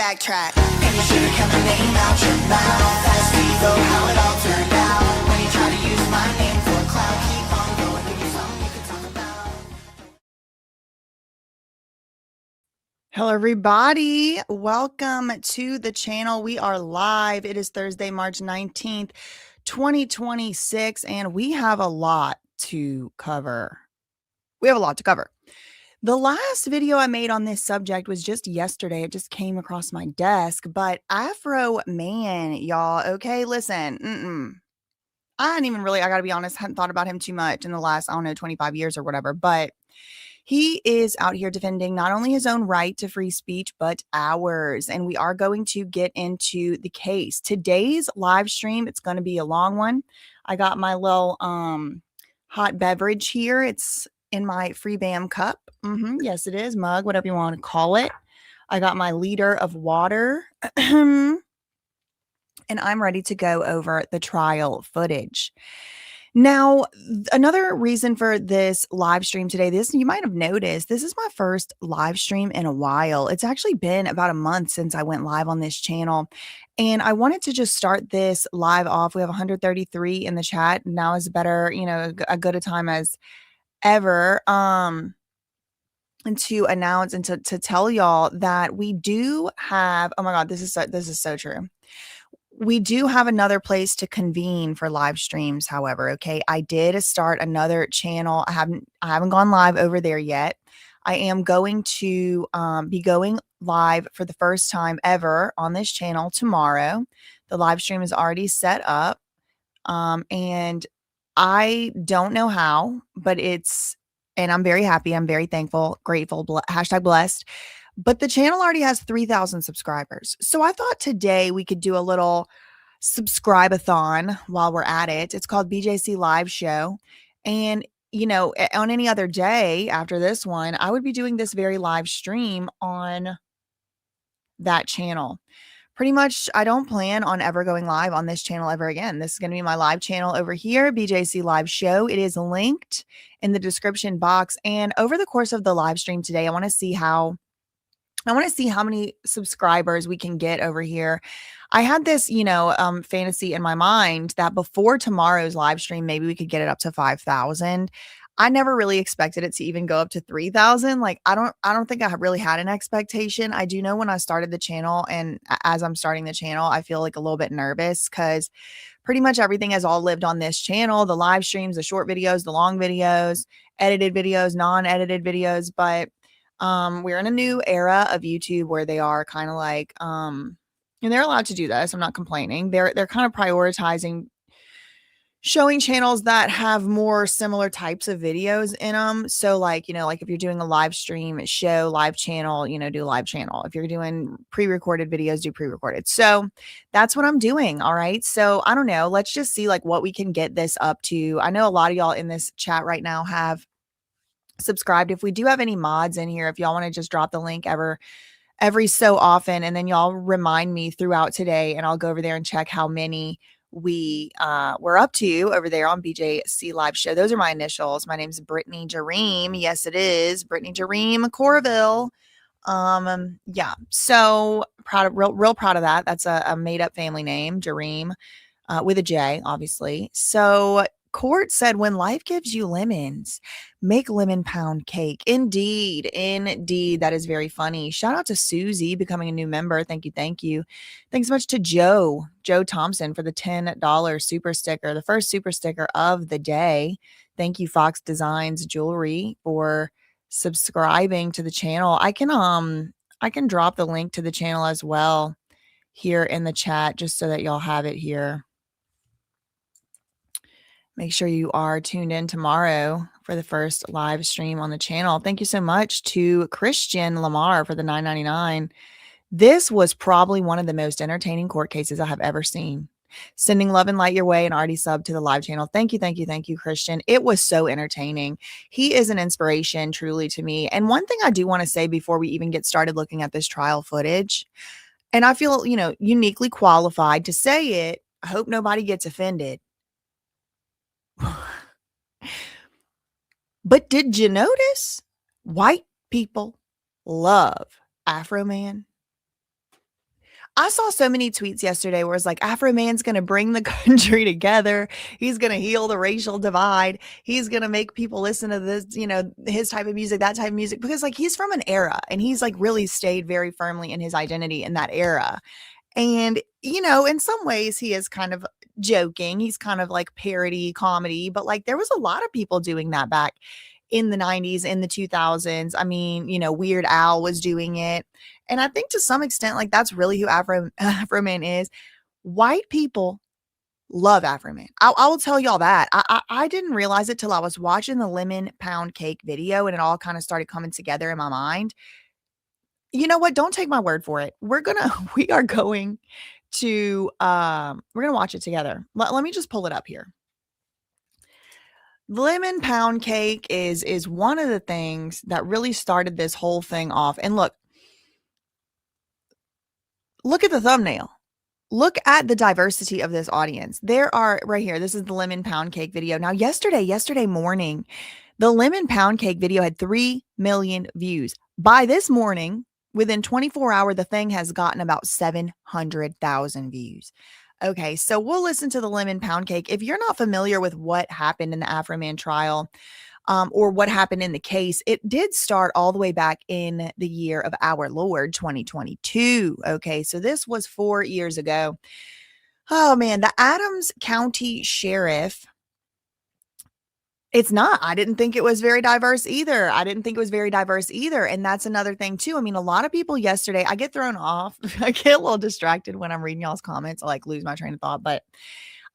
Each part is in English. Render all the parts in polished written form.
backtrack. And you should have kept my name out your mouth. That's ego, how it all turned out. When you try to use my name for clout, keep on going, give me something you can talk about. Hello, everybody. Welcome to the channel. We are live. It is Thursday, March 19th, 2026, and we have a lot to cover. The last video I made on this subject was just yesterday. It just came across my desk, but AFROMAN, y'all. Okay, listen, I gotta be honest, hadn't thought about him too much in the last, 25 years or whatever, but he is out here defending not only his own right to free speech, but ours. And we are going to get into the case. Today's live stream, it's going to be a long one. I got my little hot beverage here. It's in my free BAM cup. Yes, it is. Mug, whatever you want to call it. I got my liter of water. And I'm ready to go over the trial footage. Now, another reason for this live stream today, you might have noticed, this is my first live stream in a while. It's actually been about a month since I went live on this channel. And I wanted to just start this live off. We have 133 in the chat. Now is better, a good a time as ever. And to announce and to tell y'all that we do have, oh my God, this is so true. We do have another place to convene for live streams, however, okay? I did start another channel. I haven't gone live over there yet. I am going to be going live for the first time ever on this channel tomorrow. The live stream is already set up. And I don't know how, but and I'm very happy. I'm very thankful, grateful, hashtag blessed. But the channel already has 3,000 subscribers. So I thought today we could do a little subscribe-a-thon while we're at it. It's called BJC Live Show. And, on any other day after this one, I would be doing this very live stream on that channel. Pretty much, I don't plan on ever going live on this channel ever again. This is going to be my live channel over here, BJC Live Show. It is linked in the description box. And over the course of the live stream today, I want to see how many subscribers we can get over here. I had this, fantasy in my mind that before tomorrow's live stream, maybe we could get it up to 5,000. I never really expected it to even go up to 3,000. Like, I don't think I really had an expectation. I do know when I started the channel, and as I'm starting the channel, I feel like a little bit nervous because pretty much everything has all lived on this channel, the live streams, the short videos, the long videos, edited videos, non-edited videos. But we're in a new era of YouTube where they are kind of like, and they're allowed to do this. I'm not complaining. They're kind of prioritizing showing channels that have more similar types of videos in them. So like if you're doing a live stream, show live channel, do live channel. If you're doing pre-recorded videos, do pre-recorded. So that's what I'm doing. All right. So I don't know. Let's just see like what we can get this up to. I know a lot of y'all in this chat right now have subscribed. If we do have any mods in here, if y'all want to just drop the link every so often, and then y'all remind me throughout today, and I'll go over there and check how many we're up to over there on BJC Live Show. Those are my initials. My name's Brittany Jareem. Yes, it is Brittany Jareem Corville. Yeah, so real proud of that. That's a made-up family name, Jareem, with a J, obviously. So court said, when life gives you lemons, make lemon pound cake. Indeed. That is very funny. Shout out to Susie becoming a new member. Thank you. Thanks so much to Joe Thompson for the $10 super sticker, the first super sticker of the day. Thank you, Fox Designs Jewelry, for subscribing to the channel. I can drop the link to the channel as well here in the chat just so that y'all have it here. Make sure you are tuned in tomorrow for the first live stream on the channel. Thank you so much to Christian Lamar for the $9.99. This was probably one of the most entertaining court cases I have ever seen. Sending love and light your way and already subbed to the live channel. Thank you, Christian. It was so entertaining. He is an inspiration truly to me. And one thing I do want to say before we even get started looking at this trial footage, and I feel, uniquely qualified to say it. I hope nobody gets offended. But did you notice white people love AFROMAN? I saw so many tweets yesterday where it's like, Afro Man's going to bring the country together. He's going to heal the racial divide. He's going to make people listen to this, his type of music, that type of music, because like he's from an era and he's like really stayed very firmly in his identity in that era. And, in some ways he is kind of joking. He's kind of like parody comedy, but like there was a lot of people doing that back in the 90s, in the 2000s. I mean, Weird Al was doing it. And I think to some extent, like that's really who Afro-Man is. White people love Afro-Man. I will tell y'all that. I didn't realize it till I was watching the lemon pound cake video and it all kind of started coming together in my mind. You know what? Don't take my word for it. We are going to watch it together. Let me just pull it up here. Lemon pound cake is one of the things that really started this whole thing off. And look at the thumbnail. Look at the diversity of this audience. There are right here. This is the lemon pound cake video. Now, yesterday morning, the lemon pound cake video had 3 million views. By this morning, within 24 hours, the thing has gotten about 700,000 views. Okay, so we'll listen to the lemon pound cake. If you're not familiar with what happened in the Afro-Man trial, or what happened in the case, it did start all the way back in the year of our Lord, 2022. Okay, so this was 4 years ago. Oh man, the Adams County Sheriff. It's not. I didn't think it was very diverse either. And that's another thing too. I mean, a lot of people yesterday, I get thrown off. I get a little distracted when I'm reading y'all's comments. I like lose my train of thought, but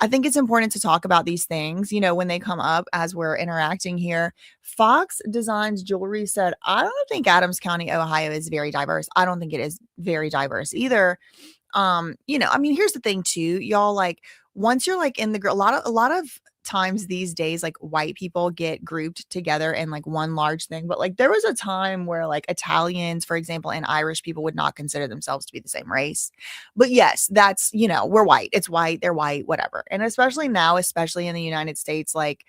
I think it's important to talk about these things, when they come up as we're interacting here. Fox Designs Jewelry said, I don't think Adams County, Ohio is very diverse. I don't think it is very diverse either. I mean, here's the thing too, y'all, like once you're like in the, a lot of times these days, like white people get grouped together in like one large thing. But like there was a time where like Italians, for example, and Irish people would not consider themselves to be the same race. But yes, that's, we're white. It's white. They're white, whatever. And especially now, especially in the United States, like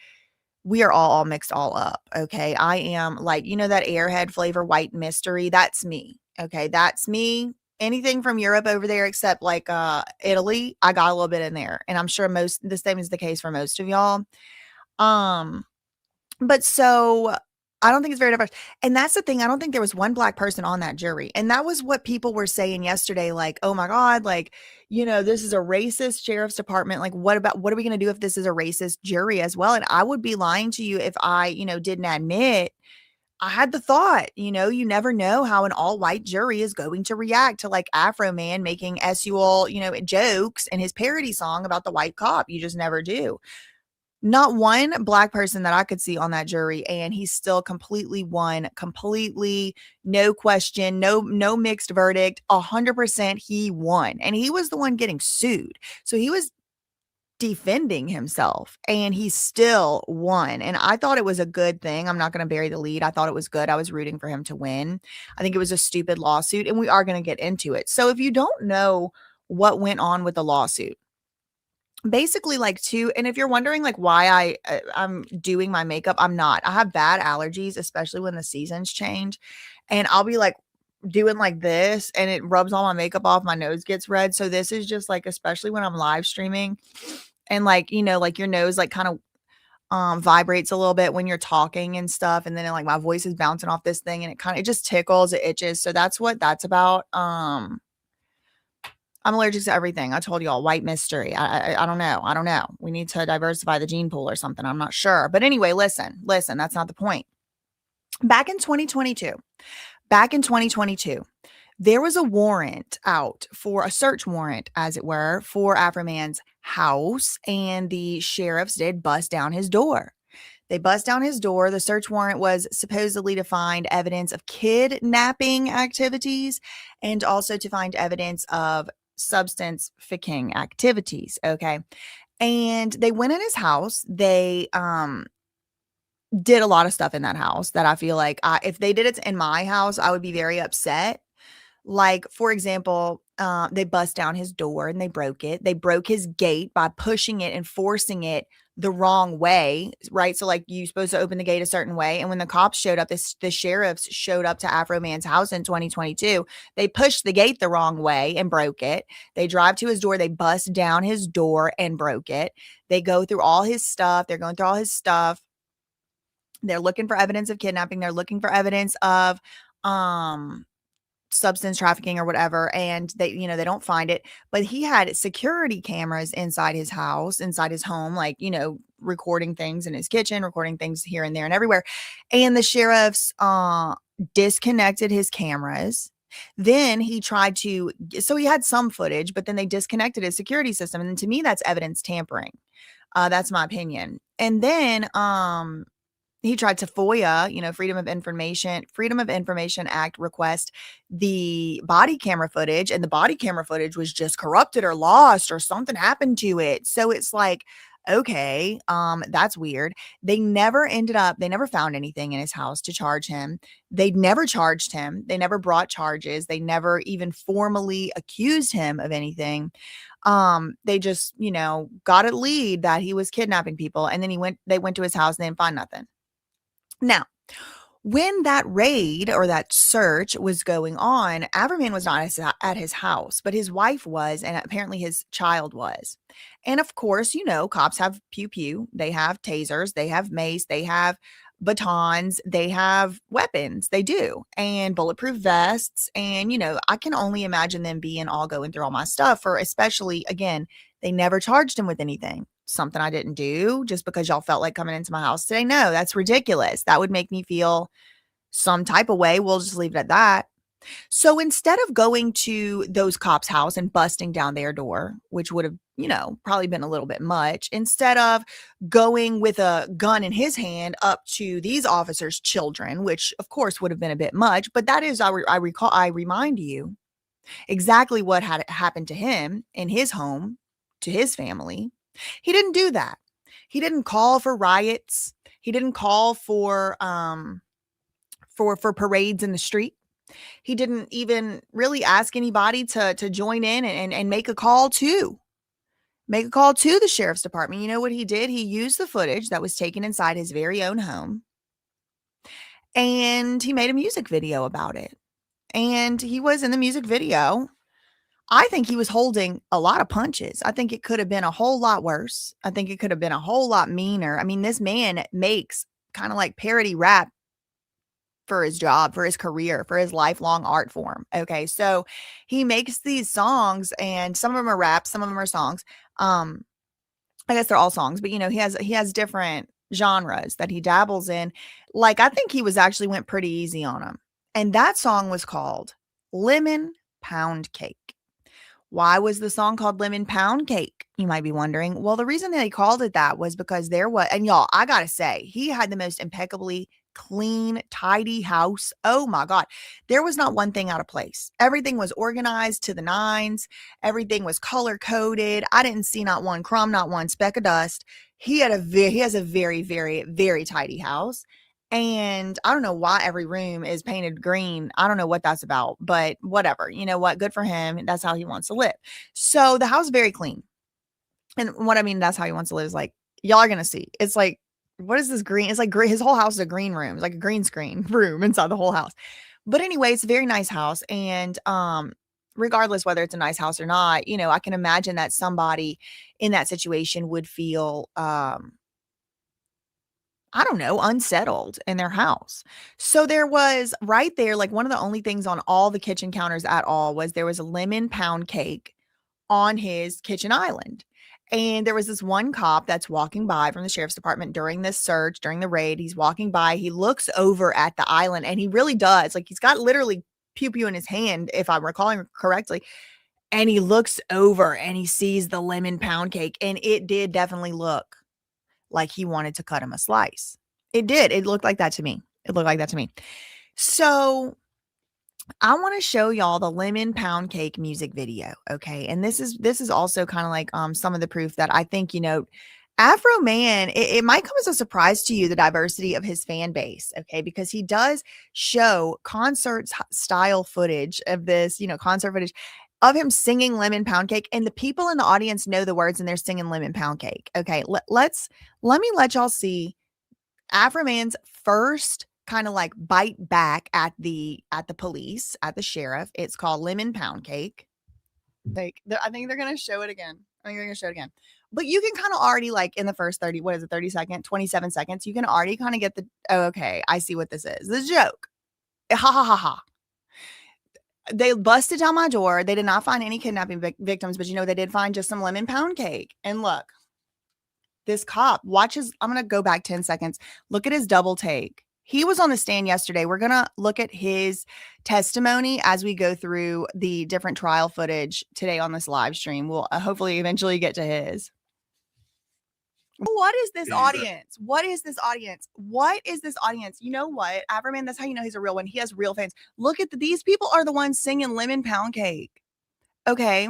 we are all mixed all up. Okay. I am like, that Airhead flavor white mystery. That's me. Okay. That's me. Anything from Europe over there except like Italy, I got a little bit in there. And I'm sure the same is the case for most of y'all. But so I don't think it's very diverse. And that's the thing. I don't think there was one black person on that jury. And that was what people were saying yesterday. Like, oh my God, like, this is a racist sheriff's department. Like, what are we going to do if this is a racist jury as well? And I would be lying to you if I, didn't admit I had the thought, you never know how an all-white jury is going to react to like Afro-Man making SUL, jokes in his parody song about the white cop. You just never do. Not one black person that I could see on that jury, and he still completely won, no question, no mixed verdict, 100% he won. And he was the one getting sued. So he was defending himself and he still won. And I thought it was a good thing. I'm not going to bury the lead. I thought it was good. I was rooting for him to win. I think it was a stupid lawsuit and we are going to get into it. So if you don't know what went on with the lawsuit, basically and if you're wondering like why I'm doing my makeup, I'm not. I have bad allergies, especially when the seasons change, and I'll be like doing like this and it rubs all my makeup off, my nose gets red. So this is just like, especially when I'm live streaming and like, like your nose like kind of vibrates a little bit when you're talking and stuff, and then like my voice is bouncing off this thing and it just tickles, it itches. So that's what that's about. I'm allergic to everything. I told y'all, white mystery. I don't know. We need to diversify the gene pool or something. I'm not sure. But anyway, listen, that's not the point. Back in 2022, there was a warrant out for a search warrant, as it were, for Afro-Man's house, and the sheriffs did bust down his door. They bust down his door. The search warrant was supposedly to find evidence of kidnapping activities and also to find evidence of substance trafficking activities. Okay. And they went in his house. They did a lot of stuff in that house that I feel like if they did it in my house, I would be very upset. Like, for example, they bust down his door and they broke it. They broke his gate by pushing it and forcing it the wrong way, right? So like you're supposed to open the gate a certain way. And when the cops showed up, the sheriffs showed up to AFROMAN's house in 2022. They pushed the gate the wrong way and broke it. They drive to his door. They bust down his door and broke it. They go through all his stuff. They're going through all his stuff. They're looking for evidence of kidnapping. They're looking for evidence of, substance trafficking or whatever, and they don't find it. But he had security cameras inside his house, inside his home, like, recording things in his kitchen, recording things here and there and everywhere. And the sheriffs disconnected his cameras. Then he tried to, so he had some footage, but then they disconnected his security system. And to me, that's evidence tampering. That's my opinion. And then he tried to FOIA, Freedom of Information Act request the body camera footage, and the body camera footage was just corrupted or lost or something happened to it. So it's like, okay, that's weird. They never found anything in his house to charge him. They never charged him. They never brought charges. They never even formally accused him of anything. They just, got a lead that he was kidnapping people. And then they went to his house and they didn't find nothing. Now, when that raid or that search was going on, AFROMAN was not at his house, but his wife was, and apparently his child was. And of course, cops have pew pew. They have tasers. They have mace. They have batons. They have weapons. They do. And bulletproof vests. And, I can only imagine them going through all my stuff, or especially, again, they never charged him with anything. Something I didn't do just because y'all felt like coming into my house today. No, that's ridiculous. That would make me feel some type of way. We'll just leave it at that. So instead of going to those cops' house and busting down their door, which would have, probably been a little bit much, instead of going with a gun in his hand up to these officers' children, which of course would have been a bit much, but that is, I remind you exactly what had happened to him in his home, to his family. He didn't do that. He didn't call for riots. He didn't call for parades in the street. He didn't even really ask anybody to join in and make a call to the sheriff's department. You know what he did? He used the footage that was taken inside his very own home, and he made a music video about it. And he was in the music video. I think he was holding a lot of punches. I think it could have been a whole lot worse. I think it could have been a whole lot meaner. I mean, this man makes kind of like parody rap for his job, for his career, for his lifelong art form. Okay. So he makes these songs, and some of them are rap, some of them are songs. I guess they're all songs, but he has different genres that he dabbles in. Like, I think he went pretty easy on him. And that song was called Lemon Pound Cake. Why was the song called Lemon Pound Cake? You might be wondering. Well, the reason they called it that was because and y'all, I gotta say, he had the most impeccably clean, tidy house. Oh my God. There was not one thing out of place. Everything was organized to the nines. Everything was color coded. I didn't see not one crumb, not one speck of dust. He has a very, very, very tidy house. And I don't know why every room is painted green. I don't know what that's about, but whatever. You know what? Good for him. That's how he wants to live. So the house is very clean. And what I mean, that's how he wants to live is like, y'all are going to see. It's like, what is this green? It's like his whole house is a green room. It's like a green screen room inside the whole house. But anyway, it's a very nice house. And regardless whether it's a nice house or not, I can imagine that somebody in that situation would feel I don't know, unsettled in their house. So there was right there, like one of the only things on all the kitchen counters at all was there was a lemon pound cake on his kitchen island. And there was this one cop that's walking by from the sheriff's department during this search, during the raid. He's walking by, he looks over at the island, and he really does. Like, he's got literally pew pew in his hand, if I'm recalling correctly. And he looks over and he sees the lemon pound cake, and it did definitely look like he wanted to cut him a slice. It did. It looked like that to me. So I want to show y'all the lemon pound cake music video. Okay. And this is also kind of like some of the proof that I think, AFROMAN, it might come as a surprise to you, the diversity of his fan base. Okay. Because he does show concert style footage of this, concert footage. of him singing Lemon Pound Cake, and the people in the audience know the words and they're singing Lemon Pound Cake. Okay, let me let y'all see AFROMAN's first kind of like bite back at the police, at the sheriff. It's called Lemon Pound Cake. I think they're gonna show it again. But you can kind of already, like, in the first 30 seconds, 27 seconds, you can already kind of get the, oh, okay, I see what this is. This is a joke. Ha ha ha ha. They busted down my door. They did not find any kidnapping victims, but they did find just some lemon pound cake. And look, this cop watches. I'm going to go back 10 seconds. Look at his double take. He was on the stand yesterday. We're going to look at his testimony as we go through the different trial footage today on this live stream. We'll hopefully eventually get to his. What is this audience? What is this audience? What is this audience? You know what? AFROMAN, that's how you know he's a real one. He has real fans. Look at these people are the ones singing Lemon Pound Cake. Okay.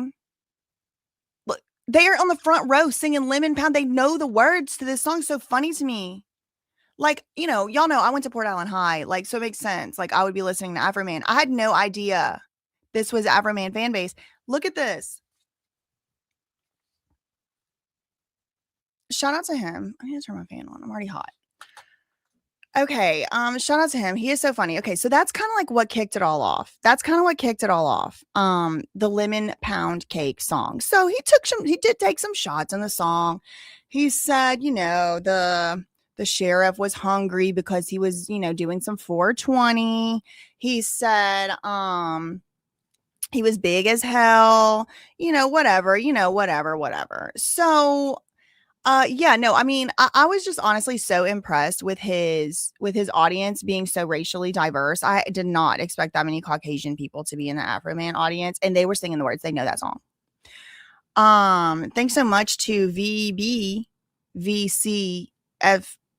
Look, they are on the front row singing Lemon Pound. They know the words to this song. So funny to me. Like, y'all know I went to Port Island High. Like, so it makes sense. Like, I would be listening to AFROMAN. I had no idea this was AFROMAN fan base. Look at this. Shout out to him. I need to turn my fan on. I'm already hot. Okay. Shout out to him. He is so funny. Okay. So that's kind of like what kicked it all off. The Lemon Pound Cake song. So he did take some shots in the song. He said, the sheriff was hungry because he was, doing some 420. He said, he was big as hell, whatever. So, I was just honestly so impressed with his audience being so racially diverse. I did not expect that many Caucasian people to be in the AFROMAN audience, and they were singing the words. They know that song. Thanks so much to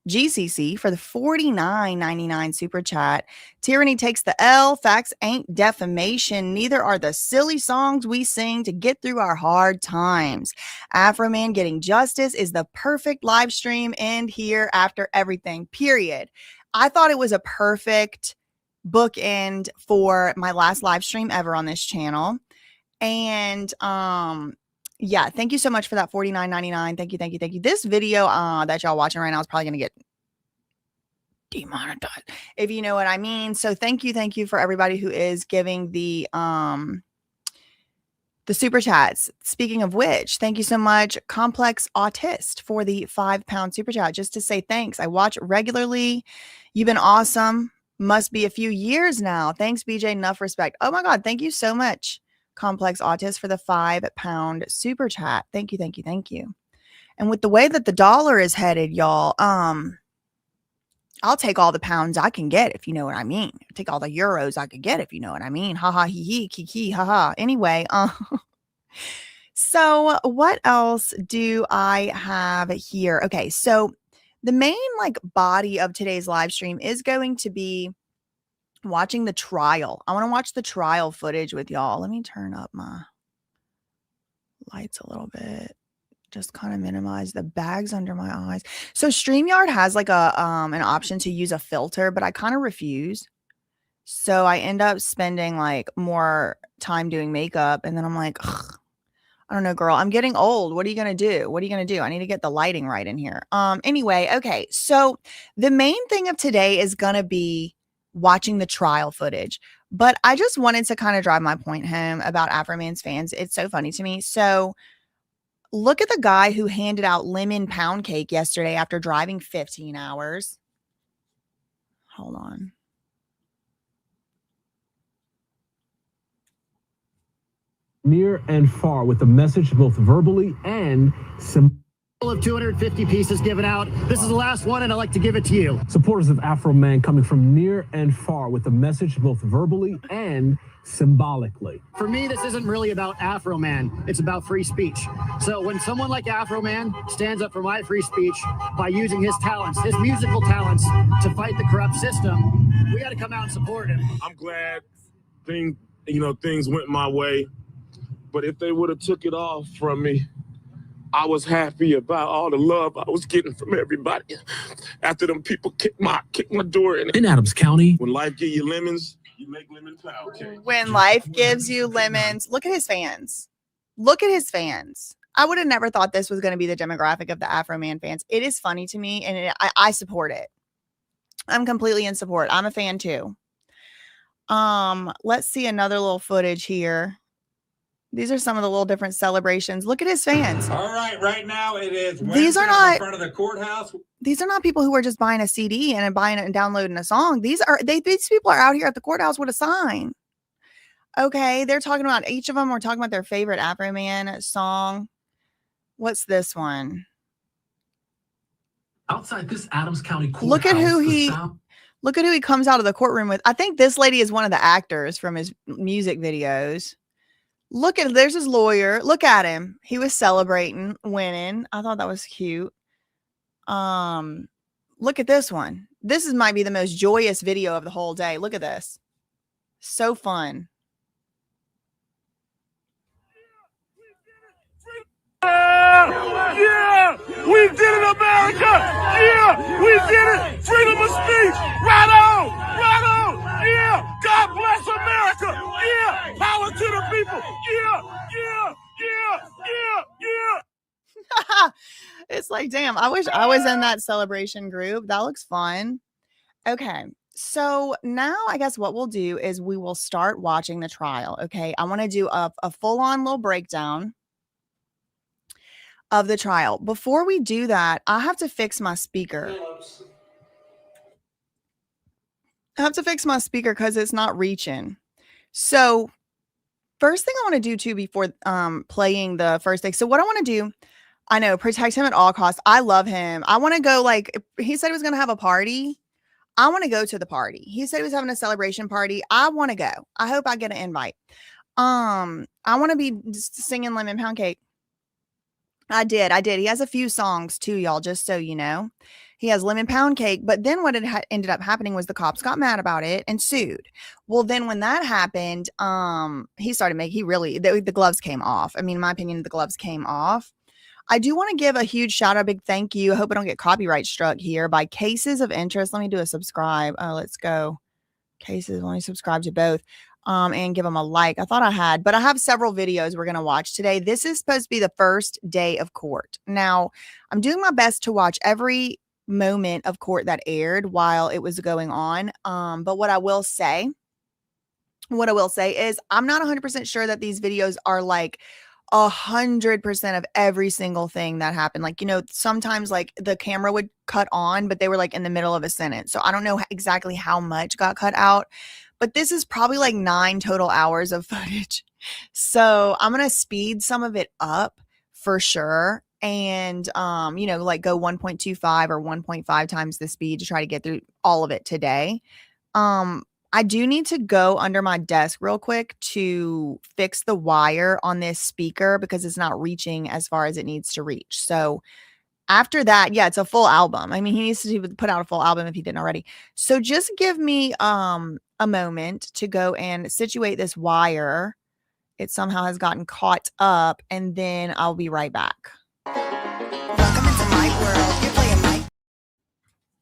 GCC for the $49.99 super chat. Tyranny takes the L. Facts ain't defamation. Neither are the silly songs we sing to get through our hard times. AFROMAN getting justice is the perfect live stream and here after everything, period. I thought it was a perfect bookend for my last live stream ever on this channel. And, yeah, thank you so much for that $49.99. Thank you. This video that y'all watching right now is probably going to get demonetized, if you know what I mean. So thank you for everybody who is giving the super chats. Speaking of which, thank you so much, Complex Autist, for the £5 super chat. Just to say thanks. I watch regularly. You've been awesome. Must be a few years now. Thanks, BJ. Enough respect. Oh my God. Thank you so much, Complex Autist, for the £5 super chat. Thank you. And with the way that the dollar is headed, y'all, I'll take all the pounds I can get, if you know what I mean. Take all the euros I could get, if you know what I mean. Ha ha hee hee kiki ha ha. Anyway, so what else do I have here? Okay, so the main body of today's live stream is going to be watching the trial. I want to watch the trial footage with y'all. Let me turn up my lights a little bit. Just kind of minimize the bags under my eyes. So StreamYard has an option to use a filter, but I kind of refuse. So I end up spending more time doing makeup, and then I'm like, ugh, I don't know, girl. I'm getting old. What are you gonna do? I need to get the lighting right in here. Anyway, okay. So the main thing of today is gonna be watching the trial footage, but I just wanted to kind of drive my point home about AFROMAN's fans. It's so funny to me. So look at the guy who handed out lemon pound cake yesterday after driving 15 hours. Hold on. Near and far with the message both verbally and of 250 pieces given out. This is the last one, and I'd like to give it to you. Supporters of AFROMAN coming from near and far with the message both verbally and symbolically. For me, this isn't really about AFROMAN. It's about free speech. So when someone like AFROMAN stands up for my free speech by using his talents, his musical talents, to fight the corrupt system, we got to come out and support him. I'm glad things went my way, but if they would have took it off from me, I was happy about all the love I was getting from everybody after them people kicked my door in. In Adams County, when life give you lemons, you you make lemon pound cake. When life gives you lemons. Look at his fans. Look at his fans. I would have never thought this was going to be the demographic of the Afro Man fans. It is funny to me, and I support it. I'm completely in support. I'm a fan too. Let's see another little footage here. These are some of the little different celebrations. Look at his fans. All right now it is These are Wednesday not in front of the courthouse. These are not people who are just buying a CD and buying it and downloading a song. These people are out here at the courthouse with a sign. Okay, they're talking about each of them. We're talking about their favorite Afro Man song. What's this one? Outside this Adams County courthouse, Look at who he comes out of the courtroom with. I think this lady is one of the actors from his music videos. There's his lawyer. Look at him. He was celebrating winning. I thought that was cute. Look at this one. Might be the most joyous video of the whole day. Look at this. So fun. Yeah, we did it, America. Yeah, we did it. Freedom of speech. Right on. Right on. Yeah, God bless America. Yeah, power to the people. Yeah. It's like, damn, I wish I was in that celebration group. That looks fun. Okay. So now I guess what we'll do is we will start watching the trial. Okay. I want to do a full-on little breakdown of the trial. Before we do that, I have to fix my speaker. I have to fix my speaker because it's not reaching. So first thing I want to do too before playing the first thing. So what I want to do, I know, protect him at all costs. I love him. I want to go, like, he said he was going to have a party. I want to go to the party. He said he was having a celebration party. I want to go. I hope I get an invite. I want to be singing Lemon Pound Cake. I did. He has a few songs too, y'all, just so you know. He has Lemon Pound Cake, but then what ended up happening was the cops got mad about it and sued. Well, then when that happened, he started making, the gloves came off. I mean, in my opinion, the gloves came off. I do want to give a huge shout out, a big thank you. I hope I don't get copyright struck here by Cases of Interest. Let me do a subscribe. Oh, let's go. Cases, let me subscribe to both. And give them a like. I thought I had, but I have several videos we're going to watch today. This is supposed to be the first day of court. Now, I'm doing my best to watch every moment of court that aired while it was going on. But what I will say is I'm not 100% sure that these videos are like 100% of every single thing that happened. Like, you know, sometimes like the camera would cut on, but they were like in the middle of a sentence. So I don't know exactly how much got cut out. But this is probably like 9 total hours of footage. So I'm going to speed some of it up for sure. And, you know, like go 1.25 or 1.5 times the speed to try to get through all of it today. I do need to go under my desk real quick to fix the wire on this speaker because it's not reaching as far as it needs to reach. So after that, yeah, it's a full album. I mean, he needs to put out a full album if he didn't already. So just give me a moment to go and situate this wire. It somehow has gotten caught up, and then I'll be right back. Welcome into my world. You're playing my.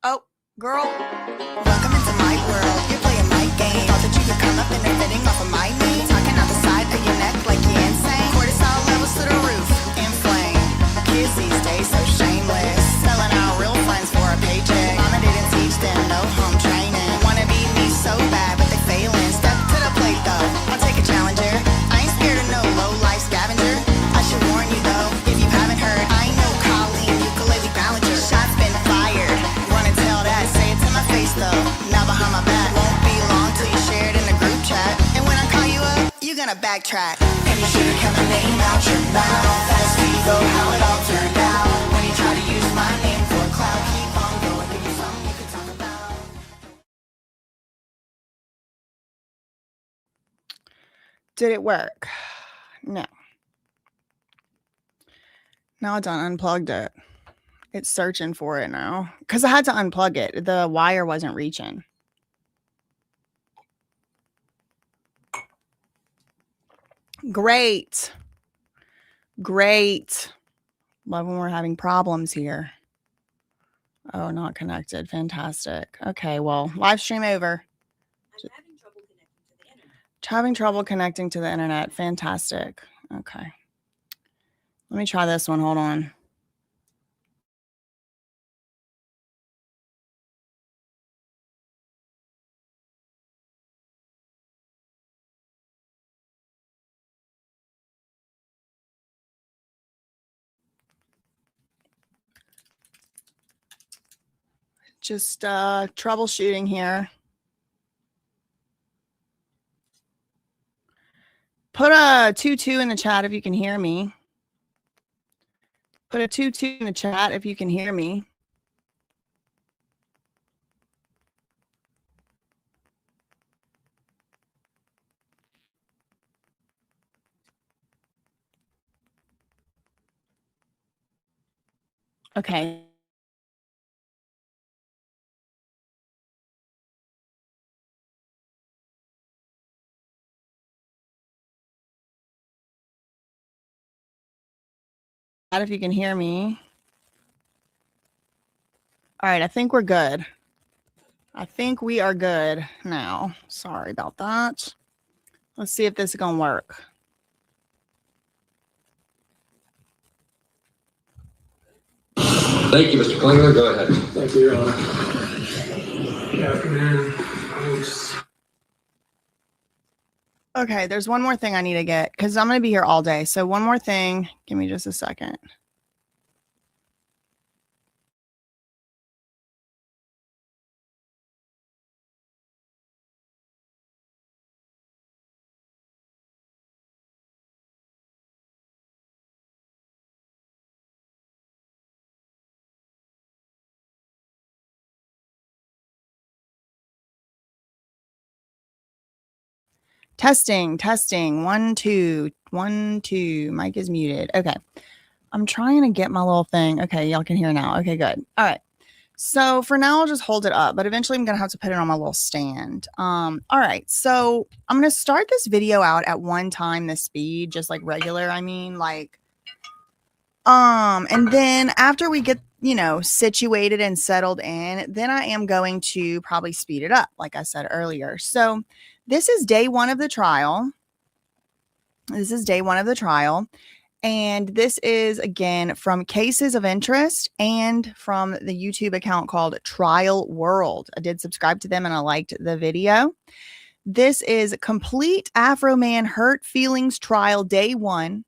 Oh, girl. Welcome into my world. You're playing my game. Thought that you could come up and they're fitting off of my knee. Talking out the side of your neck like you're insane. Cortisol levels to the roof. Inflame. Kids these days so shameless. Selling out real friends for a paycheck. Mama didn't teach them no home training. Wanna be me so bad, but they failing. Step to the plate though. I'll take a challenger. I ain't scared of no low life scavenger. I should warn you though, if you haven't heard, I know Kulie, ukulele ballanger. Shots been fired. Wanna tell that? Say it to my face though. Now behind my back. Won't be long till you share it in the group chat. And when I call you up, you're gonna backtrack. And you should've kept my name out your mouth. That's though how it all turned out. When you try to use my name for clout, keep on going. Give me something you can talk about. Did it work? No. Now I done unplugged it. It's searching for it now because I had to unplug it. The wire wasn't reaching. Great. Love when we're having problems here. Oh, not connected. Fantastic. Okay, well, live stream over. I'm having trouble connecting Having trouble connecting to the internet. Fantastic. Okay. Let me try this one. Hold on. Just troubleshooting here. Put a 2-2 in the chat if you can hear me. Put a 2-2 in the chat if you can hear me. Okay. If you can hear me. All right, I think we're good. I think we are good now. Sorry about that. Let's see if this is going to work. Thank you, Mr. Klingler. Go ahead. Thank you, Your Honor. Good afternoon. Okay, there's one more thing I need to get because I'm going to be here all day. So one more thing. Give me just a second. Testing. 1, 2, 1, 2. Mic is muted. Okay. I'm trying to get my little thing. Okay, y'all can hear now. Okay, good. All right. So for now, I'll just hold it up, but eventually I'm going to have to put it on my little stand. All right. So I'm going to start this video out at 1 time the speed, just like regular. I mean, like, and then after we get, situated and settled in, then I am going to probably speed it up, like I said earlier. So this is day 1 of the trial. And this is, again, from Cases of Interest and from the YouTube account called Trial World. I did subscribe to them and I liked the video. This is Complete AFROMAN Hurt Feelings Trial Day 1,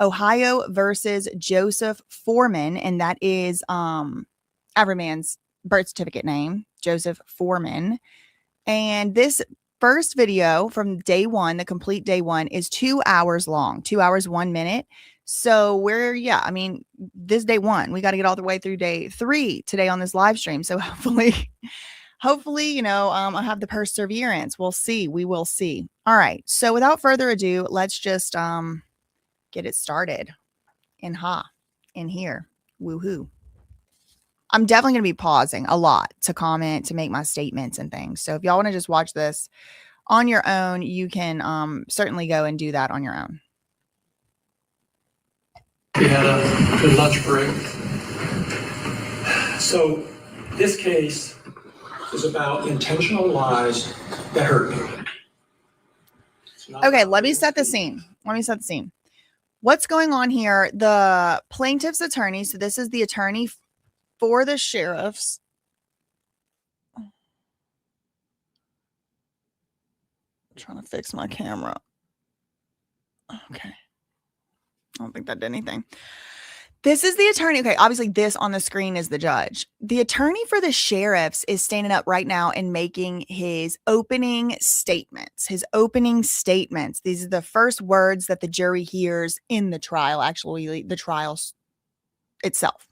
Ohio versus Joseph Foreman. And that is AFROMAN's birth certificate name, Joseph Foreman. And this first video from day 1, the complete day 1, is 2 hours long, 2 hours, 1 minute. So this day 1, we got to get all the way through day 3 today on this live stream. So hopefully, I'll have the perseverance. We'll see. We will see. All right. So without further ado, let's just get it started in here. Woohoo. I'm definitely going to be pausing a lot to comment, to make my statements and things. So if y'all want to just watch this on your own, you can certainly go and do that on your own. We had a good lunch break. So this case is about intentional lies that hurt me. Okay, let me set the scene. What's going on here? The plaintiff's attorney, so this is the attorney for the sheriffs. I'm trying to fix my camera. Okay. I don't think that did anything. This is the attorney. Okay, obviously this on the screen is the judge. The attorney for the sheriffs is standing up right now and making his opening statements. These are the first words that the jury hears in the trial, actually the trial itself.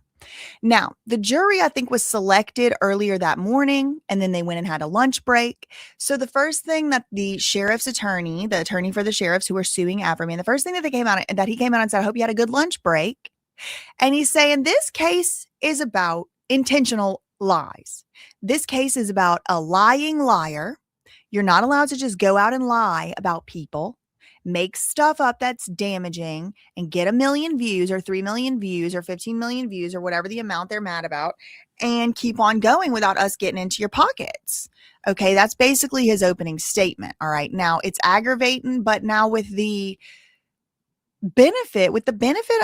Now, the jury, I think, was selected earlier that morning, and then they went and had a lunch break. So the first thing that the sheriff's attorney, the attorney for the sheriffs who were suing AFROMAN, the first thing that he came out and said, I hope you had a good lunch break. And he's saying this case is about intentional lies. This case is about a lying liar. You're not allowed to just go out and lie about people, make stuff up that's damaging, and get 1 million views or 3 million views or 15 million views or whatever the amount they're mad about, and keep on going without us getting into your pockets. Okay, that's basically his opening statement. All right, now it's aggravating, but now with the benefit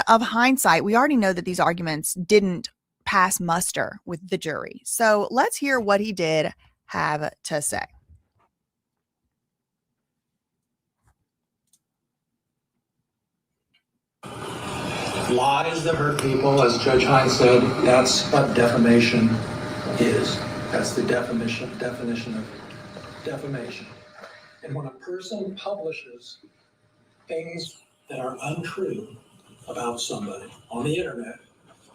of hindsight, we already know that these arguments didn't pass muster with the jury. So let's hear what he did have to say. Lies that hurt people, as Judge Hines said, that's what defamation is. That's the definition of defamation. And when a person publishes things that are untrue about somebody on the internet,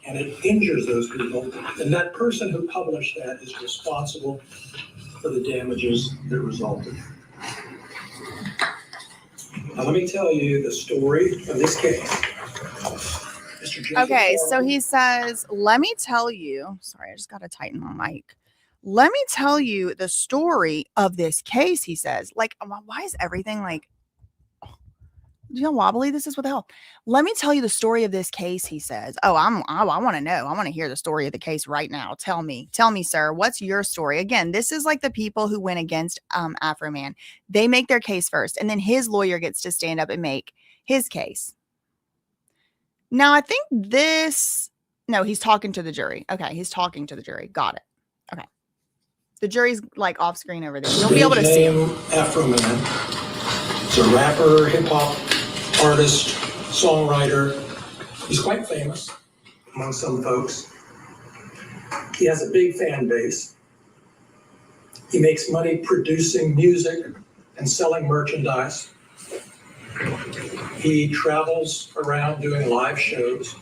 and it injures those people, then that person who published that is responsible for the damages that resulted. Now, let me tell you the story of this case. Mr. Joseph Okay, so Foreman, he says, let me tell you, sorry, I just got to tighten my mic. Let me tell you the story of this case, he says. Like, why is everything like, do you know how wobbly this is? What the hell? Let me tell you the story of this case, he says. Oh, I want to know. I want to hear the story of the case right now. Tell me, sir, what's your story? Again, this is like the people who went against AFROMAN. They make their case first, and then his lawyer gets to stand up and make his case. Now, I think no, he's talking to the jury. Okay, he's talking to the jury. Got it. Okay. The jury's like off screen over there. You'll be able to see him. AFROMAN. He's a rapper, hip hop artist, songwriter. He's quite famous among some folks. He has a big fan base. He makes money producing music and selling merchandise. He travels around doing live shows.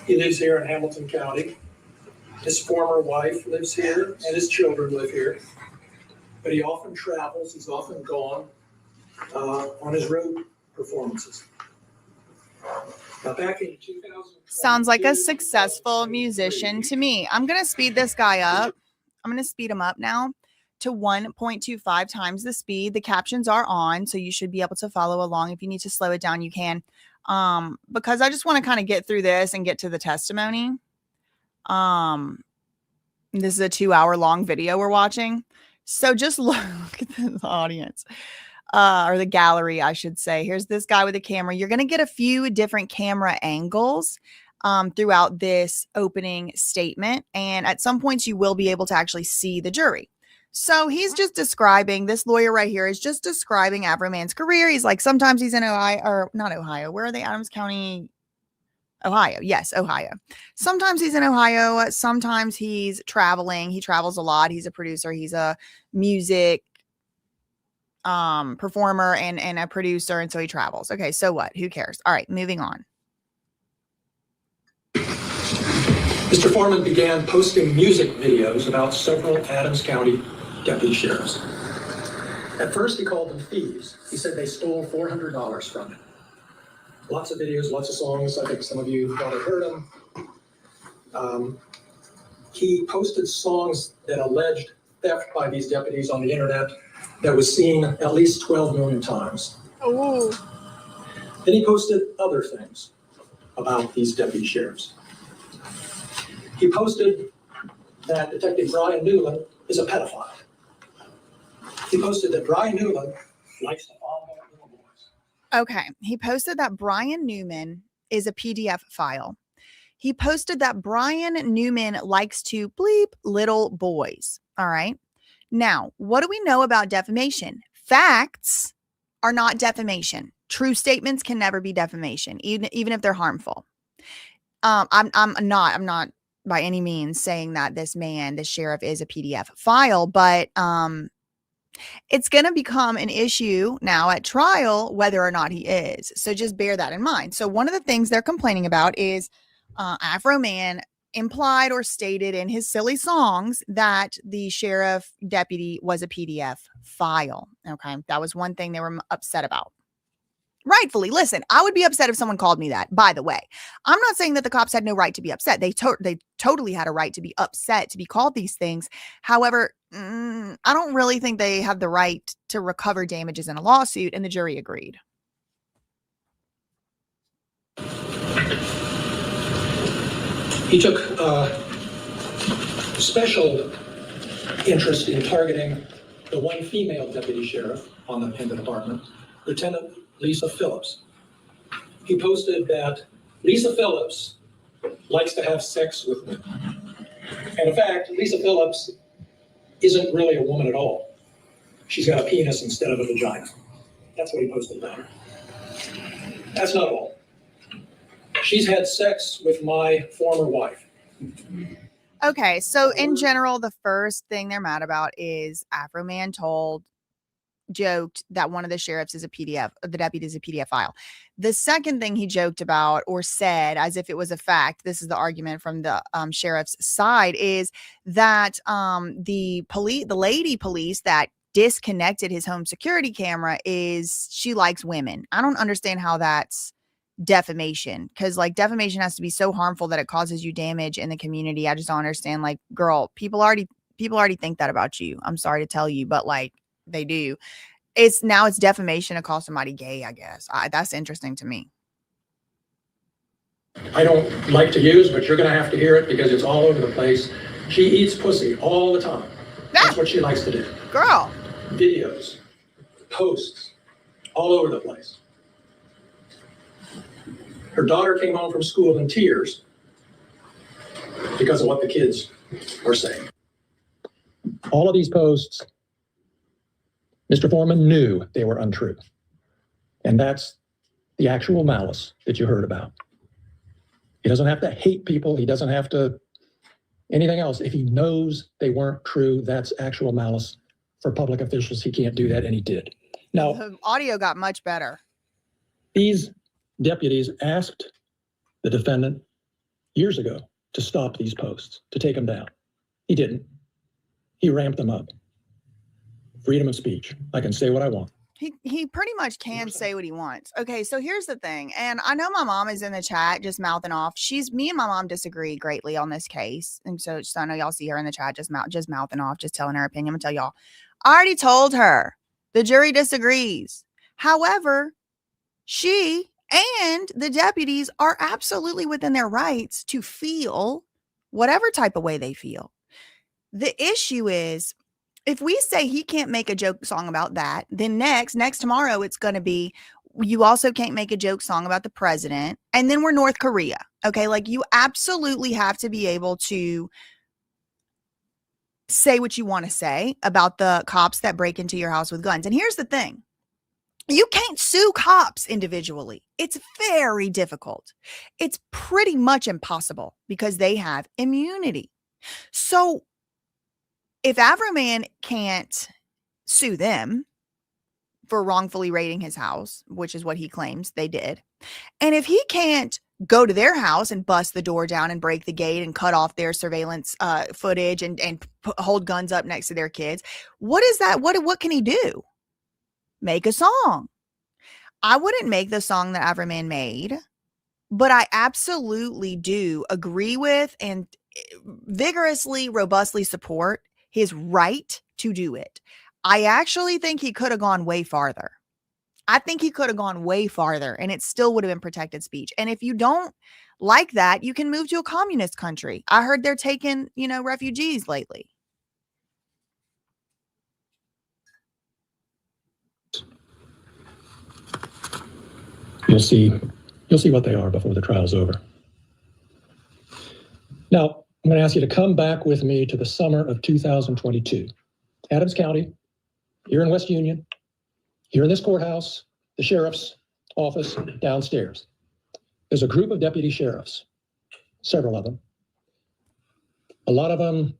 He lives here in Hamilton County. His former wife lives here, and his children live here. But he often travels. He's often gone on his road performances. Now, back in 2000, sounds like a successful musician to me. I'm going to speed this guy up. I'm going to speed him up now to 1.25 times the speed. The captions are on, so you should be able to follow along. If you need to slow it down, you can. Because I just want to kind of get through this and get to the testimony. This is a 2-hour long video we're watching. So just look at the audience. Or the gallery, I should say. Here's this guy with a camera. You're going to get a few different camera angles throughout this opening statement. And at some points, you will be able to actually see the jury. So he's just describing, this lawyer right here is just describing AFROMAN's career. He's like, sometimes he's in Ohio, or not Ohio. Where are they? Adams County, Ohio. Yes, Ohio. Sometimes he's in Ohio. Sometimes he's traveling. He travels a lot. He's a producer. He's a music performer and a producer. And so he travels. Okay, so what? Who cares? All right, moving on. Mr. Foreman began posting music videos about several Adams County deputy sheriffs. At first, he called them thieves. He said they stole $400 from him. Lots of videos, lots of songs. I think some of you probably heard them. He posted songs that alleged theft by these deputies on the internet that was seen at least 12 million times. Oh. Then he posted other things about these deputy sheriffs. He posted that Detective Brian Newman is a pedophile. He posted that Brian Newman likes to fondle little boys. Okay. He posted that Brian Newman is a PDF file. He posted that Brian Newman likes to bleep little boys. All right. Now, what do we know about defamation? Facts are not defamation. True statements can never be defamation, even if they're harmful. I'm not by any means saying that this sheriff is a PDF file, but it's going to become an issue now at trial whether or not he is. So just bear that in mind. So one of the things they're complaining about is AFROMAN implied or stated in his silly songs that the sheriff deputy was a PDF file. Okay. That was one thing they were upset about. Rightfully. Listen, I would be upset if someone called me that, by the way. I'm not saying that the cops had no right to be upset. They totally had a right to be upset, to be called these things. However, I don't really think they have the right to recover damages in a lawsuit, and the jury agreed. He took special interest in targeting the one female deputy sheriff in the department, Lieutenant Lisa Phillips. He posted that Lisa Phillips likes to have sex with women. And in fact, Lisa Phillips isn't really a woman at all. She's got a penis instead of a vagina. That's what he posted about her. That's not all. She's had sex with my former wife. Okay, so in general, the first thing they're mad about is AFROMAN joked that one of the sheriffs is a PDF, the deputy is a PDF file. The second thing he joked about or said as if it was a fact, this is the argument from the sheriff's side, is that the lady police that disconnected his home security camera she likes women. I don't understand how that's defamation, because like defamation has to be so harmful that it causes you damage in the community. I just don't understand. Like, girl, people already think that about you. I'm sorry to tell you, but like they do. It's defamation to call somebody gay, I guess. That's interesting to me. I don't like to use, but you're going to have to hear it because it's all over the place. She eats pussy all the time. That's what she likes to do. Girl. Videos, posts, all over the place. Her daughter came home from school in tears because of what the kids were saying. All of these posts, Mr. Foreman knew they were untrue. And that's the actual malice that you heard about. He doesn't have to hate people. He doesn't have to anything else. If he knows they weren't true, that's actual malice. For public officials, he can't do that, and he did. Now, The audio got much better. these deputies asked the defendant years ago to stop these posts, to take them down. He didn't. He ramped them up. Freedom of speech. I can say what I want. He pretty much can say what he wants. Okay, so here's the thing. And I know my mom is in the chat just mouthing off. Me and my mom disagree greatly on this case. And so I know y'all see her in the chat just mouthing off, just telling her opinion. I'm gonna tell y'all. I already told her. The jury disagrees. However, she and the deputies are absolutely within their rights to feel whatever type of way they feel. The issue is, if we say he can't make a joke song about that, then next tomorrow, it's going to be, you also can't make a joke song about the president. And then we're North Korea. Okay. Like, you absolutely have to be able to say what you want to say about the cops that break into your house with guns. And here's the thing. You can't sue cops individually. It's very difficult. It's pretty much impossible because they have immunity. So if AFROMAN can't sue them for wrongfully raiding his house, which is what he claims they did, and if he can't go to their house and bust the door down and break the gate and cut off their surveillance footage and hold guns up next to their kids, what is that? What can he do? Make a song. I wouldn't make the song that AFROMAN made, but I absolutely do agree with and vigorously, robustly support his right to do it. I actually think he could have gone way farther. I think he could have gone way farther and it still would have been protected speech. And if you don't like that, you can move to a communist country. I heard they're taking, refugees lately. You'll see what they are before the trial's over. Now, I'm going to ask you to come back with me to the summer of 2022. Adams County, here in West Union, here in this courthouse, the sheriff's office downstairs. There's a group of deputy sheriffs, several of them. A lot of them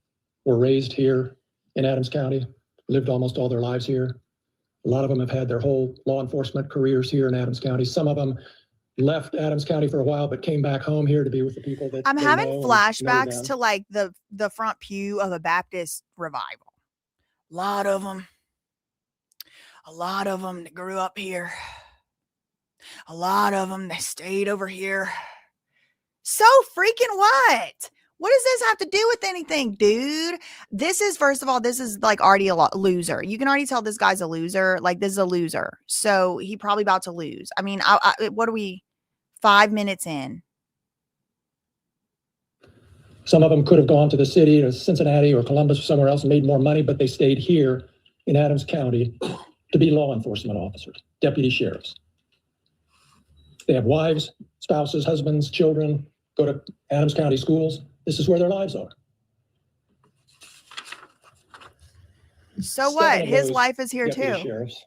were raised here in Adams County, lived almost all their lives here. A lot of them have had their whole law enforcement careers here in Adams County. Some of them left Adams County for a while, but came back home here to be with the people that I'm they having know flashbacks to like the front pew of a Baptist revival. A lot of them that grew up here. A lot of them, they stayed over here. So freaking what? What does this have to do with anything, dude? This is, first of all, this is like already a loser. You can already tell this guy's a loser. Like, this is a loser. So he probably about to lose. I mean, what are we, 5 minutes in? Some of them could have gone to the city, to Cincinnati or Columbus or somewhere else and made more money, but they stayed here in Adams County to be law enforcement officers, deputy sheriffs. They have wives, spouses, husbands, children, go to Adams County schools. This is where their lives are. So what? His life is here deputy too. Sheriffs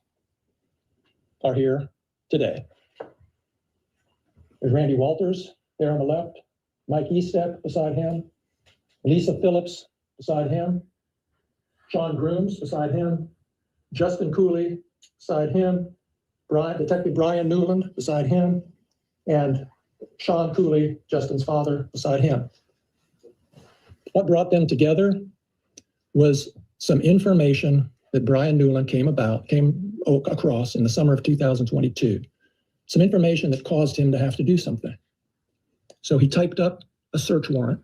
are here today. There's Randy Walters there on the left, Mike Estep beside him, Lisa Phillips beside him, Sean Grooms beside him, Justin Kulie beside him, Detective Brian Newman beside him, and Sean Kulie, Justin's father, beside him. What brought them together was some information that Brian Newland came across in the summer of 2022. Some information that caused him to have to do something. So he typed up a search warrant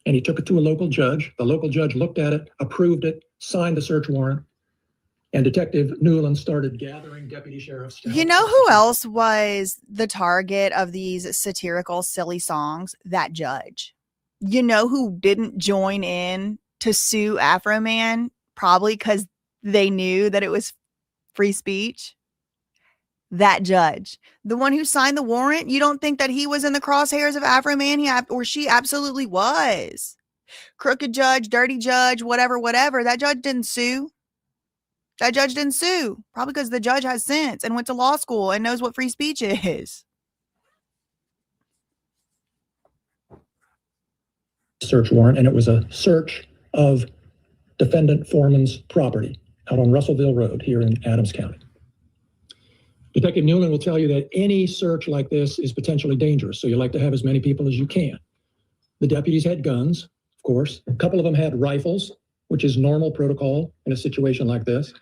and he took it to a local judge. The local judge looked at it, approved it, signed the search warrant, and Detective Newland started gathering deputy sheriffs. You know who else was the target of these satirical, silly songs? That judge. You know who didn't join in to sue AFROMAN? Probably because they knew that it was free speech. That judge, the one who signed the warrant, you don't think that he was in the crosshairs of AFROMAN? She absolutely was. Crooked judge, dirty judge, whatever. That judge didn't sue. Probably because the judge has sense and went to law school and knows what free speech is. Search warrant, and it was a search of defendant Foreman's property out on Russellville Road here in Adams County. Detective Newman will tell you that any search like this is potentially dangerous, so you like to have as many people as you can. The deputies had guns, of course. A couple of them had rifles, which is normal protocol in a situation like this.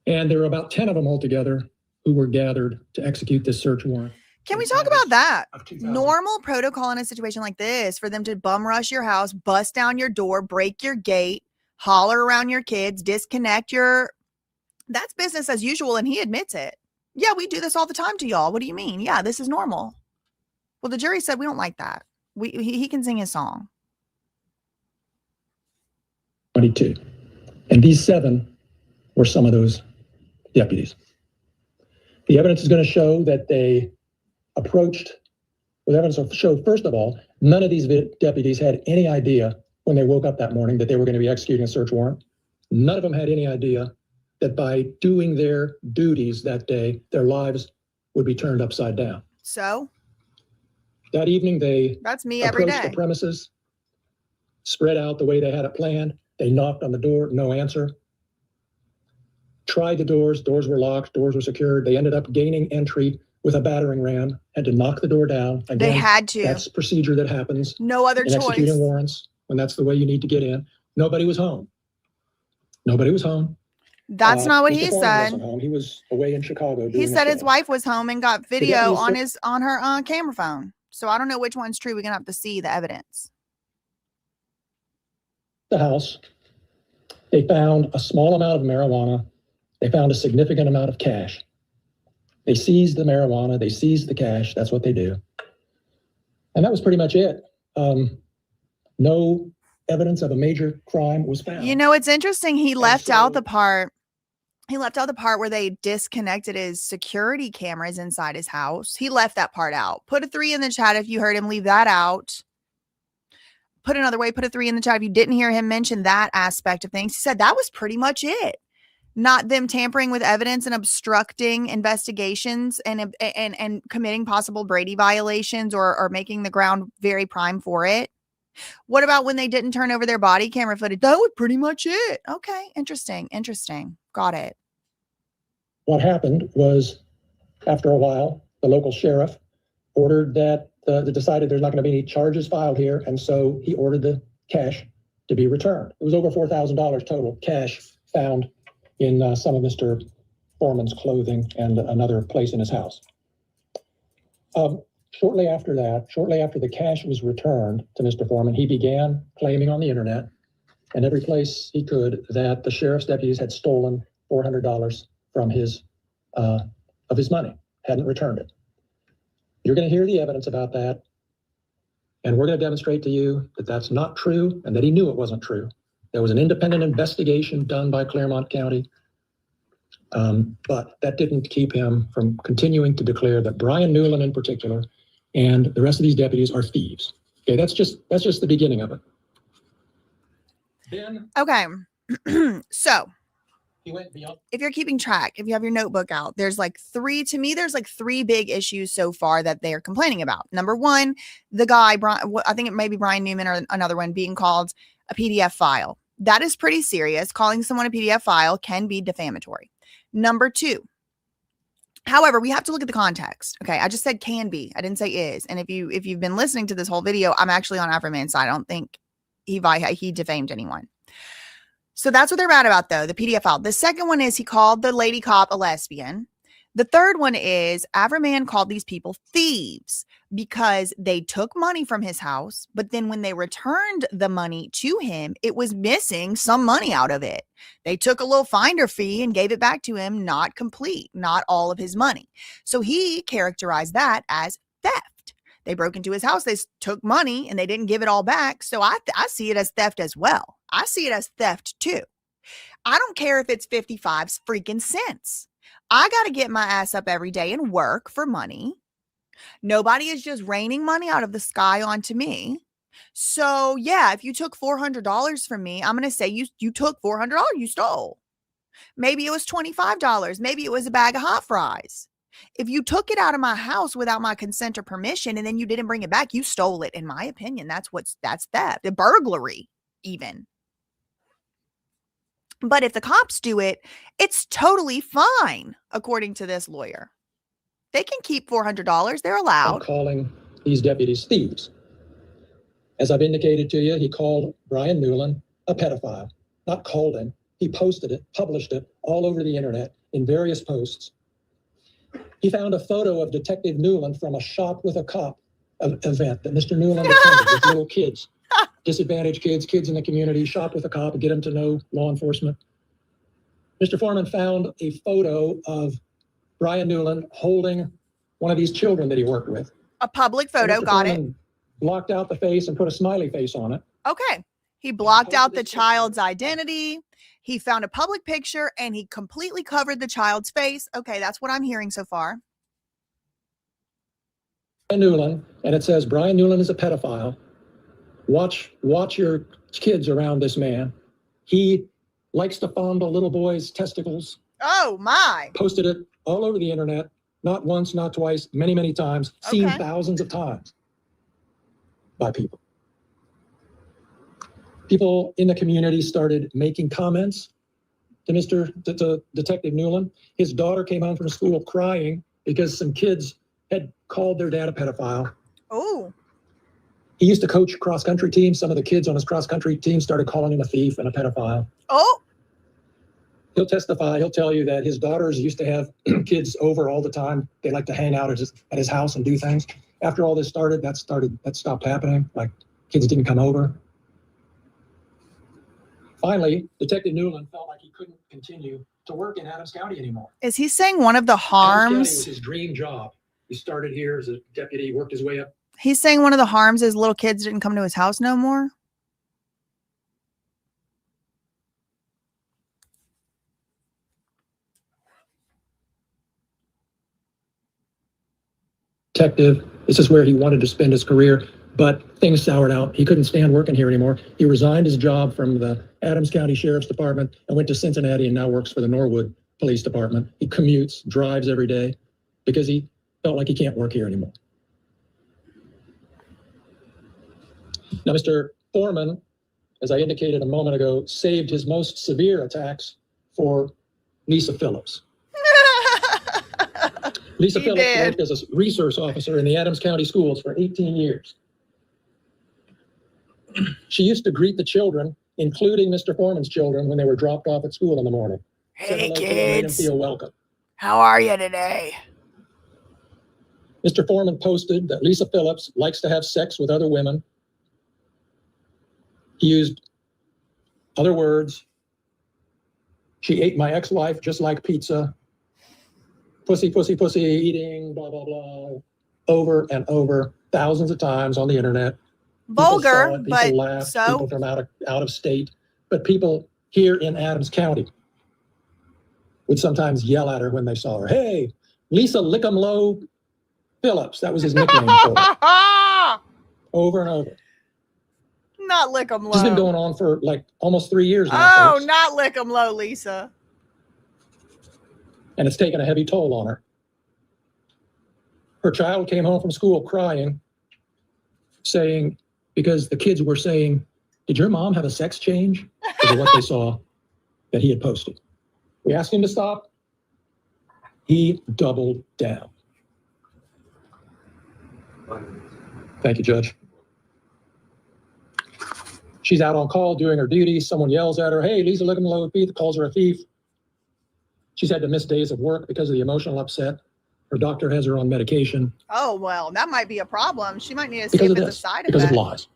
And there were about 10 of them altogether who were gathered to execute this search warrant. Can we talk about that? Normal protocol in a situation like this for them to bum rush your house, bust down your door, break your gate, holler around your kids, disconnect your... That's business as usual, and he admits it. Yeah, we do this all the time to y'all. What do you mean? Yeah, this is normal. Well, the jury said we don't like that. He can sing his song. 22. And these 7 were some of those deputies. The evidence is going to show that they approached, the evidence will show, first of all, none of these deputies had any idea when they woke up that morning that they were going to be executing a search warrant. None of them had any idea that by doing their duties that day, their lives would be turned upside down. So? That evening, they That's me every approached day. the premises, spread out the way they had it planned. They knocked on the door, no answer. Tried the doors were locked, doors were secured. They ended up gaining entry with a battering ram, had to knock the door down. Again, they had to. That's procedure that happens. No other in choice. Executing warrants, when that's the way you need to get in. Nobody was home. That's not what Mr. he Foreman said. wasn't home. He was away in Chicago. He said his wife was home and got video deputies on her camera phone. So I don't know which one's true. We're gonna have to see the evidence. The house. They found a small amount of marijuana. They found a significant amount of cash. They seized the marijuana. They seized the cash. That's what they do. And that was pretty much it. No evidence of a major crime was found. You know, it's interesting. He left out the part where they disconnected his security cameras inside his house. He left that part out. Put a 3 in the chat if you heard him leave that out. Put another way, put a 3 in the chat if you didn't hear him mention that aspect of things. He said that was pretty much it. Not them tampering with evidence and obstructing investigations and committing possible Brady violations or making the ground very prime for it. What about when they didn't turn over their body camera footage? That was pretty much it. Okay, interesting. Got it. What happened was, after a while, the local sheriff ordered that decided there's not going to be any charges filed here, and so he ordered the cash to be returned. It was over $4,000 total cash found in some of Mr. Foreman's clothing and another place in his house. Shortly after the cash was returned to Mr. Foreman, he began claiming on the internet and every place he could that the sheriff's deputies had stolen $400 from his money, hadn't returned it. You're going to hear the evidence about that And we're going to demonstrate to you that that's not true and that he knew it wasn't true. There was an independent investigation done by Claremont County, but that didn't keep him from continuing to declare that Brian Newman in particular and the rest of these deputies are thieves. Okay, that's just the beginning of it. Then Okay. So he went beyond. if you're keeping track, if you have your notebook out, there's like three big issues so far that they're complaining about. Number one, the guy, I think it may be Brian Newman or another one, being called a PDF file. That is pretty serious. Calling someone a PDF file can be defamatory. Number two, however, we have to look at the context. Okay. I just said can be. I didn't say is. And if you've been listening to this whole video, I'm actually on AFROMAN's side. I don't think he defamed anyone. So that's what they're mad about, though, the PDF file. The second one is he called the lady cop a lesbian. The third one is AFROMAN called these people thieves because they took money from his house, but then when they returned the money to him, it was missing some money out of it. They took a little finder fee and gave it back to him, not complete, not all of his money. So he characterized that as theft. They broke into his house, they took money, and they didn't give it all back. So I see it as theft as well. I see it as theft too. I don't care if it's 55 freaking cents. I got to get my ass up every day and work for money. Nobody is just raining money out of the sky onto me. So yeah, if you took $400 from me, I'm going to say you took $400, you stole. Maybe it was $25. Maybe it was a bag of hot fries. If you took it out of my house without my consent or permission and then you didn't bring it back, you stole it. In my opinion, that's theft, a burglary even. But if the cops do it, it's totally fine, according to this lawyer. They can keep $400. They're allowed. Calling these deputies thieves. As I've indicated to you, he called Brian Newman a pedophile. Not called him. He posted it, published it all over the internet in various posts. He found a photo of Detective Newman from a Shop with a Cop event that Mr. Newman attended with little kids. Disadvantaged kids in the community, shop with a cop, and get them to know law enforcement. Mr. Foreman found a photo of Brian Newman holding one of these children that he worked with. A public photo, got it. Blocked out the face and put a smiley face on it. Okay. He blocked out the child's identity. He found a public picture and he completely covered the child's face. Okay, that's what I'm hearing so far. Brian Newman, and it says Brian Newman is a pedophile. Watch your kids around this man. He likes to fondle little boys' testicles. Oh, my. Posted it all over the internet, not once, not twice, many, many times, seen thousands of times by people. People in the community started making comments to Detective Newman. His daughter came home from school crying because some kids had called their dad a pedophile. Oh. He used to coach cross-country teams. Some of the kids on his cross-country team started calling him a thief and a pedophile. Oh. He'll testify. He'll tell you that his daughters used to have kids over all the time. They like to hang out at his house and do things. After all this started, that stopped happening. Like, kids didn't come over. Finally, Detective Newman felt like he couldn't continue to work in Adams County anymore. Is he saying one of the Adams County harms? was his dream job. He started here as a deputy, worked his way up. He's saying one of the harms is little kids didn't come to his house no more. Detective, this is where he wanted to spend his career, but things soured out. He couldn't stand working here anymore. He resigned his job from the Adams County Sheriff's Department and went to Cincinnati and now works for the Norwood Police Department. He commutes, drives every day because he felt like he can't work here anymore. Now, Mr. Foreman, as I indicated a moment ago, saved his most severe attacks for Lisa Phillips. Lisa Phillips worked as a resource officer in the Adams County schools for 18 years. She used to greet the children, including Mr. Foreman's children, when they were dropped off at school in the morning. Hey, kids. Made them feel welcome. How are you today? Mr. Foreman posted that Lisa Phillips likes to have sex with other women. He used other words. She ate my ex-wife just like pizza. Pussy, pussy, pussy, eating, blah, blah, blah, over and over, thousands of times on the internet. Vulgar, saw it, but people laughed, so people from out of state, but people here in Adams County would sometimes yell at her when they saw her. Hey, Lisa Lickumlow Phillips. That was his nickname for her. Over and over. not lick 'em This has been low. going on for like almost 3 years now, Oh, folks. not lick 'em low, Lisa. And it's taken a heavy toll on her. Her child came home from school crying, saying, because the kids were saying, did your mom have a sex change? Because of what they saw that he had posted. We asked him to stop. He doubled down. Thank you, Judge. She's out on call doing her duty. Someone yells at her, hey, Lisa Lickumlow calls her a thief. She's had to miss days of work because of the emotional upset. Her doctor has her on medication. Oh, well, that might be a problem. She might need to see Because if of it's a this, side because of effect. lies.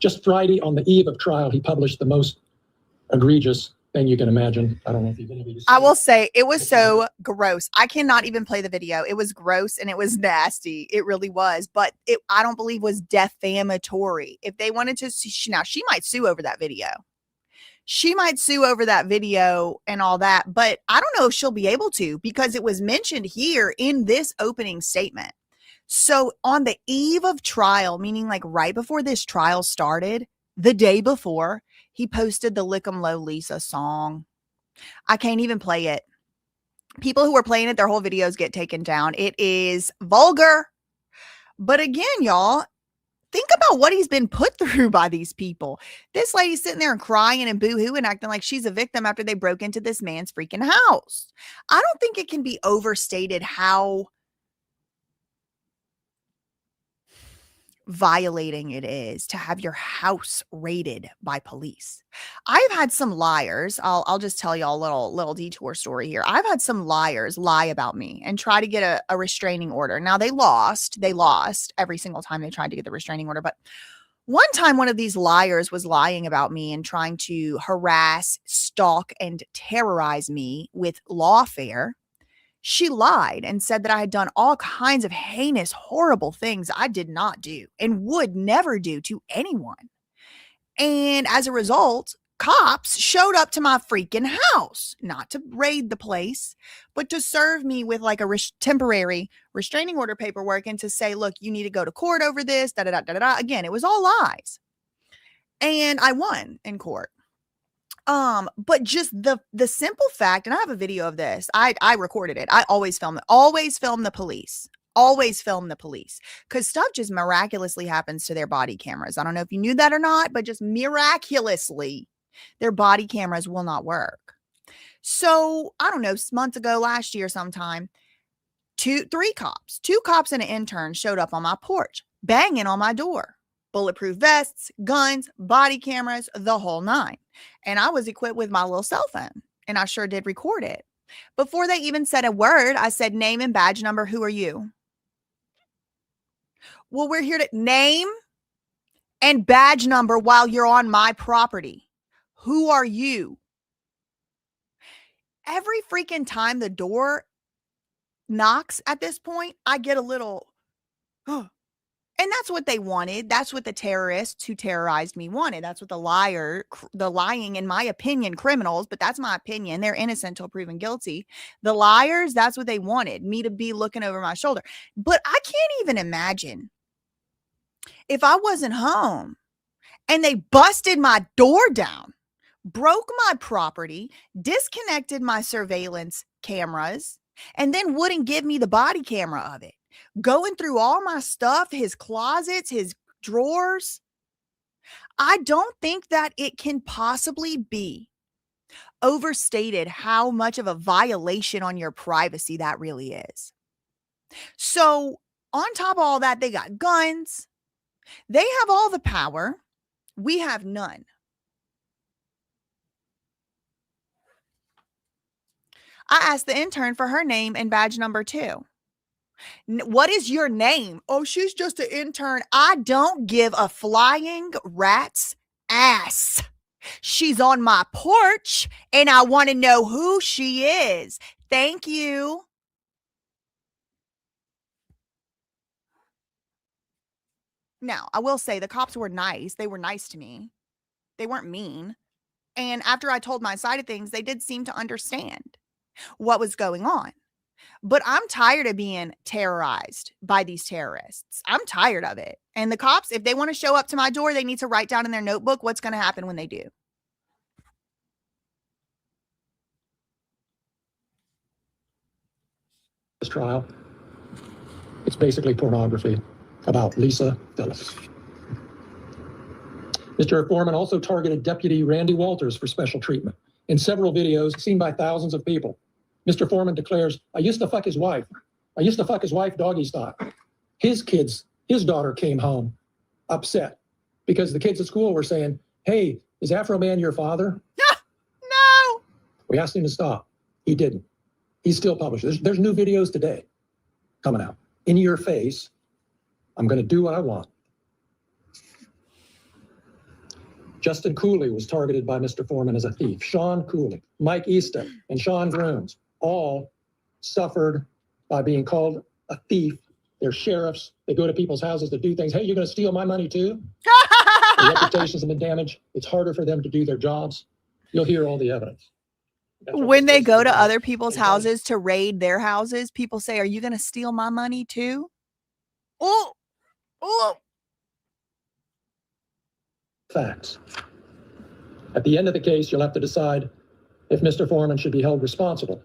Just Friday, on the eve of trial, he published the most egregious thing you can imagine. I don't know if you've been able to see I will it. say it was so gross. I cannot even play the video. It was gross and it was nasty. It really was. But it, I don't believe, was defamatory. If they wanted to, now she might sue over that video. She might sue over that video and all that, but I don't know if she'll be able to because it was mentioned here in this opening statement. So on the eve of trial, meaning like right before this trial started, the day before, he posted the Lick 'em Low Lisa song. I can't even play it. People who are playing it, their whole videos get taken down. It is vulgar. But again, y'all, think about what he's been put through by these people. This lady's sitting there and crying and boo-hooing, acting like she's a victim after they broke into this man's freaking house. I don't think it can be overstated how violating it is to have your house raided by police. I've had some liars. I'll just tell y'all a little detour story here. I've had some liars lie about me and try to get a restraining order. Now they lost every single time they tried to get the restraining order. But one time one of these liars was lying about me and trying to harass, stalk, and terrorize me with lawfare. She lied and said that I had done all kinds of heinous, horrible things I did not do and would never do to anyone. And as a result, cops showed up to my freaking house, not to raid the place, but to serve me with like a temporary restraining order paperwork and to say, look, you need to go to court over this, da-da-da-da-da. Again, it was all lies. And I won in court. But just the simple fact, and I have a video of this. I recorded it. I always film the police. Always film the police. Because stuff just miraculously happens to their body cameras. I don't know if you knew that or not, but just miraculously, their body cameras will not work. So, I don't know, months ago, last year sometime, two cops and an intern showed up on my porch, banging on my door. Bulletproof vests, guns, body cameras, the whole nine. And I was equipped with my little cell phone, and I sure did record it. Before they even said a word, I said, name and badge number. Who are you? Well, we're here to name and badge number while you're on my property. Who are you? Every freaking time the door knocks at this point, I get a little, oh. And that's what they wanted. That's what the terrorists who terrorized me wanted. That's what the lying, in my opinion, criminals, but that's my opinion. They're innocent till proven guilty. The liars, that's what they wanted, me to be looking over my shoulder. But I can't even imagine if I wasn't home and they busted my door down, broke my property, disconnected my surveillance cameras, and then wouldn't give me the body camera of it. Going through all my stuff, his closets, his drawers. I don't think that it can possibly be overstated how much of a violation on your privacy that really is. So on top of all that, they got guns. They have all the power. We have none. I asked the intern for her name and badge number too. What is your name? Oh, she's just an intern. I don't give a flying rat's ass. She's on my porch and I want to know who she is. Thank you. Now, I will say the cops were nice. They were nice to me. They weren't mean. And after I told my side of things, they did seem to understand what was going on. But I'm tired of being terrorized by these terrorists. I'm tired of it. And the cops, if they want to show up to my door, they need to write down in their notebook what's going to happen when they do. This trial, it's basically pornography about Lisa Phillips. Mr. Foreman also targeted Deputy Randy Walters for special treatment. In several videos seen by thousands of people, Mr. Foreman declares, I used to fuck his wife. I used to fuck his wife doggy style. His daughter came home upset because the kids at school were saying, hey, is Afro Man your father? No. We asked him to stop. He didn't. He's still published. There's new videos today coming out. In your face, I'm going to do what I want. Justin Kulie was targeted by Mr. Foreman as a thief. Sean Kulie, Mike Easton, and Sean Grooms all suffered by being called a thief. They're sheriffs. They go to people's houses to do things. Hey, you're going to steal my money too? Their reputations have been damaged. It's harder for them to do their jobs. You'll hear all the evidence. When they go to other people's houses to raid their houses, people say, are you going to steal my money too? Oh. Facts. At the end of the case, you'll have to decide if Mr. Foreman should be held responsible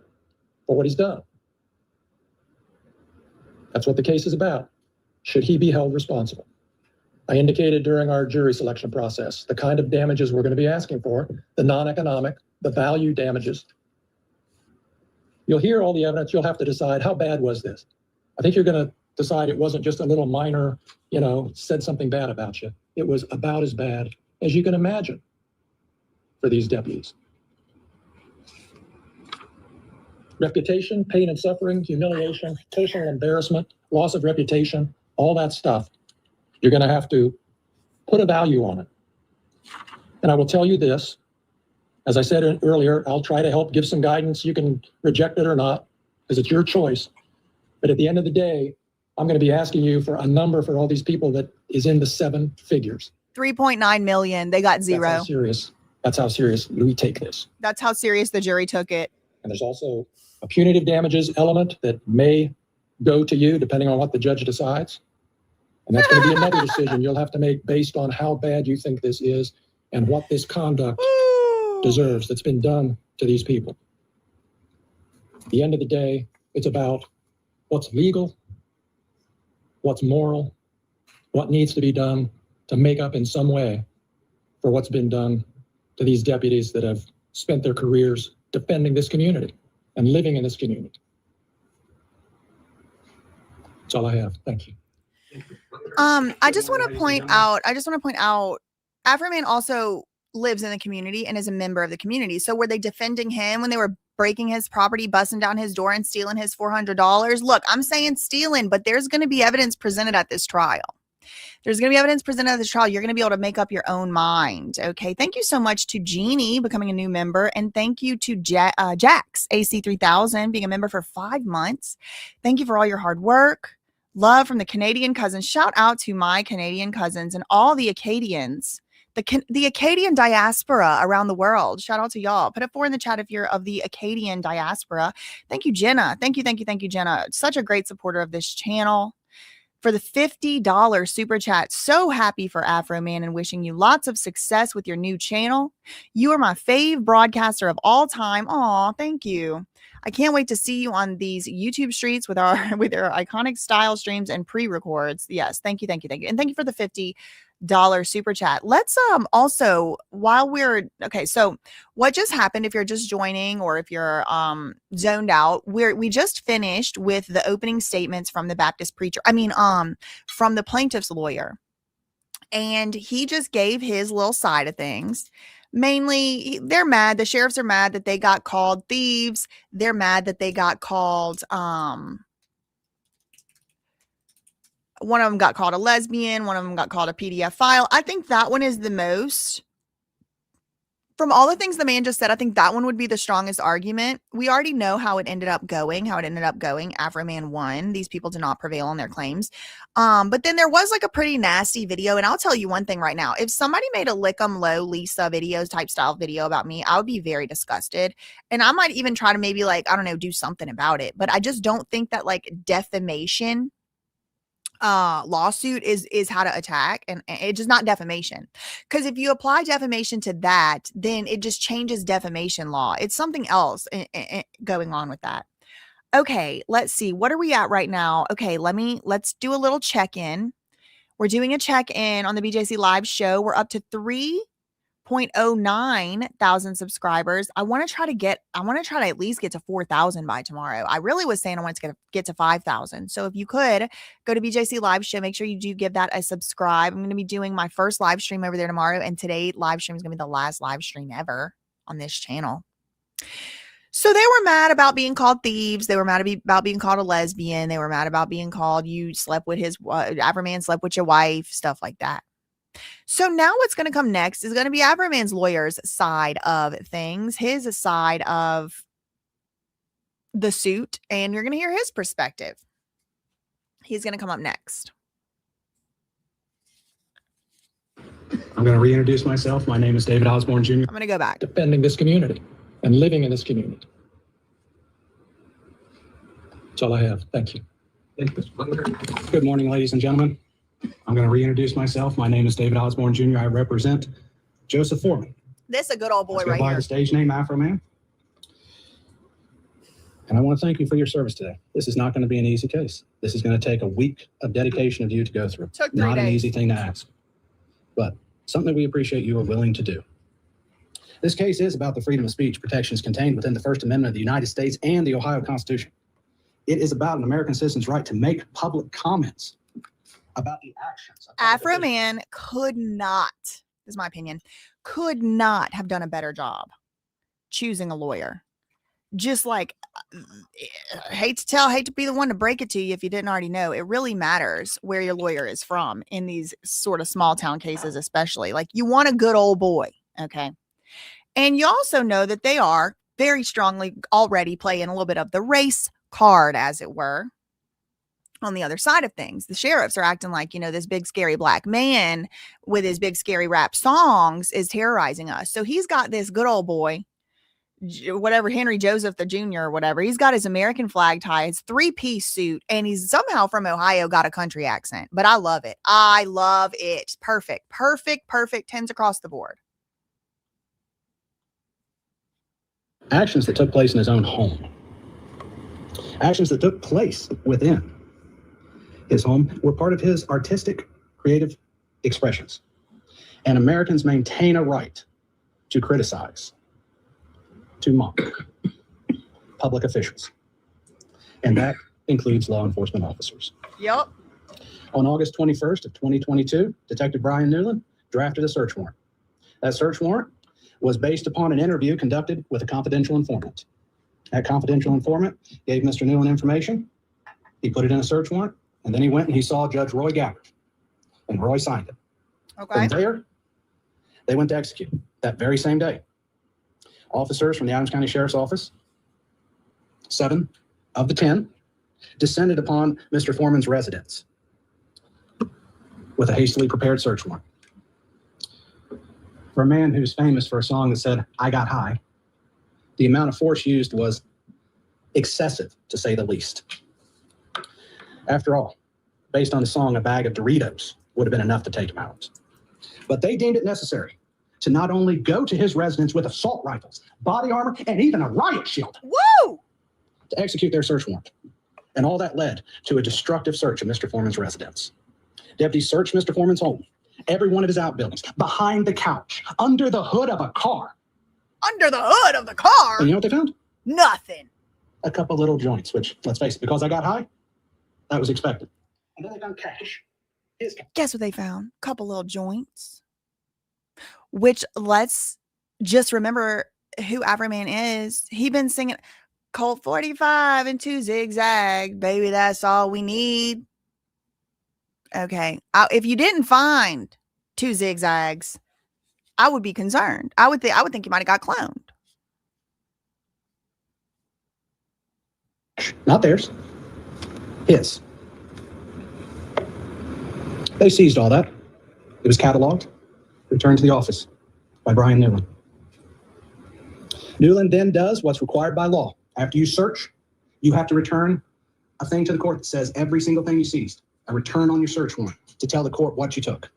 for what he's done. That's what the case is about. Should he be held responsible? I indicated during our jury selection process the kind of damages we're going to be asking for, the non-economic, the value damages. You'll hear all the evidence. You'll have to decide, how bad was this? I think you're going to decide it wasn't just a little minor, said something bad about you. It was about as bad as you can imagine for these deputies. Reputation, pain and suffering, humiliation, personal embarrassment, loss of reputation, all that stuff. You're going to have to put a value on it. And I will tell you this, as I said earlier, I'll try to help give some guidance. You can reject it or not, because it's your choice. But at the end of the day, I'm going to be asking you for a number for all these people that is in the 7 figures. 3.9 million. They got zero. That's how serious we take this. That's how serious the jury took it. And there's also a punitive damages element that may go to you depending on what the judge decides. And that's going to be another decision you'll have to make based on how bad you think this is and what this conduct deserves that's been done to these people. At the end of the day, it's about what's legal, what's moral, what needs to be done to make up in some way for what's been done to these deputies that have spent their careers defending this community and living in this community. That's all I have. Thank you. I just want to point out, AFROMAN also lives in the community and is a member of the community. So were they defending him when they were breaking his property, busting down his door and stealing his $400? Look, I'm saying stealing, but there's going to be evidence presented at this trial. There's going to be evidence presented at this trial. You're going to be able to make up your own mind. Okay. Thank you so much to Jeannie becoming a new member. And thank you to Jax AC3000 being a member for 5 months. Thank you for all your hard work. Love from the Canadian cousins. Shout out to my Canadian cousins and all the Acadians, the Acadian diaspora around the world. Shout out to y'all. Put a 4 in the chat if you're of the Acadian diaspora. Thank you, Jenna. Thank you, Jenna. Such a great supporter of this channel. For the $50 super chat, so happy for AFROMAN and wishing you lots of success with your new channel. You are my fave broadcaster of all time. Aw, thank you. I can't wait to see you on these YouTube streets with our iconic style streams and pre-records. Yes, thank you. And thank you for the $50 super chat. Let's also, while we're okay, so what just happened, if you're just joining or if you're zoned out, we just finished with the opening statements from the Baptist preacher, from the plaintiff's lawyer, and he just gave his little side of things. Mainly, they're mad. The sheriffs are mad that they got called thieves. They're mad that they got called one of them got called a lesbian. One of them got called a PDF file. I think that one is the most From all the things the man just said, I think that one would be the strongest argument. We already know how it ended up going. AFROMAN won. These people did not prevail on their claims. But then there was like a pretty nasty video. And I'll tell you one thing right now. If somebody made a lick 'em low Lisa videos type style video about me, I would be very disgusted. And I might even try to maybe like, I don't know, do something about it. But I just don't think that like defamation lawsuit is how to attack, and it's just not defamation, because if you apply defamation to that, then it just changes defamation law. It's something else going on with that. Okay, let's see, what are we at right now? Okay, let's do a little check-in. We're doing a check-in on the BJC live show. We're up to 3.09 thousand subscribers. I want to try to at least get to 4,000 by tomorrow. I really was saying I wanted to get to 5,000. So if you could go to BJC live show, make sure you do give that a subscribe. I'm going to be doing my first live stream over there tomorrow. And today live stream is going to be the last live stream ever on this channel. So they were mad about being called thieves. They were mad about being called a lesbian. They were mad about being called you slept with AFROMAN slept with your wife, stuff like that. So now what's going to come next is going to be AFROMAN's lawyer's side of things, his side of the suit, and you're going to hear his perspective. He's going to come up next. I'm going to reintroduce myself. My name is David Osborne Jr. I'm going to go back. Defending this community and living in this community. That's all I have. Thank you. Good morning, ladies and gentlemen. I'm going to reintroduce myself. My name is David Osborne Jr. I represent Joseph Foreman. This is a good old boy Let's go right by here. the stage name AFROMAN. And I want to thank you for your service today. This is not going to be an easy case. This is going to take a week of dedication of you to go through. Took 3 Not days. an easy thing to ask, but something we appreciate you are willing to do. This case is about the freedom of speech protections contained within the First Amendment of the United States and the Ohio Constitution. It is about an American citizen's right to make public comments about the actions of AFROMAN could not, this is my opinion, could not have done a better job choosing a lawyer. Just like, hate to be the one to break it to you if you didn't already know, it really matters where your lawyer is from in these sort of small town cases, especially. Like, you want a good old boy, okay? And you also know that they are very strongly already playing a little bit of the race card, as it were. On the other side of things, the sheriffs are acting like, you know, this big scary black man with his big scary rap songs is terrorizing us. So he's got this good old boy, whatever, Henry Joseph the Jr. or whatever. He's got his American flag tie, his 3-piece suit, and he's somehow from Ohio, got a country accent. But I love it. I love it. Perfect, perfect, perfect. 10s across the board. actions that took place in his own home. Actions that took place within his home were part of his artistic, creative expressions. And Americans maintain a right to criticize, to mock public officials. And that includes law enforcement officers. Yep. On August 21st of 2022, Detective Brian Newman drafted a search warrant. That search warrant was based upon an interview conducted with a confidential informant. That confidential informant gave Mr. Newman information. He put it in a search warrant, and then he went and he saw Judge Roy Gabbard, and Roy signed it. Okay. From there, they went to execute that very same day. Officers from the Adams County Sheriff's Office, 7 of the 10, descended upon Mr. Foreman's residence with a hastily prepared search warrant. For a man who's famous for a song that said, "I got high," the amount of force used was excessive, to say the least. After all, based on the song, a bag of Doritos would have been enough to take him out. But they deemed it necessary to not only go to his residence with assault rifles, body armor, and even a riot shield. Woo! To execute their search warrant. And all that led to a destructive search of Mr. Foreman's residence. Deputies searched Mr. Foreman's home, every one of his outbuildings, behind the couch, under the hood of a car. Under the hood of the car? And you know what they found? Nothing. A couple little joints, which, let's face it, because I got high, that was expected. And then they found cash. His cash. Guess what they found? Couple little joints. Which, let's just remember who AFROMAN is. He been singing Colt 45 and 2 zigzag. Baby, that's all we need. Okay. If you didn't find 2 zigzags, I would be concerned. I would think he might have got cloned. Not theirs. His. They seized all that. It was cataloged, returned to the office by Brian Newman. Newland then does what's required by law. After you search, you have to return a thing to the court that says every single thing you seized, a return on your search warrant to tell the court what you took.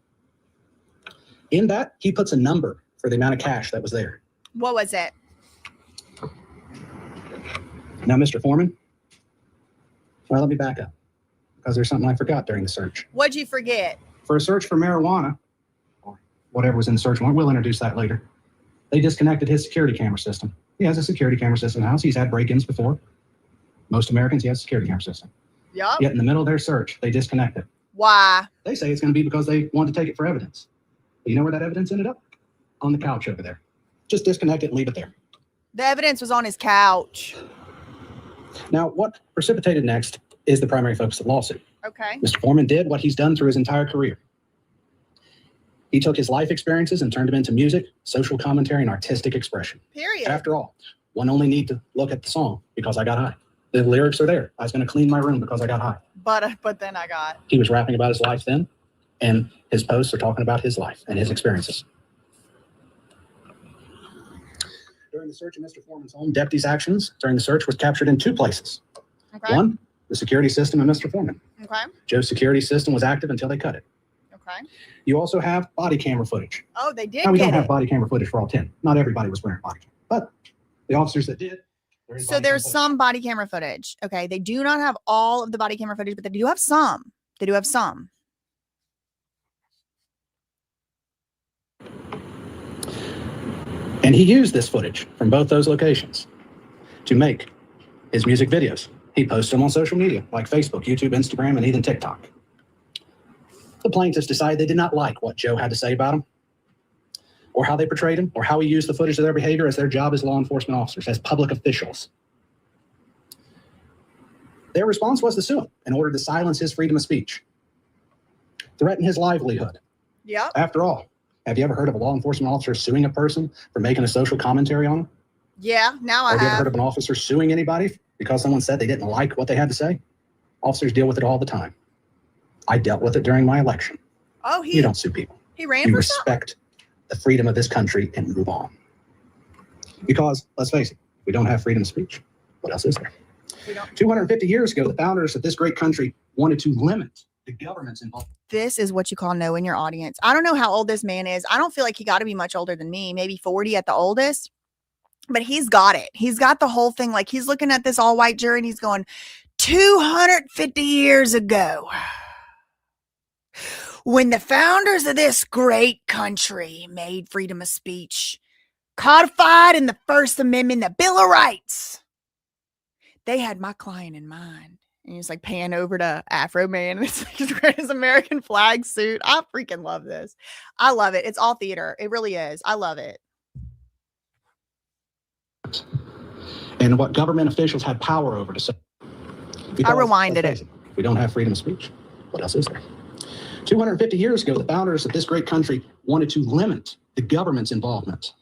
In that, he puts a number for the amount of cash that was there. What was it? Now, Mr. Foreman, well, let me back up because there's something I forgot during the search. What'd you forget? For a search for marijuana, or whatever was in the search warrant, we'll introduce that later. They disconnected his security camera system. He has a security camera system in the house. He's had break-ins before. Most Americans, he has a security camera system. Yup. Yet in the middle of their search, they disconnect it. Why? They say it's going to be because they wanted to take it for evidence. But you know where that evidence ended up? On the couch over there. Just disconnect it and leave it there. The evidence was on his couch. Now, what precipitated next is the primary focus of the lawsuit. Okay. Mr. Foreman did what he's done through his entire career. He took his life experiences and turned them into music, social commentary, and artistic expression. Period. After all, one only need to look at the song, Because I Got High. The lyrics are there. I was going to clean my room because I got high. But then I got. He was rapping about his life then, and his posts are talking about his life and his experiences. During the search of Mr. Foreman's home, deputies' actions during the search was captured in two places. Okay. One, the security system of Mr. Foreman. Okay. Joe's security system was active until they cut it. Okay. You also have body camera footage. Oh, they did Now, we get don't have it. body camera footage for all 10. Not everybody was wearing body camera, but the officers that did. So there's some body camera footage. Okay. They do not have all of the body camera footage, but they do have some. They do have some. And he used this footage from both those locations to make his music videos. He posted them on social media like Facebook, YouTube, Instagram, and even TikTok. The plaintiffs decided they did not like what Joe had to say about him, or how they portrayed him, or how he used the footage of their behavior as their job as law enforcement officers, as public officials. Their response was to sue him in order to silence his freedom of speech, threaten his livelihood. Yep. After all, have you ever heard of a law enforcement officer suing a person for making a social commentary on them? Yeah. Now Or I have you ever heard have. of an officer suing anybody because someone said they didn't like what they had to say? Officers deal with it all the time. I dealt with it during my election. Oh, You don't sue people. he ran You for something. respect the freedom of this country and move on. Because, let's face it, we don't have freedom of speech. What else is there? We don't. 250 years ago, the founders of this great country wanted to limit the government's involvement. This is what you call knowing your audience. I don't know how old this man is. I don't feel like he got to be much older than me, maybe 40 at the oldest. But he's got it. He's got the whole thing. Like he's looking at this all white jury and he's going, 250 years ago, when the founders of this great country made freedom of speech codified in the First Amendment, the Bill of Rights, they had my client in mind. And he's like pan over to Afro Man. And it's like he's wearing his American flag suit. I freaking love this. I love it. It's all theater. It really is. I love it. And what government officials had power over to say. I rewinded let's face it, we don't have freedom of speech. What else is there? 250 years ago, the founders of this great country wanted to limit the government's involvement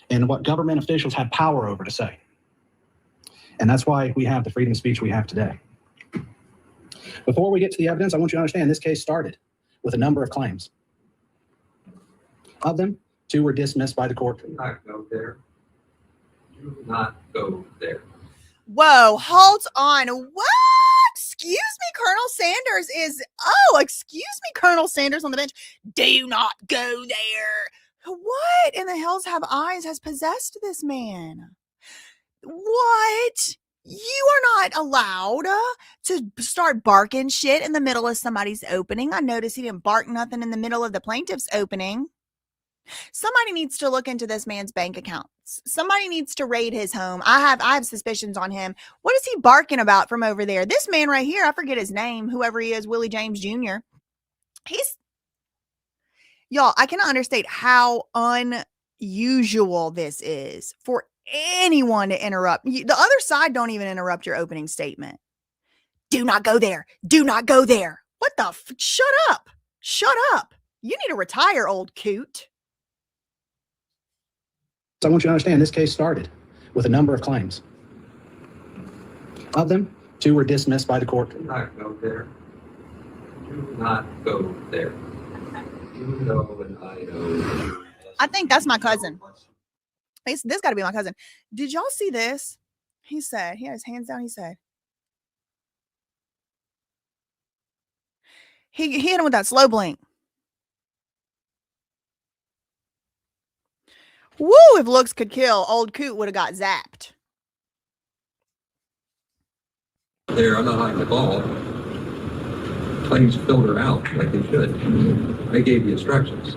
and what government officials had power over to say. And that's why we have the freedom of speech we have today. Before we get to the evidence, I want you to understand this case started with a number of claims. Of them, 2 were dismissed by the court. Do not go there. Do not go there. Whoa, hold on. What? Excuse me, Colonel Sanders is, excuse me, Colonel Sanders on the bench. Do not go there. What in the hells have eyes has possessed this man? What? You are not allowed to start barking shit in the middle of somebody's opening. I noticed he didn't bark nothing in the middle of the plaintiff's opening. Somebody needs to look into this man's bank accounts. Somebody needs to raid his home. I have suspicions on him. What is he barking about from over there? This man right here, I forget his name, whoever he is, Willie James Jr. Y'all, I cannot understate how unusual this is for anyone to interrupt. The other side don't even interrupt your opening statement. Do not go there. Do not go there. What the shut up. Shut up. You need to retire, old coot. So I want you to understand this case started with a number of claims. Of them, 2 were dismissed by the court. Do not go there. Do not go there. You know and I know. I think that's my cousin. This got to be my cousin. Did y'all see this? He said, he had his hands down. He said, he hit him with that slow blink. Woo, if looks could kill, old Coot would have got zapped. There, I'm not hiding the ball. Claims filter out like they should. I gave the instructions.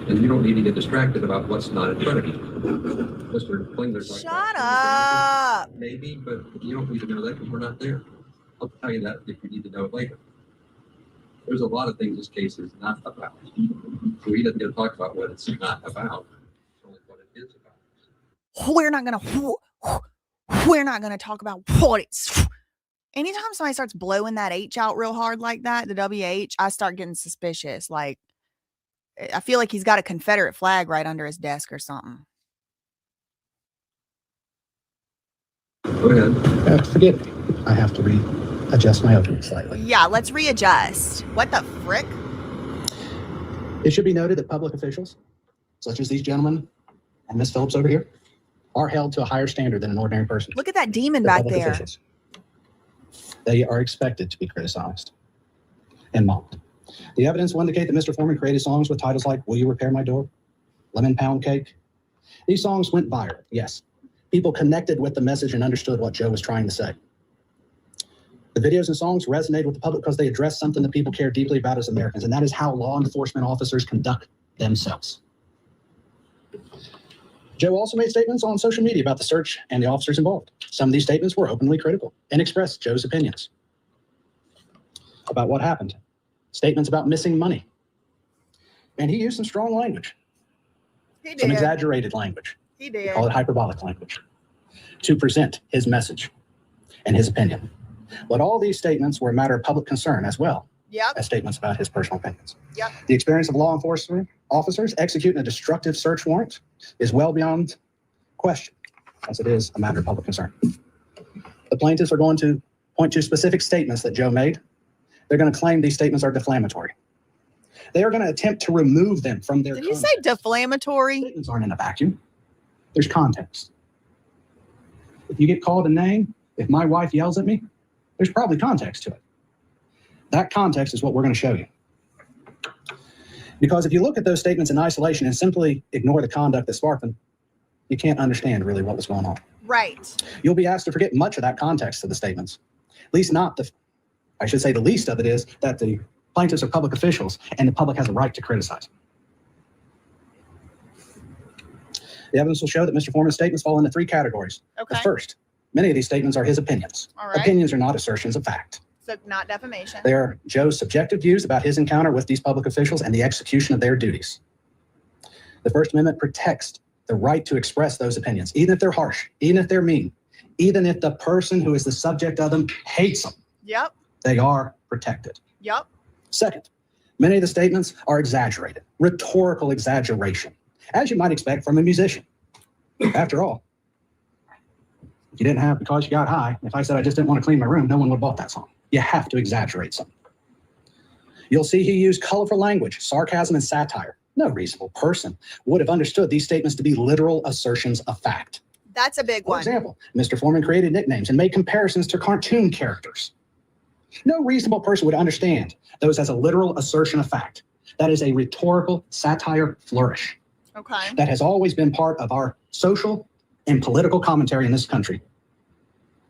And you don't need to get distracted about what's not in front of you. Mr. Klingler's like, Shut up. maybe, but you don't need to know that because we're not there. I'll tell you that if you need to know it later. There's a lot of things this case is not about. So he doesn't get to talk about what it's not about. It's only what it is about. We're not gonna talk about what it's. Anytime somebody starts blowing that H out real hard like that, the WH, I start getting suspicious. Like, I feel like he's got a Confederate flag right under his desk or something. Go ahead. Forgive me. I have to readjust my opening slightly. Yeah, let's readjust. What the frick? It should be noted that public officials, such as these gentlemen and Miss Phillips over here, are held to a higher standard than an ordinary person. Look at that demon They're back public there. officials. They are expected to be criticized and mocked. The evidence will indicate that Mr. Foreman created songs with titles like Will You Repair My Door? Lemon Pound Cake. These songs went viral, yes. People connected with the message and understood what Joe was trying to say. The videos and songs resonated with the public because they addressed something that people care deeply about as Americans, and that is how law enforcement officers conduct themselves. Joe also made statements on social media about the search and the officers involved. Some of these statements were openly critical and expressed Joe's opinions about what happened. Statements about missing money. And he used some strong language, some exaggerated language. He did. Call it hyperbolic language to present his message and his opinion. But all these statements were a matter of public concern as well as statements about his personal opinions. The experience of law enforcement officers executing a destructive search warrant is well beyond question, as it is a matter of public concern. The plaintiffs are going to point to specific statements that Joe made. They're going to claim these statements are defamatory. They are going to attempt to remove them from their Did you say defamatory? Statements aren't in a vacuum. There's context. If you get called a name, if my wife yells at me, there's probably context to it. That context is what we're going to show you. Because if you look at those statements in isolation and simply ignore the conduct that sparked them, you can't understand really what was going on. Right. You'll be asked to forget much of that context of the statements. At least not the, I should say the least of it is that the plaintiffs are public officials and the public has a right to criticize them. The evidence will show that Mr. Foreman's statements fall into 3 categories. Okay. The first, many of these statements are his opinions. All right. Opinions are not assertions of fact. So not defamation. They are Joe's subjective views about his encounter with these public officials and the execution of their duties. The First Amendment protects the right to express those opinions, even if they're harsh, even if they're mean, even if the person who is the subject of them hates them. Yep. They are protected. Yep. Second, many of the statements are exaggerated, rhetorical exaggeration, as you might expect from a musician. After all, if you didn't have Because You Got High, if I said I just didn't want to clean my room, no one would have bought that song. You have to exaggerate something. You'll see he used colorful language, sarcasm, and satire. No reasonable person would have understood these statements to be literal assertions of fact. That's a big For one. example, Mr. Foreman created nicknames and made comparisons to cartoon characters. No reasonable person would understand those as a literal assertion of fact. That is a rhetorical satire flourish. Okay. That has always been part of our social and political commentary in this country.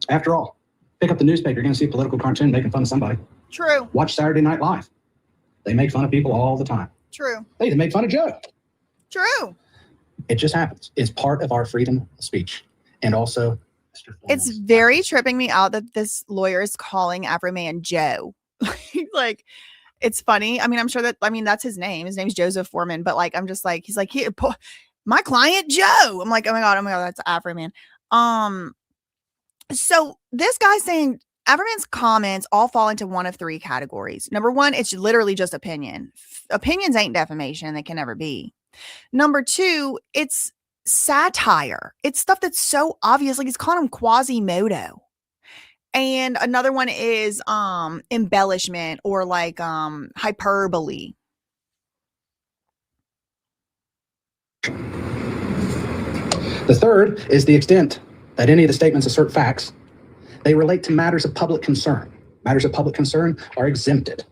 After all, pick up the newspaper, you're going to see a political cartoon making fun of somebody. True. Watch Saturday Night Live. They make fun of people all the time. True. Hey, they made fun of Joe. True. It just happens. It's part of our freedom of speech. And also, Mr. It's Foreman's very tripping me out that this lawyer is calling AFROMAN Joe. Like, it's funny. I mean, I'm sure that, I mean, that's his name. His name's Joseph Foreman. But like, I'm just like, he's like, my client Joe. I'm like, oh my God, that's AFROMAN. So this guy's saying AFROMAN's comments all fall into one of 3 categories. Number 1, it's literally just opinion. Opinions ain't defamation. They can never be. Number 2, it's satire. It's stuff that's so obvious. Like he's calling him Quasimodo. And another one is embellishment or like hyperbole. The third is the extent that any of the statements assert facts. They relate to matters of public concern. Matters of public concern are exempted.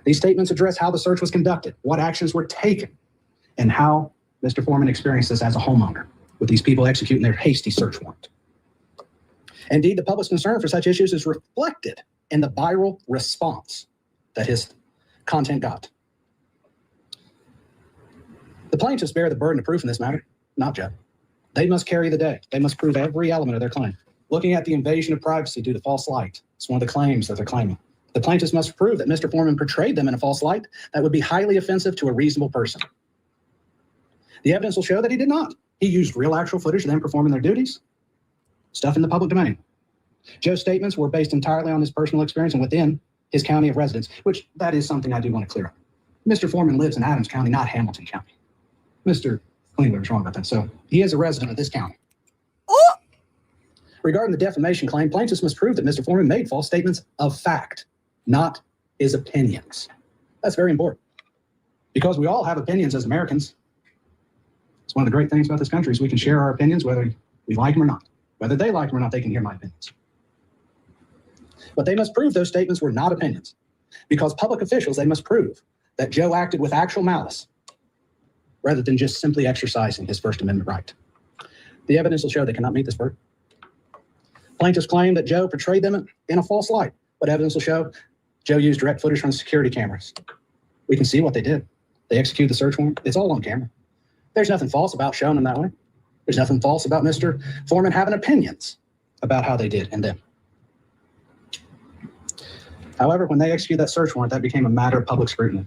These statements address how the search was conducted, what actions were taken, and how Mr. Foreman experienced this as a homeowner with these people executing their hasty search warrant. Indeed, the public's concern for such issues is reflected in the viral response that his content got. The plaintiffs bear the burden of proof in this matter, not Joe. They must carry the day. They must prove every element of their claim. Looking at the invasion of privacy due to false light, it's one of the claims that they're claiming. The plaintiffs must prove that Mr. Foreman portrayed them in a false light that would be highly offensive to a reasonable person. The evidence will show that he did not. He used real actual footage of them performing their duties. Stuff in the public domain. Joe's statements were based entirely on his personal experience and within his county of residence, which that is something I do want to clear up. Mr. Foreman lives in Adams County, not Hamilton County. Mr. Klingler is wrong about that. So he is a resident of this county. Oh! Regarding the defamation claim, plaintiffs must prove that Mr. Foreman made false statements of fact, not his opinions. That's very important because we all have opinions as Americans. It's one of the great things about this country is we can share our opinions whether we like them or not. Whether they like them or not, they can hear my opinions. But they must prove those statements were not opinions. Because public officials, they must prove that Joe acted with actual malice rather than just simply exercising his First Amendment right. The evidence will show they cannot meet this burden. Plaintiffs claim that Joe portrayed them in a false light, but evidence will show Joe used direct footage from security cameras. We can see what they did. They executed the search warrant. It's all on camera. There's nothing false about showing them that way. There's nothing false about Mr. Foreman having opinions about how they did and them. However, when they executed that search warrant, that became a matter of public scrutiny.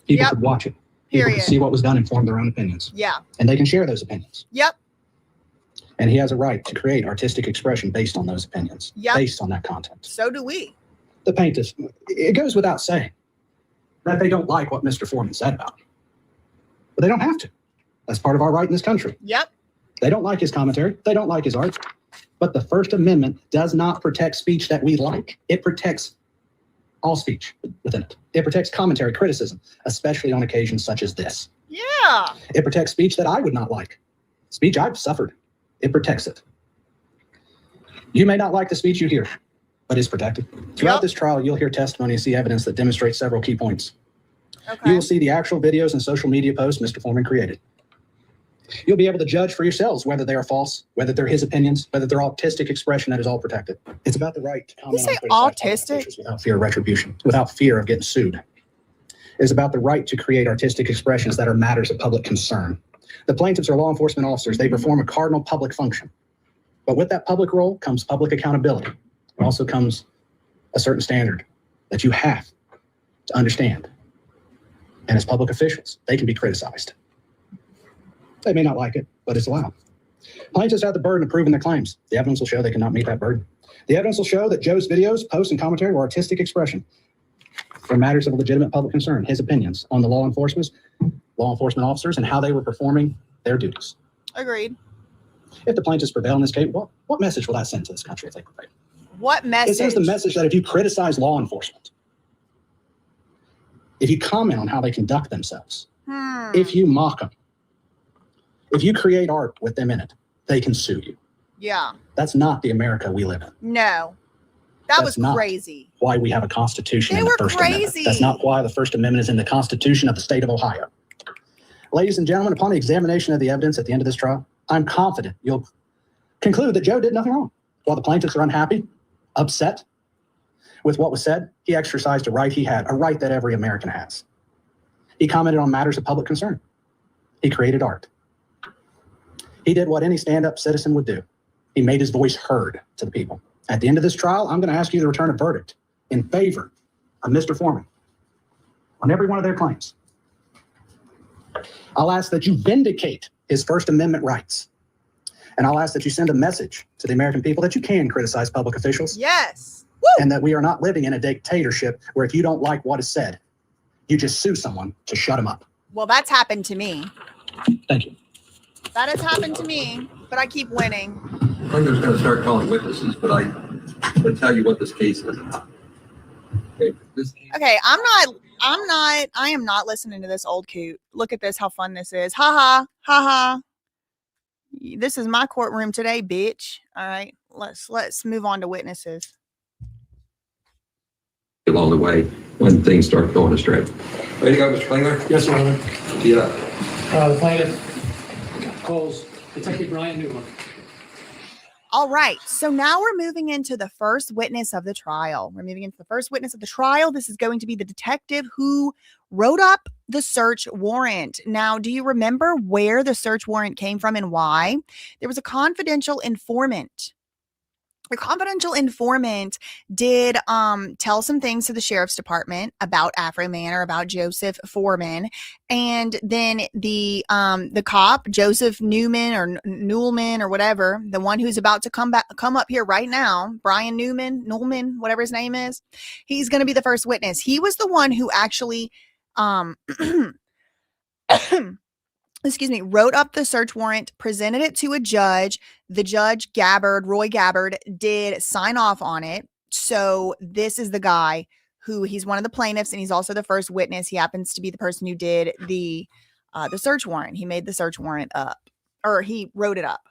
People could watch it. People could see what was done and form their own opinions. Yeah. And they can share those opinions. Yep. And he has a right to create artistic expression based on those opinions, based on that content. So do we. The plaintiffs, it goes without saying that they don't like what Mr. Foreman said about him. But they don't have to. That's part of our right in this country. Yep. They don't like his commentary. They don't like his art. But the First Amendment does not protect speech that we like. It protects all speech within it. It protects commentary, criticism, especially on occasions such as this. Yeah. It protects speech that I would not like. Speech I've suffered. It protects it. You may not like the speech you hear, but it's protected. Throughout this trial, you'll hear testimony and see evidence that demonstrates several key points. You will see the actual videos and social media posts Mr. Foreman created. You'll be able to judge for yourselves whether they are false, whether they're his opinions, whether they're artistic expression that is all protected. It's about the right to comment on autistic without fear of retribution, without fear of getting sued. It's about the right to create artistic expressions that are matters of public concern. The plaintiffs are law enforcement officers. They perform a cardinal public function. But with that public role comes public accountability. It also comes a certain standard that you have to understand. And as public officials, they can be criticized. They may not like it, but it's allowed. Plaintiffs have the burden of proving their claims. The evidence will show they cannot meet that burden. The evidence will show that Joe's videos, posts, and commentary were artistic expression for matters of legitimate public concern, his opinions on the law enforcement officers, and how they were performing their duties. Agreed. If the plaintiffs prevail in this case, what message will that send to this country if they prevail? What message? It sends the message that if you criticize law enforcement, if you comment on how they conduct themselves, if you mock them, if you create art with them in it, they can sue you. Yeah. That's not the America we live in. No. That was crazy. Why we have a constitution They in the were First crazy. Amendment. That's not why the First Amendment is in the Constitution of the state of Ohio. Ladies and gentlemen, upon the examination of the evidence at the end of this trial, I'm confident you'll conclude that Joe did nothing wrong. While the plaintiffs are unhappy, upset with what was said, he exercised a right he had, a right that every American has. He commented on matters of public concern. He created art. He did what any stand-up citizen would do. He made his voice heard to the people. At the end of this trial, I'm going to ask you to return a verdict in favor of Mr. Foreman on every one of their claims. I'll ask that you vindicate his First Amendment rights. And I'll ask that you send a message to the American people that you can criticize public officials. Yes. Woo! And that we are not living in a dictatorship where if you don't like what is said, you just sue someone to shut them up. Well, that's happened to me. Thank you. That has happened to me, but I keep winning. I'm just going to start calling witnesses, but I'm going to tell you what this case is. Okay, Okay, I am not listening to this old coot. Look at this, how fun this is. Ha ha, ha ha. This is my courtroom today, bitch. All right, let's move on to witnesses. along the way when things start going astray. Ready to go, Mr. Klingler? Yes, Your Honor. Yeah. The plaintiff calls Detective Brian Newman. All right, so now we're moving into the first witness of the trial. We're moving into the first witness of the trial. This is going to be the detective who wrote up the search warrant. Now, do you remember where the search warrant came from and why? There was a confidential informant. The confidential informant did tell some things to the sheriff's department about AFROMAN or about Joseph Foreman, and then the cop Joseph Newman or Newman or whatever, the one who's about to come up here right now, Brian Newman, whatever his name is, he's going to be the first witness. He was the one who actually wrote up the search warrant, presented it to a judge. The judge, Roy Gabbard, did sign off on it. So this is the guy who, he's one of the plaintiffs and he's also the first witness. He happens to be the person who did the search warrant. He made the search warrant up, or he wrote it up.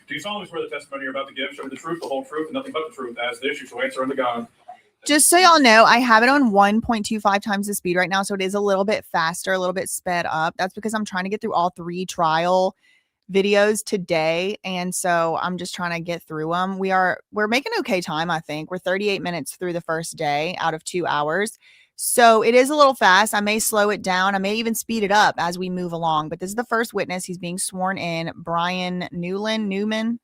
Do you solemnly swear the testimony you're about to give, show the truth, the whole truth, and nothing but the truth, as the issue, so answer unto God? Just so y'all know, I have it on 1.25 times the speed right now, so it is a little bit faster, a little bit sped up. That's because I'm trying to get through all 3 trial videos today, and so I'm just trying to get through them. We're making okay time, I think. We're 38 minutes through the first day out of 2 hours. So it is a little fast. I may slow it down. I may even speed it up as we move along. But this is the first witness. He's being sworn in. Brian Newman.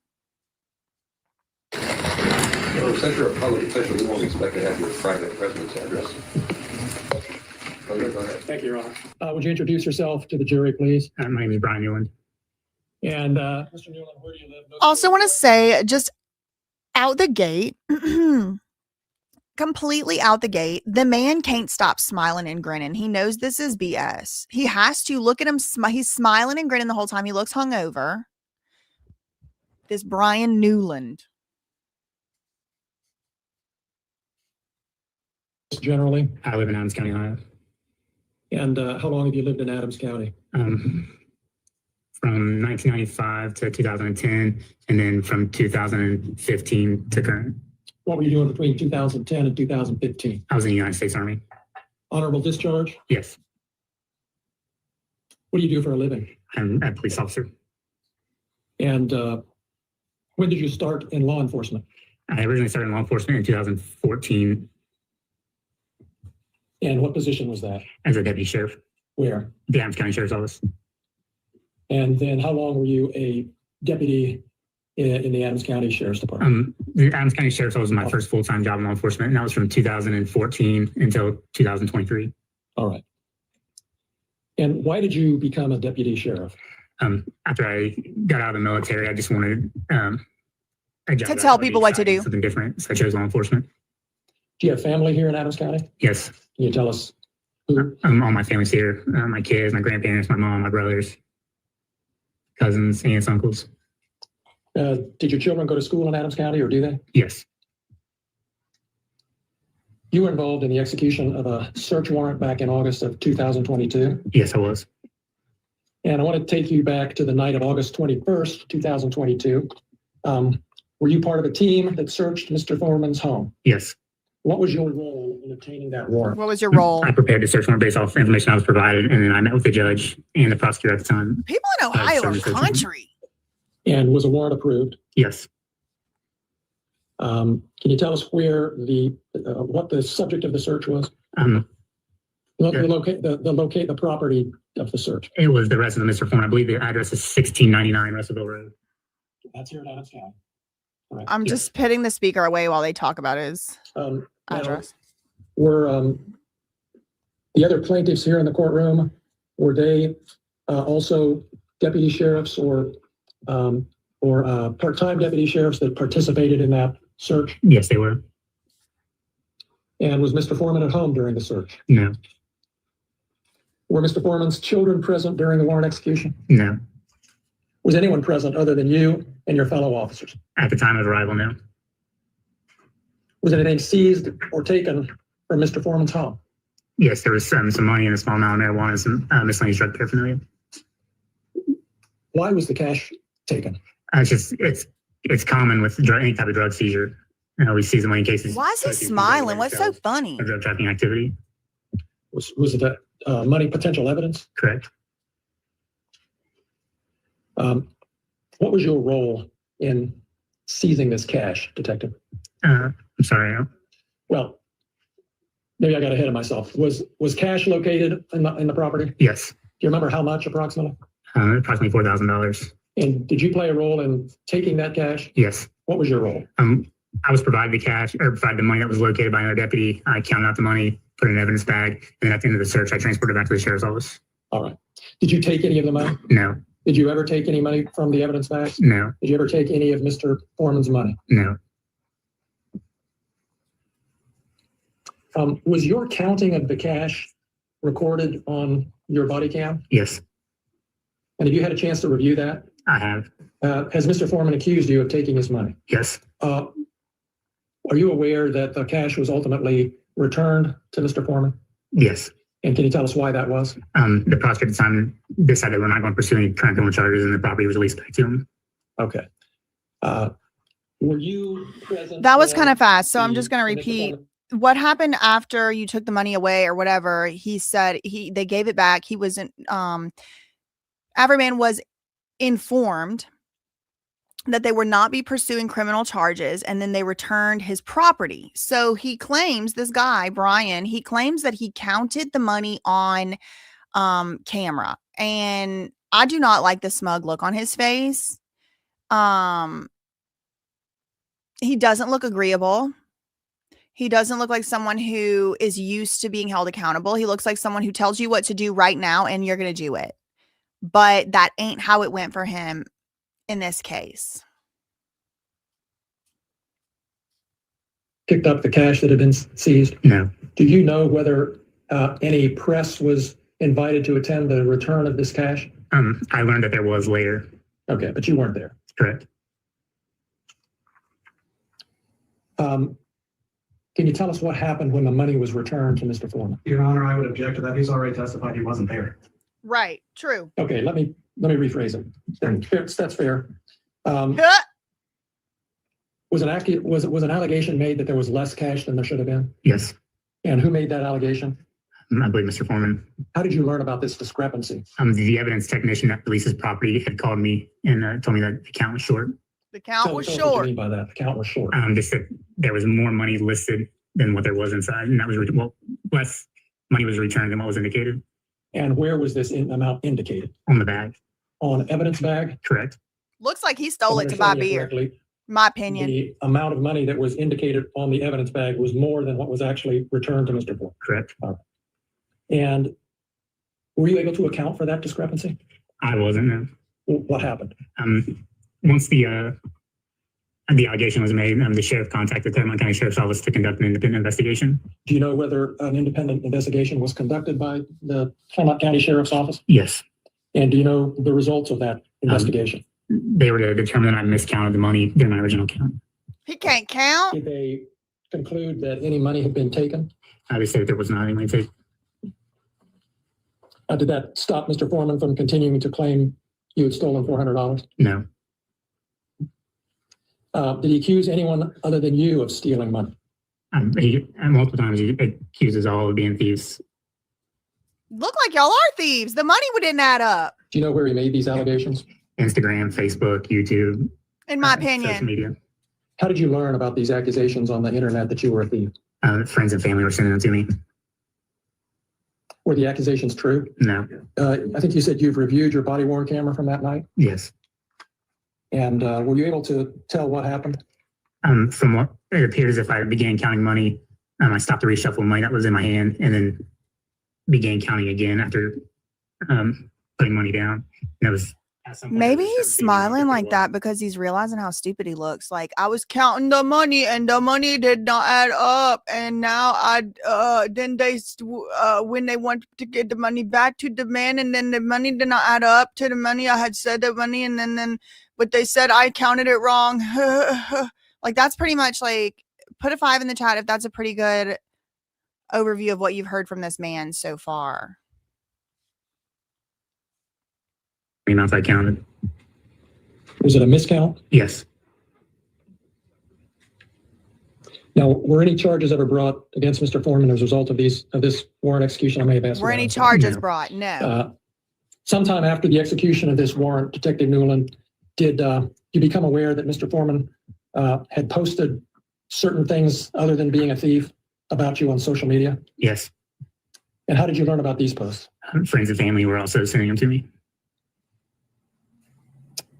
Well, since you're a public official, we won't expect to have your private residence address. Okay, go ahead. Thank you, Your Honor. Would you introduce yourself to the jury, please? My name is Brian Newland. And Mr. Newland, where do you live? Also want to say, just out the gate, completely out the gate, the man can't stop smiling and grinning. He knows this is BS. He has to look at him. He's smiling and grinning the whole time. He looks hungover. This Brian Newland. Generally, I live in Adams County, Ohio. And how long have you lived in Adams County? From 1995 to 2010, and then from 2015 to current. What were you doing between 2010 and 2015? I was in the United States Army. Honorable discharge? Yes. What do you do for a living? I'm a police officer. And when did you start in law enforcement? I originally started in law enforcement in 2014. And what position was that? As a deputy sheriff. Where? The Adams County Sheriff's Office. And then how long were you a deputy in the Adams County Sheriff's Department? The Adams County Sheriff's Office was my first full-time job in law enforcement, and that was from 2014 until 2023. All right. And why did you become a deputy sheriff? After I got out of the military, I just wanted a job to tell people what to do. Something different, so I chose law enforcement. Do you have family here in Adams County? Yes. Can you tell us who? All my family's here. My kids, my grandparents, my mom, my brothers, cousins, aunts, uncles. Did your children go to school in Adams County, or do they? Yes. You were involved in the execution of a search warrant back in August of 2022. Yes, I was. And I want to take you back to the night of August 21st, 2022. Were you part of a team that searched Mr. Foreman's home? Yes. What was your role in obtaining that warrant? What was your role? I prepared the search warrant based off information I was provided, and then I met with the judge and the prosecutor at the time. People in Ohio are country. And was a warrant approved? Yes. Can you tell us where what the subject of the search was? Locate the property of the search. It was the residence of Mr. Foreman. I believe the address is 1699 Russellville Road. That's here in Adams County. Right. I'm just putting the speaker away while they talk about his address. The other plaintiffs here in the courtroom, were they also deputy sheriffs or part-time deputy sheriffs that participated in that search? Yes, they were. And was Mr. Foreman at home during the search? No. Were Mr. Foreman's children present during the warrant execution? No. Was anyone present other than you and your fellow officers? At the time of arrival, no. Was anything seized or taken from Mr. Foreman's home? Yes, there was some money and a small amount of marijuana and some miscellaneous drug paraphernalia. Why was the cash taken? It's common with any type of drug seizure. We seize the money in cases. Why is he smiling? What's so funny? Drug trafficking activity. Was it money potential evidence? Correct. What was your role in seizing this cash, Detective? I'm sorry. Well, maybe I got ahead of myself. Was cash located in the property? Yes. Do you remember how much approximately? Approximately $4,000. And did you play a role in taking that cash? Yes. What was your role? I was provided the cash or provided the money that was located by another deputy. I counted out the money, put it in an evidence bag, and then at the end of the search, I transported it back to the sheriff's office. All right. Did you take any of the money? No. Did you ever take any money from the evidence bag? No. Did you ever take any of Mr. Foreman's money? No. Was your counting of the cash recorded on your body cam? Yes. And have you had a chance to review that? I have. Has Mr. Foreman accused you of taking his money? Yes. Are you aware that the cash was ultimately returned to Mr. Foreman? Yes. And can you tell us why that was? The prosecutor at the time decided we're not going to pursue any current criminal charges and the property was released back to him. Okay. Were you present? That was kind of fast. So I'm just going to Mr. repeat Foreman? what happened after you took the money away or whatever. He said they gave it back. He wasn't, AFROMAN was informed that they would not be pursuing criminal charges, and then they returned his property. So he claims, this guy, Brian, he claims that he counted the money on camera. And I do not like the smug look on his face. He doesn't look agreeable. He doesn't look like someone who is used to being held accountable. He looks like someone who tells you what to do right now and you're going to do it. But that ain't how it went for him in this case. Picked up the cash that had been seized? No. Do you know whether any press was invited to attend the return of this cash? I learned that there was later. Okay, but you weren't there. Correct. Can you tell us what happened when the money was returned to Mr. Foreman? Your Honor, I would object to that. He's already testified he wasn't there. Right. True. Okay, let me rephrase it. That's fair. Was an allegation made that there was less cash than there should have been? Yes. And who made that allegation? I believe Mr. Foreman. How did you learn about this discrepancy? The evidence technician that releases property had called me and told me that the count was short. The count was Tell us what you short. mean by that. The count was short. Just that there was more money listed than what there was inside, and that was less money was returned than what was indicated. And where was this amount indicated? On the bag. On evidence bag? Correct. Looks like he stole it to buy beer. My opinion. The amount of money that was indicated on the evidence bag was more than what was actually returned to Mr. Foreman. Correct. And were you able to account for that discrepancy? I wasn't. No. What happened? Once the allegation was made, the sheriff contacted the Claremont County Sheriff's Office to conduct an independent investigation. Do you know whether an independent investigation was conducted by the Claremont County Sheriff's Office? Yes. And do you know the results of that investigation? They were to determine that I miscounted the money during my original count. He can't count. Did they conclude that any money had been taken? They said that there was not any money taken. Did that stop Mr. Foreman from continuing to claim you had stolen $400? No. Did he accuse anyone other than you of stealing money? Multiple times he accuses all of being thieves. Look like y'all are thieves. The money didn't add up. Do you know where he made these allegations? Instagram, Facebook, YouTube. In my Social opinion. media. How did you learn about these accusations on the internet that you were a thief? Friends and family were sending them to me. Were the accusations true? No. I think you said you've reviewed your body-worn camera from that night? Yes. And were you able to tell what happened? From what it appears, if I began counting money, I stopped the reshuffle of money that was in my hand, and then began counting again after putting money down. And it was Maybe he's smiling like that because he's realizing how stupid he looks. Like, I was counting the money and the money did not add up, and now then when they want to get the money back to the man, and then the money did not add up to the money I had said the money, and then but they said I counted it wrong. Like, that's pretty much like, put a 5 in the chat if that's a pretty good overview of what you've heard from this man so far. amounts I counted. Was it a miscount? Yes. Now, were any charges ever brought against Mr. Foreman as a result of this warrant execution? I may have asked. Were any charges brought? No. Sometime after the execution of this warrant, Detective Newman, did you become aware that Mr. Foreman had posted certain things other than being a thief about you on social media? Yes. And how did you learn about these posts? Friends and family were also sending them to me.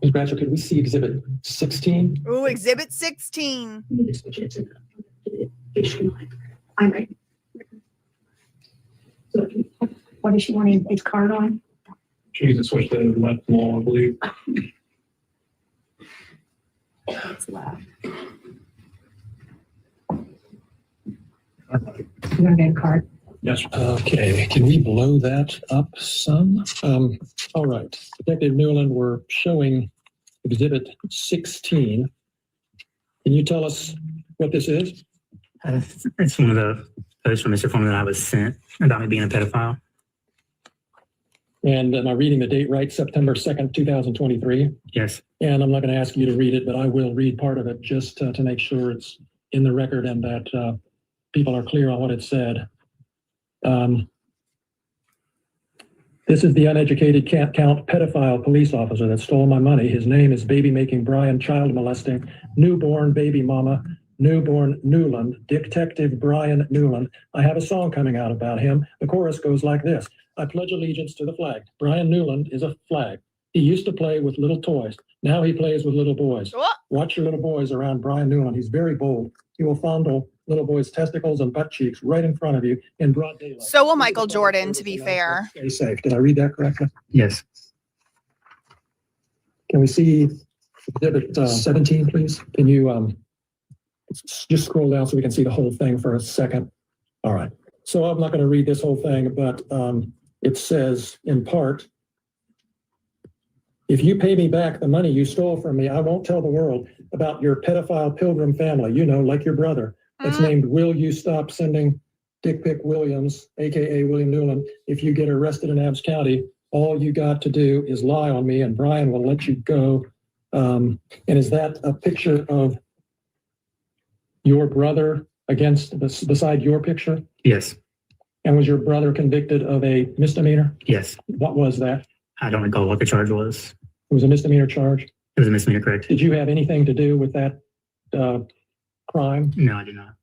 Ms. Bradshaw, could we see Exhibit 16? Oh, Exhibit 16. I'm right. So what is she wanting his card on? She needs to switch to the left wall, I believe. It's left. You want to get a card? Yes. Okay, can we blow that up some? All right, Detective Newland, we're showing Exhibit 16. Can you tell us what this is? It's one of the posts from Mr. Foreman that I was sent about me being a pedophile. And am I reading the date right? September 2nd, 2023? Yes. And I'm not going to ask you to read it, but I will read part of it just to make sure it's in the record and that people are clear on what it said. This is the uneducated can't count pedophile police officer that stole my money. His name is baby making Brian, child molesting, newborn baby mama, newborn Newland, Detective Brian Newland. I have a song coming out about him. The chorus goes like this. I pledge allegiance to the flag. Brian Newland is a flag. He used to play with little toys. Now he plays with little boys. Watch your little boys around Brian Newland. He's very bold. He will fondle little boys' testicles and butt cheeks right in front of you in broad daylight. So will Michael Jordan, to be fair. Stay safe. Did I read that correctly? Yes. Can we see Exhibit 17, please? Can you just scroll down so we can see the whole thing for a second? All right. So I'm not going to read this whole thing, but it says in part, if you pay me back the money you stole from me, I won't tell the world about your pedophile pilgrim family, you know, like your brother. It's named Will You Stop Sending Dick Pic Williams, aka William Newland. If you get arrested in Adams County, all you got to do is lie on me and Brian will let you go. And is that a picture of your brother beside your picture? Yes. And was your brother convicted of a misdemeanor? Yes. What was that? I don't recall what the charge was. It was a misdemeanor charge? It was a misdemeanor, correct. Did you have anything to do with that crime? No, I did not.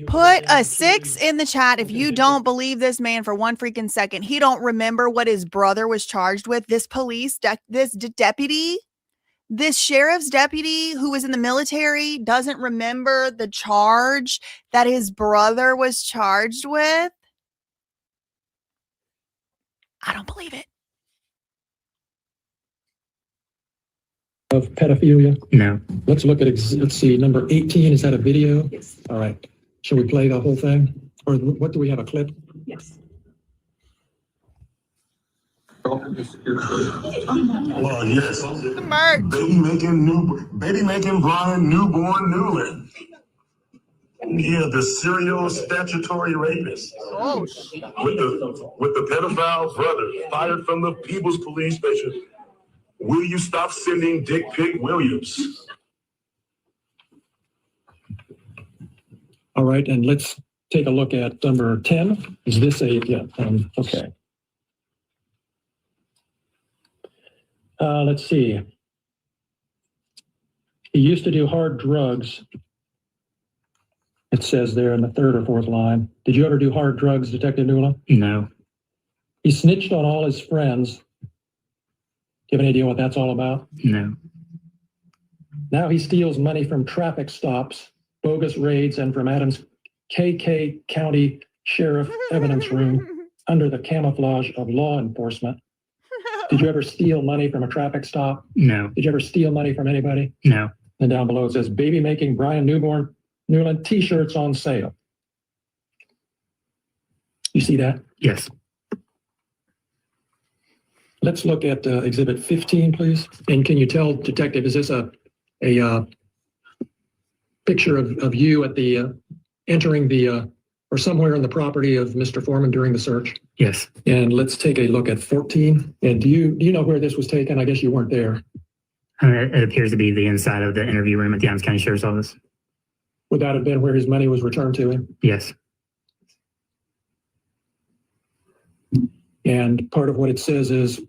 Put a 6 in the chat if you don't believe this man for one freaking second. He don't remember what his brother was charged with. This deputy, this sheriff's deputy who was in the military doesn't remember the charge that his brother was charged with. I don't believe it. Of pedophilia? No. Let's look at, let's see, number 18. Is that a video? Yes. All right. Shall we play the whole thing? Or what do we have, a clip? Yes. Well, yes. The merch. Baby making Brian newborn Newland. Yeah, the serial statutory rapist. Oh, with the pedophile brother fired from the People's Police Station. Will you stop sending Dick Pic Williams? All right, and let's take a look at number 10. Is this a, yeah, okay. Let's see. He used to do hard drugs. It says there in the third or fourth line. Did you ever do hard drugs, Detective Newland? No. He snitched on all his friends. Do you have any idea what that's all about? No. Now he steals money from traffic stops, bogus raids, and from Adams KK County Sheriff evidence room. under the camouflage of law enforcement. Did you ever steal money from a traffic stop? No. Did you ever steal money from anybody? No. And down below it says, baby making Brian Newland t-shirts on sale. You see that? Yes. Let's look at Exhibit 15, please. And can you tell, Detective, is this a picture of you at the entering the or somewhere on the property of Mr. Foreman during the search? Yes. And let's take a look at 14. And do you know where this was taken? I guess you weren't there. It appears to be the inside of the interview room at the Adams County Sheriff's Office. Would that have been where his money was returned to him? Yes. And part of what it says is,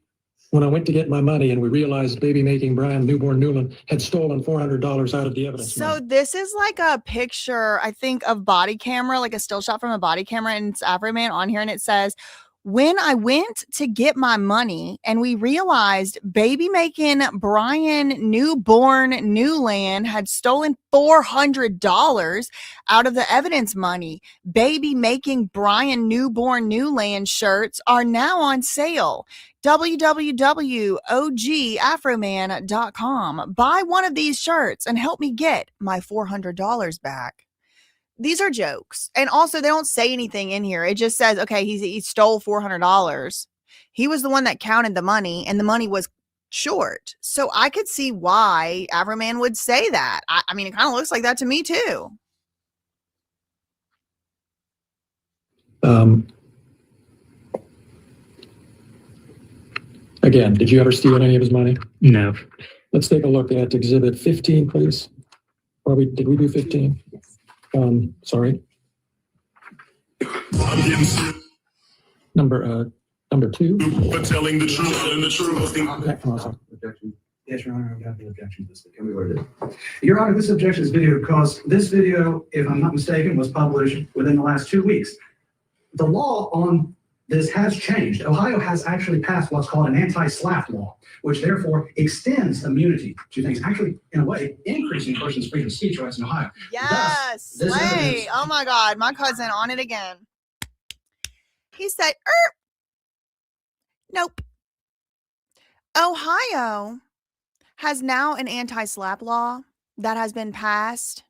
when I went to get my money and we realized baby making Brian Newland had stolen $400 out of the evidence. So this is like a picture, I think, of body camera, like a still shot from a body camera, and it's AFROMAN on here, and it says, when I went to get my money and we realized baby making Brian Newland had stolen $400 out of the evidence money. Baby making Brian Newland shirts are now on sale. www.ogafroman.com. Buy one of these shirts and help me get my $400 back. These are jokes. And also, they don't say anything in here. It just says, okay, he stole $400. He was the one that counted the money, and the money was short. So I could see why AFROMAN would say that. I mean, it kind of looks like that to me, too. Again, did you ever steal any of his money? No. Let's take a look at Exhibit 15, please. Or did we do 15? Sorry. Number 2. For telling the truth and the truth. Okay, awesome. Objection. Yes, Your Honor, I've got the objection to this. Can we order it? Your Honor, this objection is video because this video, if I'm not mistaken, was published within the last 2 weeks. The law on this has changed. Ohio has actually passed what's called an anti-SLAPP law, which therefore extends immunity to things, actually, in a way, increasing a person's freedom of speech rights in Ohio. Yes. Wait. Oh my God. My cousin on it again. He said, nope. Ohio has now an anti-SLAPP law that has been passed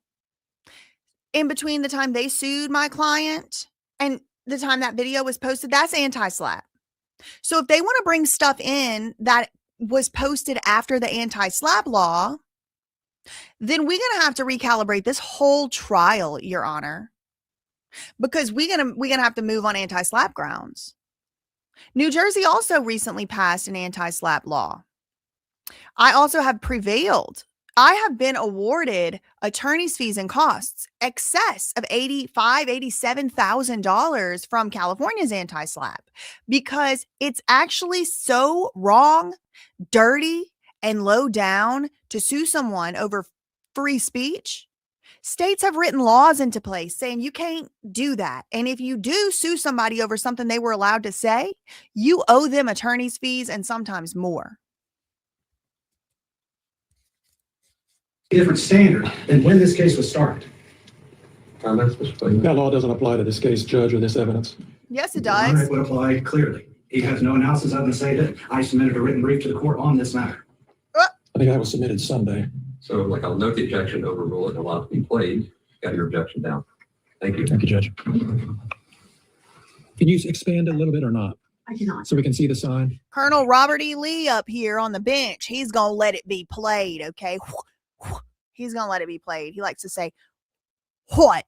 in between the time they sued my client and the time that video was posted. That's anti-SLAPP. So if they want to bring stuff in that was posted after the anti-SLAPP law, then we're going to have to recalibrate this whole trial, Your Honor, because we're going to have to move on anti-SLAPP grounds. New Jersey also recently passed an anti-SLAPP law. I also have prevailed. I have been awarded attorney's fees and costs excess of $87,000 from California's anti-SLAPP because it's actually so wrong, dirty, and low down to sue someone over free speech. States have written laws into place saying you can't do that. And if you do sue somebody over something they were allowed to say, you owe them attorney's fees and sometimes more. Different standard than when this case was started. Comments, Mr. Clayton? That law doesn't apply to this case, Judge, or this evidence. Yes, it Your Honor, does. it would apply clearly. He has no analysis other than say that I submitted a written brief to the court on this matter. I think that was submitted Sunday. So like I'll note the objection, overrule it, and allow it to be played. Got your objection down. Thank you. Thank you, Judge. Can you expand it a little bit or not? I cannot. So we can see the sign? Colonel Robert E. Lee up here on the bench, he's going to let it be played, okay? He's going to let it be played. He likes to say, what?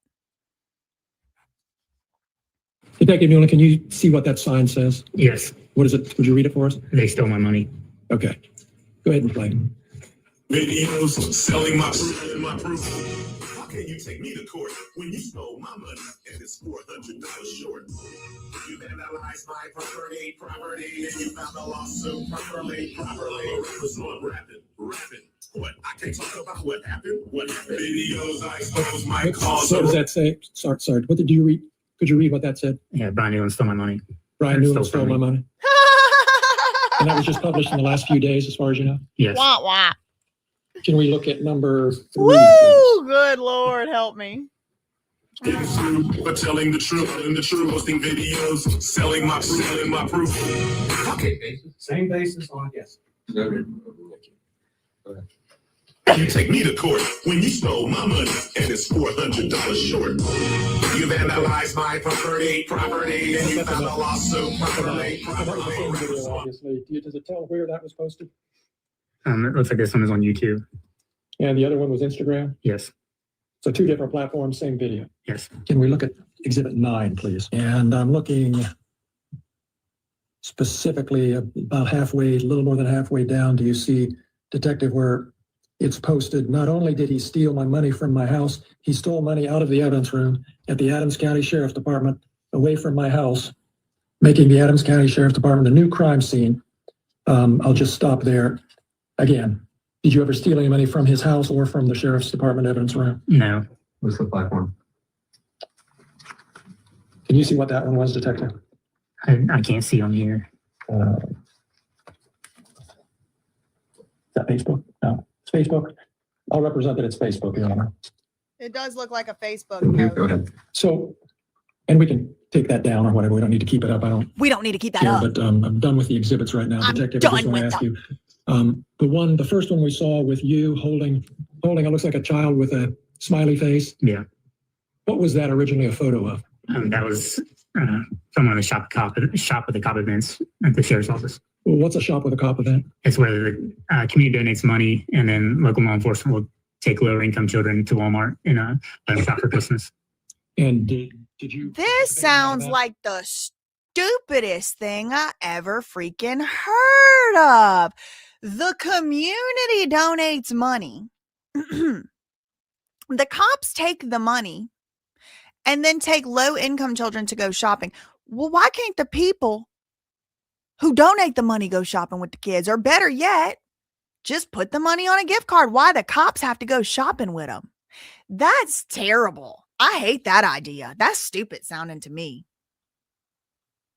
Detective Newland, can you see what that sign says? Yes. What is it? Would you read it for us? They stole my money. Okay. Go ahead and play. Videos selling my proof. How can you take me to court when you stole my money and it's $400 short? You vandalized my property, and you found the lawsuit properly. Rappers on rapping. What? I can't talk about what happened. Videos I expose my cause. So what does that say? Sorry. What did you read? Could you read what that said? Yeah, Brian Newland stole my money. Brian Newland stole my money. And that was just published in the last few days, as far as you know? Yes. Wah, wah. Can we look at number 3? Woo! Good Lord, help me. Getting sued for telling the truth, posting videos, selling my proof. Okay, Same basis on, yes. You take me to court when you stole my money and it's $400 short. You vandalized my property, and you filed a lawsuit. Obviously, does it tell where that was posted? It looks like this one is on YouTube. And the other one was Instagram? Yes. So 2 different platforms, same video. Yes. Can we look at Exhibit 9, please? And I'm looking specifically about halfway, a little more than halfway down. Do you see, Detective, where it's posted, not only did he steal my money from my house, he stole money out of the evidence room at the Adams County Sheriff's Department, away from my house, making the Adams County Sheriff's Department a new crime scene. I'll just stop there. Again, did you ever steal any money from his house or from the Sheriff's Department evidence room? No. What's the platform? Can you see what that one was, Detective? I can't see on here. Is that Facebook? No, it's Facebook. I'll represent that it's Facebook, Your Honor. It does look like a Facebook Go post. ahead. So, and we can take that down or whatever. We don't need to keep it up. I don't We don't need to keep that care, up. but I'm done with the exhibits right now. I'm Detective, I just done want to with ask you. The first one we saw with you holding, it looks like a child with a smiley face. Yeah. What was that originally a photo of? That was from one of the shop with the cop events at the sheriff's office. Well, what's a shop with a cop event? It's where the community donates money, and then local law enforcement will take lower income children to Walmart and let them shop for Christmas. And did you? This sounds like the stupidest thing I ever freaking heard of. The community donates money. The cops take the money and then take low income children to go shopping. Well, why can't the people who donate the money go shopping with the kids? Or better yet, just put the money on a gift card. Why the cops have to go shopping with them? That's terrible. I hate that idea. That's stupid sounding to me.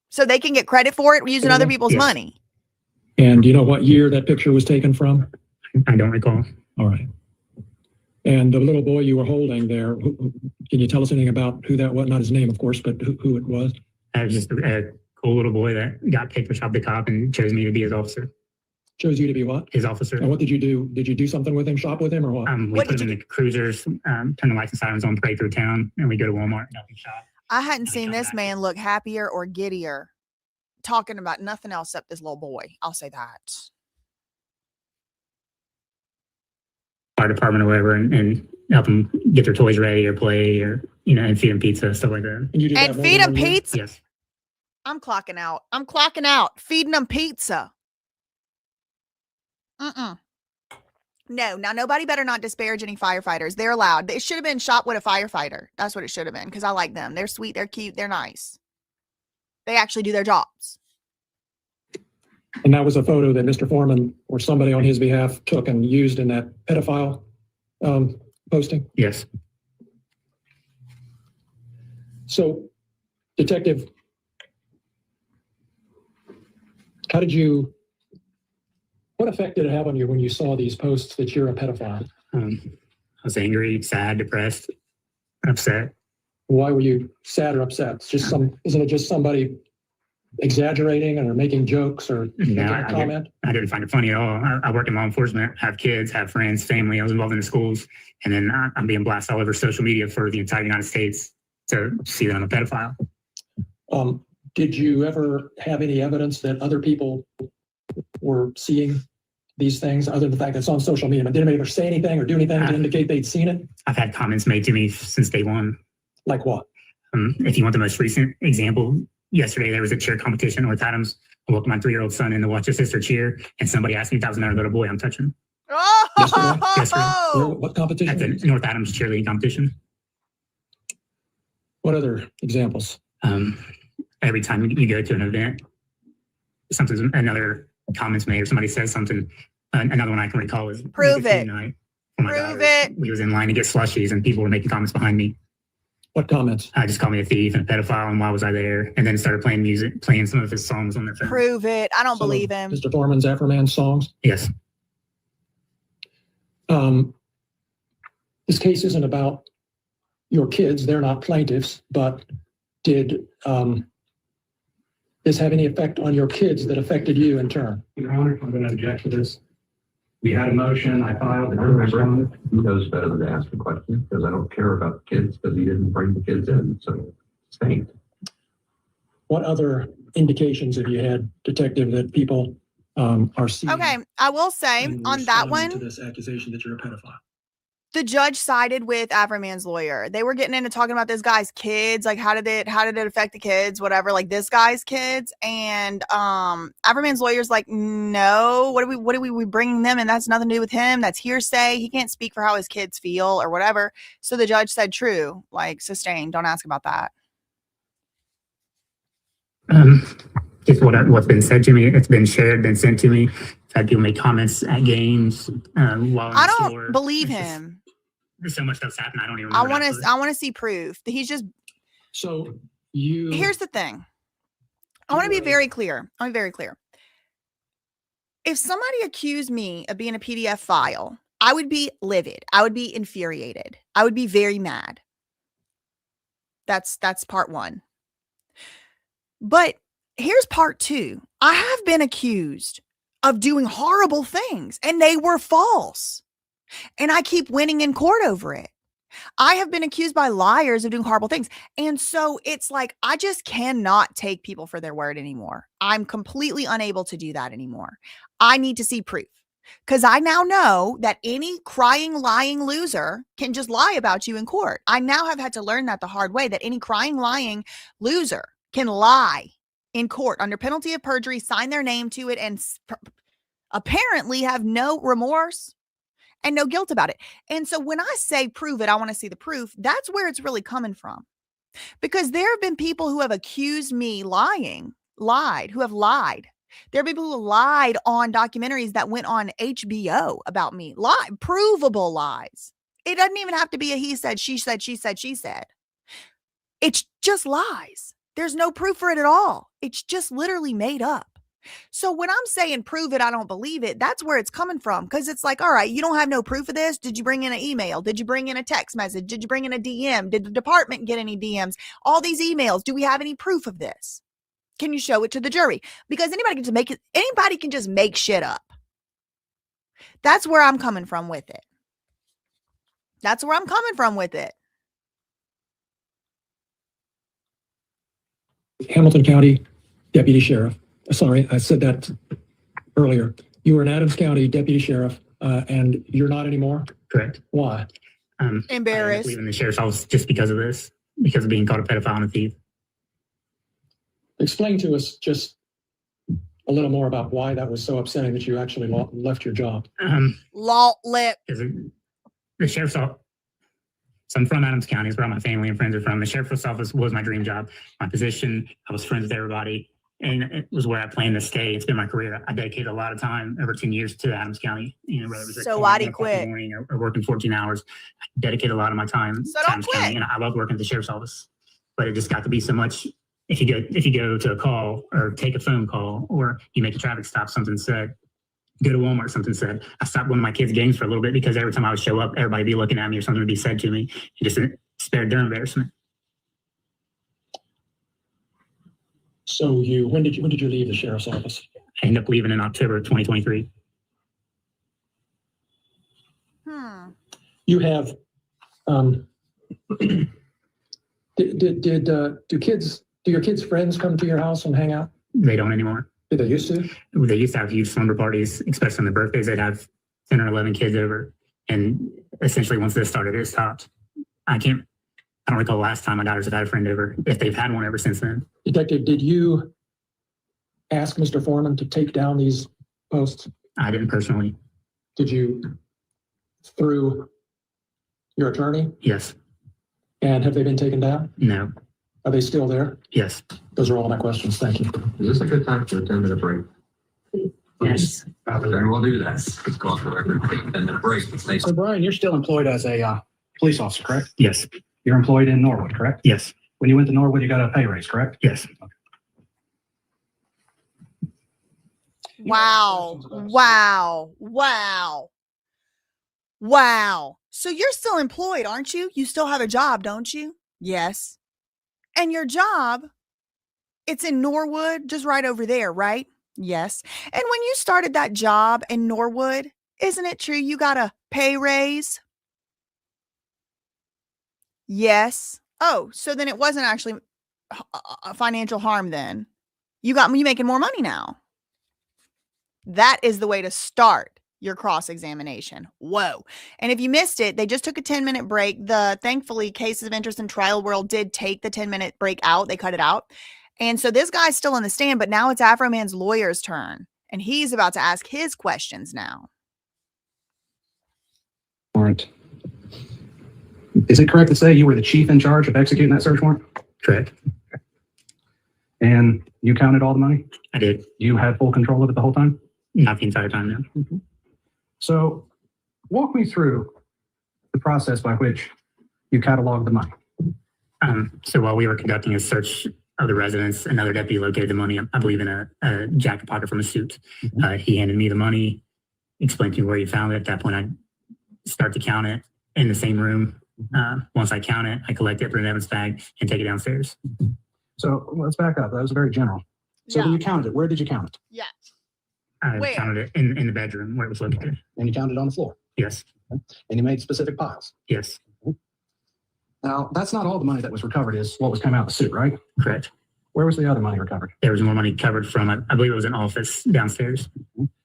So they can get credit for it using other people's money. And do you know what year that picture was taken from? I don't recall. All right. And the little boy you were holding there, can you tell us anything about who that was? Not his name, of course, but who it was? I was just a cool little boy that got picked to shop the cop and chose me to be his officer. Chose you to be what? His officer. And what did you do? Did you do something with him, shop with him, or what? We put him in the cruisers, turn the lights and sirens on, pray through town, and we go to Walmart and help him shop. I hadn't seen this man look happier or giddier talking about nothing else except this little boy. I'll say that. Fire department or whatever, and help them get their toys ready or play or, and feed them pizza, stuff like that. And, you do And that more feed than them 1 year? pizza. Yes. I'm clocking out. I'm clocking out. Feeding them pizza. No, now nobody better not disparage any firefighters. They're allowed. It should have been shop with a firefighter. That's what it should have been, because I like them. They're sweet, they're cute, they're nice. They actually do their jobs. And that was a photo that Mr. Foreman or somebody on his behalf took and used in that pedophile posting? Yes. So, Detective, what effect did it have on you when you saw these posts that you're a pedophile? I was angry, sad, depressed, upset. Why were you sad or upset? It's just isn't it just somebody exaggerating or making jokes or making a comment? I didn't find it funny at all. I work in law enforcement, have kids, have friends, family. I was involved in the schools, and then I'm being blasted all over social media for the entire United States to see that I'm a pedophile. Did you ever have any evidence that other people were seeing these things other than the fact that it's on social media? Did anybody ever say anything or do anything to indicate they'd seen it? I've had comments made to me since day one. Like what? If you want the most recent example, yesterday there was a cheer competition in North Adams. I walked my 3-year-old son in to watch his sister cheer, and somebody asked me if that was another little boy I'm touching. Oh! Yesterday? What competition? At the North Adams cheerleading competition. What other examples? Every time you go to an event, another comment's made or somebody says something. Another one I can recall is Prove it. Night. Prove it. We was in line to get slushies and people were making comments behind me. What comments? Just called me a thief and a pedophile and why was I there? And then started playing music, playing some of his songs on their phone. Prove it. I don't believe him. Mr. Foreman's AFROMAN songs? Yes. This case isn't about your kids, they're not plaintiffs, but did this have any effect on your kids that affected you in turn? Your Honor, I'm going to object to this. We had a motion, I filed, and Who knows better than to ask a question? Because I don't care about the kids because he didn't bring the kids in. So staying. What other indications have you had, Detective, that people are seeing? Okay, I will say in on that responding one, to this accusation that you're a pedophile. the judge sided with AFROMAN's lawyer. They were getting into talking about this guy's kids, like how did it affect the kids, whatever, like this guy's kids. And AFROMAN's lawyer's like, no, what are we bringing them? And that's nothing to do with him. That's hearsay. He can't speak for how his kids feel or whatever. So the judge said, true, like sustained. Don't ask about that. Just what's been said to me. It's been shared, been sent to me. I've had people make comments at games while I don't believe him. There's so much stuff's happened. I don't even know. I want to see proof that he's just. So you. Here's the thing. I want to be very clear. I'm very clear. If somebody accused me of being a PDF file, I would be livid. I would be infuriated. I would be very mad. That's part one. But here's part two. I have been accused of doing horrible things and they were false. And I keep winning in court over it. I have been accused by liars of doing horrible things. And so it's like, I just cannot take people for their word anymore. I'm completely unable to do that anymore. I need to see proof because I now know that any crying, lying loser can just lie about you in court. I now have had to learn that the hard way, that any crying, lying loser can lie in court under penalty of perjury, sign their name to it, and apparently have no remorse and no guilt about it. And so when I say prove it, I want to see the proof. That's where it's really coming from. Because there have been people who have accused me who have lied. There have been people who lied on documentaries that went on HBO about me. Provable lies. It doesn't even have to be a he said, she said, she said, she said. It's just lies. There's no proof for it at all. It's just literally made up. So when I'm saying prove it, I don't believe it, that's where it's coming from. Because it's like, all right, you don't have no proof of this. Did you bring in an email? Did you bring in a text message? Did you bring in a DM? Did the department get any DMs? All these emails. Do we have any proof of this? Can you show it to the jury? Because anybody can just make shit up. That's where I'm coming from with it. That's where I'm coming from with it. Hamilton County Deputy Sheriff. Sorry, I said that earlier. You were an Adams County Deputy Sheriff, and you're not anymore? Correct. Why? Embarrassed. I leaving the sheriff's office just because of this, because of being called a pedophile and a thief. Explain to us just a little more about why that was so upsetting that you actually left your job. Lip. The sheriff's office. So I'm from Adams County. It's where all my family and friends are from. The sheriff's office was my dream job. My position, I was friends with everybody. And it was where I planned to stay. It's been my career. I dedicated a lot of time, over 10 years, to Adams County. You know, whether it was so why'd he quit? Or working 14 hours. I dedicated a lot of my time so to Adams County. And I love working at the sheriff's office. But it just got to be so much. If you go to a call or take a phone call or you make a traffic stop, something said, go to Walmart, something said. I stopped one of my kids' games for a little bit because every time I would show up, everybody would be looking at me or something would be said to me. It just spared their embarrassment. So when did you leave the sheriff's office? I ended up leaving in October 2023. You have do your kids' friends come to your house and hang out? They don't anymore. Did they used to? They used to have huge slumber parties, especially on their birthdays. They'd have 10 or 11 kids over. And essentially once this started, it stopped. I don't recall the last time my daughters have had a friend over, if they've had one ever since then. Detective, did you ask Mr. Foreman to take down these posts? I didn't personally. Did you through your attorney? Yes. And have they been taken down? No. Are they still there? Yes. Those are all my questions. Thank you. Is this a good time for a 10-minute break? Yes. We'll do that. Let's go off the record. Take a 10-minute break. So Brian, you're still employed as a police officer, correct? Yes. You're employed in Norwood, correct? Yes. When you went to Norwood, you got a pay raise, correct? Yes. Wow. So you're still employed, aren't you? You still have a job, don't you? Yes. And your job, it's in Norwood, just right over there, right? Yes. And when you started that job in Norwood, isn't it true you got a pay raise? Yes. Oh, so then it wasn't actually a financial harm then. You making more money now. That is the way to start your cross-examination. Whoa. And if you missed it, they just took a 10-minute break. Thankfully, Cases of Interest in Trial World did take the 10-minute break out. They cut it out. And so this guy's still in the stand, but now it's AFROMAN's lawyer's turn. And he's about to ask his questions now. Warrant. Is it correct to say you were the chief in charge of executing that search warrant? Correct. And you counted all the money? I did. You had full control of it the whole time? Not the entire time, no. Mm-hmm. So walk me through the process by which you cataloged the money. So while we were conducting a search of the residence, another deputy located the money, I believe, in a jacket pocket from a suit. Mm-hmm. He handed me the money, explained to me where he found it. At that point, I start to count it in the same room. Once I count it, I collect it, put it in Evan's bag, and take it downstairs. So let's back up. That was very general. So when you counted it, where did you count it? Yeah. I Where? counted it in the bedroom where it was located. And you counted it on the floor? Yes. Okay. And you made specific piles? Yes. Okay. Now, that's not all the money that was recovered is what was coming out of the suit, right? Correct. Where was the other money recovered? There was more money covered from, I believe it was an office downstairs.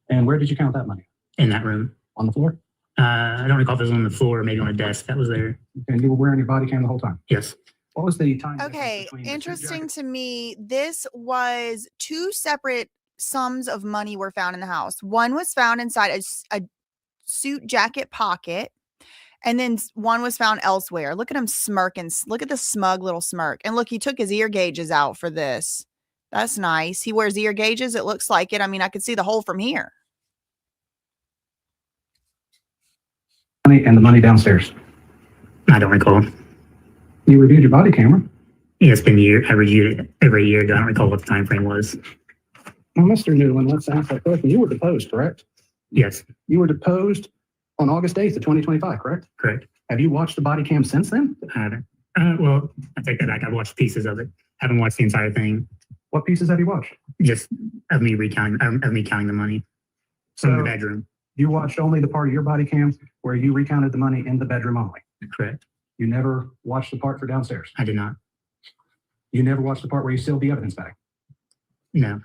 And where did you count that money? In that room. On the floor? I don't recall if it was on the floor or maybe on a desk that was there. And you were wearing your body cam the whole time? Yes. What was the time? Okay, interesting to me. This was two separate sums of money were found in the house. One was found inside a suit jacket pocket, and then one was found elsewhere. Look at him smirking. Look at the smug little smirk. And look, he took his ear gauges out for this. That's nice. He wears ear gauges. It looks like it. I mean, I could see the hole from here. Money and the money downstairs. I don't recall. You reviewed your body camera? Yeah, it's been a year. I reviewed it every year. I don't recall what the time frame was. Well, Mr. Newman, let's ask that question. You were deposed, correct? Yes. You were deposed on August 8th of 2025, correct? Correct. Have you watched the body cam since then? I haven't. Well, I take that back. I've watched pieces of it. Haven't watched the entire thing. What pieces have you watched? Just of me counting the money from the bedroom. You watched only the part of your body cam where you recounted the money in the bedroom only? Correct. You never watched the part for downstairs? I did not. You never watched the part where you sealed the evidence bag? No.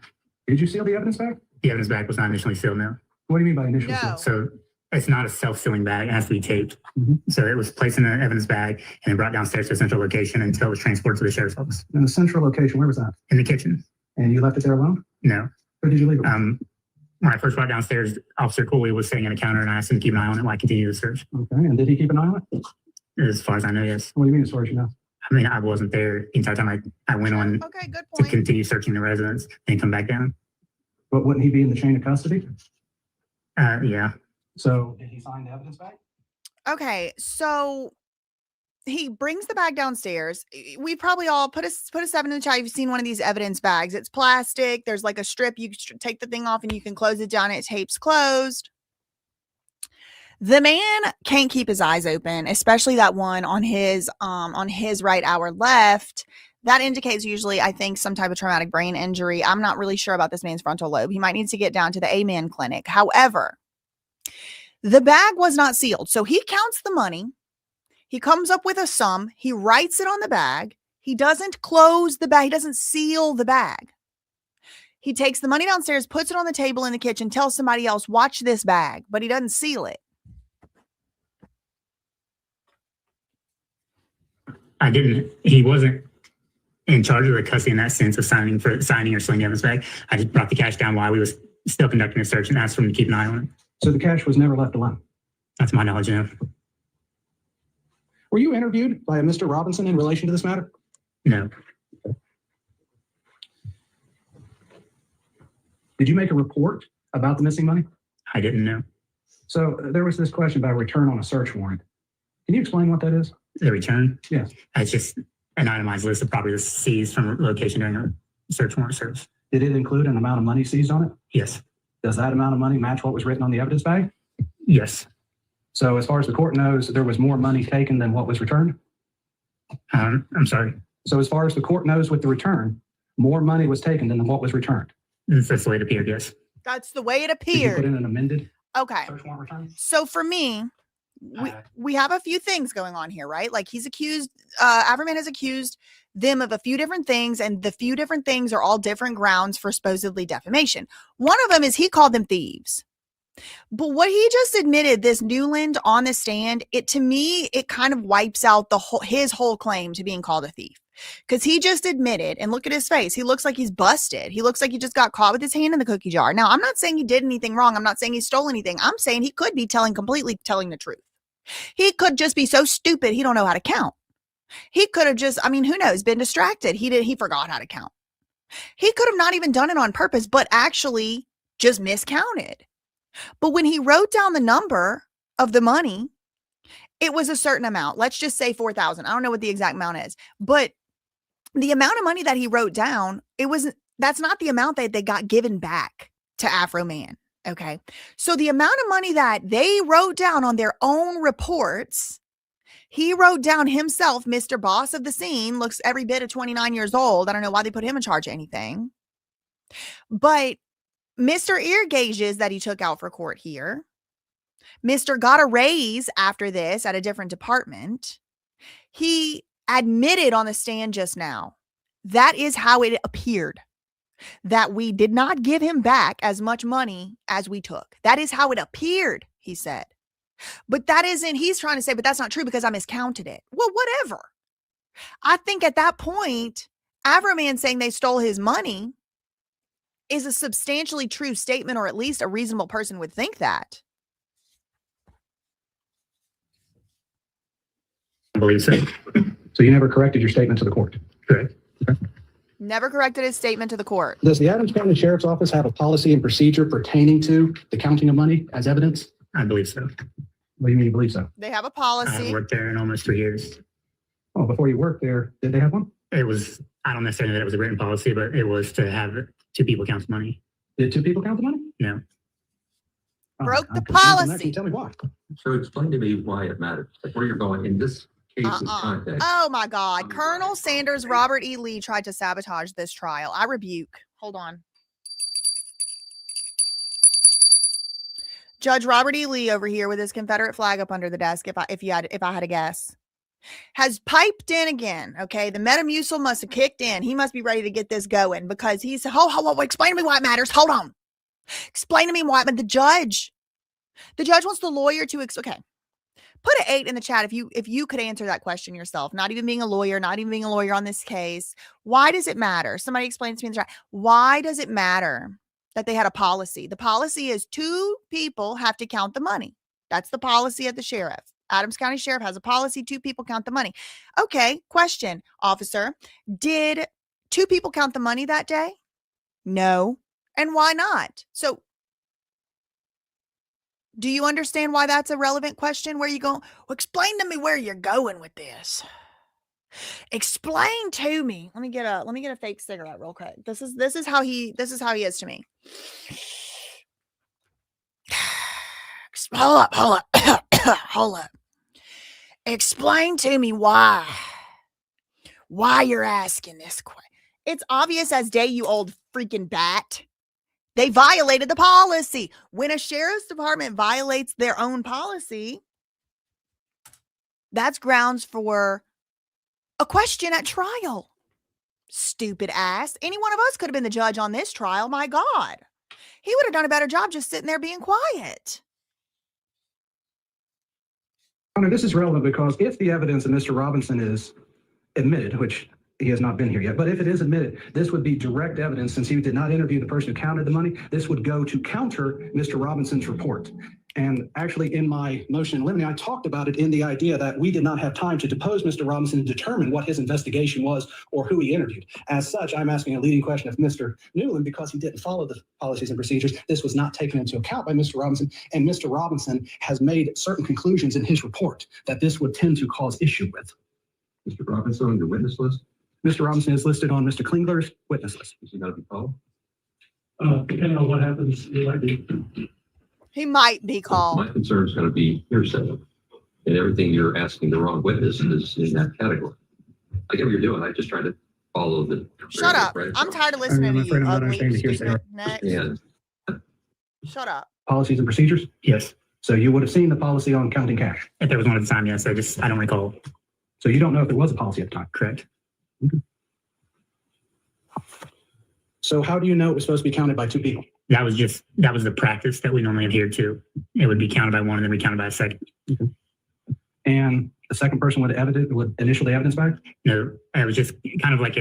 Did you seal the evidence bag? The evidence bag was not initially sealed, no. What do you mean by initially sealed? So it's not a self-sealing bag. It has to be taped. Mm-hmm. So it was placed in an evidence bag and then brought downstairs to a central location until it was transported to the sheriff's office. In the central location, where was that? In the kitchen. And you left it there alone? No. Where did you leave it? When I first brought downstairs, Officer Kulie was sitting at a counter and I asked him to keep an eye on it while I continued the search. Okay, and did he keep an eye on it? As far as I know, yes. What do you mean as far as you know? I mean, I wasn't there the entire time. I went on Okay, good to point. continue searching the residence and come back down. But wouldn't he be in the chain of custody? Yeah. So did he sign the evidence bag? Okay, so he brings the bag downstairs. We probably all put a 7 in the chat. You've seen one of these evidence bags. It's plastic. There's like a strip. You take the thing off and you can close it down. It tapes closed. The man can't keep his eyes open, especially that one on his right hour left. That indicates usually, I think, some type of traumatic brain injury. I'm not really sure about this man's frontal lobe. He might need to get down to the Amen clinic. However, the bag was not sealed. So he counts the money. He comes up with a sum. He writes it on the bag. He doesn't close the bag. He doesn't seal the bag. He takes the money downstairs, puts it on the table in the kitchen, tells somebody else, watch this bag, but he doesn't seal it. He wasn't in charge of the custody in that sense of signing or sealing the evidence bag. I just brought the cash down while we was still conducting a search and asked for him to keep an eye on it. So the cash was never left alone? That's my knowledge, no. Were you interviewed by a Mr. Robinson in relation to this matter? No. Did you make a report about the missing money? I didn't know. So there was this question about return on a search warrant. Can you explain what that is? The return? Yes. It's just an itemized list of properties seized from a location during a search warrant search. Did it include an amount of money seized on it? Yes. Does that amount of money match what was written on the evidence bag? Yes. So as far as the court knows, there was more money taken than what was returned? I'm sorry. So as far as the court knows with the return, more money was taken than what was returned? That's the way it appeared, yes. That's the way it Did you put appeared. in an amended Okay. search warrant return? So for me, we have a few things going on here, right? Like he's accused, AFROMAN has accused them of a few different things, and the few different things are all different grounds for supposedly defamation. One of them is he called them thieves. But what he just admitted, this Newland on the stand, to me, it kind of wipes out his whole claim to being called a thief. Because he just admitted, and look at his face. He looks like he's busted. He looks like he just got caught with his hand in the cookie jar. Now, I'm not saying he did anything wrong. I'm not saying he stole anything. I'm saying he could be completely telling the truth. He could just be so stupid he don't know how to count. He could have just, who knows, been distracted. He forgot how to count. He could have not even done it on purpose, but actually just miscounted. But when he wrote down the number of the money, it was a certain amount. Let's just say 4,000. I don't know what the exact amount is, but the amount of money that he wrote down, that's not the amount that they got given back to AFROMAN. Okay. So the amount of money that they wrote down on their own reports, he wrote down himself, Mr. Boss of the scene, looks every bit of 29 years old. I don't know why they put him in charge of anything, but Mr. Ear Gauges that he took out for court here, Mr. got a raise after this at a different department. He admitted on the stand just now, that is how it appeared, that we did not give him back as much money as we took. That is how it appeared, he said. But that isn't, he's trying to say, but that's not true because I miscounted it. Well, whatever. I think at that point, AFROMAN saying they stole his money is a substantially true statement, or at least a reasonable person would think that. I believe so. So you never corrected your statement to the court? Correct. Okay. Never corrected his statement to the court. Does the Adams County Sheriff's Office have a policy and procedure pertaining to the counting of money as evidence? I believe so. What do you mean you believe so? They have a I policy. worked there in almost 3 years. Oh, before you worked there, did they have one? It was, I don't necessarily know that it was a written policy, but it was to have 2 people count the money. Did 2 people count the money? No. Broke the I'm confused on that. policy. Can you tell me why? So explain to me why it matters, like where you're going in this case's context. Oh my God. Colonel Sanders Robert E. Lee tried to sabotage this trial. I rebuke. Hold on. Judge Robert E. Lee over here with his Confederate flag up under the desk, if I had a guess, has piped in again. Okay. The Metamucil must have kicked in. He must be ready to get this going because he's, explain to me why it matters. Hold on. Explain to me why, but the judge wants the lawyer to, okay. Put an 8 in the chat if you could answer that question yourself, not even being a lawyer on this case. Why does it matter? Somebody explains to me in the chat. Why does it matter that they had a policy? The policy is 2 people have to count the money. That's the policy at the sheriff. Adams County Sheriff has a policy, 2 people count the money. Okay, question, officer. Did 2 people count the money that day? No. And why not? So do you understand why that's a relevant question? Where you going? Well, explain to me where you're going with this. Explain to me. Let me get a fake cigarette real quick. This is how he is to me. Hold up. Hold up. Explain to me why you're asking this question. It's obvious as day, you old freaking bat. They violated the policy. When a sheriff's department violates their own policy, that's grounds for a question at trial. Stupid ass. Any one of us could have been the judge on this trial. My God. He would have done a better job just sitting there being quiet. Honor, this is relevant because if the evidence of Mr. Robinson is admitted, which he has not been here yet, but if it is admitted, this would be direct evidence since he did not interview the person who counted the money. This would go to counter Mr. Robinson's report. And actually in my motion in limine, I talked about it in the idea that we did not have time to depose Mr. Robinson and determine what his investigation was or who he interviewed. As such, I'm asking a leading question of Mr. Newman because he didn't follow the policies and procedures. This was not taken into account by Mr. Robinson, and Mr. Robinson has made certain conclusions in his report that this would tend to cause issue with. Mr. Robinson on your witness list? Mr. Robinson is listed on Mr. Klingler's witness list. Is he going to be called? Depending on what happens, he might be. He might be called. My concern is going to be hearsay, and everything you're asking the wrong witness is in that category. I get what you're doing. I just try to follow the. Shut up. I'm tired of listening to you, ugly, hearsay. stupid neck. And Shut up. Policies and procedures? Yes. So you would have seen the policy on counting cash. If there was one at the time, yes. I don't recall. So you don't know if there was a policy at the time? Correct. So how do you know it was supposed to be counted by two people? That was the practice that we normally adhered to. It would be counted by one and then recounted by a second. And the second person would initial the evidence back? No, it was just kind of like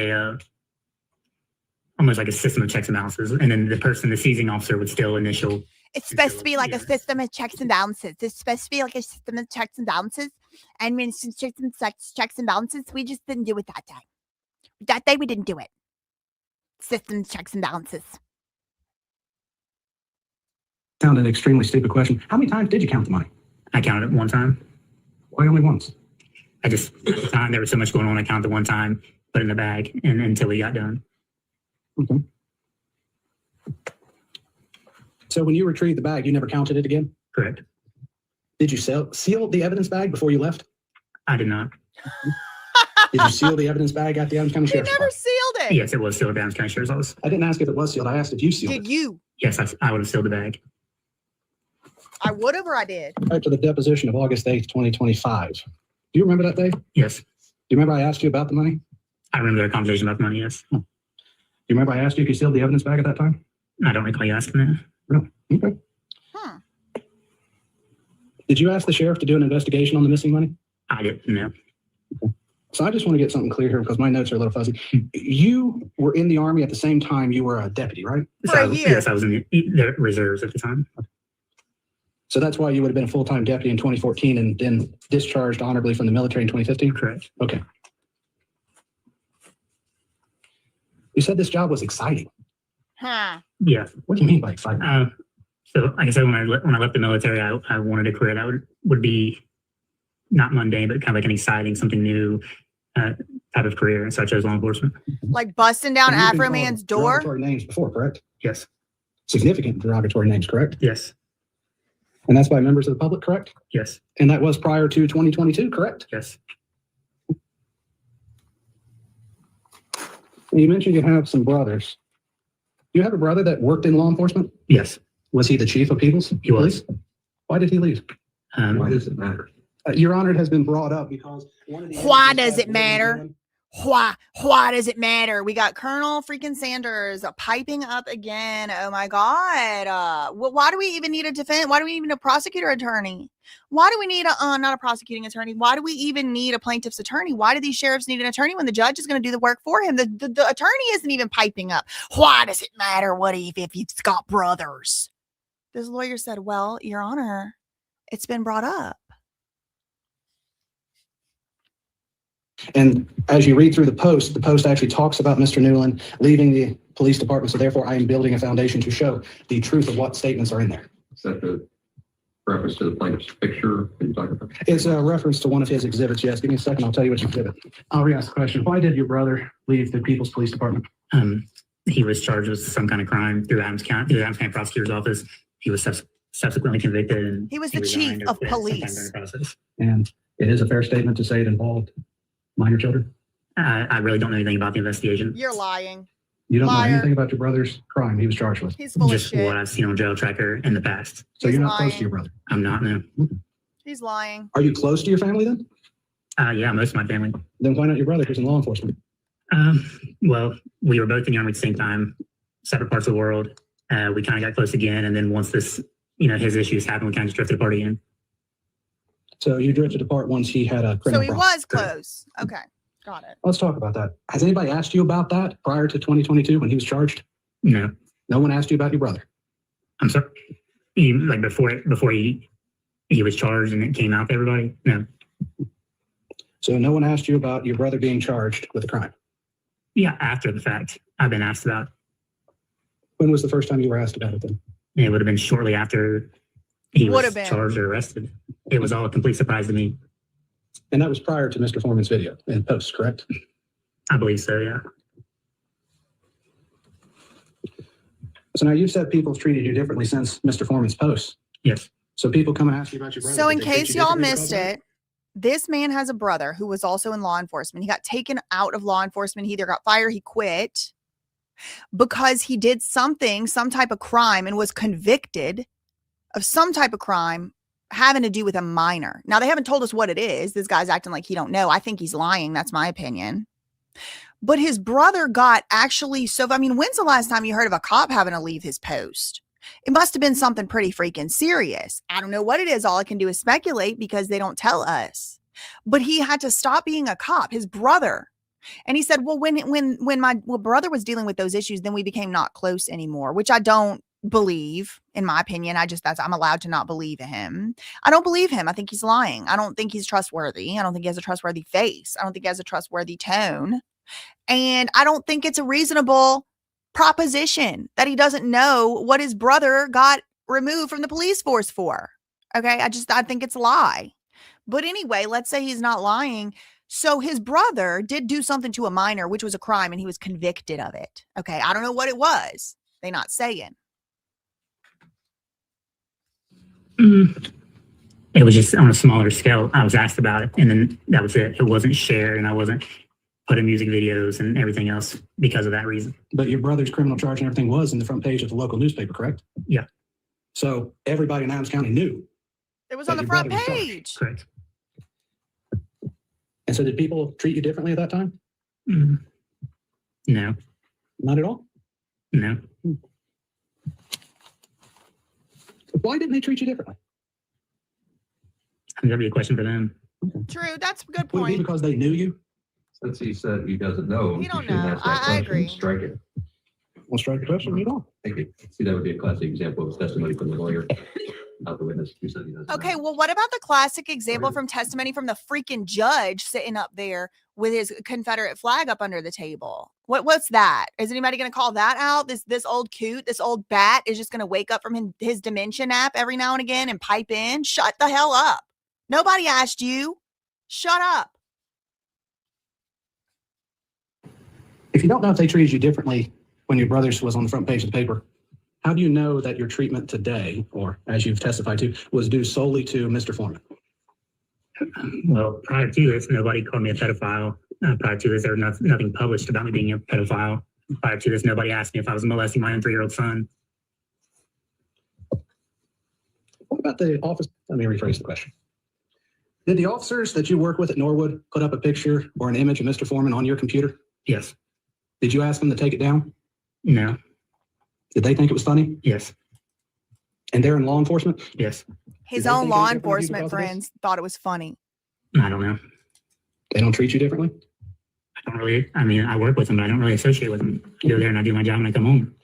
almost like a system of checks and balances. And then the seizing officer would still initial. It's supposed to be like a system of checks and balances. It's supposed to be like a system of checks and balances. And when it's checks and balances, we just didn't do it that day. That day we didn't do it. System checks and balances. Sound an extremely stupid question. How many times did you count the money? I counted it one time. Why only once? At the time there was so much going on, I counted one time, put it in the bag, and until we got done. Okay. So when you retrieved the bag, you never counted it again? Correct. Did you seal the evidence bag before you left? I did not. Did you seal the evidence bag at the Adams County He Sheriff's never Department? sealed it. Yes, it was sealed at Adams County Sheriff's Office. I didn't ask if it was sealed. I asked if you sealed it. Did you? Yes, I would have sealed the bag. I would have or I did. Back to the deposition of August 8th, 2025. Do you remember that day? Do Yes. you remember I asked you about the money? I remember the conversation about the money, yes. Do you remember I asked you if you sealed the evidence bag at that time? I don't recall you asking that. Really? Okay. Did you ask the sheriff to do an investigation on the missing money? I didn't know. So I just want to get something clear here because my notes are a little fuzzy. You were in the Army at the same time you were a deputy, right? For a year. Yes, I was in the reserves at the time. So that's why you would have been a full-time deputy in 2014 and then discharged honorably from the military in 2015? Correct. Okay. You said this job was exciting. Huh. Yeah. What do you mean by exciting? So like I said, when I left the military, I wanted a career that would be not mundane, but kind of like an exciting, something new type of career. And so I chose law enforcement. Like busting down And you've been Afro called Man's door. Derogatory names before, correct? Yes. Significant derogatory names, correct? Yes. And that's by members of the public, correct? Yes. And that was prior to 2022, correct? Yes. You mentioned you have some brothers. Do you have a brother that worked in law enforcement? Yes. Was he the chief of Peoples? He was. Why did he leave? why does it matter? Your Honor, it has been brought up because one of the Why evidences does that it matter? Newman- Why does it matter? We got Colonel freaking Sanders piping up again. Oh my God. Why do we even need a defense? Why do we even need a prosecutor attorney? Why do we need not a prosecuting attorney? Why do we even need a plaintiff's attorney? Why do these sheriffs need an attorney when the judge is going to do the work for him? The attorney isn't even piping up. Why does it matter what if he's got brothers? This lawyer said, well, Your Honor, it's been brought up. And as you read through the post actually talks about Mr. Newland leaving the police department. So therefore, I am building a foundation to show the truth of what statements are in there. Is that the reference to the plaintiff's picture that you're talking about? It's a reference to one of his exhibits. Yes, give me a second. I'll tell you which exhibit. I'll re-ask the question. Why did your brother leave the People's Police Department? He was charged with some kind of crime through Adams County prosecutor's office. He was subsequently convicted. And he was the chief of police. And it is a fair statement to say it involved minor children? I really don't know anything about the investigation. You're lying. You don't Liar. know anything about your brother's crime he was charged with? He's full Just of shit. what I've seen on Jail Tracker in the past. So He's you're not close lying. to your brother? I'm not, no. He's lying. Are you close to your family then? Yeah, most of my family. Then why not your brother who's in law enforcement? Well, we were both in the Army at the same time, separate parts of the world. We kind of got close again. And then once this, his issues happened, we kind of just drifted apart again. So you drifted apart once he had a criminal So he problem. was close. Okay. Got it. Let's talk about that. Has anybody asked you about that prior to 2022 when he was charged? No. No one asked you about your brother? I'm sorry. Like before he was charged and it came out to everybody? No. So no one asked you about your brother being charged with a crime? Yeah, after the fact, I've been asked about. When was the first time you were asked about it then? It would have been shortly after he Would was have been. charged or arrested. It was all a complete surprise to me. And that was prior to Mr. Foreman's video and post, correct? I believe so, yeah. So now you've said people have treated you differently since Mr. Foreman's post. Yes. So people come and ask you about your brother. So in did they treat case you y'all differently because missed of that? it, this man has a brother who was also in law enforcement. He got taken out of law enforcement. He either got fired, he quit because he did something, some type of crime, and was convicted of some type of crime having to do with a minor. Now, they haven't told us what it is. This guy's acting like he don't know. I think he's lying. That's my opinion. But his brother got actually, so, I mean, when's the last time you heard of a cop having to leave his post? It must have been something pretty freaking serious. I don't know what it is. All I can do is speculate because they don't tell us. But he had to stop being a cop, his brother. And he said, well, when my brother was dealing with those issues, then we became not close anymore, which I don't believe, in my opinion. I'm allowed to not believe him. I don't believe him. I think he's lying. I don't think he's trustworthy. I don't think he has a trustworthy face. I don't think he has a trustworthy tone. And I don't think it's a reasonable proposition that he doesn't know what his brother got removed from the police force for. Okay. I think it's a lie. But anyway, let's say he's not lying. So his brother did do something to a minor, which was a crime, and he was convicted of it. Okay. I don't know what it was. They're not saying. It was just on a smaller scale. I was asked about it, and then that was it. It wasn't shared, and I wasn't put in music videos and everything else because of that reason. But your brother's criminal charge and everything was in the front page of the local newspaper, correct? Yeah. So everybody in Adams County knew. It was that on the your front brother was charged. page. Correct. And so did people treat you differently at that time? No. Not at all? No. Why didn't they treat you differently? That'd be a question for them. True. That's a good Would it be point. because they knew you? Since he said he doesn't know. He don't shouldn't know. ask that I question. agree. Strike it. Well, strike the question, you don't. Thank you. See, that would be a classic example of testimony from the lawyer, not the witness who said he doesn't know. Okay, well, what about the classic example from testimony from the freaking judge sitting up there with his Confederate flag up under the table? What's that? Is anybody going to call that out? This old coot, this old bat is just going to wake up from his dementia nap every now and again and pipe in? Shut the hell up. Nobody asked you. Shut up. If you don't know if they treated you differently when your brother's was on the front page of the paper, how do you know that your treatment today, or as you've testified to, was due solely to Mr. Foreman? Well, prior to this, nobody called me a pedophile. Prior to this, there was nothing published about me being a pedophile. Prior to this, nobody asked me if I was molesting my own 3-year-old son. What about the office? Let me rephrase the question. Did the officers that you work with at Norwood put up a picture or an image of Mr. Foreman on your computer? Yes. Did you ask them to take it down? No. Did they think it was funny? Yes. And they're in law enforcement? Yes. His they own think law any different of you enforcement because of this? friends thought it was funny. I don't know. They don't treat you differently? I don't really, I mean, I work with them, but I don't really associate with them. I go there and I do my job and I come home.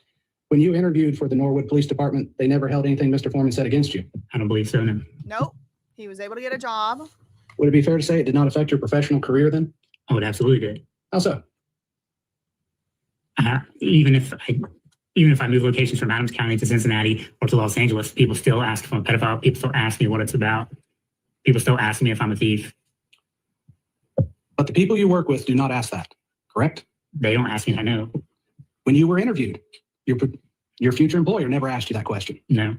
When you interviewed for the Norwood Police Department, they never held anything Mr. Foreman said against you. I don't believe so, no. Nope. He was able to get a job. Would it be fair to say it did not affect your professional career then? Oh, it absolutely did. How so? Even if I move locations from Adams County to Cincinnati or to Los Angeles, people still ask if I'm a pedophile. People still ask me what it's about. People still ask me if I'm a thief. But the people you work with do not ask that, correct? They don't ask me, I know. When you were interviewed, your future employer never asked you that question. No.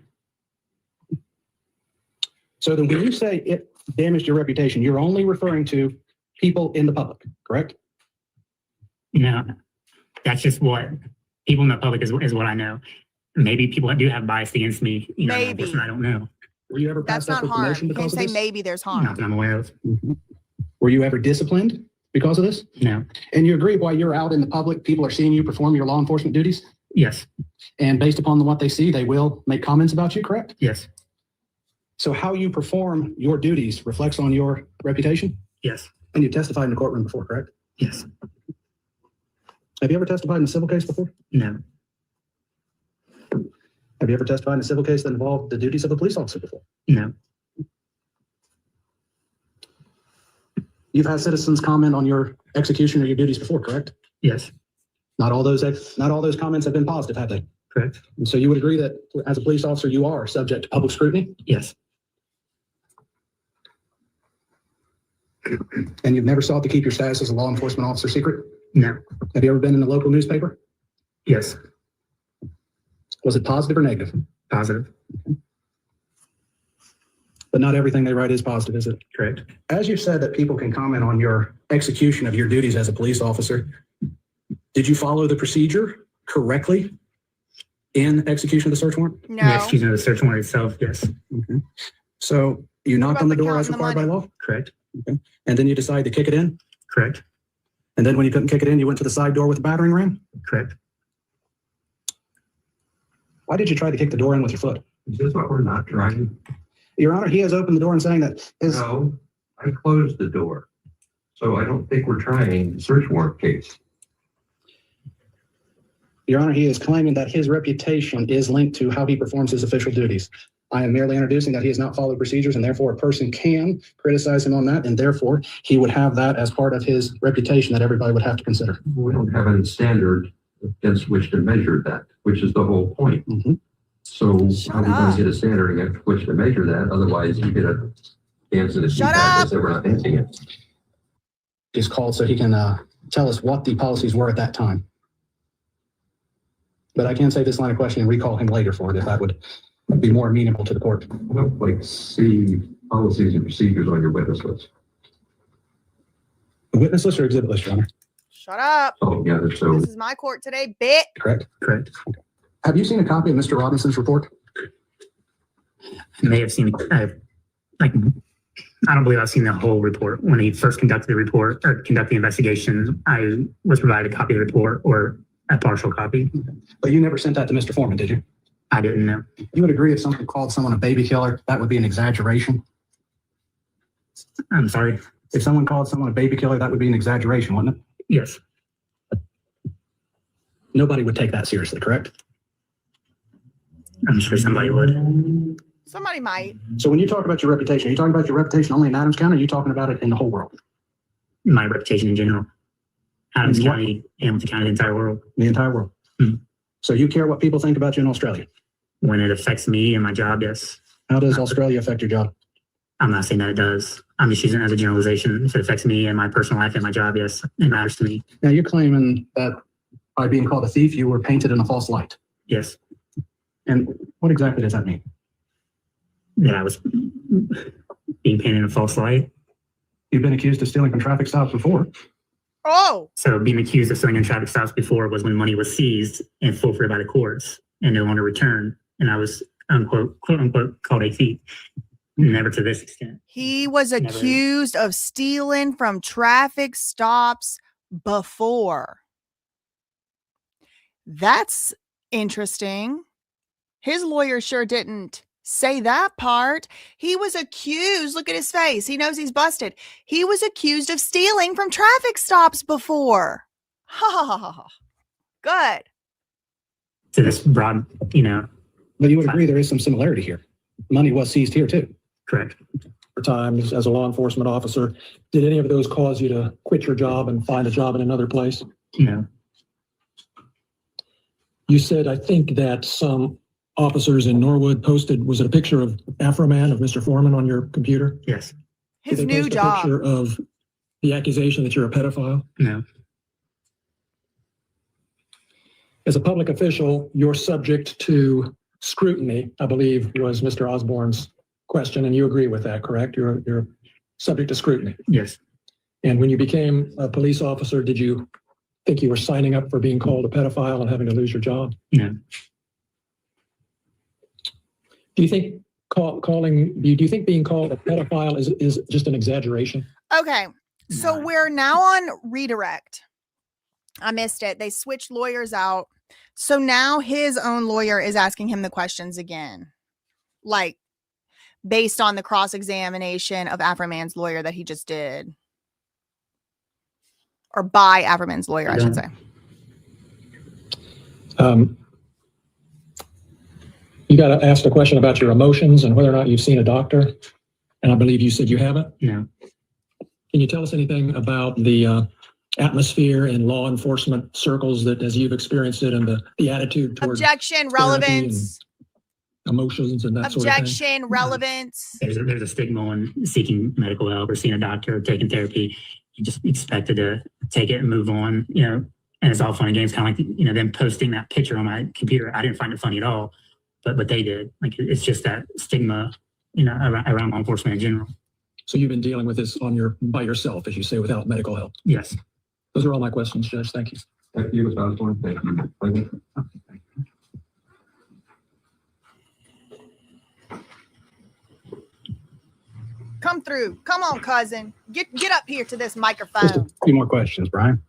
So then when you say it damaged your reputation, you're only referring to people in the public, correct? No. That's just what people in the public is what I know. Maybe people do have bias against me. You know, Maybe. I don't know. Were you ever That's passed up not for harm. promotion You can't because of say this? maybe there's Not harm. that I'm aware of. Were you ever disciplined because of this? No. And you agree while you're out in the public, people are seeing you perform your law enforcement duties? Yes. And based upon what they see, they will make comments about you, correct? Yes. So how you perform your duties reflects on your reputation? Yes. And you testified in the courtroom before, correct? Yes. Have you ever testified in a civil case before? No. Have you ever testified in a civil case that involved the duties of a police officer before? No. You've had citizens comment on your execution or your duties before, correct? Yes. Not all those comments have been positive, have they? Correct. And so you would agree that as a police officer, you are subject to public scrutiny? Yes. And you've never sought to keep your status as a law enforcement officer secret? No. Have you ever been in a local newspaper? Yes. Was it positive or negative? Positive. But not everything they write is positive, is it? Correct. As you said that people can comment on your execution of your duties as a police officer, did you follow the procedure correctly in execution of the search warrant? The No. execution of the search warrant itself, yes. Okay. So you knocked about on the the door count as and the required by money? law? Correct. Okay. And then you decided to kick it in? Correct. And then when you couldn't kick it in, you went to the side door with a battering ram? Correct. Why did you try to kick the door in with your foot? Is this what we're not trying? Your Honor, he has opened the door and saying that his, No, I closed the door. So I don't think we're trying the search warrant case. Your Honor, he is claiming that his reputation is linked to how he performs his official duties. I am merely introducing that he has not followed procedures, and therefore a person can criticize him on that, and therefore he would have that as part of his reputation that everybody would have to consider. We don't have any standard against which to measure that, which is the whole point. Mhm. So Shut how are we going up. to get a standard against which to measure that? Otherwise you get a chance at a Shut feedback up. that say we're not dancing it. He's called so he can tell us what the policies were at that time. But I can save this line of questioning and recall him later for it if that would be more amenable to the court. I don't like see policies and procedures on your witness list. Witness list or exhibit list, Your Honor? Shut up. Oh, yeah, so This is my court today, bitch. Correct. Correct. Have you seen a copy of Mr. Robinson's report? I may have seen, I don't believe I've seen the whole report. When he first conducted the report or conducted the investigation, I was provided a copy of the report or a partial copy. But you never sent that to Mr. Foreman, did you? I didn't know. You would agree if someone called someone a baby killer, that would be an exaggeration? I'm sorry. If someone called someone a baby killer, that would be an exaggeration, wouldn't it? Yes. Nobody would take that seriously, correct? I'm sure somebody would. Somebody might. So when you talk about your reputation, are you talking about your reputation only in Adams County, or are you talking about it in the whole world? My reputation in general. Adams What? County, Hamilton County, the entire world. The entire world. Hmm. So you care what people think about you in Australia? When it affects me and my job, yes. How does Australia affect your job? I'm not saying that it does. I'm just using it as a generalization. If it affects me and my personal life and my job, yes, it matters to me. Now you're claiming that by being called a thief, you were painted in a false light. Yes. And what exactly does that mean? That I was being painted in a false light. You've been accused of stealing from traffic stops before. Oh, So being accused of stealing in traffic stops before was when money was seized and forfeited by the courts and no longer returned. And I was, unquote, quote unquote, called a thief. Never to this extent. he was Never. accused of stealing from traffic stops before. That's interesting. His lawyer sure didn't say that part. He was accused. Look at his face. He knows he's busted. He was accused of stealing from traffic stops before. Ha ha ha ha. Good. To this broad, But you would agree there is some similarity here. Money was seized here too. correct. Times as a law enforcement officer, did any of those cause you to quit your job and find a job in another place? No. You said, I think that some officers in Norwood posted, was it a picture of AFROMAN, of Mr. Foreman on your computer? Yes. His Did they new post a job. picture of the accusation that you're a pedophile? No. As a public official, you're subject to scrutiny, I believe was Mr. Osborne's question, and you agree with that, correct? You're subject to scrutiny. Yes. And when you became a police officer, did you think you were signing up for being called a pedophile and having to lose your job? No. Do you think do you think being called a pedophile is just an exaggeration? Okay. So we're now on redirect. I missed it. They switched lawyers out. So now his own lawyer is asking him the questions again. Like based on the cross-examination of AFROMAN's lawyer that he just did. Or by AFROMAN's lawyer, I should say. You got asked a question about your emotions and whether or not you've seen a doctor. And I believe you said you haven't. No. Can you tell us anything about the atmosphere in law enforcement circles that as you've experienced it and the attitude toward Objection, therapy relevance. and emotions and that sort of thing? Objection, relevance. There's a stigma on seeking medical help or seeing a doctor or taking therapy. You just expected to take it and move on, and it's all fun and games, kind of like, them posting that picture on my computer. I didn't find it funny at all, but they did. Like, it's just that stigma around law enforcement in general. So you've been dealing with this by yourself, as you say, without medical help? Yes. Those are all my questions, Judge. Thank you. Thank you, Mr. Osborne. Thank you. Come through. Come on, cousin. Get up here to this microphone. Just a few more questions, Brian.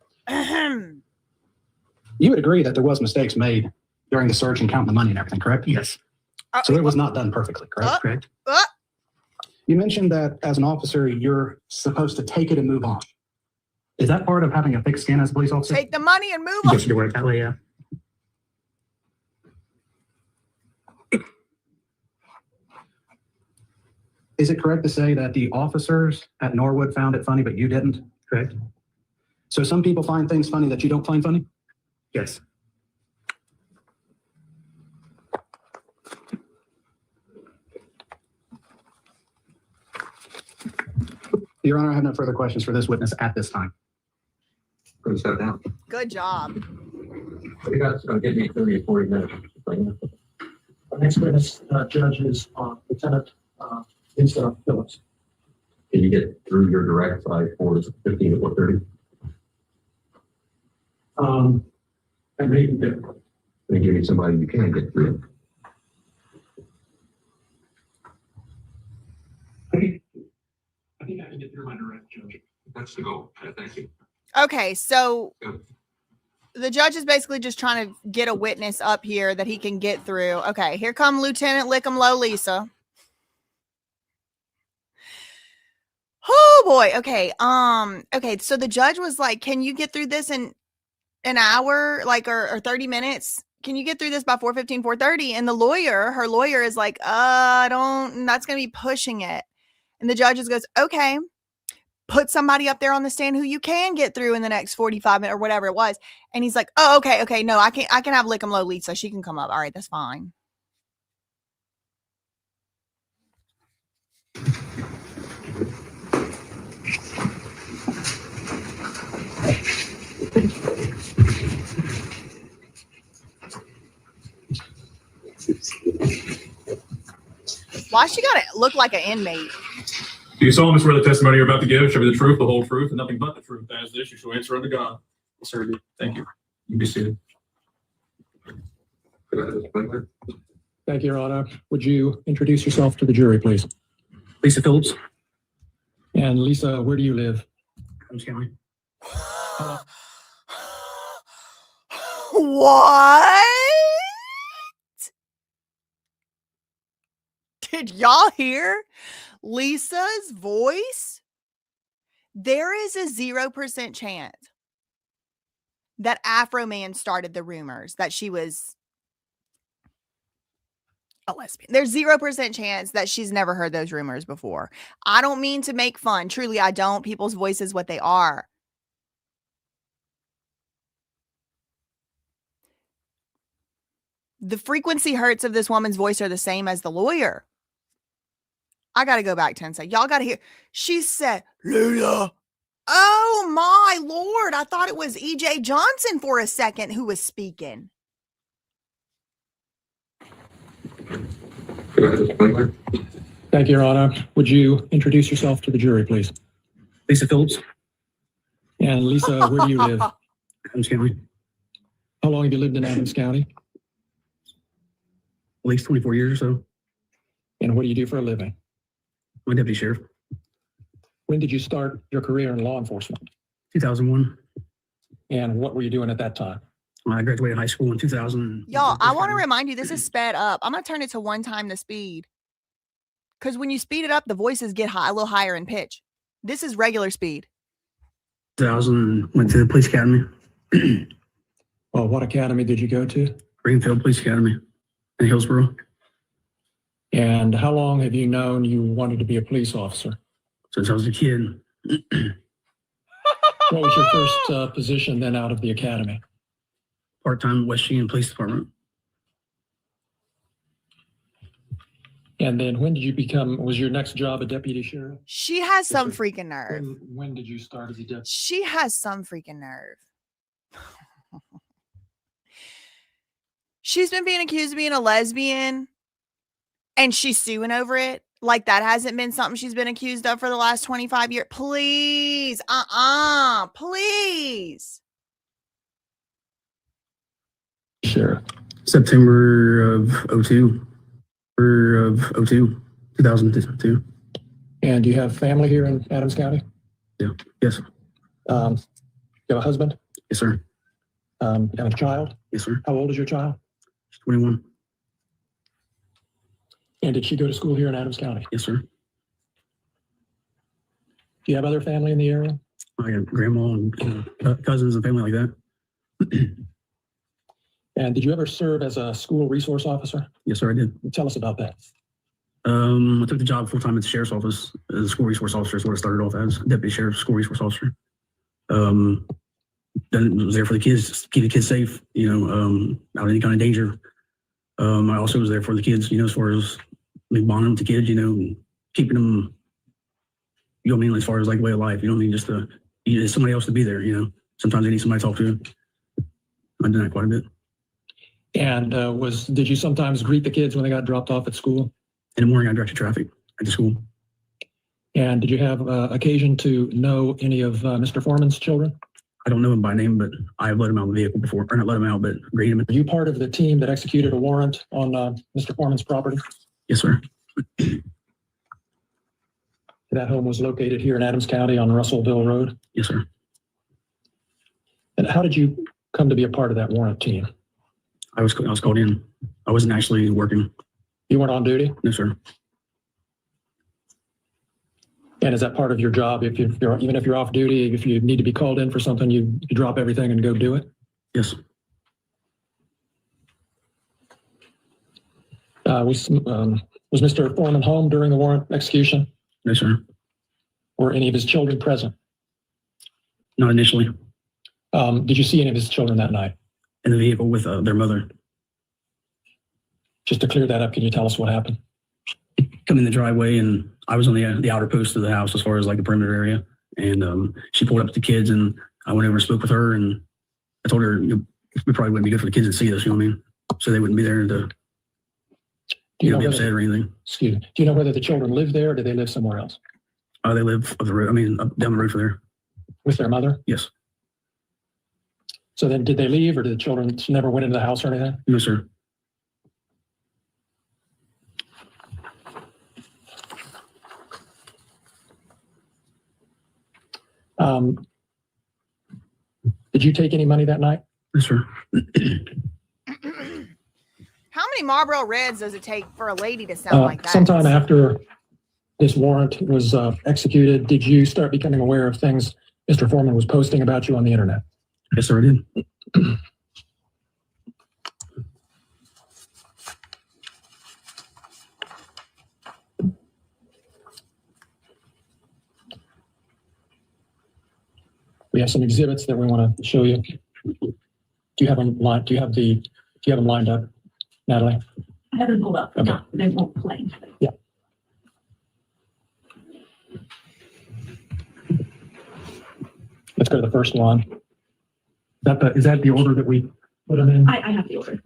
You would agree that there was mistakes made during the search and counting the money and everything, correct? Yes. So it was not done perfectly, correct? Correct. You mentioned that as an officer, you're supposed to take it and move on. Is that part of having a thick skin as a police officer? Take the money and move You on. get to work that way, yeah. Is it correct to say that the officers at Norwood found it funny, but you didn't? Correct. So some people find things funny that you don't find funny? Yes. Your Honor, I have no further questions for this witness at this time. Please step down. Good job. You guys are going to give me 30 or 40 minutes. Our next witness, Judge, is Lieutenant Lisa Phillips. Can you get through your direct by 4:15 to 4:30? I may be there. Then give me somebody you can get through. I think I can get through my direct, Judge. That's the goal. Thank you. Okay, so the judge is basically just trying to get a witness up here that he can get through. Okay, here come Lieutenant Lick'em Low Lisa. Oh boy. Okay. Okay. So the judge was like, "Can you get through this in an hour, like, or 30 minutes? Can you get through this by 4:15, 4:30?" And her lawyer is like, I don't. That's gonna be pushing it. And the judge just goes, "Okay, put somebody up there on the stand who you can get through in the next 45 minutes or whatever it was." And he's like, "Oh, okay. No, I can have Lick'em Low Lisa. She can come up. All right, that's fine." Why she gotta look like an inmate? Do you solemnly swear the testimony you're about to give shall be the truth, the whole truth, and nothing but the truth? As this, you shall answer unto God. Yes, sir. Thank you. You be seated. Thank you, Your Honor. Would you introduce yourself to the jury, please? Lisa Phillips. And Lisa, where do you live? Adams County. What? Did y'all hear Lisa's voice? There is a 0% chance that AFROMAN started the rumors that she was a lesbian. There's 0% chance that she's never heard those rumors before. I don't mean to make fun. Truly, I don't. People's voices, what they are. The frequency hertz of this woman's voice are the same as the lawyer. I got to go back 10 seconds. Y'all got to hear. She said, "Lula." Oh my Lord. I thought it was E.J. Johnson for a second who was speaking. Thank you, Your Honor. Would you introduce yourself to the jury, please? Lisa Phillips. And Lisa, where do you live? Adams County. How long have you lived in Adams County? At least 24 years or so. And what do you do for a living? I'm a deputy sheriff. When did you start your career in law enforcement? 2001. And what were you doing at that time? I graduated high school in 2000. Y'all, I want to remind you, this is sped up. I'm going to turn it to 1 time the speed. Because when you speed it up, the voices get high, a little higher in pitch. This is regular speed. 2000, went to the police academy. Well, what academy did you go to? Greenfield Police Academy in Hillsborough. And how long have you known you wanted to be a police officer? Since I was a kid. What was your first position then out of the academy? Part-time West Union Police Department. And then when did you was your next job a deputy sheriff? She has some freaking nerve. When did you start as a deputy? She has some freaking nerve. She's been being accused of being a lesbian and she's suing over it. Like that hasn't been something she's been accused of for the last 25 years. Please, please. Sure. September of 02. 2002. And do you have family here in Adams County? Yeah. Yes. You have a husband? Yes, sir. You have a child? Yes, sir. How old is your child? She's 21. And did she go to school here in Adams County? Yes, sir. Do you have other family in the area? I got grandma and cousins and family like that. And did you ever serve as a school resource officer? Yes, sir, I did. Tell us about that. I took the job full-time at the sheriff's office as a school resource officer is what I started off as, deputy sheriff, school resource officer. Then was there for the kids, just keep the kids safe, out of any kind of danger. I also was there for the kids, as far as bonding with the kids, keeping them, as far as like way of life, just to, you need somebody else to be there, sometimes they need somebody to talk to. I did that quite a bit. And did you sometimes greet the kids when they got dropped off at school? In the morning, I directed traffic at the school. And did you have occasion to know any of Mr. Foreman's children? I don't know him by name, but I've let him out of the vehicle before, or not let him out, but greeted him. Were you part of the team that executed a warrant on Mr. Foreman's property? Yes, sir. That home was located here in Adams County on Russellville Road? Yes, sir. And how did you come to be a part of that warrant team? I was called in. I wasn't actually working. You weren't on duty? No, sir. And is that part of your job? Even if you're off duty, if you need to be called in for something, you drop everything and go do it? Yes. Was Mr. Foreman home during the warrant execution? No, sir. Were any of his children present? Not initially. Did you see any of his children that night? In the vehicle with their mother. Just to clear that up, can you tell us what happened? Come in the driveway, and I was on the outer post of the house as far as like the perimeter area. And she pulled up to the kids, and I went over and spoke with her, and I told her we probably wouldn't be good for the kids to see us, you know what I mean? So they wouldn't be there to be upset or anything. Excuse me. Do you know whether the children live there or do they live somewhere else? They live up the road. Up down the road from there. With their mother? Yes. So then did they leave, or did the children never went into the house or anything? No, sir. Did you take any money that night? Yes, sir. How many Marlboro Reds does it take for a lady to sound like that? Sometime after this warrant was executed, did you start becoming aware of things Mr. Foreman was posting about you on the internet? Yes, sir, I did. We have some exhibits that we want to show you. Do you have them lined? Do you have them lined up, Natalie? I haven't pulled up. Okay. No, they won't play. Yeah. Let's go to the first one. Is that the order that we put them in? I have the order.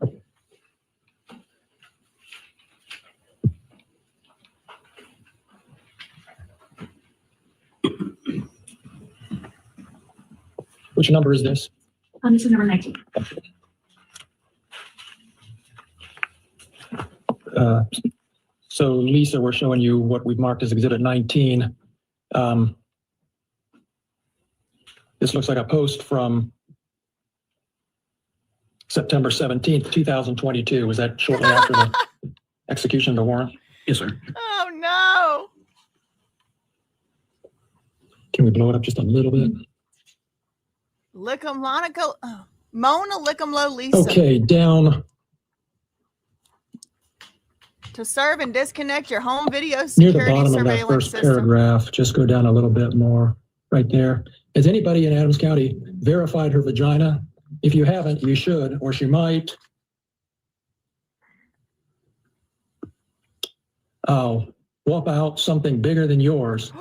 Which number is this? This is number 19. So Lisa, we're showing you what we've marked as Exhibit 19. This looks like a post from September 17th, 2022. Was that shortly after the execution of the warrant? Yes, sir. Oh, no. Can we blow it up just a little bit? Lickum Monica. Oh, Mona Lickum Low Lisa. Okay, down. To serve and disconnect your home video Near security the bottom of that surveillance first system. paragraph, just go down a little bit more right there. Has anybody in Adams County verified her vagina? If you haven't, you should, or she might. I'll swap out something bigger than yours.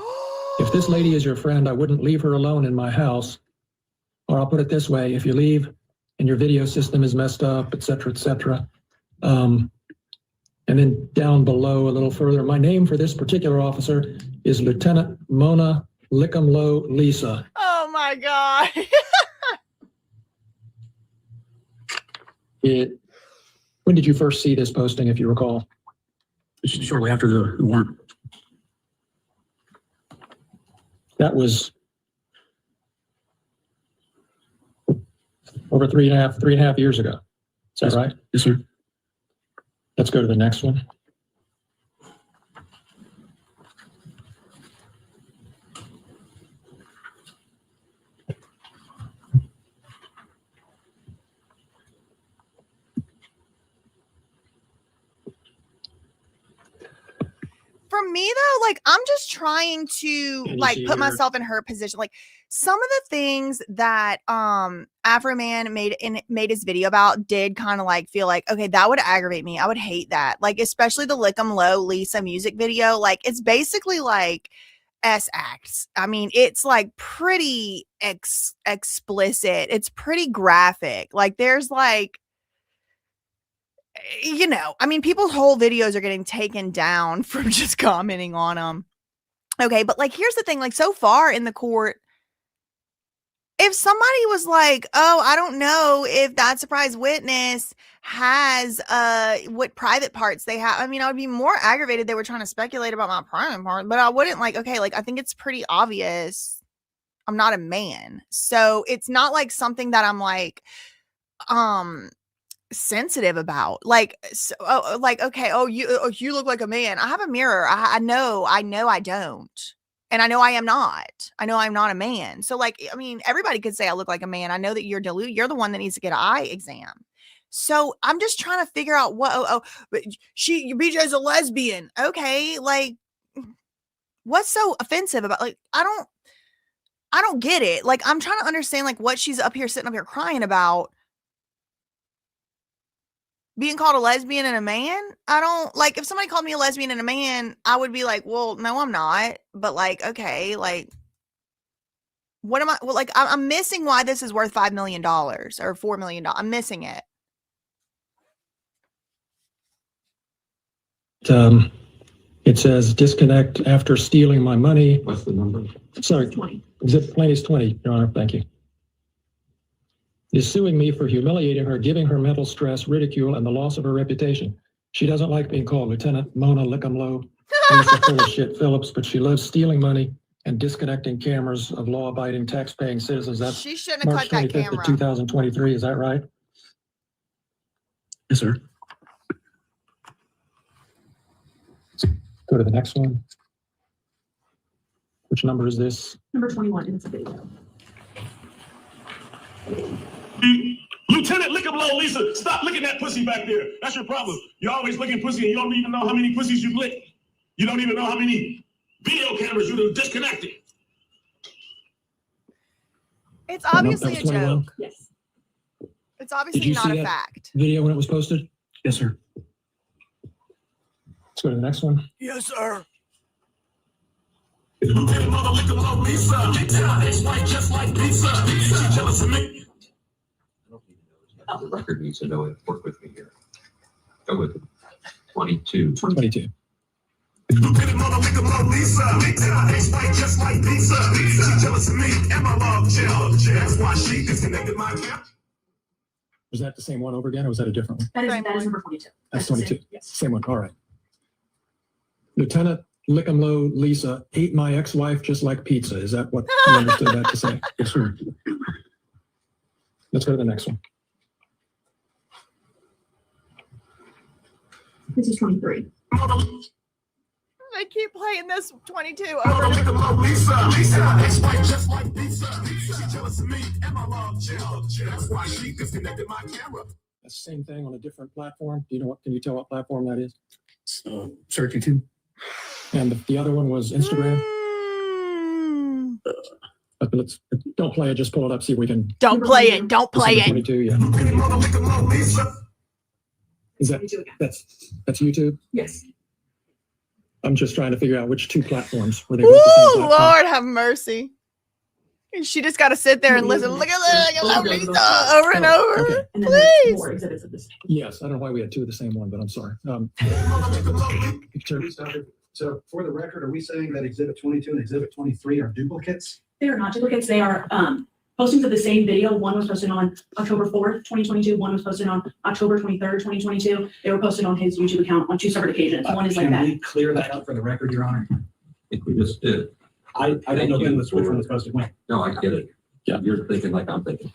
If this lady is your friend, I wouldn't leave her alone in my house. Or I'll put it this way, if you leave and your video system is messed up, et cetera, And then down below a little further, my name for this particular officer is Lieutenant Mona Lickamlow Lisa. Oh my God. When did you first see this posting, if you recall? Shortly after the warrant. That was over three and a half years ago. Is that right? Yes, sir. Let's go to the next one. For me though, like I'm just trying to like put myself in her position. Like some of the things that AFROMAN made his video about did kind of like feel like, okay, that would aggravate me. I would hate that. Like especially the Lick 'em Low Lisa music video. Like it's basically like S acts. I mean, it's like pretty explicit. It's pretty graphic. Like there's like, you know, I mean, people's whole videos are getting taken down from just commenting on them. Okay, but like, here's the thing, like so far in the court, if somebody was like, oh, I don't know if that surprise witness has what private parts they have. I mean, I would be more aggravated they were trying to speculate about my private part, but I wouldn't like, okay, like I think it's pretty obvious I'm not a man. So it's not like something that I'm like, sensitive about like like okay you look like a man. I have a mirror. I know I don't, and I know I am not. I know I'm not a man. So like I mean everybody could say I look like a man. I know that you're you're the one that needs to get an eye exam. So I'm just trying to figure out what but BJ's a lesbian. Okay, like what's so offensive about like I don't get it. Like I'm trying to understand like what she's sitting up here crying about. Being called a lesbian and a man, I don't like if somebody called me a lesbian and a man, I would be like, well, no, I'm not. But like, okay, like, what am I? Well, like, I'm missing why this is worth $5 million or $4 million. I'm missing it. It says disconnect after stealing my money. What's the number? Sorry, 20. Plaintiff's 20, Your Honor. Thank you. Is suing me for humiliating her, giving her mental stress, ridicule, and the loss of her reputation. She doesn't like being called Lieutenant Mona Lickamlow Lisa full of shit Phillips, but she loves stealing money and disconnecting cameras of law-abiding, tax-paying citizens. That's she shouldn't have March cut that 25th camera. of 2023. Is that right? Yes, sir. Go to the next one. Which number is this? Number 21 in the video. Lieutenant Lick 'em Low Lisa, stop licking that pussy back there. That's your problem. You're always licking pussy and you don't even know how many pussies you've licked. You don't even know how many video cameras you've disconnected. It's obviously a joke. Yes. It's obviously Did you not see a that fact. video when it was posted? Yes, sir. Let's go to the next one. Yes, sir. Lieutenant Mona Lick 'em Low Lisa, ex-wife just like pizza. She jealous of me. The record needs to know it. Work with me here. Go with it. 22. 22. Lieutenant Mona Lick 'em Low Lisa, ex-wife just like pizza. She jealous of me and my love jail. That's why she disconnected my camera. Was that the same one over again, or was that a different one? That is number 22. That's the same. 22. Yes. Same one. All right. Lieutenant Lick 'em Low Lisa ate my ex-wife just like pizza. Is that what you understood that to say? Yes, sir. Let's go to the next one. This is 23. They keep playing this 22 Mona over. Lick 'em Low Lisa, ex-wife just like pizza. She jealous of me and my love jail. That's why she disconnected my camera. That's the same thing on a different platform. Do you know what? Can you tell what platform that is? Search YouTube. And the other one was Instagram. But let's don't play it. Just pull it up. See if we can. Don't play it. Don't This is play the it. 22. Yeah. Mona Lick 'em Low Lisa. Is that that's YouTube? Yes. I'm just trying to figure out which two platforms were they both the same Ooh, platform? Lord have mercy. She just got to sit there and listen. Look at Lisa over and over. Okay. And then there's Please. more exhibits of this. Yes, I don't know why we had two of the same one, but I'm sorry. So for the record, are we saying that Exhibit 22 and Exhibit 23 are duplicates? They are not duplicates. They are postings of the same video. One was posted on October 4th, 2022. One was posted on October 23rd, 2022. They were posted on his YouTube account on two separate occasions. One is like Can that. we clear that up for the record, Your Honor? I think we just did. I don't know which one was posted when. No, I get it. Yeah. You're thinking like I'm thinking.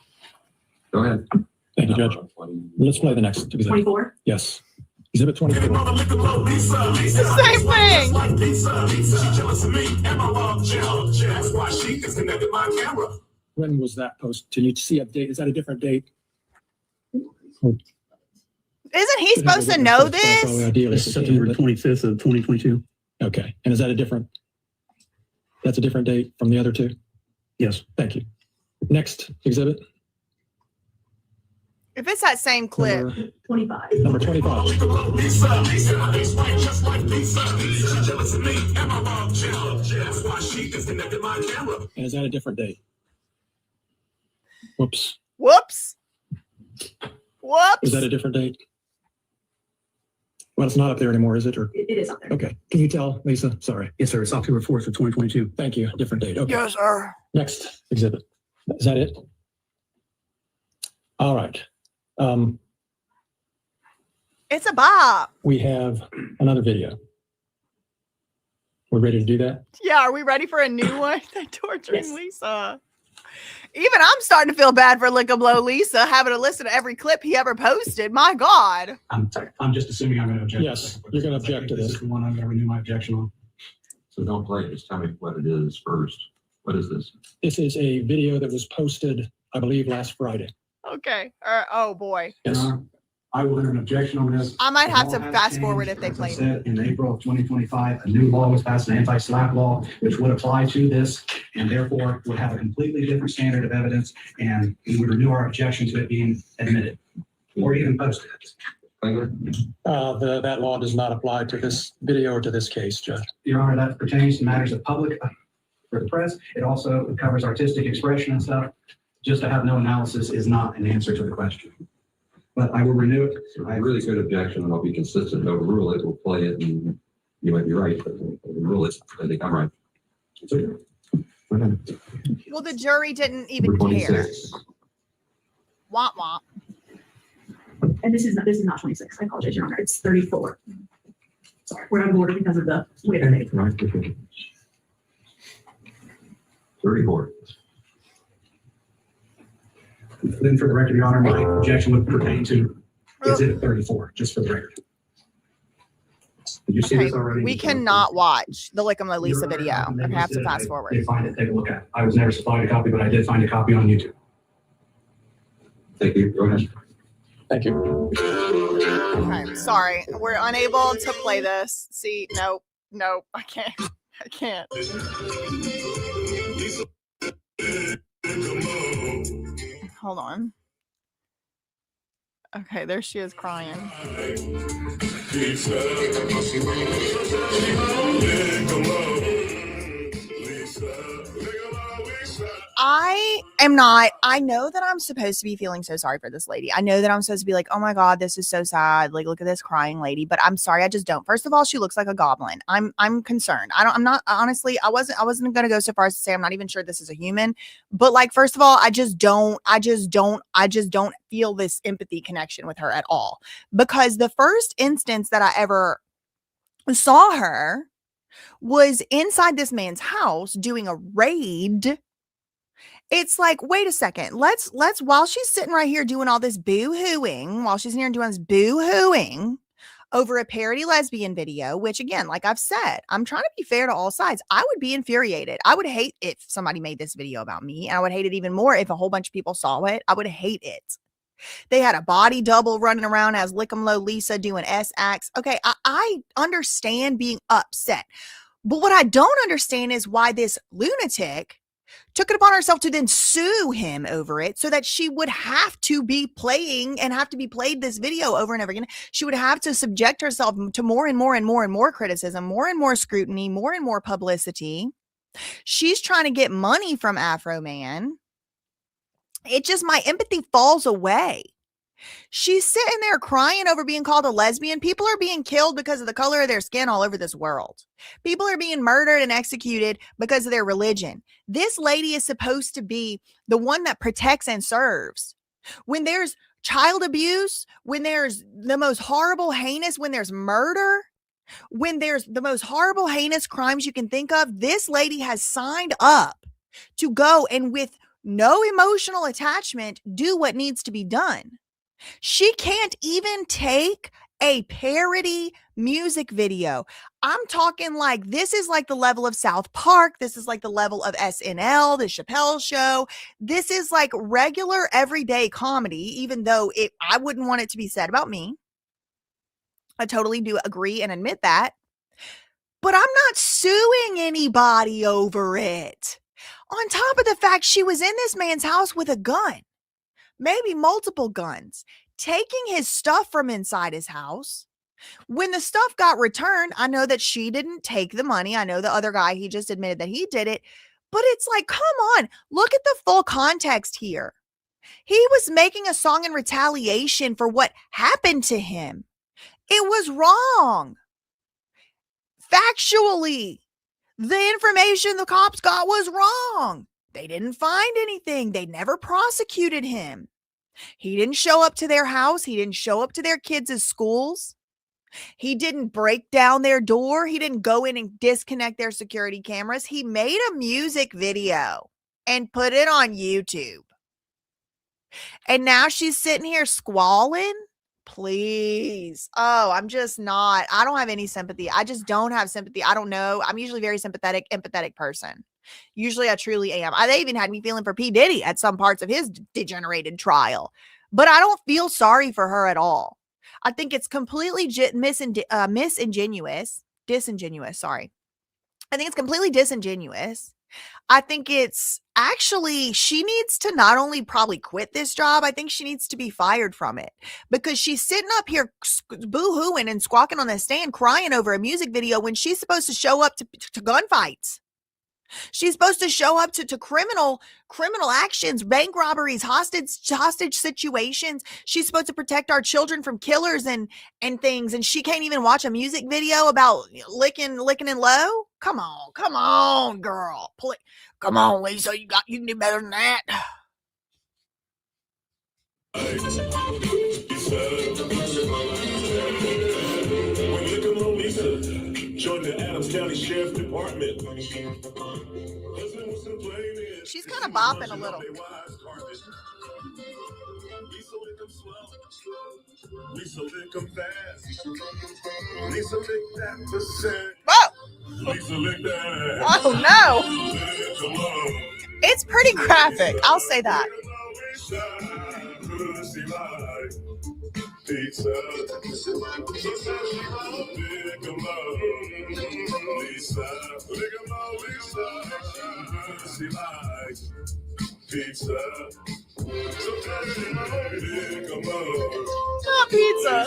Go ahead. Thank you, Judge. Let's play the next exhibit. 24. Yes. Exhibit 24. Same thing. When was that post? Can you see a date? Is that a different date? Isn't he supposed to know this? Probably ideally. It's September 25th of 2022. Okay. And is that a different? That's a different date from the other two? Yes. Thank you. Next exhibit. If it's that same clip. Number 25. Number 25. And is that a different date? Whoops. Whoops. Whoops. Is that a different date? Well, it's not up there anymore, is it? Or It is up there. okay. Can you tell, Lisa? Sorry. Yes, sir. It's October 4th of 2022. Thank you. Different date. Okay. Yes, sir. Next exhibit. Is that it? All right. It's a bop. We have another video. We're ready to do that? Yeah, are we ready for a new one? They're torturing Yes. Lisa. Even I'm starting to feel bad for Lick 'em Blow Lisa, having to listen to every clip he ever posted. My God. I'm just assuming I'm going to object. Yes, you're going to object to This this. is the one I'm going to renew my objection on. So don't play it. Just tell me what it is first. What is this? This is a video that was posted, I believe, last Friday. Okay. Oh, boy. Yes. Your Honor, I will enter an objection on this. I might have The to law has fast forward changed. if they As I play it. said, in April of 2025, a new law was passed, an anti-SLAPP law, which would apply to this, and therefore would have a completely different standard of evidence, and we would renew our objection to it being admitted or even posted. That law does not apply to this video or to this case, Judge. Your Honor, that pertains to matters of public for the press. It also covers artistic expression and stuff. Just to have no analysis is not an answer to the question. But I will renew it. I have a really good objection, and I'll be consistent. Overrule it. We'll play it, and you might be right, but overrule it. I think I'm right. Well, the jury didn't even Number care. 26. Womp womp. And this is not 26. I apologize, Your Honor. It's 34. Sorry, we're out of order because of the way they're made. 34. Then for the record, Your Honor, my objection would pertain to Exhibit 34, just for the record. Did you see Okay, this already? we cannot watch the Lick 'em Blow Lisa Your Honor, video. they I have to said fast they forward. find it, take a look at it. I was never supplied a copy, but I did find a copy on YouTube. Thank you. Go ahead. Thank you. Okay, sorry. We're unable to play this. See, nope, I can't. I can't. Hold on. Okay, there she is crying. I know that I'm supposed to be feeling so sorry for this lady. I know that I'm supposed to be like, oh my God, this is so sad. Like, look at this crying lady. But I'm sorry, I just don't. First of all, she looks like a goblin. I'm concerned. I'm not honestly, I wasn't gonna go so far as to say I'm not even sure this is a human. But like, first of all, I just don't feel this empathy connection with her at all. Because the first instance that I ever saw her was inside this man's house doing a raid. It's like, wait a second. Let's while she's sitting right here doing all this boo-hooing, while she's in here doing this boo-hooing over a parody lesbian video, which again, like I've said, I'm trying to be fair to all sides. I would be infuriated. I would hate if somebody made this video about me, and I would hate it even more if a whole bunch of people saw it. I would hate it. They had a body double running around as Lick 'em Low Lisa doing S acts. Okay, I understand being upset. But what I don't understand is why this lunatic took it upon herself to then sue him over it so that she would have to be playing and have to be played this video over and over again. She would have to subject herself to more and more and more and more criticism, more and more scrutiny, more and more publicity. She's trying to get money from Afro Man. It just, my empathy falls away. She's sitting there crying over being called a lesbian. People are being killed because of the color of their skin all over this world. People are being murdered and executed because of their religion. This lady is supposed to be the one that protects and serves. When there's child abuse, when there's the most horrible, heinous, when there's murder, when there's the most horrible, heinous crimes you can think of, this lady has signed up to go and with no emotional attachment, do what needs to be done. She can't even take a parody music video. I'm talking like, this is like the level of South Park. This is like the level of SNL, the Chappelle Show. This is like regular everyday comedy, even though I wouldn't want it to be said about me. I totally do agree and admit that. But I'm not suing anybody over it. On top of the fact she was in this man's house with a gun. Maybe multiple guns, taking his stuff from inside his house. When the stuff got returned, I know that she didn't take the money. I know the other guy, he just admitted that he did it. But it's like, come on, look at the full context here. He was making a song in retaliation for what happened to him. It was wrong. Factually, the information the cops got was wrong. They didn't find anything. They never prosecuted him. He didn't show up to their house. He didn't show up to their kids' schools. He didn't break down their door. He didn't go in and disconnect their security cameras. He made a music video and put it on YouTube. And now she's sitting here squalling. Please. Oh, I'm just not. I don't have any sympathy. I just don't have sympathy. I don't know. I'm usually a very sympathetic, empathetic person. Usually I truly am. They even had me feeling for P. Diddy at some parts of his degenerated trial. But I don't feel sorry for her at all. I think it's completely disingenuous. Sorry. I think it's completely disingenuous. I think it's actually, she needs to not only probably quit this job, I think she needs to be fired from it, because she's sitting up here boo-hooing and squawking on the stand crying over a music video when she's supposed to show up to gunfights. She's supposed to show up to criminal actions, bank robberies, hostage situations. She's supposed to protect our children from killers and things. And she can't even watch a music video about licking and low. Come on, girl. Come on, Lisa. You can do better than that. Join the Adams County Sheriff's Department. She's kind of bopping a little. Lisa lick 'em fast. Lisa lick that percent. Whoa! Lisa lick that. Oh no! It's pretty graphic. I'll say that. Pizza. Lisa, she likes pizza. Not pizza.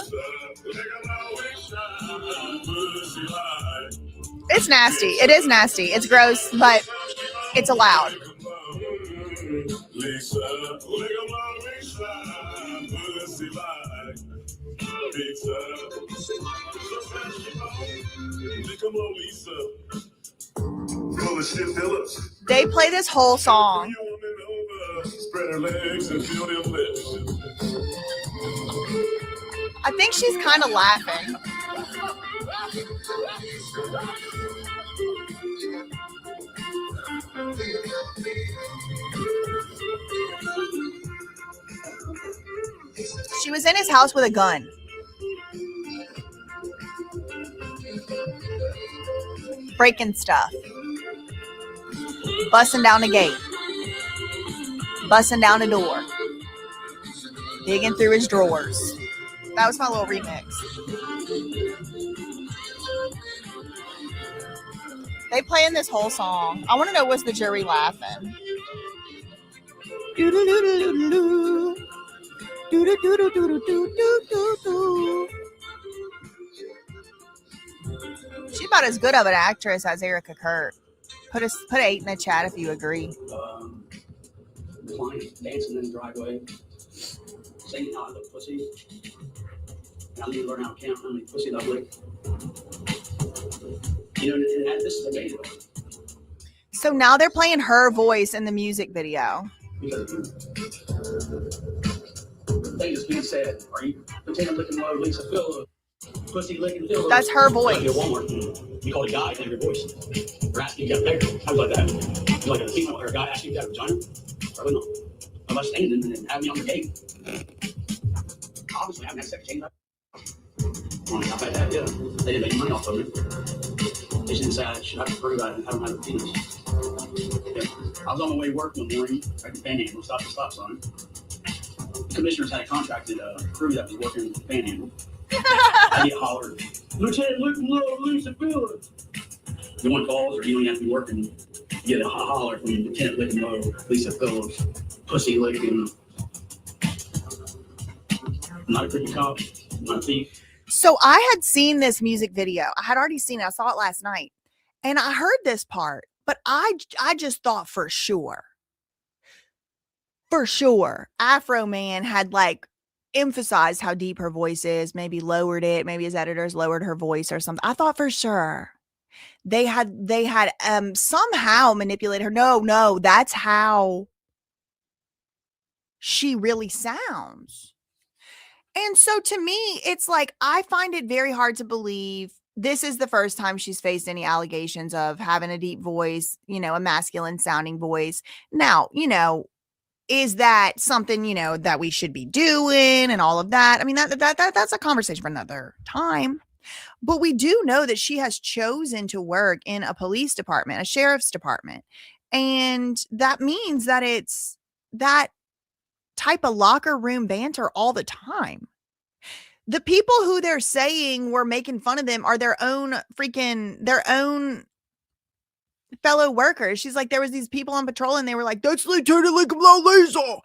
It's nasty. It is nasty. It's gross, but it's allowed. Lisa, Phillips. They play this whole song. Spread her legs and feel them lips. I think she's kind of laughing. She was in his house with a gun. Breaking stuff. Busting down a gate. Busting down a door. Digging through his drawers. That was my little remix. They playing this whole song. I want to know, was the jury laughing? Doo-doo-doo-doo-doo-doo. Doo-doo-doo-doo-doo-doo-doo-doo. She's about as good of an actress as Erica Kurt. Put 8 in the chat if you agree. Client dancing in the driveway, saying how I look pussy. I need to learn how to count how many pussy I lick. You know, and this is amazing. So now they're playing her voice in the music video. Because the thing that's being said, are you potato licking low, Lisa Phillips, pussy licking Phillips? That's her voice. Like at Walmart, you call a guy and your voice. Or asking if you got a pecker. I was like that. Like a female or a guy asking if you got a vagina. Probably not. Unless standing and have me on the gate. Obviously, I haven't had sex change. I've had that, yeah. They didn't make money off of me. They didn't say I should have to prove I don't have a penis. Yeah. I was on my way to work one morning, at the Panhandle, stopped at the stop sign. The commissioners had a contracted crew that was working in the Panhandle. I get hollered, Lieutenant Lisa Phillips. No one calls, or you don't even have to be working. You get a holler from Lieutenant Licking Low, Lisa Phillips, pussy licking. I'm not a creepy cop, I'm not a thief. So I had seen this music video. I had already seen it. I saw it last night. And I heard this part, but I just thought for sure, Afro Man had like emphasized how deep her voice is, maybe lowered it, maybe his editors lowered her voice or something. I thought for sure they had somehow manipulated her. No, that's how she really sounds. And so to me, it's like, I find it very hard to believe this is the first time she's faced any allegations of having a deep voice, you know, a masculine sounding voice. Now, you know, is that something, you know, that we should be doing and all of that? I mean, that's a conversation for another time. But we do know that she has chosen to work in a police department, a sheriff's department. And that means that it's that type of locker room banter all the time. The people who they're saying were making fun of them are their own fellow workers. She's like, there was these people on patrol and they were like, that's Lieutenant Lisa.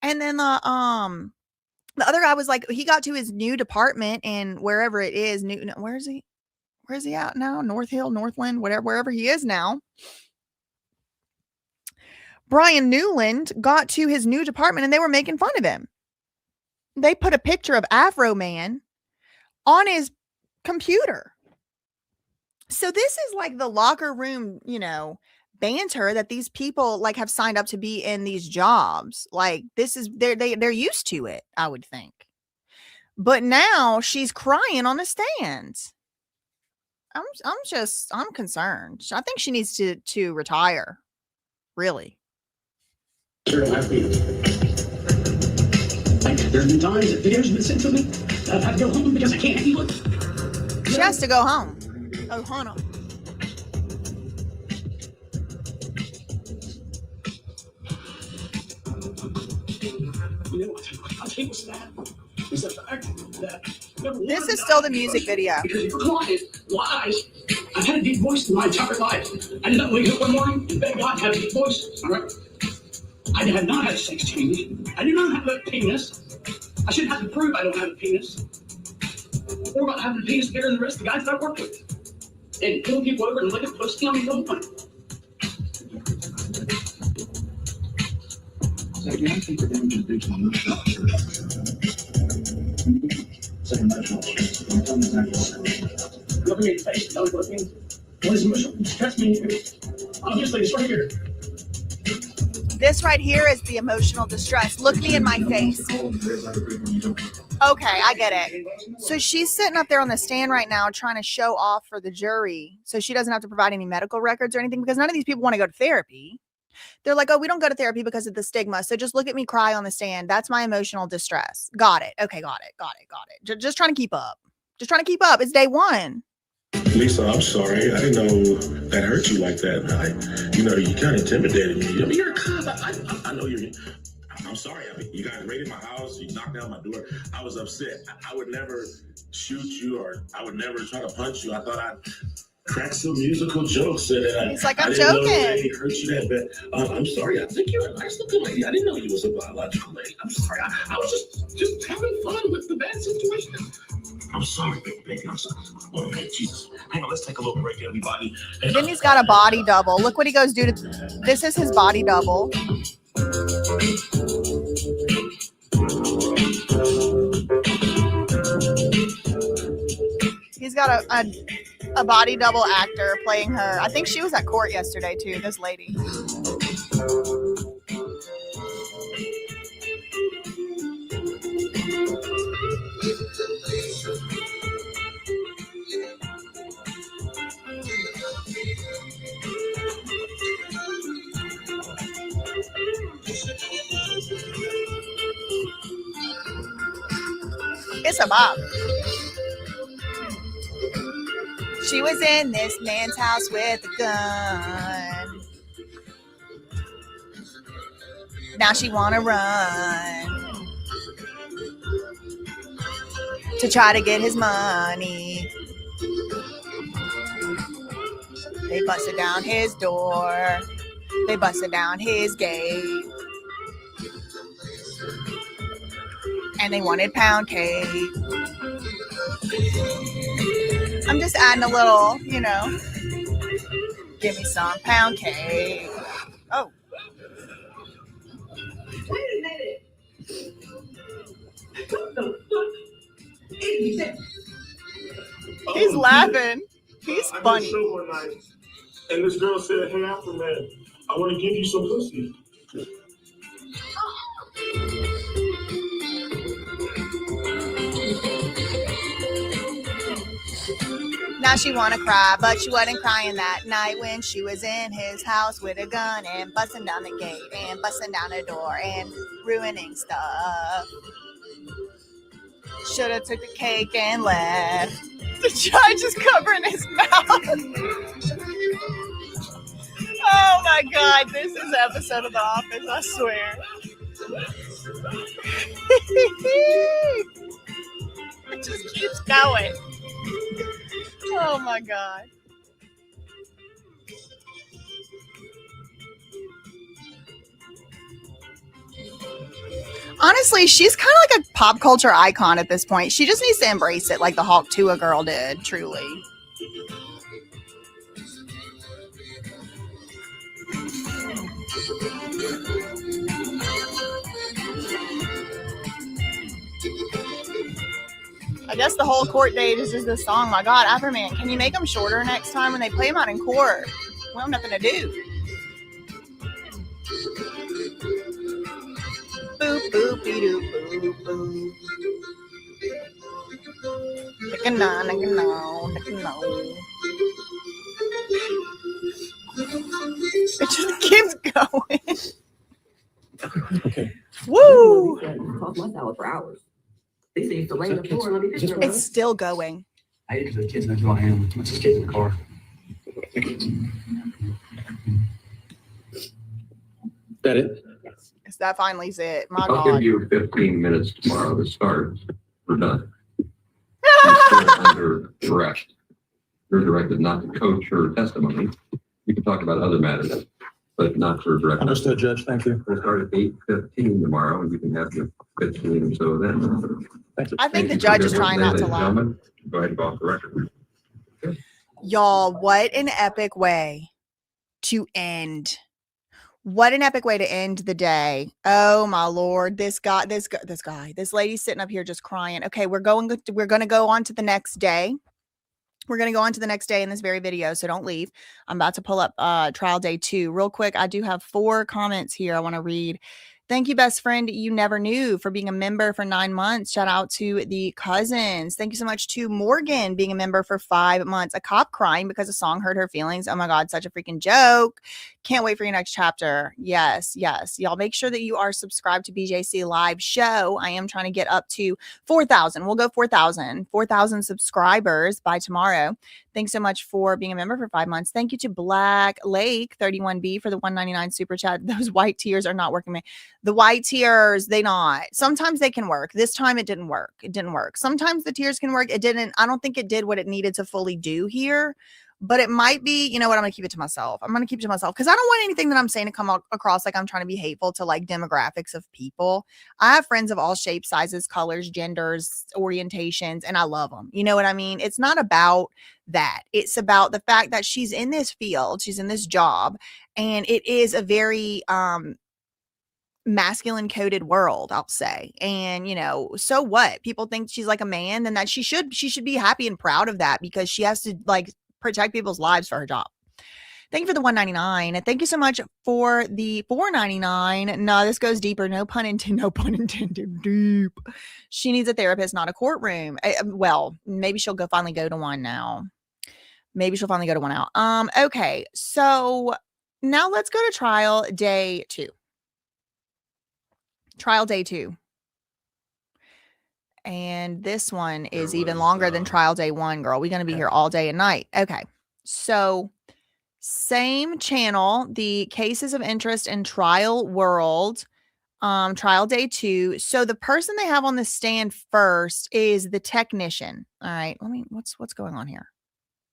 And then the other guy was like, he got to his new department and wherever it is, where is he at now? North Hill, Northland, wherever he is now. Brian Newland got to his new department and they were making fun of him. They put a picture of Afro Man on his computer. So this is like the locker room, you know, banter that these people like have signed up to be in these jobs. Like this is they're used to it, I would think. But now she's crying on the stand. I'm concerned. I think she needs to retire. Really. There's been times that videos have been sent to me that I've had to go home because I can't handle it. She has to go home. Oh, Hannah. You know what I think was sad is the fact that this is still the music video. Because your client lies. I've had a deep voice in my entire life. I did not wake up one morning and beg God to have a deep voice. All right. I have not had sex change. I do not have a penis. I shouldn't have to prove I don't have a penis. Or about having a penis bigger than the rest of the guys that I work with. And pulling people over and licking pussy on me the whole time. So you don't think the damages due to emotional Look me in the face, tell me what it means. What is emotional distress mean? Obviously, it's right here. This right here is the emotional distress. Look me in my face. Okay, I get it. So she's sitting up there on the stand right now trying to show off for the jury so she doesn't have to provide any medical records or anything because none of these people want to go to therapy. They're like, oh, we don't go to therapy because of the stigma. So just look at me cry on the stand. That's my emotional distress. Got it. Okay, got it. Just trying to keep up. It's day one. Lisa, I'm sorry. I didn't know that hurt you like that. You kind of intimidated me. I mean, you're a cop. I know you're. I'm sorry. I mean, you guys raided my house. You knocked down my door. I was upset. I would never shoot you or I would never try to punch you. I thought crack some musical jokes. And He's like, I I'm didn't know joking. they hurt you that bad. I'm sorry. I think you're a nice looking lady. I didn't know you was a biological lady. I'm sorry. I was just having fun with the bad situation. I'm sorry, baby. I'm sorry. Oh, man, Jesus. Hang on, let's take a little break, everybody. And Then he's got a body double. Look what he goes do to. This is his body double. He's got a body double actor playing her. I think she was at court yesterday too, this lady. It's a bop. She was in this man's house with a gun. Now she wanna run to try to get his money. They busted down his door. They busted down his gate. And they wanted pound cake. I'm just adding a little, you know, give me some pound cake. Oh. Wait a minute. What the fuck? He's laughing. He's I funny. did a show one night, and this girl said, "Hey, AFROMAN, I want to give you some pussy." Now she wanna cry, but she wasn't crying that night when she was in his house with a gun and busting down the gate and busting down the door and ruining stuff. Shoulda took the cake and left. The judge is covering his mouth. Oh my God, this is an episode of The Office, I swear. It just keeps going. Oh my God. Honestly, she's kind of like a pop culture icon at this point. She just needs to embrace it like the Hawk Tua girl did, truly. I guess the whole court date is just this song. My God, AFROMAN, can you make them shorter next time when they play them out in court? We have nothing to do. Boop, boop, doo, boop, boop. Nick-a-no, nick-a-no, nick-a-no. It just keeps going. Okay. Woo! Talk my salad for hours. They seem to lay on the floor. Let me fix it. It's still going. I hate it because the kids know who I am. Let's just get in the car. That it? Yes, that finally is it. My I'll God. give you 15 minutes tomorrow to start. We're done. You're still under arrest. You're directed not to coach her testimony. You can talk about other matters, but not for direct. Understood, Judge. Thank you. We'll start at 8:15 tomorrow, and you can have your 15 or so then. Thank you. I think the judge is trying not to lie. Go ahead and go off the record. Y'all, what an epic way to end. What an epic way to end the day. Oh my Lord. This lady's sitting up here just crying. Okay, we're going to go on to the next day. We're going to go on to the next day in this very video, so don't leave. I'm about to pull up trial day 2. Real quick, I do have 4 comments here I want to read. Thank you, best friend you never knew, for being a member for 9 months. Shout out to the cousins. Thank you so much to Morgan being a member for 5 months. A cop crying because a song hurt her feelings. Oh my God, such a freaking joke. Can't wait for your next chapter. Yes, yes. Y'all make sure that you are subscribed to BJC Live Show. I am trying to get up to 4,000. We'll go 4,000 subscribers by tomorrow. Thanks so much for being a member for 5 months. Thank you to Black Lake 31B for the $1.99 super chat. Those white tiers are not working. The white tiers, they not. Sometimes they can work. This time it didn't work. It didn't work. Sometimes the tiers can work. It didn't. I don't think it did what it needed to fully do here. but it might be, you know what, I'm going to keep it to myself. I'm going to keep it to myself because I don't want anything that I'm saying to come across like I'm trying to be hateful to like demographics of people. I have friends of all shapes, sizes, colors, genders, orientations, and I love them. You know what I mean? It's not about that. It's about the fact that she's in this field, she's in this job, and it is a very masculine coded world, I'll say. And you know, so what? People think she's like a man, then that she should be happy and proud of that because she has to like protect people's lives for her job. Thank you for the $1.99 and thank you so much for the $4.99. No, this goes deeper. No pun intended. Deep. She needs a therapist, not a courtroom. Well, maybe she'll finally go to one now. Maybe she'll finally go to one out. Okay, so now let's go to trial day 2. Trial day 2. And this one is even longer than trial day 1, girl. We're going to be here all day and night. Okay. So same channel, the cases of interest in trial world, trial day 2. So the person they have on the stand first is the technician. All right. What's going on here?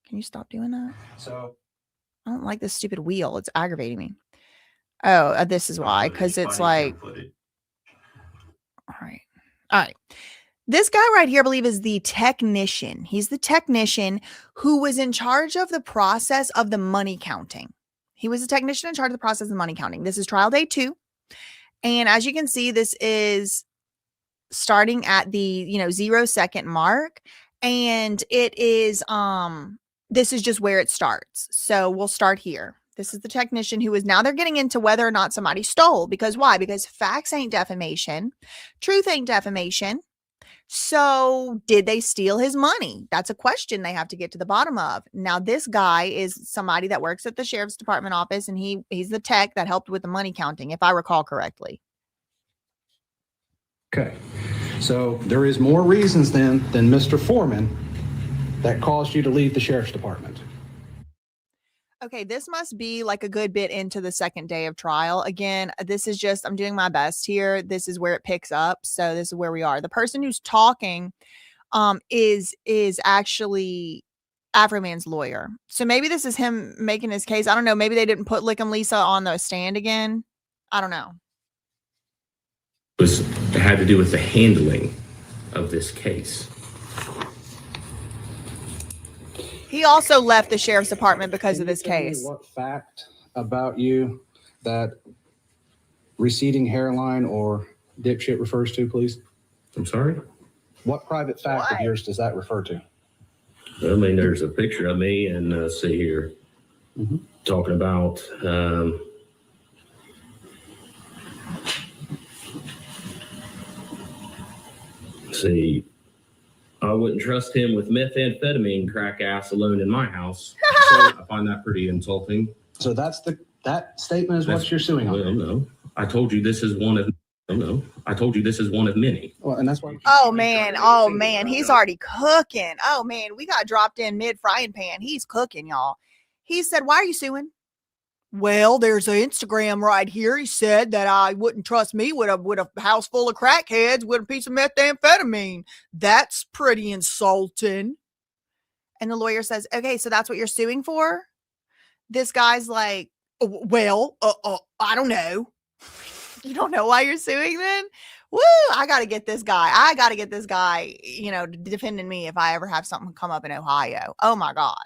Can you stop doing that? So I don't like this stupid wheel. It's aggravating me. Oh, this is why. Because it's like, all right. This guy right here, I believe, is the technician. He's the technician who was in charge of the process of the money counting. He was a technician in charge of the process of the money counting. This is trial day 2. And as you can see, this is starting at the, 0-second mark. And it is, this is just where it starts. So we'll start here. This is the technician who is now they're getting into whether or not somebody stole. Because why? Because facts ain't defamation. Truth ain't defamation. So did they steal his money? That's a question they have to get to the bottom of. Now, this guy is somebody that works at the sheriff's department office, and he's the tech that helped with the money counting, if I recall correctly. Okay. So there is more reasons then than Mr. Foreman that caused you to leave the sheriff's department. Okay, this must be like a good bit into the second day of trial. Again, this is just, I'm doing my best here. This is where it picks up. So this is where we are. The person who's talking is actually AFROMAN's lawyer. So maybe this is him making his case. I don't know. Maybe they didn't put Lick'em Lisa on the stand again. I don't know. It had to do with the handling of this case. He also left the sheriff's department because of this case. What fact about you that receding hairline or dipshit refers to, please? I'm sorry? What private fact of yours does that refer to? I mean, there's a picture of me and see here talking about see, I wouldn't trust him with methamphetamine crack ass alone in my house. So I find that pretty insulting. So that statement is what you're suing on? Well, no. I told you this is one of I told you this is one of many. Well, and that's why. Oh man, he's already cooking. Oh man, we got dropped in mid frying pan. He's cooking, y'all. He said, "Why are you suing?" Well, there's an Instagram right here. He said that I wouldn't trust me with a house full of crackheads with a piece of methamphetamine. That's pretty insulting. And the lawyer says, "Okay, so that's what you're suing for?" This guy's like, "Well, I don't know." You don't know why you're suing then? Woo, I got to get this guy. Defending me if I ever have something come up in Ohio. Oh my God.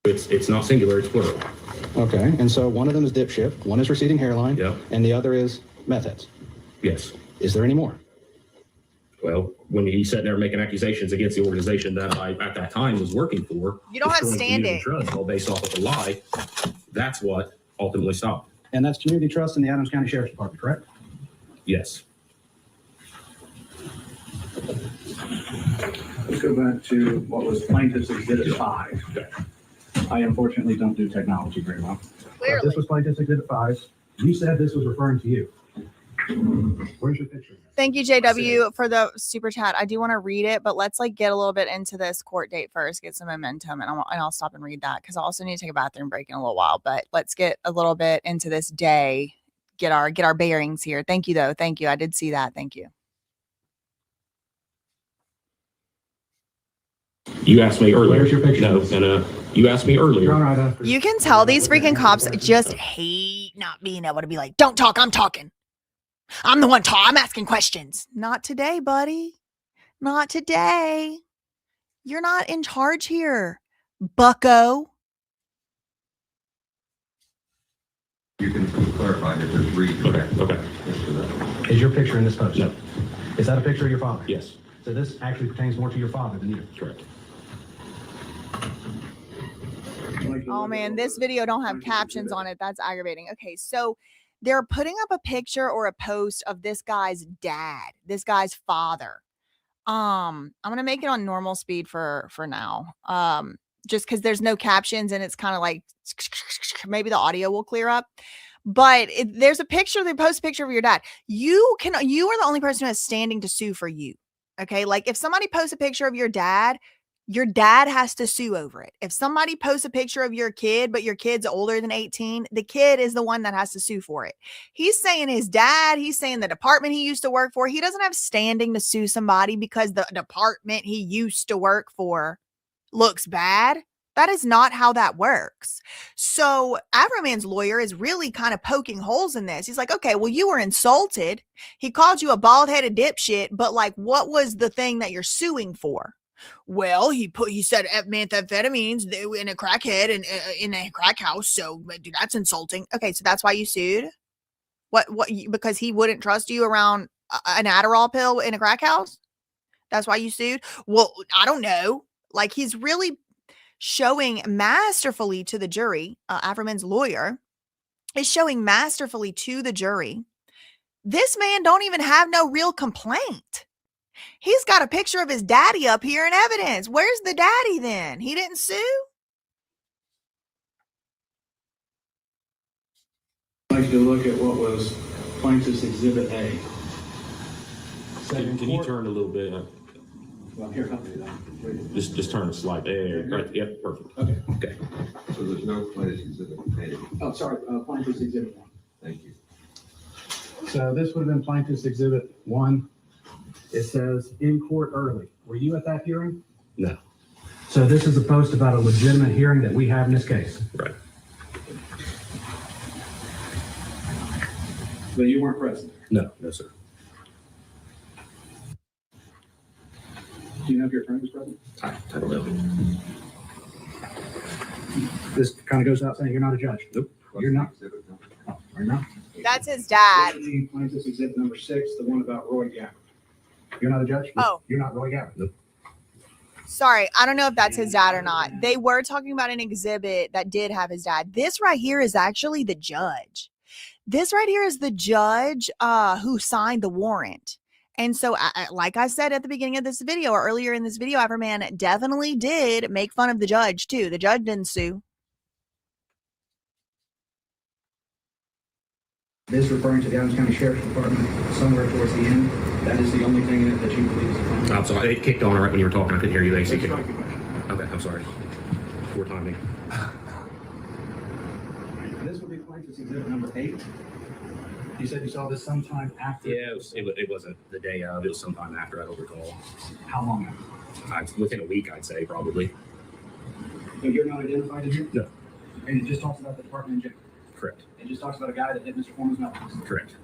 It's not singular, it's plural. Okay, and so one of them is dipshit, one is receding hairline, yeah, and the other is meth heads. Yes. Is there any more? Well, when he's sitting there making accusations against the organization that I, at that time, was working for, you don't have standing. Trust, all based off of a lie. That's what ultimately stopped. And that's community trust in the Adams County Sheriff's Department, correct? Yes. Let's go back to what was Plaintiff's Exhibit 5. I unfortunately don't do technology very well. Clearly. This was Plaintiff's Exhibit 5. You said this was referring to you. Where's your picture? Thank you, JW, for the super chat. I do want to read it, but let's get a little bit into this court date first, get some momentum, and I'll stop and read that because I also need to take a bathroom break in a little while. But let's get a little bit into this day, get our bearings here. Thank you, though. Thank you. I did see that. Thank you. You asked me earlier. Where's your picture? No. You asked me earlier. All right, after. You can tell these freaking cops just hate not being able to be like, don't talk, I'm talking. I'm the one talking, I'm asking questions. Not today, buddy. Not today. You're not in charge here, bucko. You can clarify that there's three correct. Okay. Is your picture in this post? No. Is that a picture of your father? Yes. So this actually pertains more to your father than you. Correct. Oh man, this video don't have captions on it. That's aggravating. Okay, so they're putting up a picture or a post of this guy's dad, this guy's father. I'm gonna make it on normal speed for now. Just because there's no captions and it's kind of like maybe the audio will clear up. But there's a picture, they post a picture of your dad. You are the only person who has standing to sue for you. Okay, like if somebody posts a picture of your dad has to sue over it. If somebody posts a picture of your kid, but your kid's older than 18, the kid is the one that has to sue for it. He's saying his dad, he's saying the department he used to work for. He doesn't have standing to sue somebody because the department he used to work for looks bad. That is not how that works. So AFROMAN's lawyer is really kind of poking holes in this. He's like, okay, well, you were insulted. He called you a bald-headed dipshit, but like, what was the thing that you're suing for? Well, he said methamphetamines in a crackhead and in a crack house. So dude, that's insulting. Okay, so that's why you sued? What? Because he wouldn't trust you around an Adderall pill in a crack house? That's why you sued? Well, I don't know. Like he's really showing masterfully to the jury. AFROMAN's lawyer is showing masterfully to the jury. This man don't even have no real complaint. He's got a picture of his daddy up here in evidence. Where's the daddy then? He didn't sue? I'd like to look at what was Plaintiff's Exhibit A. Can you turn a little bit? Well, here, I'll do that. Just turn a slide there. Right. Yep. Perfect. Okay. So there's no Plaintiff's Exhibit A. Oh, sorry, Plaintiff's Exhibit 1. Thank you. So this would have been Plaintiff's Exhibit 1. It says, in court early. Were you at that hearing? No. So this is a post about a legitimate hearing that we have in this case. Right. But you weren't present. No, sir. Do you know if your friend was present? I don't know. This kind of goes without saying you're not a judge. Nope. You're not. Oh, you're not. That's his dad. Plaintiff's Exhibit number 6, the one about Roy Gabbard. You're not a judge? Oh. You're not Roy Gabbard? Nope. Sorry, I don't know if that's his dad or not. They were talking about an exhibit that did have his dad. This right here is actually the judge. This right here is the judge who signed the warrant. And so, like I said at the beginning of this video, or earlier in this video, AFROMAN definitely did make fun of the judge too. The judge didn't sue. This referring to the Adams County Sheriff's Department somewhere towards the end. That is the only thing in it that you believe is a crime. I'm sorry. It kicked on right when you were talking. I couldn't hear you. They kicked on. Strike your question. Okay. I'm sorry. Poor timing. This would be Plaintiff's Exhibit number 8. You said you saw this sometime after? Yeah, it wasn't the day of. It was sometime after. I don't recall. How long after? Within a week, I'd say probably. So you're not identified in here? No. And it just talks about the department in general? Correct. It just talks about a guy that hit Mr. Foreman's mailbox? Correct.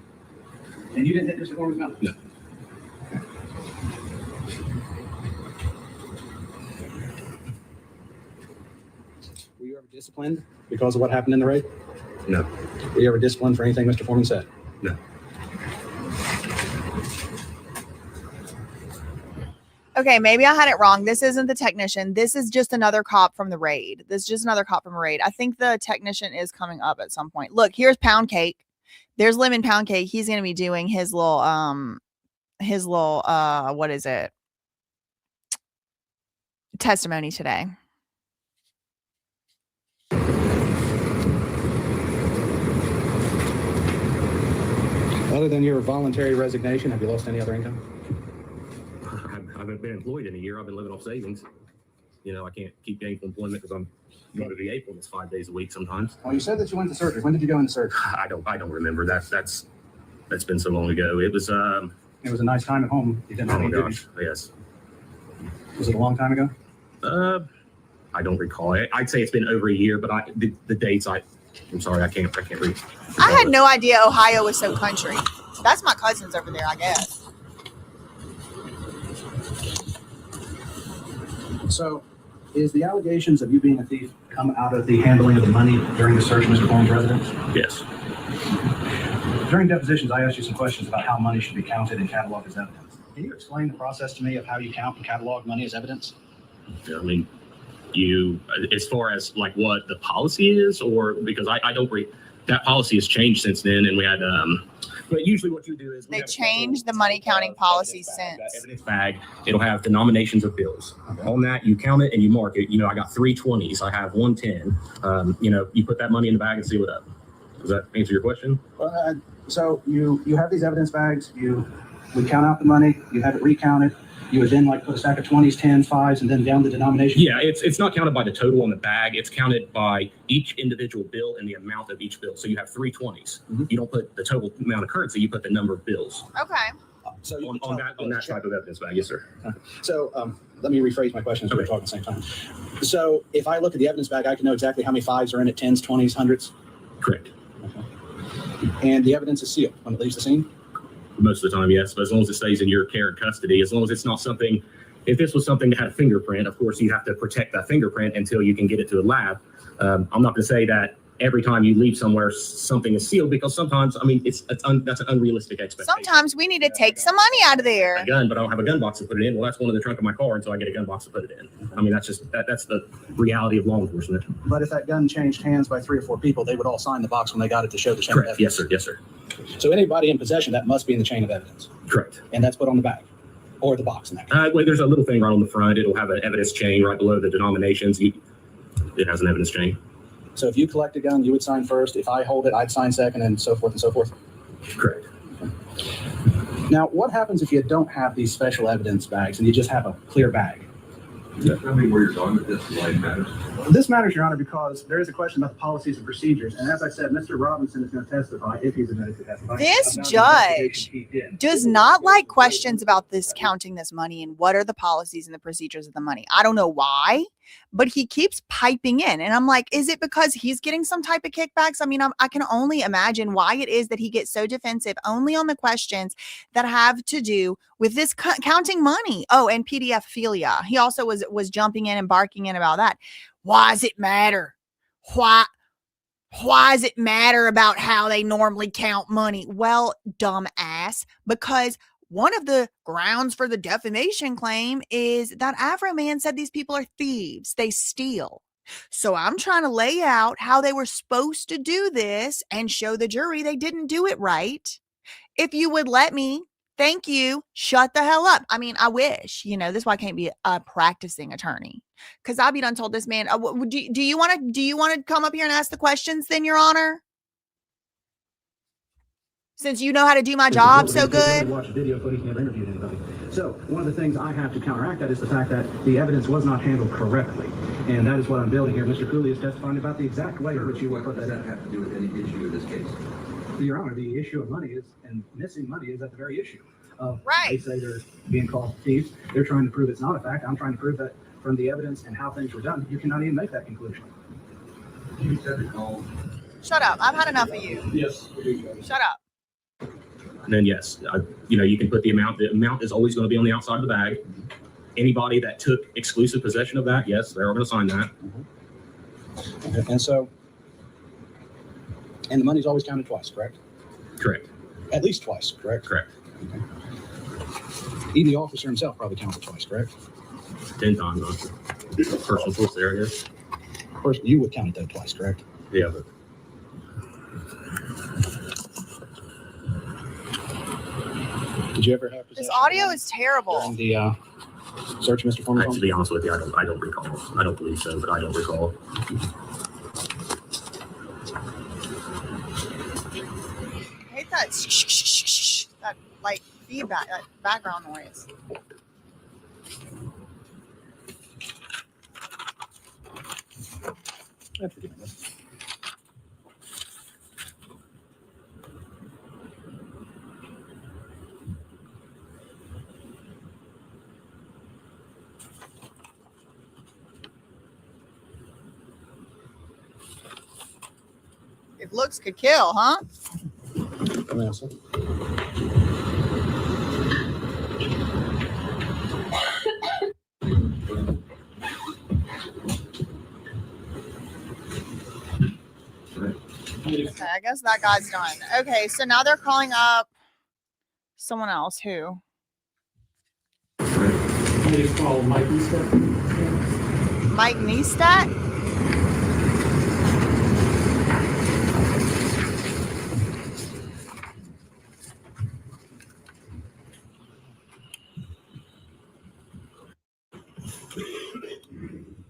And you didn't hit Mr. Foreman's mailbox? No. Were you ever disciplined because of what happened in the raid? No. Were you ever disciplined for anything Mr. Foreman said? No. Okay, maybe I had it wrong. This isn't the technician. This is just another cop from the raid. This is just another cop from a raid. I think the technician is coming up at some point. Look, here's Pound Cake. There's Lemon Pound Cake. He's going to be doing his little, what is it? Testimony today. Other than your voluntary resignation, have you lost any other income? I haven't been employed in a year. I've been living off savings. You know, I can't keep gainful employment because I'm going to VA for 5 days a week sometimes. Well, you said that you went to surgery. When did you go into surgery? I don't remember. That's been so long ago. It was a nice time at home. You didn't oh have my any gosh, duties. yes. Was it a long time ago? I don't recall it. I'd say it's been over a year, but the dates, I'm sorry, I can't read. I had no idea Ohio was so country. That's my cousins over there, I guess. So, is the allegations of you being a thief come out of the handling of the money during the search of Mr. Foreman's residence? Yes. During depositions, I asked you some questions about how money should be counted and cataloged as evidence. Can you explain the process to me of how you count and catalog money as evidence? I mean, as far as like what the policy is, or because I don't read, that policy has changed since then, and we had, but usually what you do is they changed the money counting policy since. That evidence bag, it'll have denominations of bills. Okay. On that, you count it and you mark it. I got 3 20s. I have 1 10. You put that money in the bag and seal it up. Does that answer your question? So you have these evidence bags. We count out the money. You have it recounted. You would then put a stack of 20s, 10s, 5s, and then down the denomination? Yeah, it's not counted by the total on the bag. It's counted by each individual bill and the amount of each bill. So you have 3 20s. Mm-hmm. You don't put the total amount of currency. You put the number of bills. Okay. So on that type of evidence bag, yes, sir. So let me rephrase my question as we're talking at the same time. So if I look at the evidence bag, I can know exactly how many 5s are in it, 10s, 20s, 100s? Correct. Okay. And the evidence is sealed when it leaves the scene? Most of the time, yes, but as long as it stays in your care and custody, as long as it's not something, if this was something that had a fingerprint, of course, you have to protect that fingerprint until you can get it to a lab. I'm not going to say that every time you leave somewhere, something is sealed, because sometimes, that's an unrealistic expectation. Sometimes we need to take some money out of there. A gun, but I don't have a gun box to put it in. Well, that's one in the trunk of my car until I get a gun box to put it in. That's just, that's the reality of law enforcement. But if that gun changed hands by 3 or 4 people, they would all sign the box when they got it to show the chain Correct. of evidence. Yes, sir. Yes, sir. So anybody in possession, that must be in the chain of evidence. Correct. And that's put on the bag or the box in that case. Well, there's a little thing right on the front. It'll have an evidence chain right below the denominations. It has an evidence chain. So if you collect a gun, you would sign first. If I hold it, I'd sign second, and so forth and so forth. Correct. Okay. Now, what happens if you don't have these special evidence bags and you just have a clear bag? Tell me where you're going with this, why it matters. This matters, Your Honor, because there is a question about the policies and procedures. And as I said, Mr. Robinson is going to testify, if he's admitted to testify. This judge does not like questions about this counting this money and what are the policies and the procedures of the money. I don't know why, but he keeps piping in. And I'm like, is it because he's getting some type of kickbacks? I can only imagine why it is that he gets so defensive only on the questions that have to do with this counting money. Oh, and PDF-philia. He also was jumping in and barking in about that. Why does it matter? Why does it matter about how they normally count money? Well, dumbass, because one of the grounds for the defamation claim is that AFROMAN said these people are thieves. They steal. So I'm trying to lay out how they were supposed to do this and show the jury they didn't do it right. If you would let me, thank you, shut the hell up. I wish, this is why I can't be a practicing attorney. Because I'll be done told this man, do you want to come up here and ask the questions then, Your Honor? Since you know how to do my job so good. Watch video footage, never interviewed anybody. So one of the things I have to counteract that is the fact that the evidence was not handled correctly. And that is what I'm building here. Mr. Kulie is testifying about the exact way in which you will put that What does that have to do with any issue in this case? Your Honor, the issue of money and missing money is at the very issue. Right. They say they're being called thieves. They're trying to prove it's not a fact. I'm trying to prove that from the evidence and how things were done, you cannot even make that conclusion. You said to call. Shut up. I've had enough of you. Yes. Shut up. And then yes, you can put the amount. The amount is always going to be on the outside of the bag. Anybody that took exclusive possession of that, yes, they're going to sign that. Mm-hmm. Okay. And the money's always counted twice, correct? Correct. At least twice, correct? Correct. Okay. Even the officer himself probably counted twice, correct? 10 times. Personal source there, I guess. First, you would count it though twice, correct? Yeah, but did you ever have possession? This audio is terrible. During the search of Mr. Foreman's home? to be honest with you, I don't recall. I don't believe so, but I don't recall. I hate that that like feedback, that background noise. Looks could kill, huh? Okay, I guess that guy's done. Okay, so now they're calling up someone else. Who? Please call Mike Easton. Mike Neistat?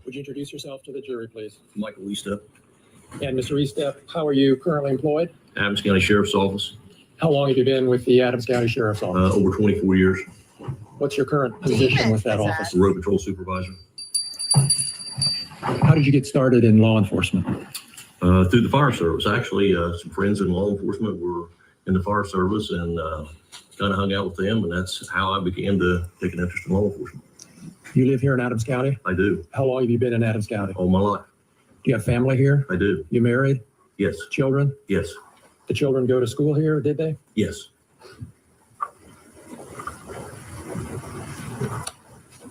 Would you introduce yourself to the jury, please? Michael Eastep, And Mr. Eastep, how are you currently employed? Adams County Sheriff's Office, How long have you been with the Adams County Sheriff's Office? over 24 years, What's your current position with that office? road patrol supervisor. How did you get started in law enforcement? Through the fire service. Actually, some friends in law enforcement were in the fire service and kind of hung out with them, and that's how I began to take an interest in law enforcement. You live here in Adams County? I do. How long have you been in Adams County? All my life. Do you have family here? I do. You married? Yes. Children? Yes. The children go to school here, did they? Yes.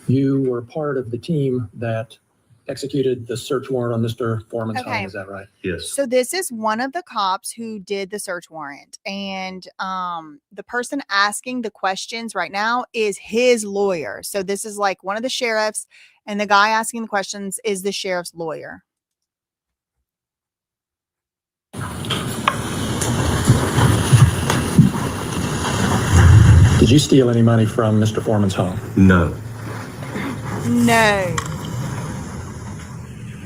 You were part of the team that executed the search warrant on Mr. Foreman's Okay. home, is that right? Yes. So this is one of the cops who did the search warrant, and the person asking the questions right now is his lawyer. So this is like one of the sheriffs, and the guy asking the questions is the sheriff's lawyer. Did you steal any money from Mr. Foreman's home? No. No.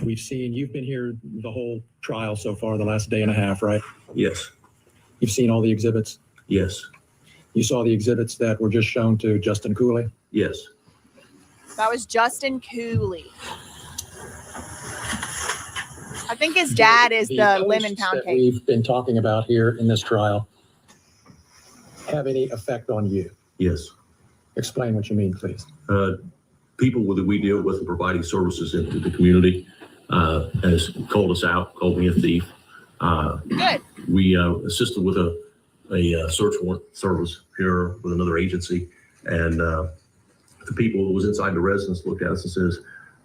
We've seen, you've been here the whole trial so far, the last day and a half, right? Yes. You've seen all the exhibits? Yes. You saw the exhibits that were just shown to Justin Kulie? Yes. That was Justin Kulie. I think his dad is the lemon posts pound that cake. we've been talking about here in this trial have any effect on you? Yes. Explain what you mean, please. People that we deal with and providing services into the community has called us out, called me a thief. Good. We assisted with a search warrant service here with another agency, and the people who was inside the residence looked at us and says,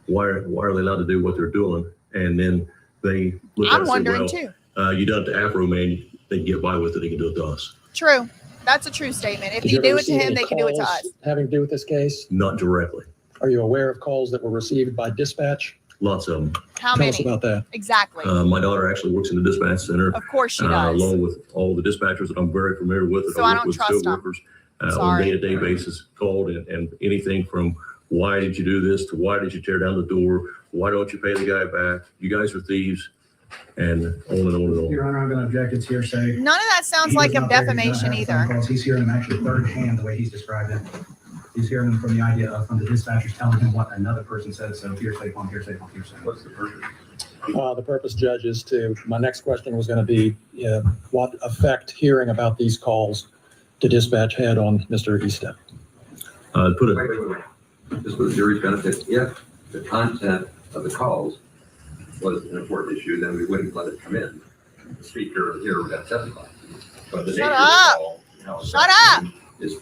why are they allowed to do what they're doing? And then they look at I'm us and wondering say, well, you done it to AFROMAN, they can get by with it, they can do it to us. True. That's a true statement. If Did you ever do it to receive him, any they can do it to calls us. having to do with this case? Not directly. Are you aware of calls that were received by dispatch? Lots of them. How Tell many? us about that. Exactly. My daughter actually works in the dispatch center. Of course she does. Along with all the dispatchers that I'm very familiar with. that So I work don't with trust skilled them. workers on a Sorry. day-to-day basis called and anything from why did you do this to why did you tear down the door? Why don't you pay the guy back? You guys are thieves, and on and on and on. Your Honor, I'm going to object. It's hearsay. None of that sounds He like was a not there. He does not defamation have the phone either. calls. He's hearing them actually third hand the way he's described them. He's hearing them from the idea of from the dispatchers telling him what another person said. So hearsay upon hearsay upon hearsay. What's the purpose? The purpose, Judge, is to, my next question was going to be, what effect hearing about these calls to dispatch had on Mr. Eastep? Wait. Just for the jury's benefit, if the content of the calls was an important issue, then we wouldn't let it come in. The speaker here would have testified. But the Shut nature of the up. call, Shut up. is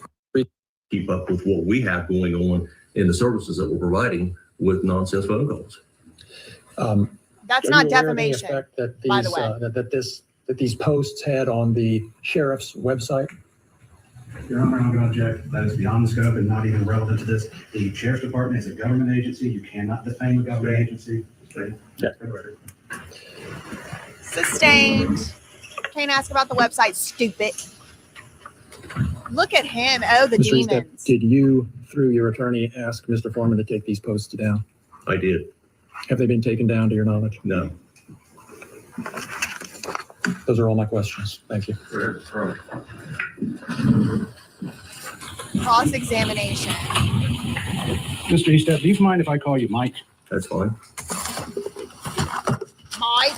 Keep up with what we have going on in the services that we're providing with nonsense phone calls. That's Are not you aware of any defamation, effect that by these, the way. that these posts had on the sheriff's website? Your Honor, I'm going to object. That is beyond the scope and not even relevant to this. The Sheriff's Department is a government agency. You cannot defame a government agency. Yeah. Sustained. Can't ask about the website, stupid. Look at him. Oh, the Mr. Eastep, demons. did you, through your attorney, ask Mr. Foreman to take these posts down? I did. Have they been taken down to your knowledge? No. Those are all my questions. Thank you. Cross-examination. Mr. Eastep, do you mind if I call you Mike? That's fine. Mike.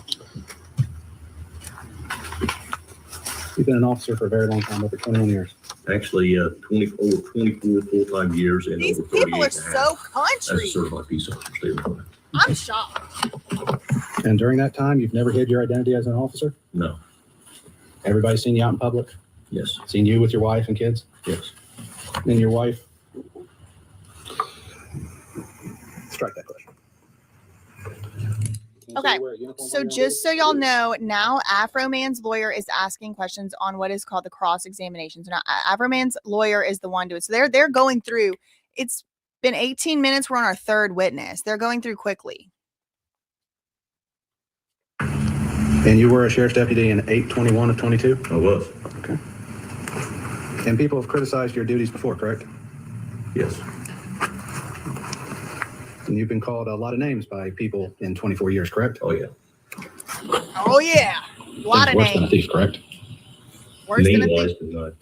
You've been an officer for a very long time, over 21 years. Actually, over 24 full-time years and These over people 38 are and a half so as a country. certified peace officer, state of Illinois. I'm shocked. And during that time, you've never hid your identity as an officer? No. Everybody's seen you out in public? Yes. Seen you with your wife and kids? Yes. And your wife? Strike that question. Okay, so just so y'all know, now Afroman's lawyer is asking questions on what is called the cross-examination. So now Afroman's lawyer is the one doing it. So they're going through. It's been 18 minutes. We're on our third witness. They're going through quickly. And you were a sheriff's deputy in 8/21 of 22? I was. Okay. And people have criticized your duties before, correct? Yes. And you've been called a lot of names by people in 24 years, correct? Oh, yeah. Oh yeah, a lot of Worse than a names. thief, correct? Worse than a Name-wise, but not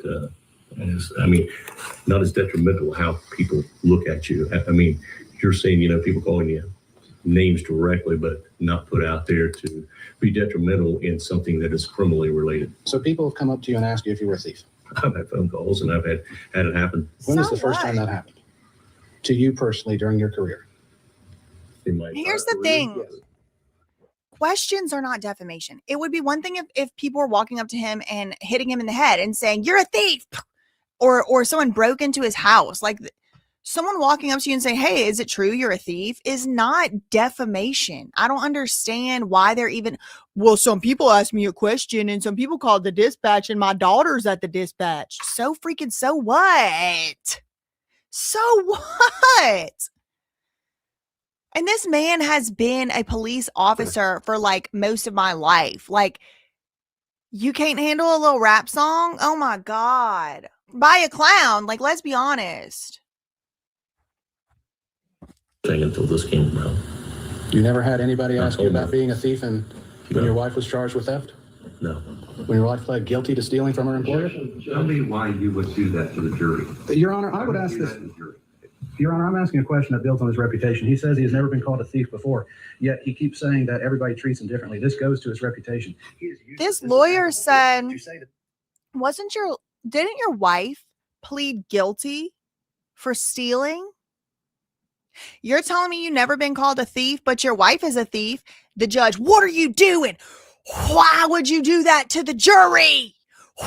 not as detrimental how people look at you. I mean, you're seeing, people calling you names directly, but not put out there to be detrimental in something that is criminally related. So people have come up to you and asked you if you were a thief. I've had phone calls and I've had it happen. When was the first time that happened? To you personally during your career? In my Here's entire the career, thing. yes. Questions are not defamation. It would be one thing if people were walking up to him and hitting him in the head and saying, "You're a thief," or someone broke into his house. Like someone walking up to you and saying, "Hey, is it true you're a thief?" is not defamation. I don't understand why they're even. Well, some people asked me a question and some people called the dispatch and my daughter's at the dispatch. So what? So what? And this man has been a police officer for like most of my life. Like, you can't handle a little rap song? Oh my God. By a clown. Like, let's be honest. Thing until this came around. You never had anybody ask you told about no. being a thief and when your wife was charged with theft? No. When your wife pled guilty to stealing from her employer? Tell me why you would do that to the jury. Your Honor, I would ask this. Your Honor, I'm asking a question that builds on his reputation. He says he has never been called a thief before, yet he keeps saying that everybody treats him differently. This goes to his reputation. This lawyer said, didn't your wife plead guilty for stealing? You're telling me you never been called a thief, but your wife is a thief. The judge, what are you doing? Why would you do that to the jury?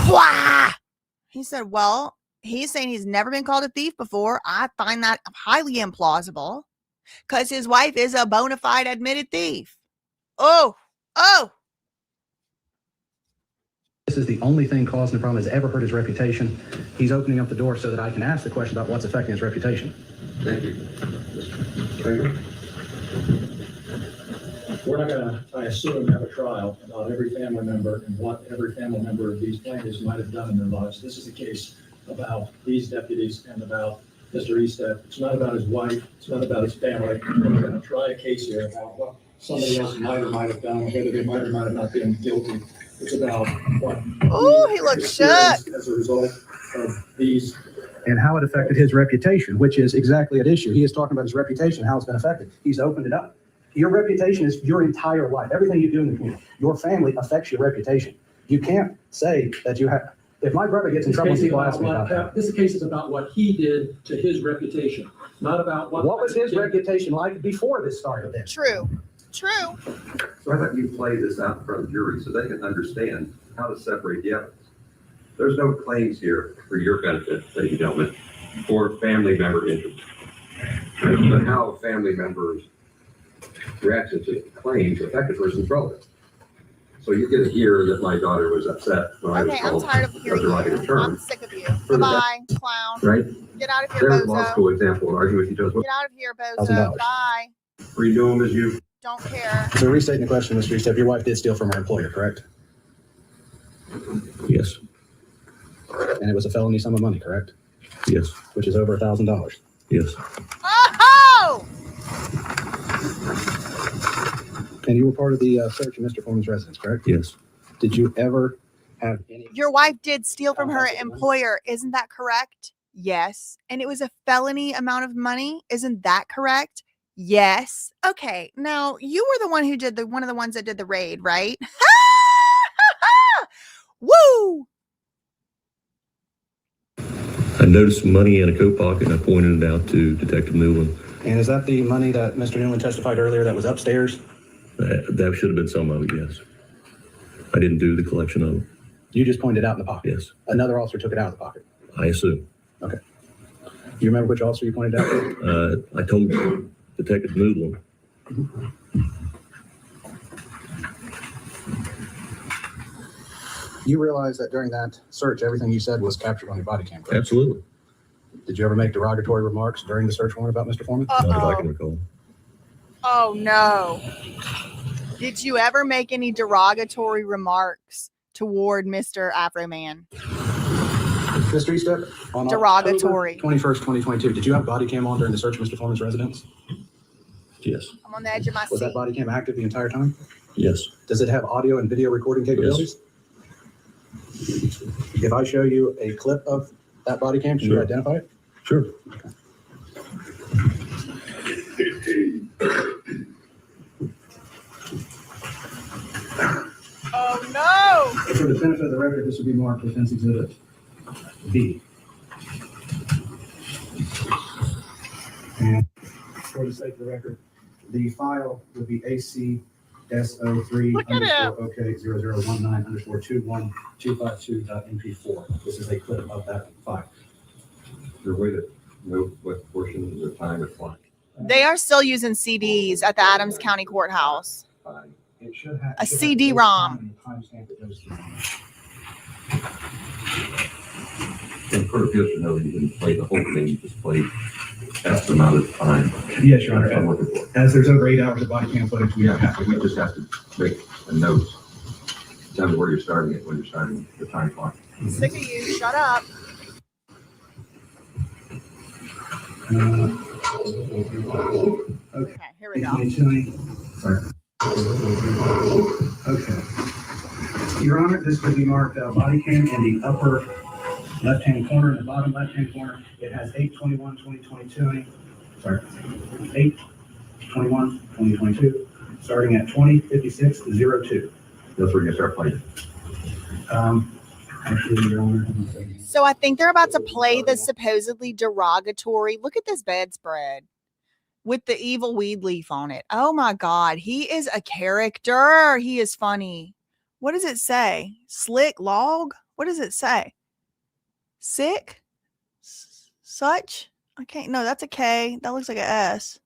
Why? He said, well, he's saying he's never been called a thief before. I find that highly implausible because his wife is a bona fide admitted thief. Oh. This is the only thing causing the problem that's ever hurt his reputation. He's opening up the door so that I can ask the question about what's affecting his reputation. Thank you. We're not gonna, I assume, have a trial about every family member and what every family member of these plaintiffs might have done in their lives. This is a case about these deputies and about Mr. Easted. It's not about his wife. It's not about his family. We're gonna try a case here about what somebody else might or might have done, whether they might or might have not been guilty. It's about what. Oh, he looks shook. As a result of these. And how it affected his reputation, which is exactly at issue. He is talking about his reputation, how it's been affected. He's opened it up. Your reputation is your entire life. Everything you do in the community, your family affects your reputation. You can't say that you have, if my brother gets in trouble, people ask me about that. This case is about what he did to his reputation, not about what was his reputation like before this started then? True. So how about you play this out in front of the jury so they can understand how to separate the evidence? There's no claims here for your benefit, ladies and gentlemen, for family member interest. But how family members' reaction to claims affect a person's relevance. So you get to hear that my daughter was upset when I was Okay, I'm told tired of hearing you. I'm sick of you. Goodbye, clown. Right? Get out of here, There's a law bozo. school example and argue with you, Joseph. Get out of here, bozo. Bye. Redo them as you. Don't care. So restating the question, Mr. Easted, your wife did steal from her employer, correct? Yes. And it was a felony sum of money, correct? Yes. Which is over $1,000. Yes. Oh! And you were part of the search of Mr. Foreman's residence, correct? Yes. Did you ever have any? Your wife did steal from her employer. Isn't that correct? Yes. And it was a felony amount of money. Isn't that correct? Yes. Okay. Now you were the one who did one of the ones that did the raid, right? Woo! I noticed money in a coat pocket and I pointed it out to Detective Newman. And is that the money that Mr. Newman testified earlier that was upstairs? That should have been some of it, yes. I didn't do the collection of it. You just pointed it out in the pocket. Yes. Another officer took it out of the pocket. I assume. Okay. Do you remember which officer you pointed out to? I told Detective Noodland. You realize that during that search, everything you said was captured on your body cam, correct? Absolutely. Did you ever make derogatory remarks during the search warrant about Mr. Foreman? Not if I can recall. Oh no. Did you ever make any derogatory remarks toward Mr. AFROMAN? Mr. Eastep, on Derogatory. October 21st, 2022, did you have body cam on during the search of Mr. Foreman's residence? Yes. I'm on the edge of my Was seat. that body cam active the entire time? Yes. Does it have audio and video recording capabilities? If I show you a clip of that body cam, can you Sure. identify it? Sure. Oh no! For the benefit of the record, this would be marked Defense Exhibit B. And for the sake of the record, the file would be ACSO3 OK 0019 _21252.mp4. This is a clip of that file. Is there a way to know what portion of the time it's like? They are still using CDs at the Adams County Courthouse. It should have A CD-ROM. And court appeals to know that you didn't play the whole thing, you just played X amount of time. Yes, Your Honor. That's what I'm looking for. As there's over 8 hours of body cam footage, we have We just have to make a note. Tell me where you're starting it, when you're starting the time clock. Sick of you. Shut up. Okay, here we go. Okay. Your Honor, this could be marked body cam in the upper left-hand corner, in the bottom left-hand corner. It has 8/21/2022. Sorry, 8/21/2022, starting at 20:56:02. That's where you're gonna start playing. Actually, Your Honor. So I think they're about to play the supposedly derogatory. Look at this bedspread with the evil weed leaf on it. Oh my God. He is a character. He is funny. What does it say? Slick log? What does it say? Sick? Such? I can't. No, that's a K. That looks like an S.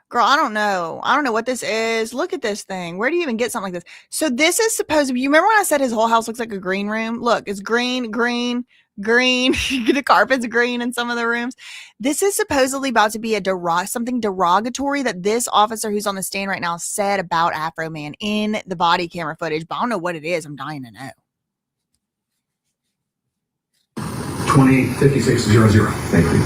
Girl, I don't know. I don't know what this is. Look at this thing. Where do you even get something like this? So this is supposed to be, you remember when I said his whole house looks like a green room? Look, it's green, green, green. The carpet's green in some of the rooms. This is supposedly about to be something derogatory that this officer who's on the stand right now said about AFROMAN in the body camera footage, but I don't know what it is. I'm dying to know. 20:56:00. Thank you.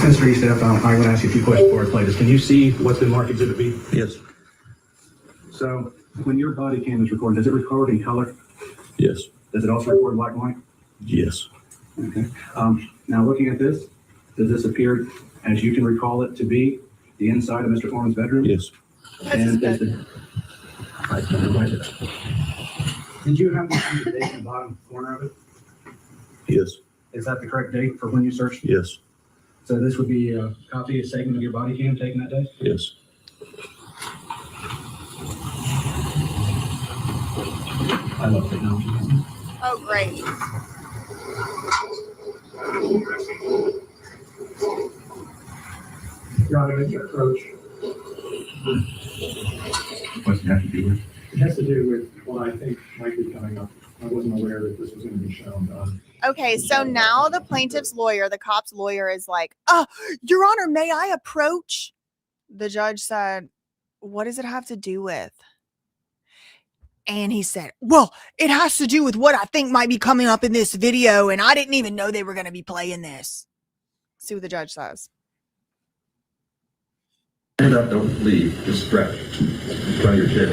Mr. Eastep, I'm going to ask you a few questions before I play this. Can you see what's been marked Exhibit B? Yes. So when your body cam is recorded, does it record in color? Yes. Does it also record black and white? Yes. Okay. Now looking at this, does this appear, as you can recall it, to be the inside of Mr. Foreman's bedroom? Yes. And is the, did you have the date in the bottom corner of it? Yes. Is that the correct date for when you searched? Yes. So this would be a copy, a segment of your body cam taken that day? Yes. I love technology. Oh, great. Your Honor, as you approach, What's it have to do with? It has to do with what I think might be coming up. I wasn't aware that this was going to be shown. Okay, so now the plaintiff's lawyer, the cop's lawyer, is like, Your Honor, may I approach? The judge said, what does it have to do with? And he said, well, it has to do with what I think might be coming up in this video, and I didn't even know they were going to be playing this. See what the judge says. Stand up, don't leave, just stretch. Try your chair.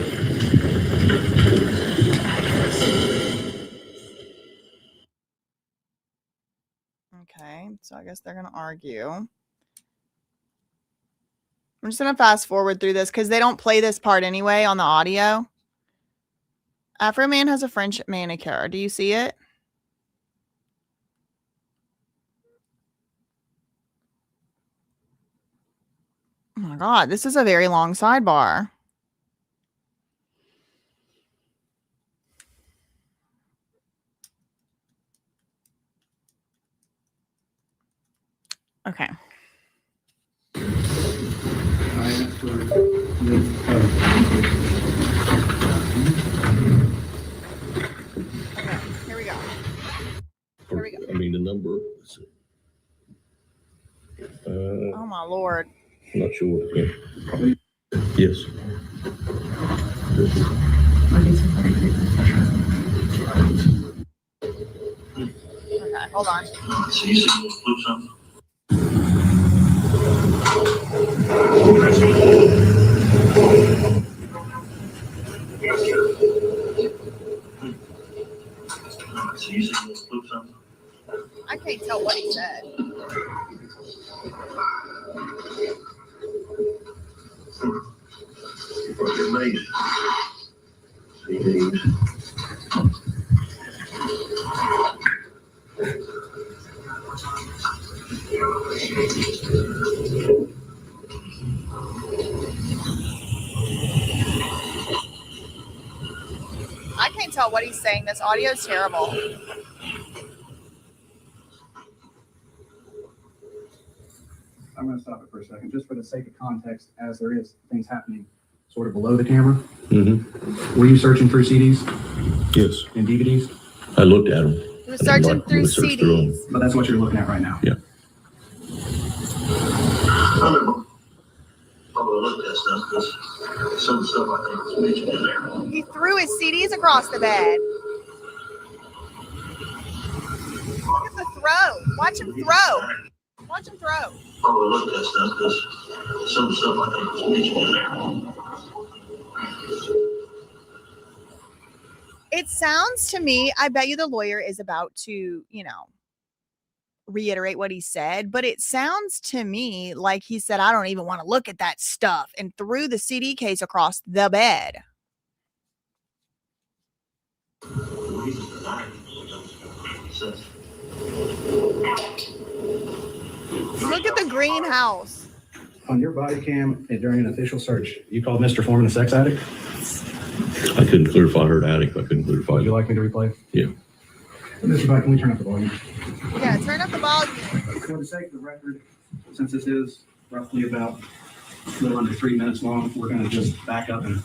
Okay, so I guess they're going to argue. I'm just going to fast forward through this because they don't play this part anyway on the audio. AFROMAN has a French manicure. Do you see it? Oh my God, this is a very long sidebar. Okay. Okay, here we go. Here we go. I mean, the number. Oh my Lord. I'm not sure. Yeah. Yes. Okay, hold on. So you see those blue something? So you see those blue something? I can't tell what he said. I can't tell what he's saying. This audio is terrible. I'm going to stop it for a second, just for the sake of context, as there is things happening sort of below the camera. Mm-hmm. Were you searching through CDs Yes. and DVDs? I looked at them. He was searching through CDs. But that's what you're looking at right now. Yeah. Probably looked at stuff because some stuff I think was mentioned in there. He threw his CDs across the bed. Look at the throw. Watch him throw. Watch him throw. Probably looked at stuff because some stuff I think was mentioned in there. It sounds to me, I bet you the lawyer is about to, reiterate what he said, but it sounds to me like he said, I don't even want to look at that stuff, and threw the CD case across the bed. Look at the greenhouse. On your body cam during an official search, you called Mr. Foreman a sex addict? I couldn't clarify her addict. I couldn't clarify. Would you like me to replay? Yeah. Mr. Biden, can we turn up the volume? Yeah, turn up the volume. For the sake of the record, since this is roughly about a little under 3 minutes long, we're going to just back up and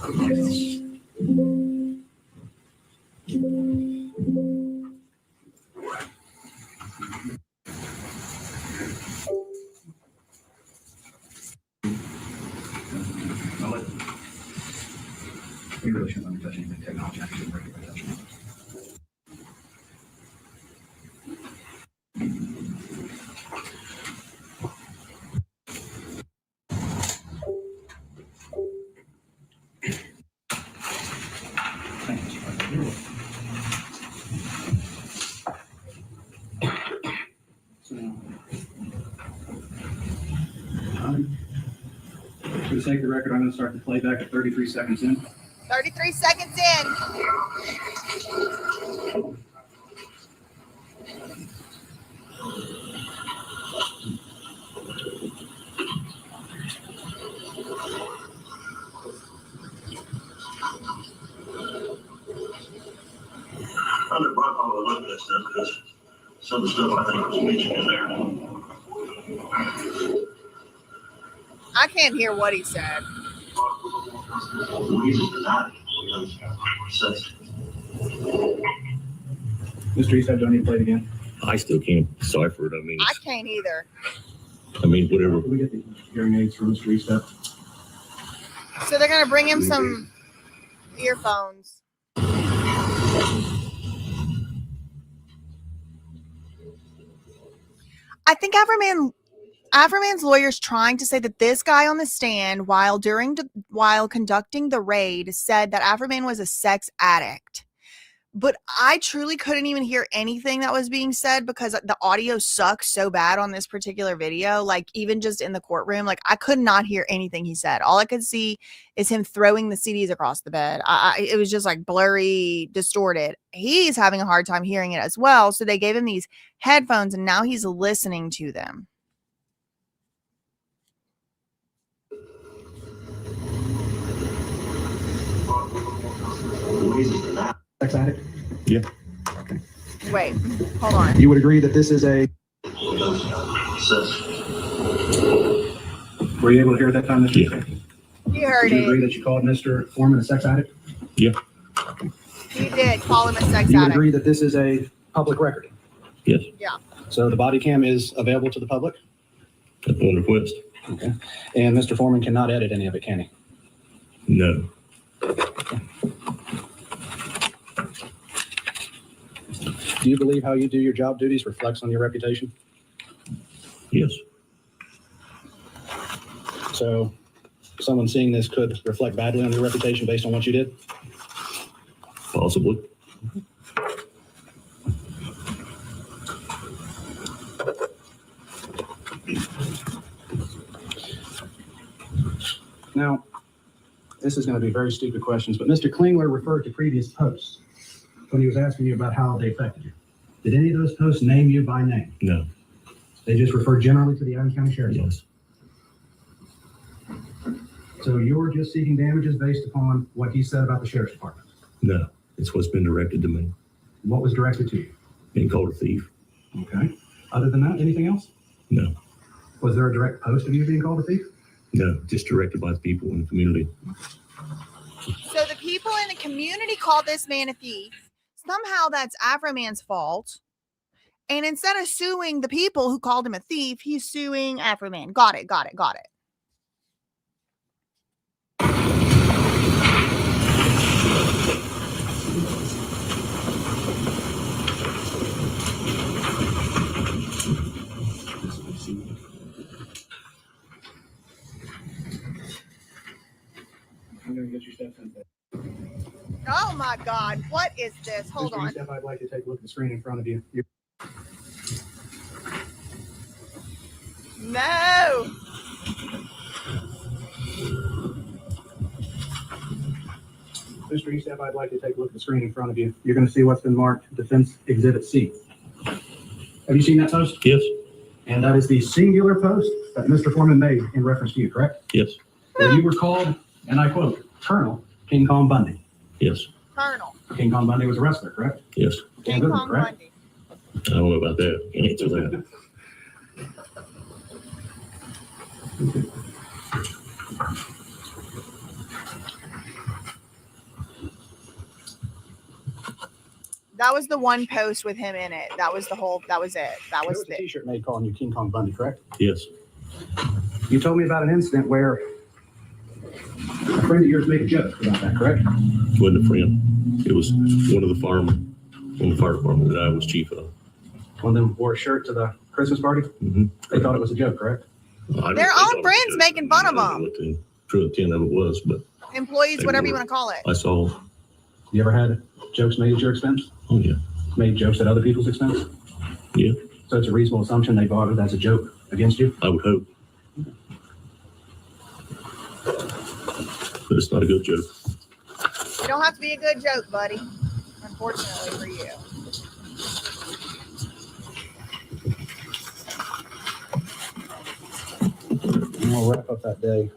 we really shouldn't let me touch anything technology. I shouldn't break it by touching it. For the sake of the record, I'm going to start the playback at 33 seconds in. 33 seconds in. I looked at that stuff because some of the stuff I think was mentioned in there. I can't hear what he said. Mr. Easthead, do I need to play it again? I still can't decipher it. I mean, I can't either. whatever. Can we get the hearing aids from Mr. Easthead? So they're going to bring him some earphones. I think AFROMAN's lawyer's trying to say that this guy on the stand while conducting the raid said that AFROMAN was a sex addict. But I truly couldn't even hear anything that was being said because the audio sucks so bad on this particular video. Like, even just in the courtroom, like, I could not hear anything he said. All I could see is him throwing the CDs across the bed. It was just like blurry, distorted. He's having a hard time hearing it as well. So they gave him these headphones and now he's listening to them. Sex addict? Yeah. Okay. Wait, hold on. You would agree that this is a Were you able to hear at that time, Mr. Yeah. You heard Do you agree it. that you called Mr. Foreman a sex addict? Yeah. You did call him a sex You would addict. agree that this is a public record? Yes. Yeah. So the body cam is available to the public? Upon request. Okay. And Mr. Foreman cannot edit any of it, can he? No. Do you believe how you do your job duties reflects on your reputation? Yes. So someone seeing this could reflect badly on your reputation based on what you did? Possibly. Now, this is going to be very stupid questions, but Mr. Klingler referred to previous posts when he was asking you about how they affected you. Did any of those posts name you by name? No. They just refer generally to the Adams County Sheriff's Office. So you're just seeking damages based upon what he said about the Sheriff's Department? No. It's what's been directed to me. What was directed to you? Being called a thief. Okay. Other than that, anything else? No. Was there a direct post of you being called a thief? No. Just directed by the people in the community. So the people in the community called this man a thief. Somehow that's AFROMAN's fault. And instead of suing the people who called him a thief, he's suing AFROMAN. Got it. I'm going to get your steps in there. Oh my God. What is this? Hold Mr. on. Estep, I'd like to take a look at the screen in front of you. No. Mr. Estep, I'd like to take a look at the screen in front of you. You're going to see what's been marked Defense Exhibit C. Have you seen that post? Yes. And that is the singular post that Mr. Foreman made in reference to you, correct? Yes. Where you were called, and I quote, Colonel King Kong Bundy. Yes. Colonel. King Kong Bundy was a wrestler, correct? Yes. King Good, Kong correct? Bundy. I don't know about that. Can't answer that. That was the one post with him in it. That was it. That was There was a it. t-shirt made calling you King Kong Bundy, correct? Yes. You told me about an incident where a friend of yours made a joke about that, correct? It wasn't a friend. It was one of the fire department that I was chief of. One of them wore a shirt to the Christmas party? Mm-hmm. They thought it was a joke, correct? Their own friends making fun of them. What the true intent of it was, but Employees, whatever you want to call it. I saw. You ever had jokes made at your expense? Oh yeah. Made jokes at other people's expense? Yeah. So it's a reasonable assumption they bought it as a joke against you? I would hope. But it's not a good joke. It don't have to be a good joke, buddy. Unfortunately for you. And we'll wrap up that day.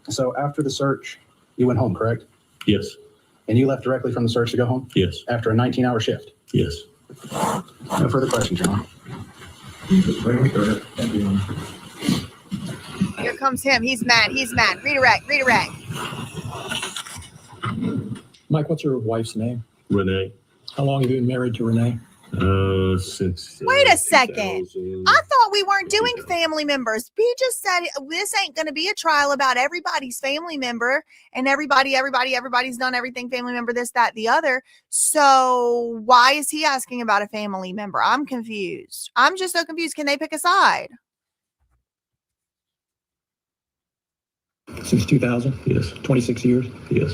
So after the search, you went home, correct? Yes. And you left directly from the search to go home? Yes. After a 19-hour shift? Yes. No further questions, Your Honor. Here comes him. He's mad. Redirect. Mike, what's your wife's name? Renee. How long have you been married to Renee? Since. Wait a second. I thought we weren't doing family members. We just said this ain't going to be a trial about everybody's family member and everybody's done everything family member, this, that, the other. So why is he asking about a family member? I'm confused. I'm just so confused. Can they pick a side? Since 2000? Yes. 26 years? Yes.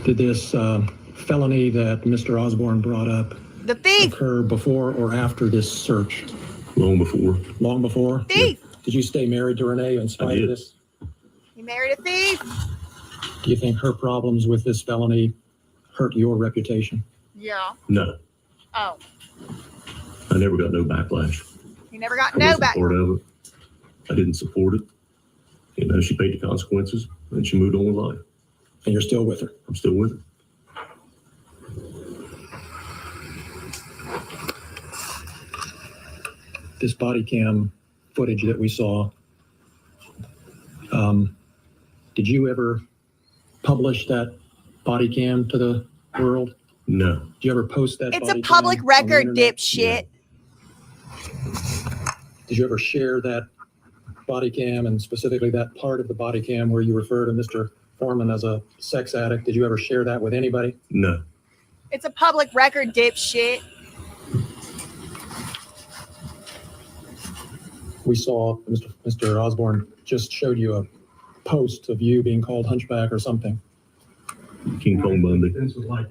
Did this felony that Mr. Osborne brought up The thief. occur before or after this search? Long before. Long before? Thief. Did you stay married to Renee in spite of this? He married a thief. Do you think her problems with this felony hurt your reputation? Yeah. No. Oh. I never got no backlash. He never got I no wasn't back. part of it. I didn't support it. You know, she paid the consequences and she moved on with life. And you're still with her? I'm still with her. this body cam footage that we saw, did you ever publish that body cam to the world? No. Did you ever post that? It's body a public cam on the record, internet? dipshit. Did you ever share that body cam, and specifically that part of the body cam where you refer to Mr. Foreman as a sex addict? Did you ever share that with anybody? No. It's a public record, dipshit. We saw Mr. Osborne just showed you a post of you being called hunchback or something. King Kong Bundy.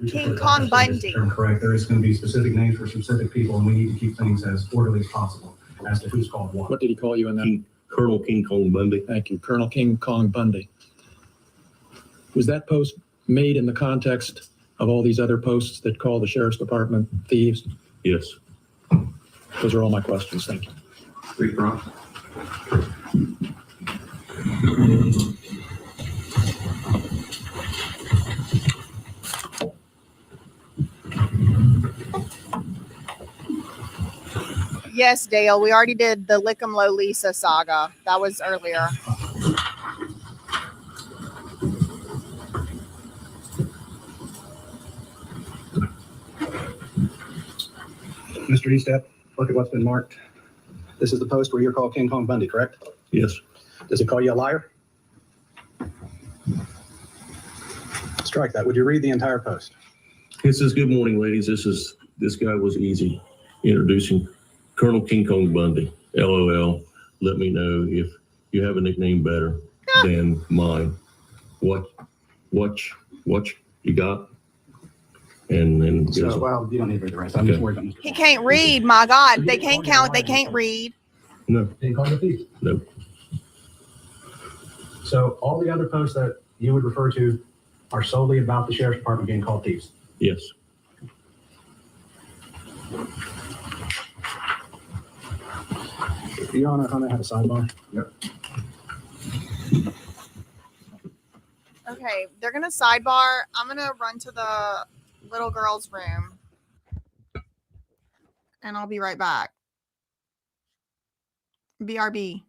King Kong Bundy. Correct. There is going to be specific names for specific people, and we need to keep things as orderly as possible as to who's called what. What did he call you in that? Colonel King Kong Bundy. Thank you, Colonel King Kong Bundy. Was that post made in the context of all these other posts that call the sheriff's department thieves? Yes. Those are all my questions. Thank you. Brief, Ron. Yes, Dale, we already did the Lick 'em Low Lisa saga. That was earlier. Mr. Eastep, look at what's been marked. This is the post where you're called King Kong Bundy, correct? Yes. Does it call you a liar? Strike that. Would you read the entire post? It says, "Good morning, ladies. This guy was easy. Introducing Colonel King Kong Bundy. LOL. Let me know if you have a nickname better than mine. What you got?" And then So, well, you don't need to read the rest. I'm just worried about Mr. He can't read, my God. They can't count, they can't read. No. Didn't call you a thief. No. So all the other posts that you would refer to are solely about the sheriff's department being called thieves. Yes. Your Honor, if I may have a sidebar. Yep. Okay, they're gonna sidebar. I'm gonna run to the little girl's room. And I'll be right back. BRB.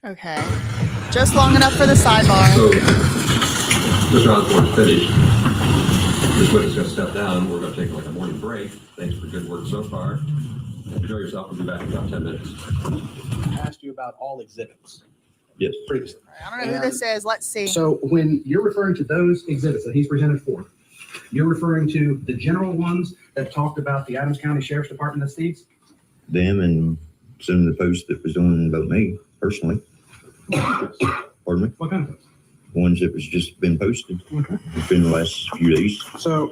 Okay. Just long enough for the sidebar. So, Mr. Osborne's finished. This witness going to step down. We're going to take like a morning break. Thanks for good work so far. Enjoy yourself. We'll be back in about 10 minutes. I asked you about all exhibits. Yes. Previously. I don't know who this is. Let's see. So when you're referring to those exhibits that he's presented for, you're referring to the general ones that talked about the Adams County Sheriff's Department as thieves? Them and some of the posts that was on about me personally. Pardon me? What kind of posts? Ones that was just been posted within the last few days. So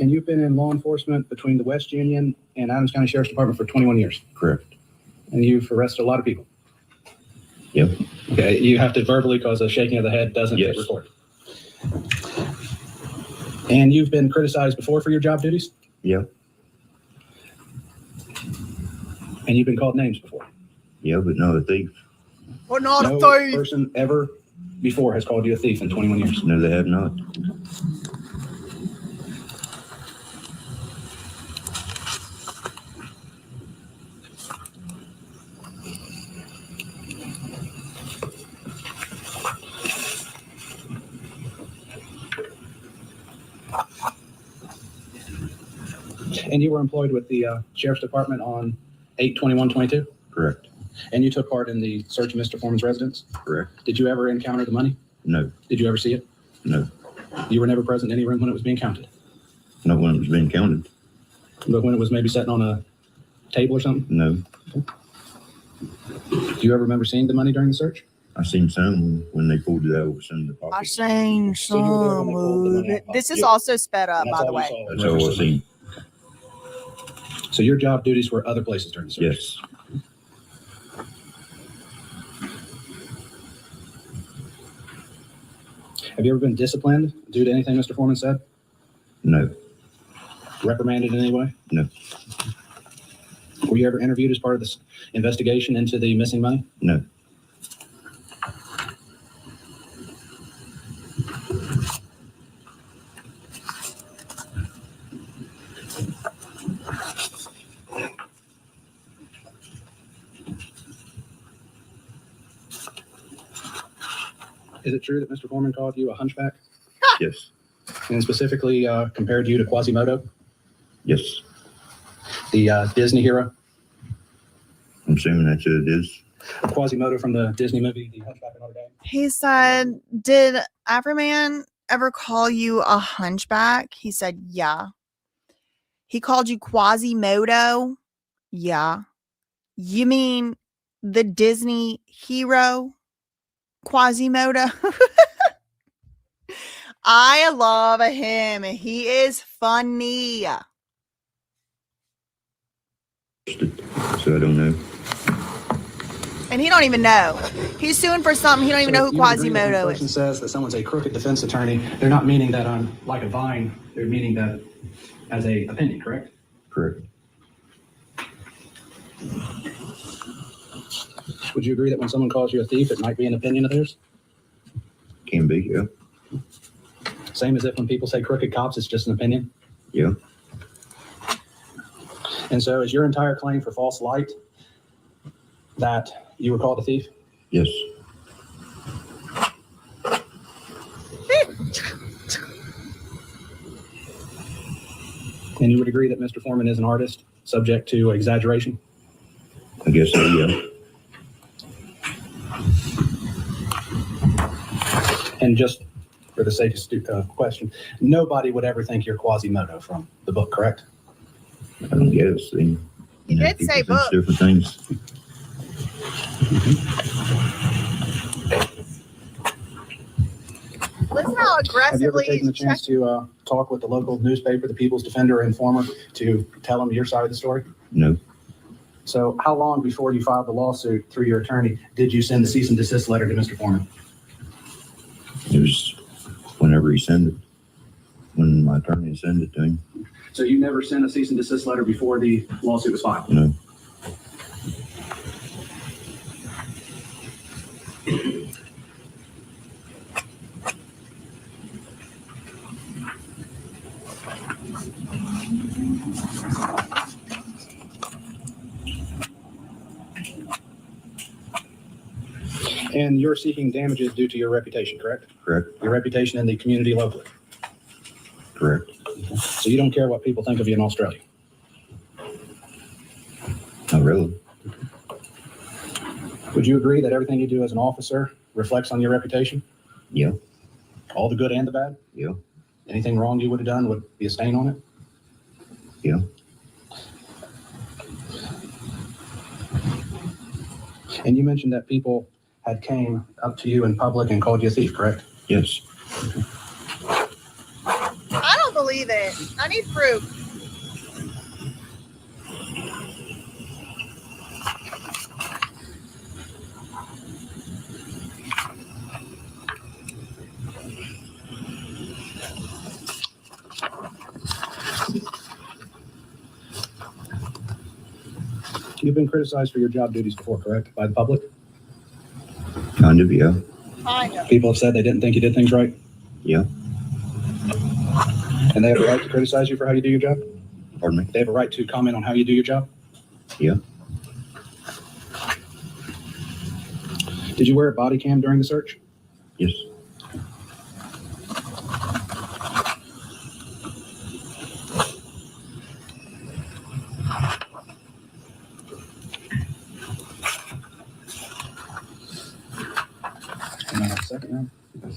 and you've been in law enforcement between the West Union and Adams County Sheriff's Department for 21 years. Correct. And you've arrested a lot of people. Yep. Okay, you have to verbally because a shaking of the head doesn't Yes. get recorded. And you've been criticized before for your job duties? Yeah. And you've been called names before? Yeah, but not a thief. We're not No a thief. person ever before has called you a thief in 21 years. No, they have not. And you were employed with the Sheriff's Department on 8/21/22? Correct. And you took part in the search of Mr. Foreman's residence? Correct. Did you ever encounter the money? No. Did you ever see it? No. You were never present in any room when it was being counted? Not when it was being counted. But when it was maybe sitting on a table or something? No. Do you ever remember seeing the money during the search? I seen some when they pulled it out of some of the I pockets. seen some of it. This is also sped up, by the way. That's all I seen. So your job duties were other places during the search? Yes. Have you ever been disciplined due to anything Mr. Foreman said? No. Reprimanded in any way? No. Were you ever interviewed as part of this investigation into the missing money? No. Is it true that Mr. Foreman called you a hunchback? Yes. And specifically compared you to Quasimodo, Yes. the Disney hero? I'm assuming that's who it is. Quasimodo from the Disney movie, The Hunchback of Notre Dame? He said, did AFROMAN ever call you a hunchback? He said, yeah. He called you Quasimodo? Yeah. You mean the Disney hero? Quasimodo? I love him. He is funny. So I don't know. And he don't even know. He's suing for something. He don't even know who you would agree that when a Quasimodo person is. says that someone's a crooked defense attorney, they're not meaning that on like a vine, they're meaning that as a opinion, correct? Correct. Would you agree that when someone calls you a thief, it might be an opinion of theirs? Can be, yeah. Same as if when people say crooked cops, it's just an opinion? Yeah. And so is your entire claim for false light that you were called a thief? Yes. And you would agree that Mr. Foreman is an artist subject to exaggeration? I guess so, yeah. And just for the sake of question, nobody would ever think you're Quasimodo from the book, correct? I don't guess. You know, did say people think book. different things. Listen how Have you ever aggressively taken the he's chance to talk with the local newspaper, the People's Defender or Informer, to tell them your side of the story? No. So how long before you filed the lawsuit through your attorney did you send the cease and desist letter to Mr. Foreman? It was whenever he sent it. When my attorney sent it to him. So you never sent a cease and desist letter before the lawsuit was filed? No. And you're seeking damages due to your reputation, correct? Correct. Your reputation in the community locally. Correct. So you don't care what people think of you in Australia? Not really. Would you agree that everything you do as an officer reflects on your reputation? Yeah. All the good and the bad? Yeah. Anything wrong you would have done would be a stain on it? Yeah. And you mentioned that people had came up to you in public and called you a thief, correct? Yes. I don't believe it. I need proof. You've been criticized for your job duties before, correct? By the public? Kind of, yeah. Kind of. People have said they didn't think you did things right? Yeah. And they have a right to criticize you for how you do your job? Pardon me? They have a right to comment on how you do your job? Yeah. Did you wear a body cam during the search? Yes.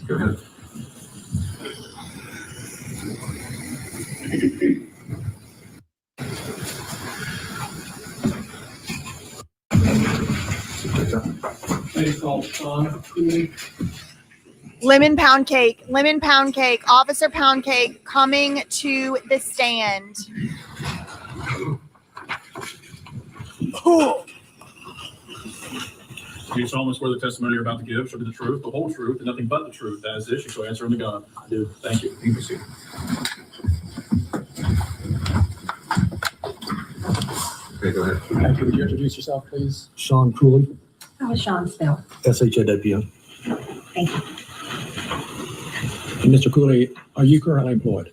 Go ahead. Lemon pound cake, Officer Pound Cake coming to the stand. Do you solemnly swear the testimony you're about to give shall be the truth, the whole truth, and nothing but the truth? As this, you shall answer in the God. I do. Thank you. You can proceed. Okay, go ahead. Thank you. Would you introduce yourself, please? Sean Kulie, How is Sean spelled? SHAWN. Thank you. And Mr. Kulie, are you currently employed?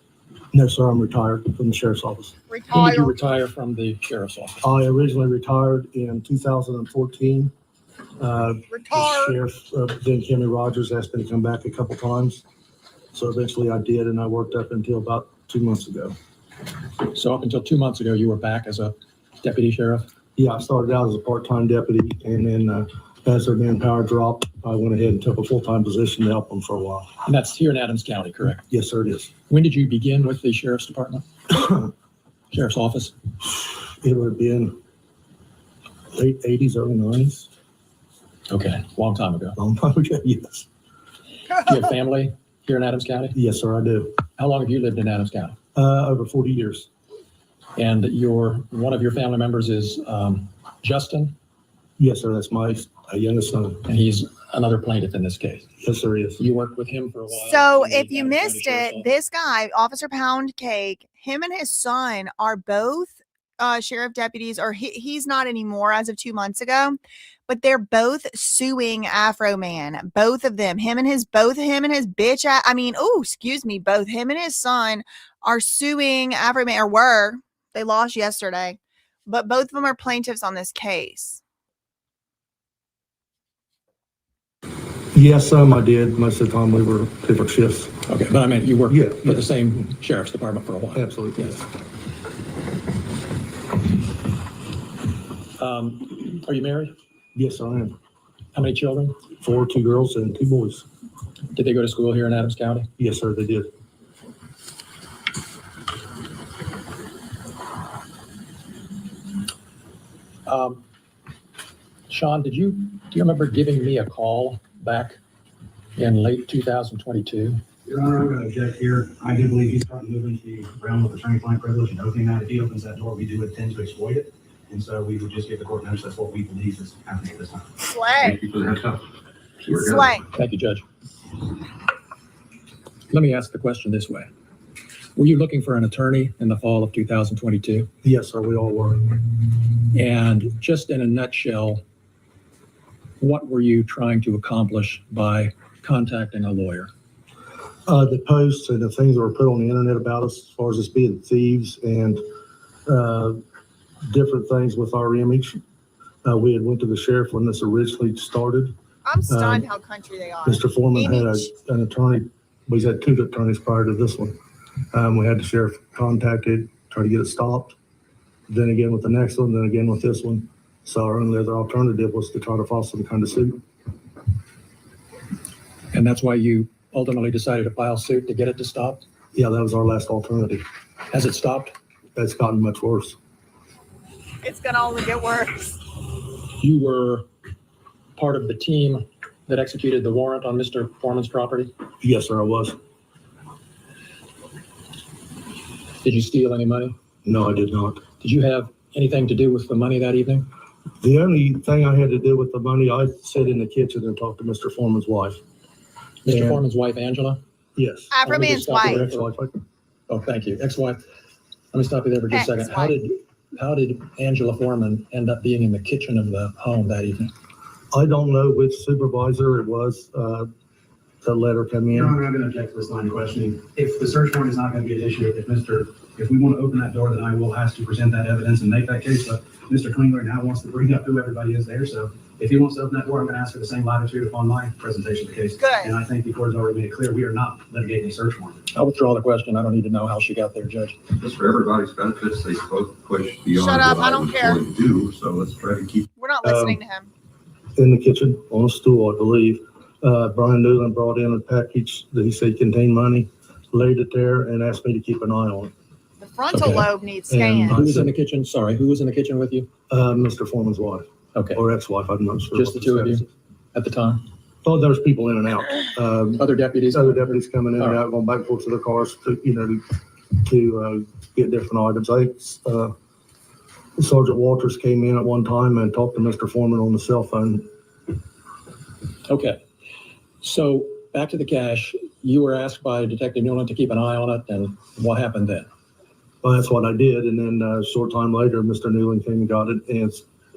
No, sir, I'm retired from the sheriff's office. When did you Retire. retire from the sheriff's office? I originally retired in 2014. Retire. Sheriff, then Kenny Rogers asked me to come back a couple times. So eventually I did, and I worked up until about 2 months ago. So up until 2 months ago, you were back as a deputy sheriff? Yeah, I started out as a part-time deputy, and then as their manpower dropped, I went ahead and took a full-time position to help them for a while. And that's here in Adams County, correct? Yes, sir, it is. When did you begin with the sheriff's department? Sheriff's office? It would have been late 80s, early 90s. Okay, long time ago. Long time ago, yes. Do you have family here in Adams County? Yes, sir, I do. How long have you lived in Adams County? Over 40 years. And one of your family members is Justin, Yes, sir, that's my youngest son. and he's another plaintiff in this case. Yes, sir, he is. You worked with him for a while? So in the if you Adams County missed Sheriff's it, Office. this guy, Officer Pound Cake, him and his son are both sheriff deputies, or he's not anymore as of 2 months ago, but they're both suing AFROMAN. Both of them, him and his bitch. Both him and his son are suing AFROMAN, or were. They lost yesterday, but both of them are plaintiffs on this case. Yes, I did. Most of the time we were different shifts. Okay, but I mean, you worked Yeah, for the same sheriff's department for a while? Absolutely, yes. Are you married? Yes, I am. How many children? 4, 2 girls and 2 boys. Did they go to school here in Adams County? Yes, sir, they did. Sean, do you remember giving me a call back in late 2022? Your Honor, I'm going to object here. I do believe he's starting to move into the realm of attorney-client privilege and opening that. If he opens that door, we do intend to exploit it. And so we would just give the court notice that's what we believe is happening at this time. Slay. Thank you for the heads up. Slay. Thank you, Judge. Let me ask the question this way. Were you looking for an attorney in the fall of 2022? Yes, sir, we all were. And just in a nutshell, what were you trying to accomplish by contacting a lawyer? The posts and the things that were put on the internet about us, as far as us being thieves and different things with our image. We had went to the sheriff when this originally started. I'm stunned how country they are. Mr. Foreman had Image. an attorney. We had 2 attorneys prior to this one. We had the sheriff contacted, try to get it stopped. Then again with the next one, then again with this one. So our only other alternative was to try to file some kind of suit. And that's why you ultimately decided to file suit to get it to stop? Yeah, that was our last alternative. Has it stopped? It's gotten much worse. It's gonna only get worse. You were part of the team that executed the warrant on Mr. Foreman's property? Yes, sir, I was. Did you steal any money? No, I did not. Did you have anything to do with the money that evening? The only thing I had to do with the money, I sat in the kitchen and talked to Mr. Foreman's wife. Mr. And- Foreman's wife, Angela? Yes. AFROMAN's wife. Ex-wife. Oh, thank you. Ex-wife. Let me stop you there for just a second. How did Angela Foreman end up being in the kitchen of the home that evening? I don't know which supervisor it was that let her come in. Your Honor, I'm going to object to this line of questioning. If the search warrant is not going to be an issue, if we want to open that door, then I will have to present that evidence and make that case. But Mr. Klingler now wants to bring up who everybody is there. So if he wants to open that door, I'm going to ask for the same latitude upon my presentation of the case. Good. And I think the court has already made it clear we are not litigating a search warrant. I'll withdraw the question. I don't need to know how she got there, Judge. Just for everybody's benefits, they both push beyond Shut up, what I don't was care. going to do, so let's try to keep. We're not listening to him. In the kitchen on a stool, I believe. Brian Newman brought in a package that he said contained money, laid it there, and asked me to keep an eye on it. The frontal lobe needs And scans. Who was in the kitchen? Sorry, who was in the kitchen with you? Mr. Foreman's wife. Okay. Or ex-wife, I'm not sure. Just the two of you at the time? Oh, there was people in and out. Other deputies? Other deputies coming in and All out, going back and forth to their cars to get different items. I think Sergeant Walters came in at one time and talked to Mr. Foreman on the cell phone. Okay. So back to the cash, you were asked by Detective Newman to keep an eye on it, and what happened then? Well, that's what I did. And then a short time later, Mr. Newland came and got it and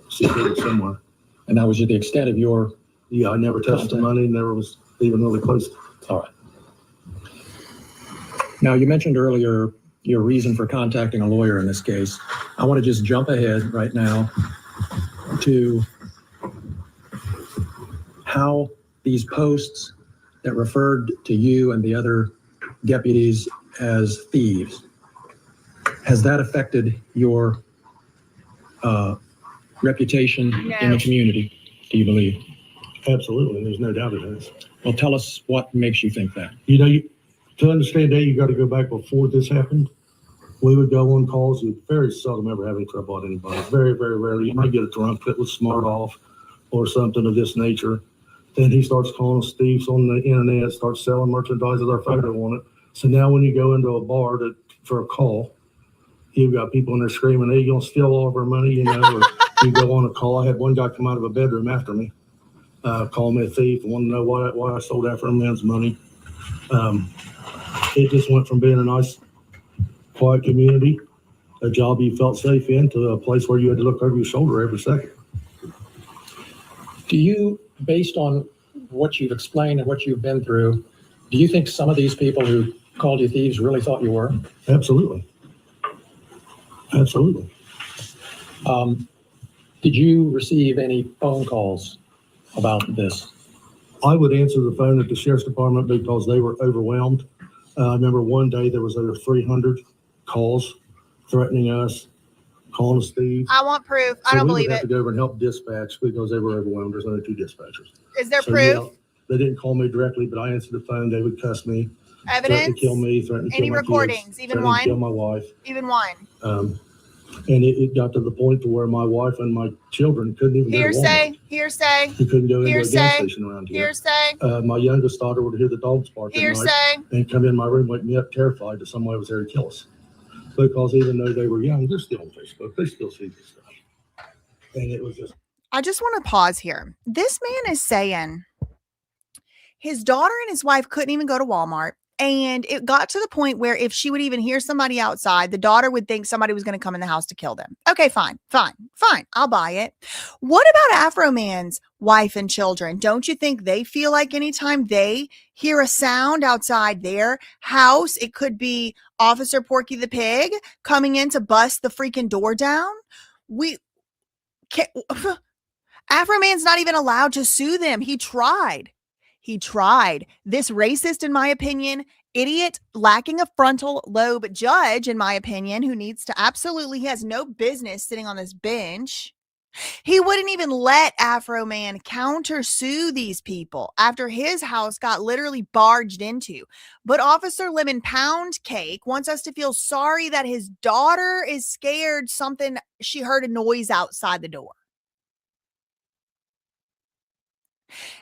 secured it somewhere. And that was the extent of your... Yeah, I never touched the money, never was even really close. All right. Now, you mentioned earlier your reason for contacting a lawyer in this case. I want to just jump ahead right now to how these posts that referred to you and the other deputies as thieves, has that affected your reputation in the community, do you believe? Absolutely, there's no doubt it is. Well, tell us what makes you think that. You know, to understand that, you got to go back before this happened. We would go on calls. We very seldom ever have any trouble with anybody. Very, very rarely. You might get a drunk that was smart off or something of this nature. Then he starts calling us thieves on the internet, starts selling merchandise with our photo on it. So now when you go into a bar for a call, you've got people in there screaming, hey, you going to steal all of our money, you know, or you go on a call. I had one guy come out of a bedroom after me, call me a thief, and want to know why I sold AFROMAN's money. It just went from being a nice, quiet community, a job you felt safe in, to a place where you had to look over your shoulder every second. Do you, based on what you've explained and what you've been through, do you think some of these people who called you thieves really thought you were? Absolutely. Absolutely. Did you receive any phone calls about this? I would answer the phone at the sheriff's department because they were overwhelmed. I remember one day there was over 300 calls threatening us, calling us thieves. I want proof. I don't believe We would have it. to go over and help dispatch because they were overwhelmed. There's only 2 dispatchers. Is there So, proof? yeah, they didn't call me directly, but I answered the phone. They would cuss me, threaten Evidence? to kill me, threaten to Any kill my recordings? kids, Even threaten to kill one? my wife. Even one? And it got to the point to where my wife and my children couldn't even go to Walmart. Hearsay. We couldn't go into a gas Hearsay. station around here. Hearsay. My youngest daughter would hear the dogs bark at night Hearsay. and come in my room, wake me up terrified that somebody was there to kill us. Because even though they were young, they're still on Facebook. They still see this stuff. And it was just... I just want to pause here. This man is saying his daughter and his wife couldn't even go to Walmart. And it got to the point where if she would even hear somebody outside, the daughter would think somebody was going to come in the house to kill them. Okay, fine. I'll buy it. What about AFROMAN's wife and children? Don't you think they feel like anytime they hear a sound outside their house, it could be Officer Porky the Pig coming in to bust the freaking door down? AFROMAN's not even allowed to sue them. He tried. This racist, in my opinion, idiot, lacking a frontal lobe judge, in my opinion, who needs to he has no business sitting on this bench. He wouldn't even let AFROMAN countersue these people after his house got literally barged into. But Officer Lemon Pound Cake wants us to feel sorry that his daughter is scared she heard a noise outside the door.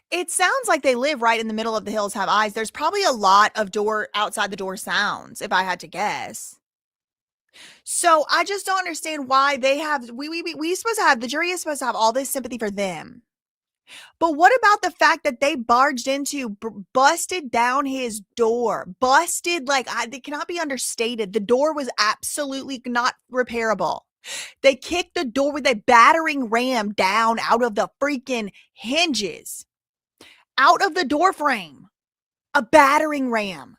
It sounds like they live right in the middle of the hills have eyes. There's probably a lot of outside the door sounds, if I had to guess. So I just don't understand why they have, the jury is supposed to have all this sympathy for them. But what about the fact that they barged into, busted down his door, it cannot be understated. The door was absolutely not repairable. They kicked the door with a battering ram down out of the freaking hinges, out of the door frame, a battering ram.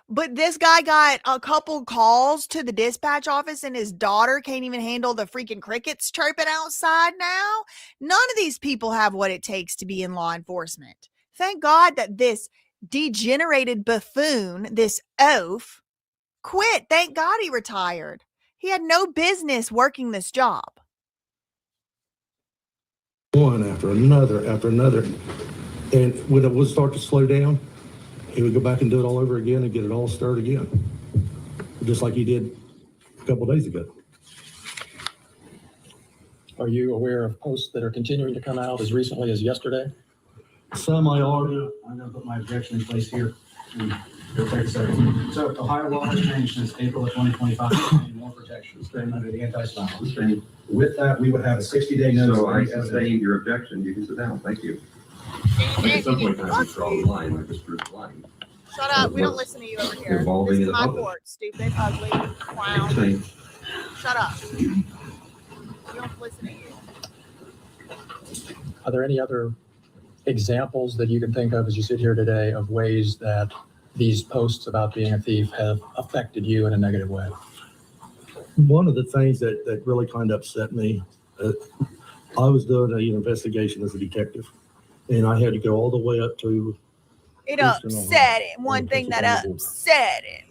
But this guy got a couple calls to the dispatch office and his daughter can't even handle the freaking crickets chirping outside now. None of these people have what it takes to be in law enforcement. Thank God that this degenerated buffoon, this oaf, quit. Thank God he retired. He had no business working this job. One after another. And when it would start to slow down, he would go back and do it all over again and get it all stirred again, just like he did a couple of days ago. Are you aware of posts that are continuing to come out as recently as yesterday? Some I are. I'm gonna put my objection in place here. It'll take a second. So Ohio law has changed since April of 2025, and more protections under the anti-SLAPP. With that, we would have a 60-day notice. So I sustain your objection. You can sit down. Thank you. At some point in time, we draw the line, like this group line. Shut up. We don't listen to you over here. Evolving This in is the my public. court, stupid, ugly, clown. Saying, Shut up. We don't listen to you. Are there any other examples that you can think of as you sit here today of ways that these posts about being a thief have affected you in a negative way? One of the things that really kind of upset me, I was doing an investigation as a detective, and I had to go all the way up to. It upset him. One thing that upset him.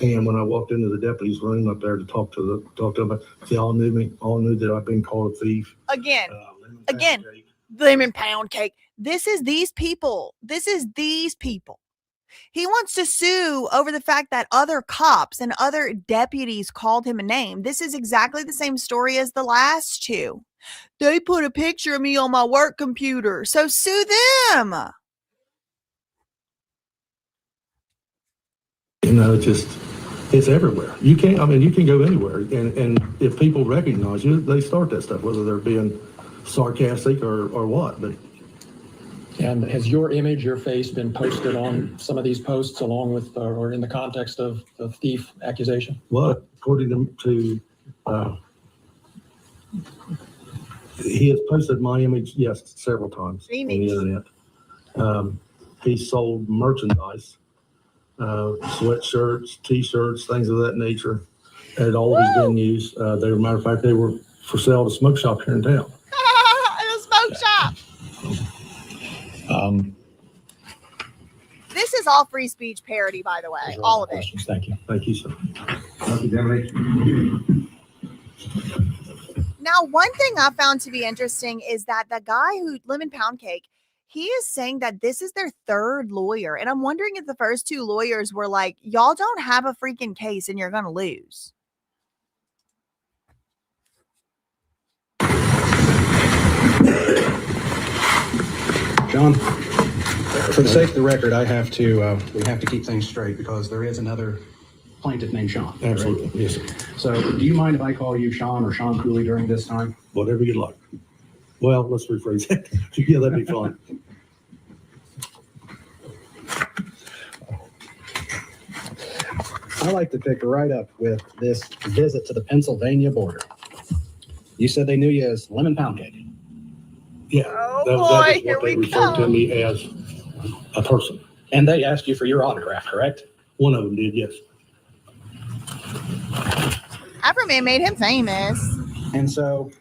And when I walked into the deputy's room up there to talk to them, they all knew me, all knew that I've been called a thief. Again, lemon pound cake. This is these people. He wants to sue over the fact that other cops and other deputies called him a name. This is exactly the same story as the last two. They put a picture of me on my work computer, so sue them. You know, it's everywhere. You can go anywhere. And if people recognize you, they start that stuff, whether they're being sarcastic or what. But And has your image, your face been posted on some of these posts along with, or in the context of the thief accusation? Well, according to he has posted my image, yes, several times on the internet. He sold merchandise, sweatshirts, T-shirts, things of that nature at all of his venues. They were, matter of fact, they were for sale at a smoke shop here in town. A smoke shop. This is all free speech parody, by the way. All of it. Thank you. Thank you, sir. Now, one thing I found to be interesting is that the guy who, Lemon Pound Cake, he is saying that this is their third lawyer. And I'm wondering if the first two lawyers were like, y'all don't have a freaking case and you're going to lose. John, for the sake of the record, we have to keep things straight because there is another plaintiff named Sean. Absolutely, right? yes, sir. So do you mind if I call you Sean or Sean Kulie during this time? Whatever you'd like. Well, let's rephrase that. Yeah, that'd be fine. I like to pick right up with this visit to the Pennsylvania border. You said they knew you as Lemon Pound Cake. Yeah. Oh that boy, is here what they we referred go. to me as a person. And they asked you for your autograph, correct? One of them did, yes. AFROMAN made him famous. And so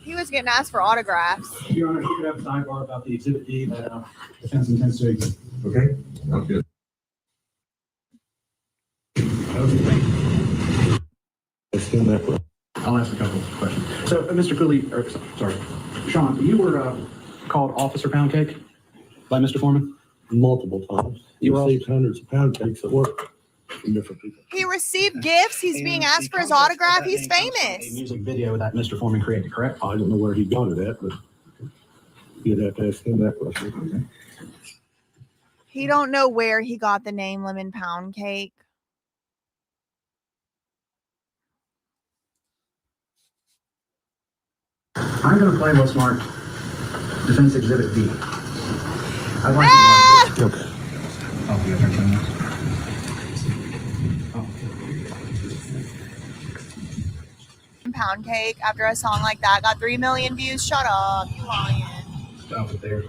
He was getting asked for autographs. Your Honor, if you could have a sidebar about the exhibit D that defense intends to exhibit. Okay, sounds good. I'll ask a couple of questions. So, Mr. Kulie, or sorry, Sean, you were called Officer Pound Cake by Mr. Foreman? Multiple times. You You received hundreds of pound cakes at work from different people. He received gifts. He's being asked for his autograph. He's A famous. music video that Mr. Foreman created, correct? I don't know where he got it at, but you'd have to ask him that question. He don't know where he got the name Lemon Pound Cake. I'm going to play what's marked Defense Exhibit D. I'd like to mark. Okay. Oh, you have anything else? Pound Cake after a song like that got 3 million views. Shut up, you lying. Stop it there.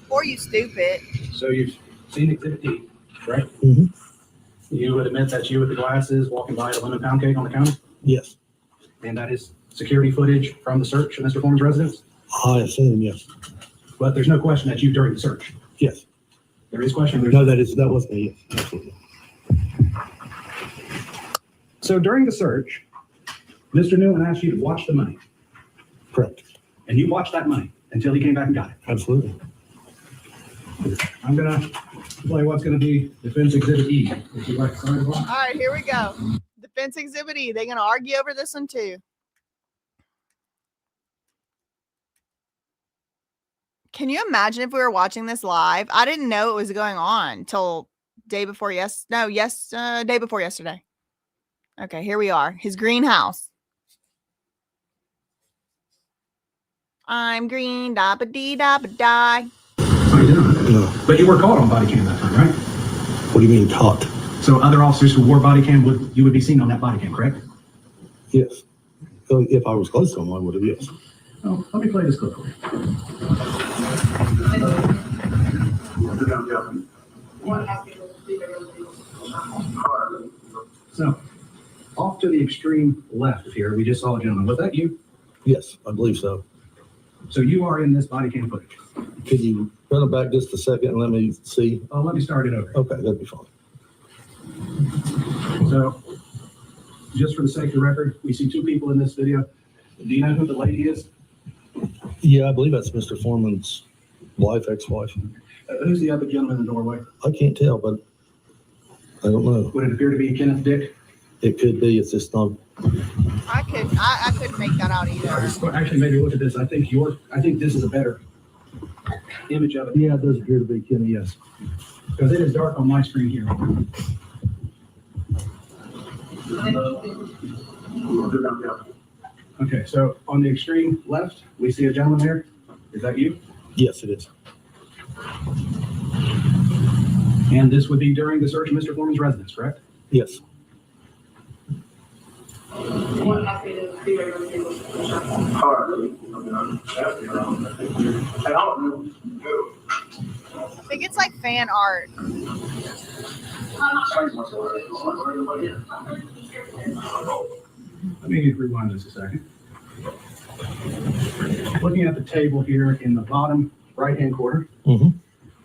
Or you stupid. So you've seen Exhibit D, right? Mm-hmm. You would admit that's you with the glasses walking by the Lemon Pound Cake on the counter? Yes. And that is security footage from the search of Mr. Foreman's residence? I assume, yes. But there's no question that you during the search. Yes. There is question. There's No, that was me, yes, absolutely. So during the search, Mr. Newman asked you to watch the money. Correct. And you watched that money until he came back and got it. Absolutely. I'm gonna play what's gonna be Defense Exhibit E. Would you like to sign it? All right, here we go. Defense Exhibit E. They're going to argue over this one too. Can you imagine if we were watching this live? I didn't know it was going on till day before day before yesterday. Okay, here we are. His greenhouse. I'm green, da ba dee da ba die. Oh, you didn't? No. But you were caught on body cam that time, right? What do you mean caught? So other officers who wore body cam would be seen on that body cam, correct? Yes. So if I was close to him, I would have, yes. Oh, let me play this clip for you. So, off to the extreme left here, we just saw a gentleman. Was that you? Yes, I believe so. So you are in this body cam footage. Could you run it back just a second and let me see? Oh, let me start it over. Okay, that'd be fine. So, just for the sake of the record, we see two people in this video. Do you know who the lady is? Yeah, I believe that's Mr. Foreman's wife, ex-wife. Who's the other gentleman in the doorway? I can't tell, but I don't know. Would it appear to be Kenneth Dick? It could be. It's just not. I couldn't make that out either. Actually, maybe look at this. I think this is a better image of it. Yeah, it does appear to be Kenny, yes. Because it is dark on my screen here. Okay, so on the extreme left, we see a gentleman there. Is that you? Yes, it is. And this would be during the search of Mr. Foreman's residence, correct? Yes. I think it's like fan art. Let me rewind this a second. Looking at the table here in the bottom right-hand corner,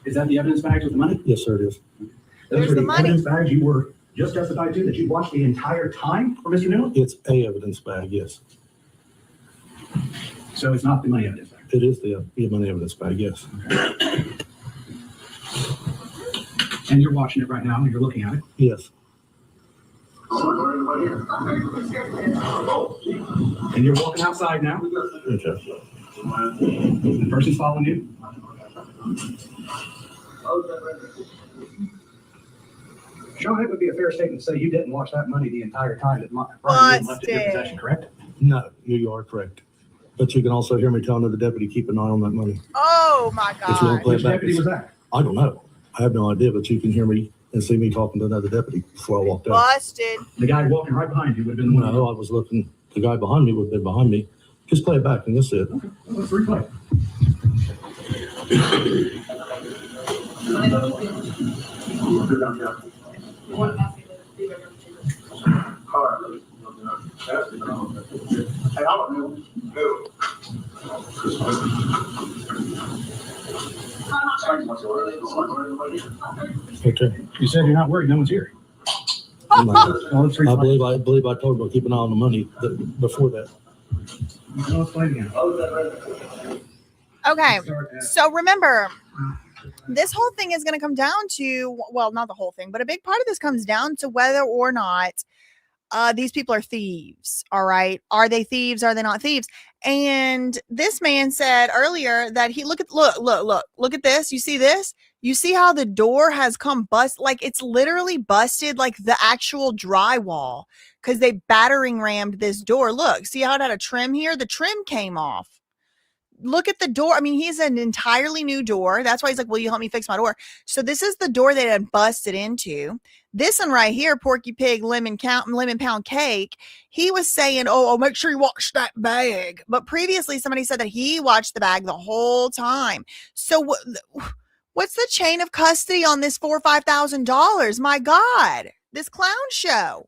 is that the evidence bags with the money? Yes, sir, it is. Those are the evidence bags you were just testified to that you watched the entire time for Mr. Newman? It's a evidence bag, yes. So it's not the money evidence bag? It is the money evidence bag, yes. Okay. And you're watching it right now, and you're looking at it? Yes. And you're walking outside now? Okay. The person's following you? Sean, it would be a fair statement to say you didn't watch that money the entire time that Brian left it in your possession, correct? No, you are correct. But you can also hear me telling the deputy, keep an eye on that money. Oh my If you want to God. play Which it back, deputy was that? I don't know. I have no idea, but you can hear me and see me talking to another deputy before I walked out. Busted. The guy walking right behind you would have been the one. No, I was looking, the guy behind me would have been behind me. Just play it back and that's it. Okay, well, let's replay. Okay. You said you're not worried, no one's here. I'm not- Well, let's replay. I believe I told him to keep an eye on the money before that. No, let's play it again. Okay, so remember, this whole thing is going to come down to, well, not the whole thing, but a big part of this comes down to whether or not these people are thieves. All right. Are they thieves? Are they not thieves? And this man said earlier that look at this. You see this? You see how the door has come like it's literally busted, like the actual drywall, because they battering rammed this door. Look, see how it had a trim here? The trim came off. Look at the door. I mean, he's an entirely new door. That's why he's like, will you help me fix my door? So this is the door they had busted into. This one right here, Porky Pig lemon pound cake. He was saying, oh, make sure you watch that bag. But previously somebody said that he watched the bag the whole time. So what's the chain of custody on this $4,000 or $5,000? My God, this clown show.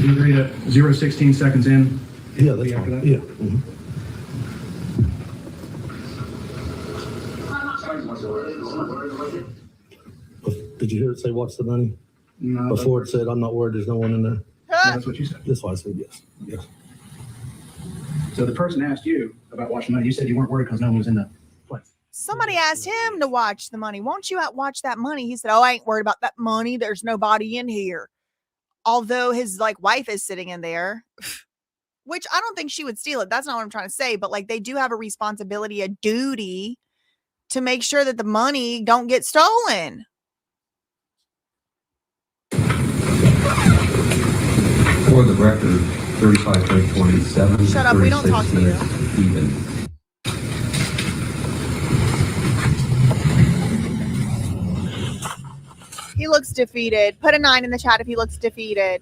you agree that 0:16 seconds in? Yeah, that's fine. Yeah. Mhm. Did you hear it say, "Watch the money"? No. Before it said, "I'm not worried, there's no one in there." That's what you said. That's why I said yes. Yes. So the person asked you about watching money. You said you weren't worried because no one was in the place. Somebody asked him to watch the money. Won't you watch that money? He said, "Oh, I ain't worried about that money. There's nobody in here." Although his wife is sitting in there, which I don't think she would steal it. That's not what I'm trying to say. But they do have a responsibility, a duty to make sure that the money don't get stolen. For the record, 35.27. Shut up, we don't talk to you. Even. He looks defeated. Put a 9 in the chat if he looks defeated.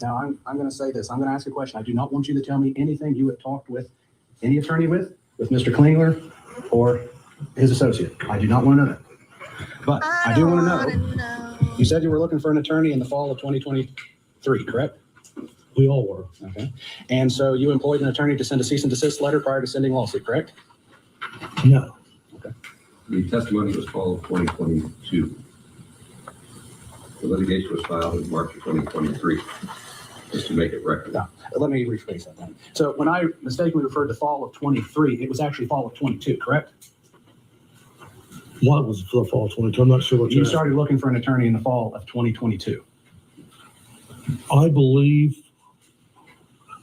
Now, I'm going to say this. I'm going to ask a question. I do not want you to tell me anything you have talked with any attorney with Mr. Klingler or his associate. I do not want to know that. But I do want to know. You said you were looking for an attorney in the fall of 2023, correct? We all were. Okay. And so you employed an attorney to send a cease and desist letter prior to sending lawsuit, correct? No. Okay. The testimony was fall of 2022. The litigation was filed in March of 2023, just to make it record. No. Let me rephrase that then. So when I mistakenly referred to fall of 23, it was actually fall of 22, correct? What was the fall of 22? I'm not sure what You started looking for an attorney in the fall of 2022. I believe,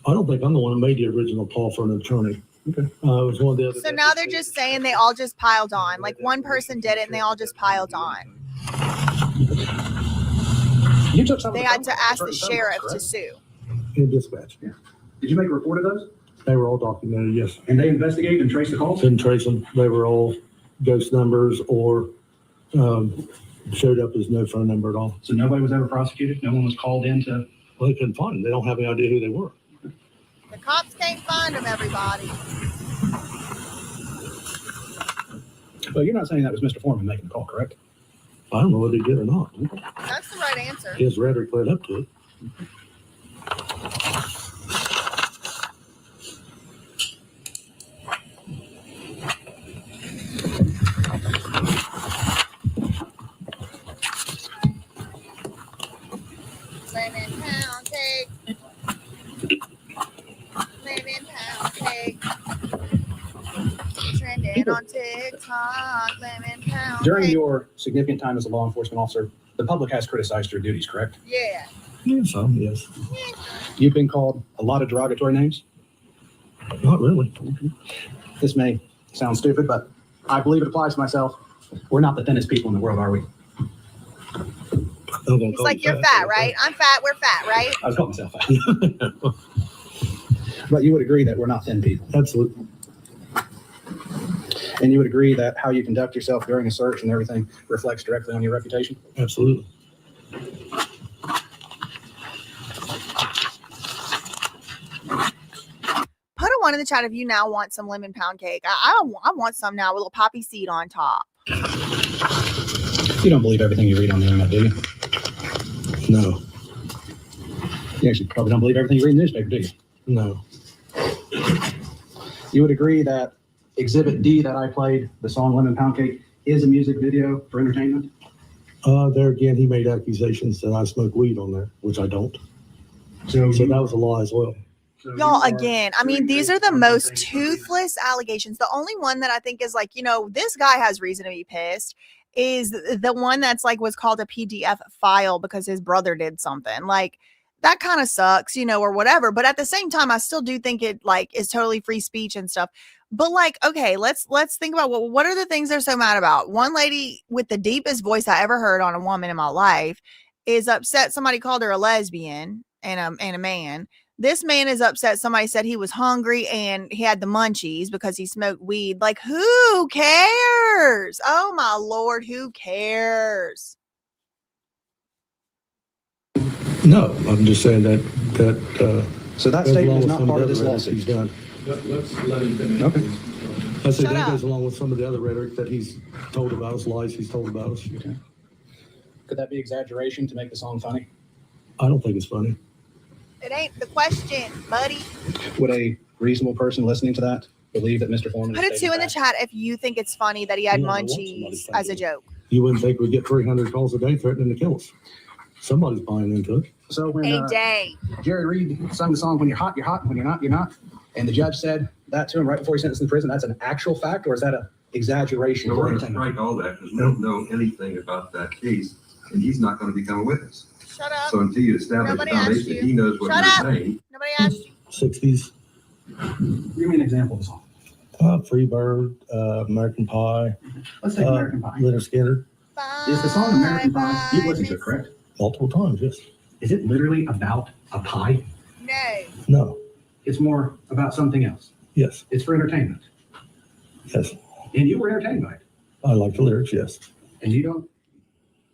I don't think I'm the one who made the original call for an attorney. Okay. It was one of the other. So now they're just saying they all just piled on. One person did it and they all just piled on. You took some. They had to ask the sheriff to sue. In dispatch. Yeah. Did you make a report of those? They were all documented, yes. And they investigated and traced the calls? Didn't trace them. They were all ghost numbers or showed up as no phone number at all. So nobody was ever prosecuted? No one was called in to? Well, they couldn't find them. They don't have any idea who they were. The cops can't find them, everybody. Well, you're not saying that was Mr. Foreman making the call, correct? I don't know whether he did or not. That's the right answer. His rhetoric led up to it. Lemon pound cake. Lemon pound cake. Trending on TikTok. Lemon pound During cake. your significant time as a law enforcement officer, the public has criticized your duties, correct? Yeah. Some, yes. You've been called a lot of derogatory names? Not really. This may sound stupid, but I believe it applies to myself. We're not the thinnest people in the world, are we? It's like you're fat, right? I'm fat. We're fat, right? I was calling myself fat. But you would agree that we're not thin people. Absolutely. And you would agree that how you conduct yourself during a search and everything reflects directly on your reputation? Absolutely. Put a 1 in the chat if you now want some lemon pound cake. I want some now with a little poppy seed on top. You don't believe everything you read on the internet, do you? No. You actually probably don't believe everything you read in the newspaper, do you? No. You would agree that Exhibit D that I played, the song Lemon Pound Cake, is a music video for entertainment? There again, he made accusations that I smoke weed on there, which I don't. So that was a lie as well. Y'all, again, I mean, these are the most toothless allegations. The only one that I think is this guy has reason to be pissed is the one that's was called a PDF file because his brother did something. That kind of sucks, or whatever. But at the same time, I still do think it is totally free speech and stuff. But okay, let's think about what are the things they're so mad about. One lady with the deepest voice I ever heard on a woman in my life is upset somebody called her a lesbian and a man. This man is upset somebody said he was hungry and he had the munchies because he smoked weed. Who cares? Oh my Lord, who cares? No, I'm just saying that so that statement is not part of this lawsuit. He's done. Let's let him finish. Okay. I said that goes along with some of the other rhetoric that he's told about us, lies he's told about us. Okay. Could that be exaggeration to make the song funny? I don't think it's funny. It ain't the question, buddy. Would a reasonable person listening to that believe that Mr. Foreman? Put a 2 in the chat if you think it's funny that he had You never want munchies somebody as a thinking. joke. You wouldn't think we'd get 300 calls a day threatening to kill us. Somebody's buying into it. So when A day. Jerry Reed sung the song "When You're Hot, and When You're Not, You're Not," and the judge said that to him right before he sentenced him to prison, that's an actual fact, or is that an exaggeration? We're for going to entertainment? strike all that because we don't know anything about that case, and he's not going to become a witness. Shut up. So until you establish a Nobody asked foundation that you. he knows what Shut you're up. saying, Nobody asked you. 60s. Give me an example of the song. Free Bird, American Pie. Let's take American Pie. Leonard Skinner. Is the song American Pie? You've listened to it, correct? Multiple times, yes. Is it literally about a pie? No. No. It's more about something else. Yes. It's for entertainment. Yes. And you were entertained by it. I like the lyrics, yes. And you don't.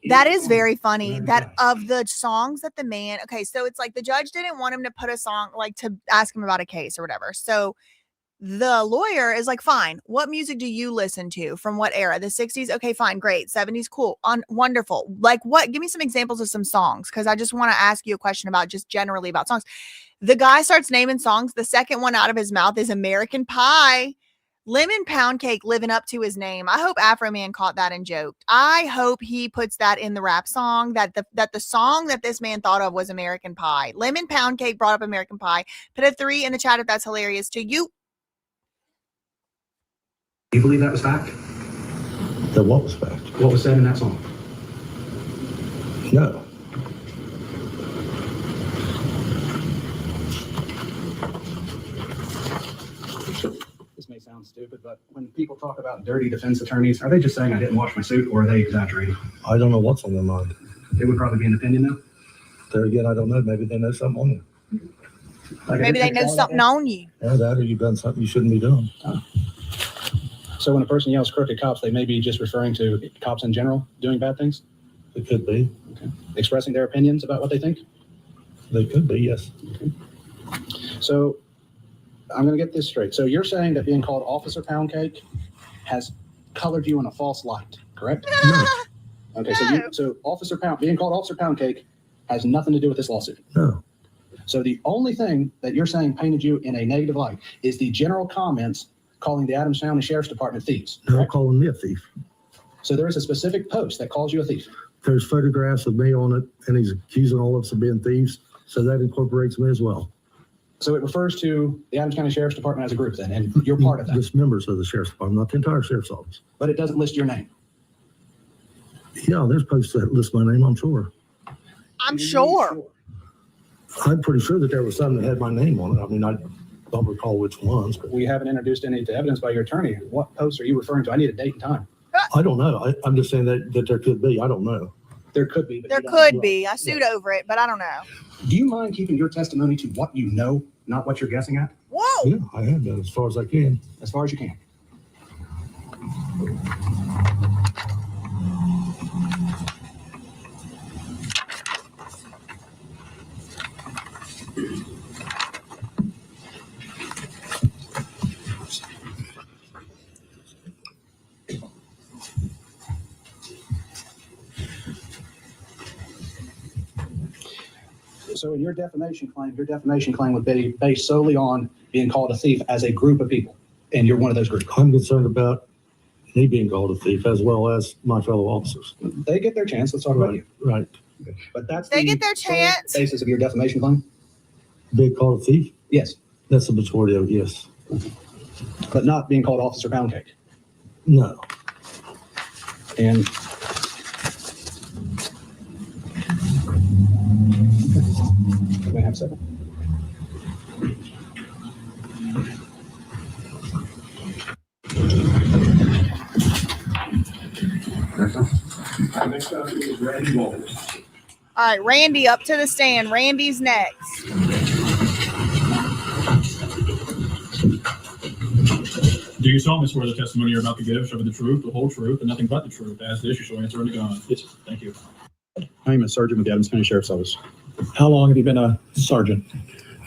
That is very funny that of the songs that the man, okay, so it's like the judge didn't want him to put a song, like to ask him about a case or whatever. So the lawyer is like, fine, what music do you listen to? From what era? The 60s? Okay, fine, great. 70s? Cool. Wonderful. Like what? Give me some examples of some songs because I just want to ask you a question about just generally about songs. The guy starts naming songs. The second one out of his mouth is American Pie. Lemon Pound Cake living up to his name. I hope AFROMAN caught that and joked. I hope he puts that in the rap song, that the song that this man thought of was American Pie. Lemon Pound Cake brought up American Pie. Put a 3 in the chat if that's hilarious to you. Do you believe that was fact? That what was fact? What was said in that song? No. This may sound stupid, but when people talk about dirty defense attorneys, are they just saying I didn't wash my suit, or are they exaggerating? I don't know what's on their mind. It would probably be an opinion, though. There again, I don't know. Maybe they know something on you. Maybe they know something on you. Yeah, that or you've done something you shouldn't be doing. So when a person yells crooked cops, they may be just referring to cops in general doing bad things? It could be. Okay. Expressing their opinions about what they think? They could be, yes. Okay. So I'm going to get this straight. So you're saying that being called Officer Pound Cake has colored you in a false light, correct? No. Okay, so being called Officer Pound Cake has nothing to do with this lawsuit. No. So the only thing that you're saying painted you in a negative light is the general comments calling the Adams County Sheriff's Department thieves. They're calling me a thief. So there is a specific post that calls you a thief. There's photographs of me on it, and he's accusing all of us of being thieves. So that incorporates me as well. So it refers to the Adams County Sheriff's Department as a group then, and you're part of that. Just members of the Sheriff's Department, not the entire Sheriff's Office. But it doesn't list your name. Yeah, there's posts that list my name, I'm sure. I'm sure. I'm pretty sure that there was some that had my name on it. I mean, I don't recall which ones. But We haven't introduced any to evidence by your attorney. What posts are you referring to? I need a date and time. I don't know. I'm just saying that there could be. I don't know. There could be. But There could be. I sued over it, but I don't know. Do you mind keeping your testimony to what you know, not what you're guessing at? Whoa. Yeah, I have done as far as I can. As far as you can. So in your defamation claim would be based solely on being called a thief as a group of people, and you're one of those groups. I'm concerned about me being called a thief as well as my fellow officers. They get their chance. Let's talk about you. Right. But that's They the get their sole chance. basis of your defamation claim? Being called a thief? Yes. That's the majority of it, yes. But not being called Officer Pound Cake. No. And may I have a second? Next up is Randy Walters. All right, Randy up to the stand. Randy's next. Do you solemnly swear the testimony you're about to give shall be the truth, the whole truth, and nothing but the truth? As this, you shall answer unto God. Yes. Thank you. I am a sergeant with the Adams County Sheriff's Office. How long have you been a sergeant?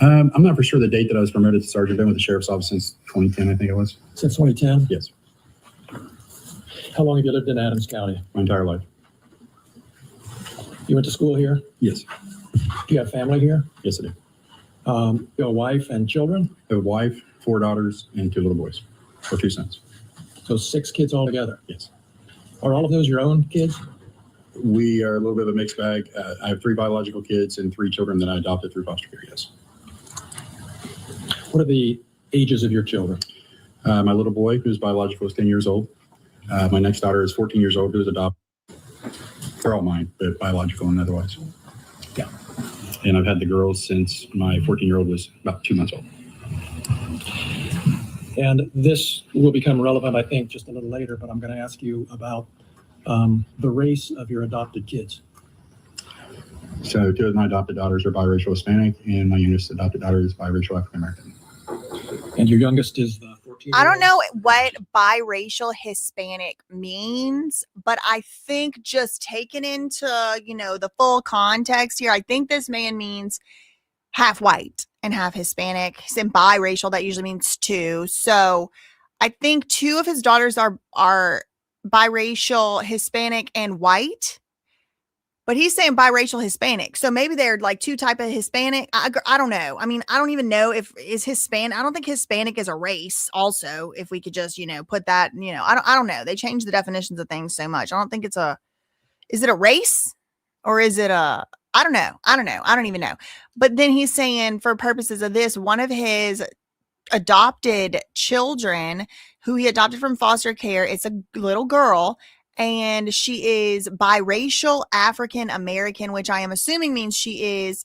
I'm not for sure the date that I was promoted to sergeant. I've been with the Sheriff's Office since 2010, I think it was. Since 2010? Yes, How long have you lived in Adams County? my entire life. You went to school here? Yes. Do you have family here? Yes, I do. You have a wife and children? I have a wife, 4 daughters, and 2 little boys, or 2 sons. So 6 kids altogether? Yes. Are all of those your own kids? We are a little bit of a mixed bag. I have 3 biological kids and 3 children that I adopted through foster care, yes. What are the ages of your children? My little boy, who's biological, is 10 years old. My next daughter is 14 years old, who's adopted. They're all mine, but biological and otherwise. Yeah. And I've had the girls since my 14-year-old was about 2 months old. And this will become relevant, I think, just a little later, but I'm going to ask you about the race of your adopted kids. So 2 of my adopted daughters are biracial Hispanic, and my youngest adopted daughter is biracial African American. And your youngest is the 14? I don't know what biracial Hispanic means, but I think just taken into, the full context here, I think this man means half white and half Hispanic. And biracial, that usually means 2. So I think 2 of his daughters are biracial Hispanic and white. But he's saying biracial Hispanic. So maybe they're like 2 type of Hispanic. I don't know. I mean, I don't even know if is Hispanic. I don't think Hispanic is a race also, if we could just, put that, I don't know. They change the definitions of things so much. I don't think is it a race or is it I don't know. I don't even know. But then he's saying for purposes of this, one of his adopted children who he adopted from foster care, it's a little girl. And she is biracial African American, which I am assuming means she is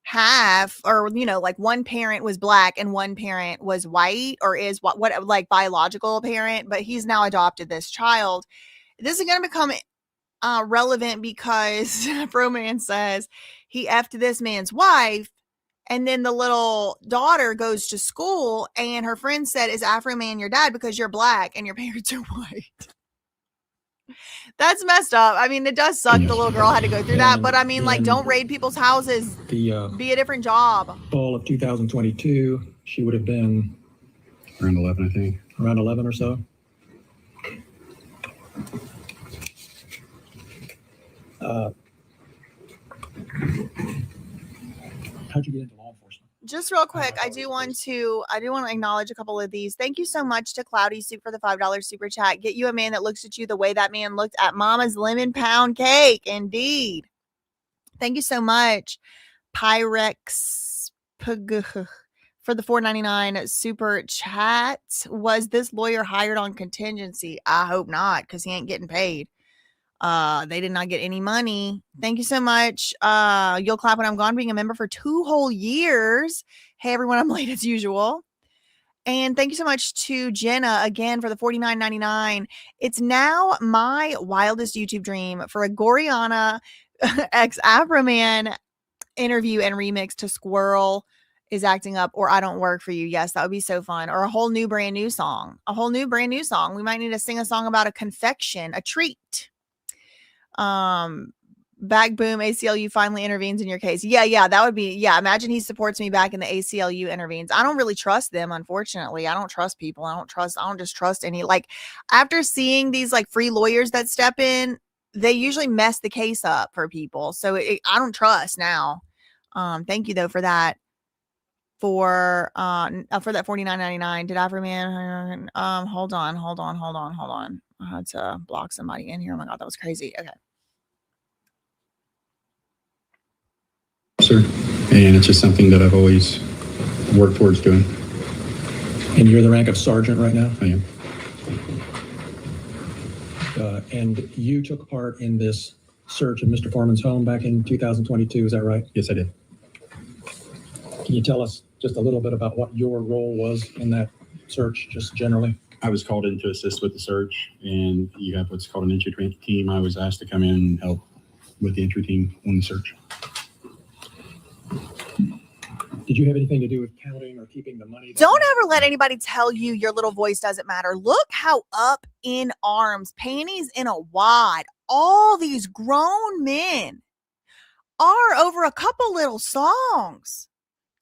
half, or, like one parent was black and one parent was white, or is what like biological parent, but he's now adopted this child. This is going to become relevant because AFROMAN says he effed this man's wife. And then the little daughter goes to school and her friend said, "Is AFROMAN your dad because you're black and your parents are white?" That's messed up. I mean, it does suck the little girl had to go through that, but I mean, like, don't raid people's houses. Be a different job. Fall of 2022, she would have been around 11, I think. Around 11 or so. How'd you get into law enforcement? Just real quick, I do want to acknowledge a couple of these. Thank you so much to Cloudy Soup for the $5 super chat. Get you a man that looks at you the way that man looked at Mama's lemon pound cake. Indeed. Thank you so much, Pyrex for the $4.99 super chat. Was this lawyer hired on contingency? I hope not, because he ain't getting paid. They did not get any money. Thank you so much. You'll clap when I'm gone, being a member for 2 whole years. Hey, everyone, I'm late as usual. And thank you so much to Jenna again for the $49.99. It's now my wildest YouTube dream for a Goriana x AFROMAN interview and remix to Squirrel is Acting Up or I Don't Work for You. Yes, that would be so fun. Or a whole new brand new song. We might need to sing a song about a confection, a treat. Back boom, ACLU finally intervenes in your case. Yeah, that would be, imagine he supports me back and the ACLU intervenes. I don't really trust them, unfortunately. I don't trust people. I don't just trust any, like, after seeing these like free lawyers that step in, they usually mess the case up for people. So I don't trust now. Thank you though for that. For that $49.99. Did AFROMAN hold on. I had to block somebody in here. Oh my God, that was crazy. Okay. Sir, and it's just something that I've always worked towards doing. And you're the rank of sergeant right now? I am. And you took part in this search of Mr. Foreman's home back in 2022, is that right? Yes, I did. Can you tell us just a little bit about what your role was in that search, just generally? I was called in to assist with the search, and you have what's called an entry team. I was asked to come in and help with the entry team on the search. Did you have anything to do with counting or keeping the money? Don't ever let anybody tell you your little voice doesn't matter. Look how up in arms, panties in a wad, all these grown men are over a couple little songs.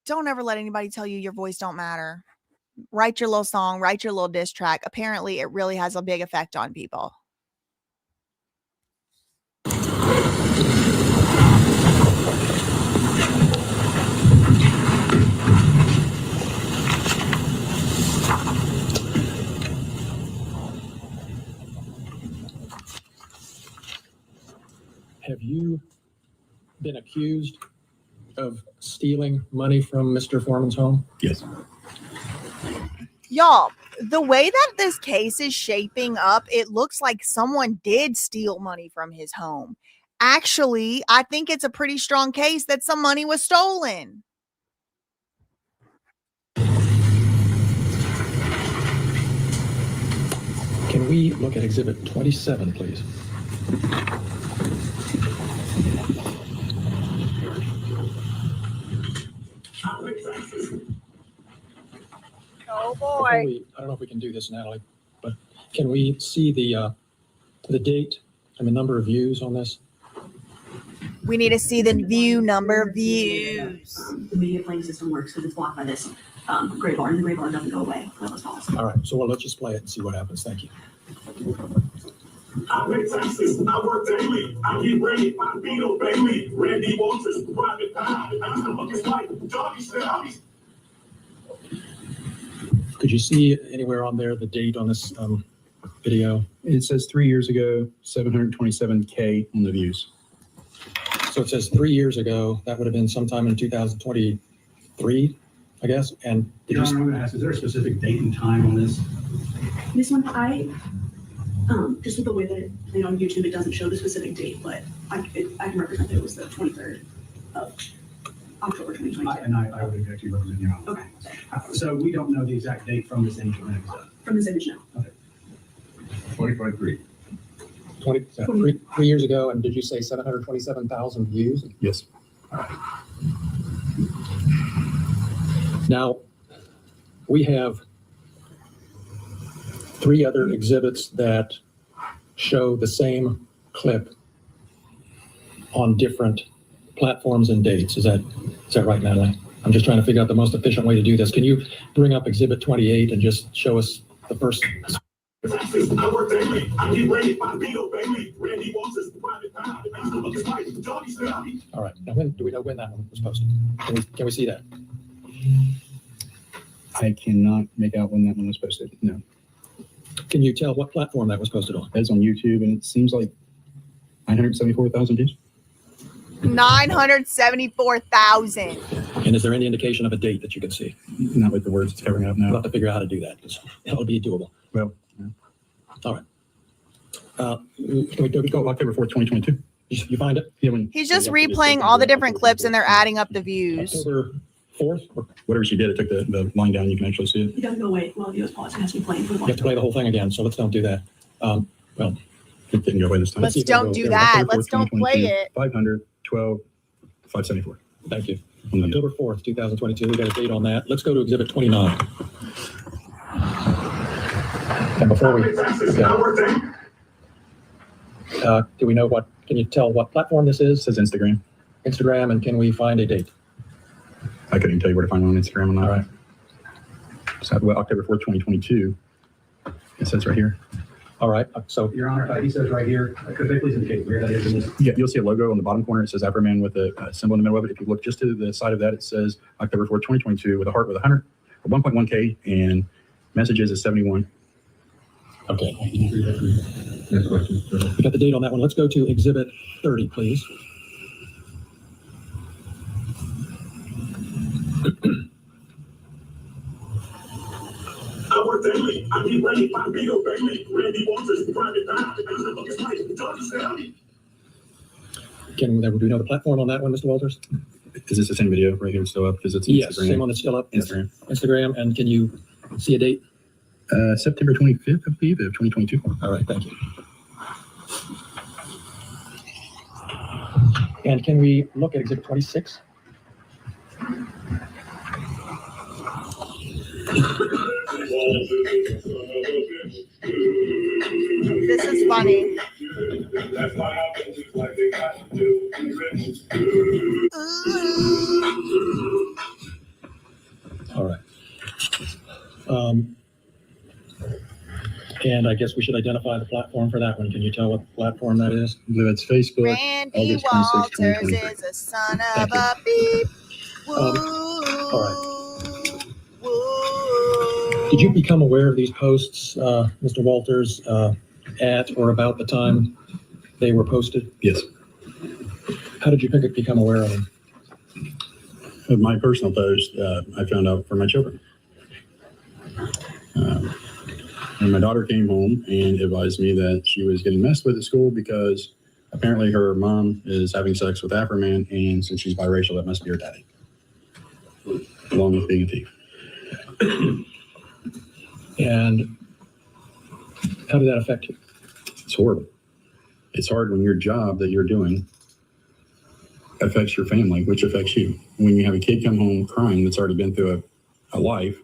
Don't ever let anybody tell you your voice don't matter. Write your little song, write your little diss track. Apparently, it really has a big effect on people. been accused of stealing money from Mr. Foreman's home? Yes. Y'all, the way that this case is shaping up, it looks like someone did steal money from his home. Actually, I think it's a pretty strong case that some money was stolen. Can we look at Exhibit 27, please? Oh I don't know if we can do this, Natalie, but can we see the date and the number of views on this? We need to see the number of views. The media playing system works because it's blocked by this gray bar, and the gray bar doesn't go away with those calls. All right, so let's just play it and see what happens. Thank you. I pay taxes, I work daily, I get ready, I beat up Bailey, Randy Walters, private eye, I'm the fucking wife, doggy style. Could you see anywhere on there the date on this video? It says 3 years ago, 727K on the views. So it says 3 years ago. That would have been sometime in 2023, I guess. And did Your you? Honor, I'm going to ask, is there a specific date and time on this? This one, just with the way that it on YouTube, it doesn't show the specific date, but I can represent that it was the 23rd of October 2022. And I would object to you representing Your Honor. Okay. So we don't know the exact date from this image. From this image, no. Okay. 2023. 3 years ago, and did you say 727,000 views? Yes. Now, we have 3 other exhibits that show the same clip on different platforms and dates. Is that right, Natalie? I'm just trying to figure out the most efficient way to do this. Can you bring up Exhibit 28 and just show us the first? I work daily, I get ready, I beat up Bailey, Randy Walters, private eye, I'm the fucking wife, doggy style. All right. Now, do we know when that one was posted? Can we see that? I cannot make out when that one was posted. No. Can you tell what platform that was posted on? That's on YouTube, and it seems like 974,000 views. 974,000. And is there any indication of a date that you can see? Not with the words it's covering up now. We'll have to figure out how to do that because that'll be doable. Well, all right. Can we go October 4th, 2022? You find it? Yeah, He's just replaying all the different clips and they're adding up the views. October 4th? Whatever she did, it took the line down. You can actually see it. It doesn't go away while the US pause. It has to be playing for the You have to play the whole thing again, so let's don't do that. Well, it didn't go away this time. Let's don't do that. Let's don't play it. 512, 574. Thank you. October 4th, 2022. We got a date on that. Let's go to Exhibit 29. And before we, do we know can you tell what platform this is? It says Instagram. Instagram, and can we find a date? I couldn't even tell you where to find one on Instagram or not. All right. So October 4th, 2022. It says right here. All right. So Your Honor, he says right here, could they please indicate where that is in this? Yeah, you'll see a logo on the bottom corner. It says AFROMAN with a symbol in the middle of it. If you look just to the side of that, it says October 4th, 2022 with a heart with 1.1K and messages is 71. Okay. Next question. We got the date on that one. Let's go to Exhibit 30, please. I work daily, I get ready, I beat up Bailey, Randy Walters, private eye, I'm the fucking wife, doggy style. Do we know the platform on that one, Mr. Walters? Is this the same video right here still up? Because it's Yes, Instagram. same one that's still up. Instagram. Instagram, and can you see a date? September 25th, I believe, of 2022. All right, thank you. And can we look at Exhibit 26? This is funny. All right. And I guess we should identify the platform for that one. Can you tell what platform that is? I believe it's Facebook. Randy August 26, Walters 2023. is a son of a beep. All right. Did you become aware of these posts, Mr. Walters, at or about the time they were posted? Yes. How did you become aware of them? Of my personal post, I found out from my children. And my daughter came home and advised me that she was getting messed with at school because apparently her mom is having sex with AFROMAN, and since she's biracial, that must be her daddy, along with being a thief. And how did that affect you? It's horrible. It's hard when your job that you're doing affects your family, which affects you. When you have a kid come home crying that's already been through a life,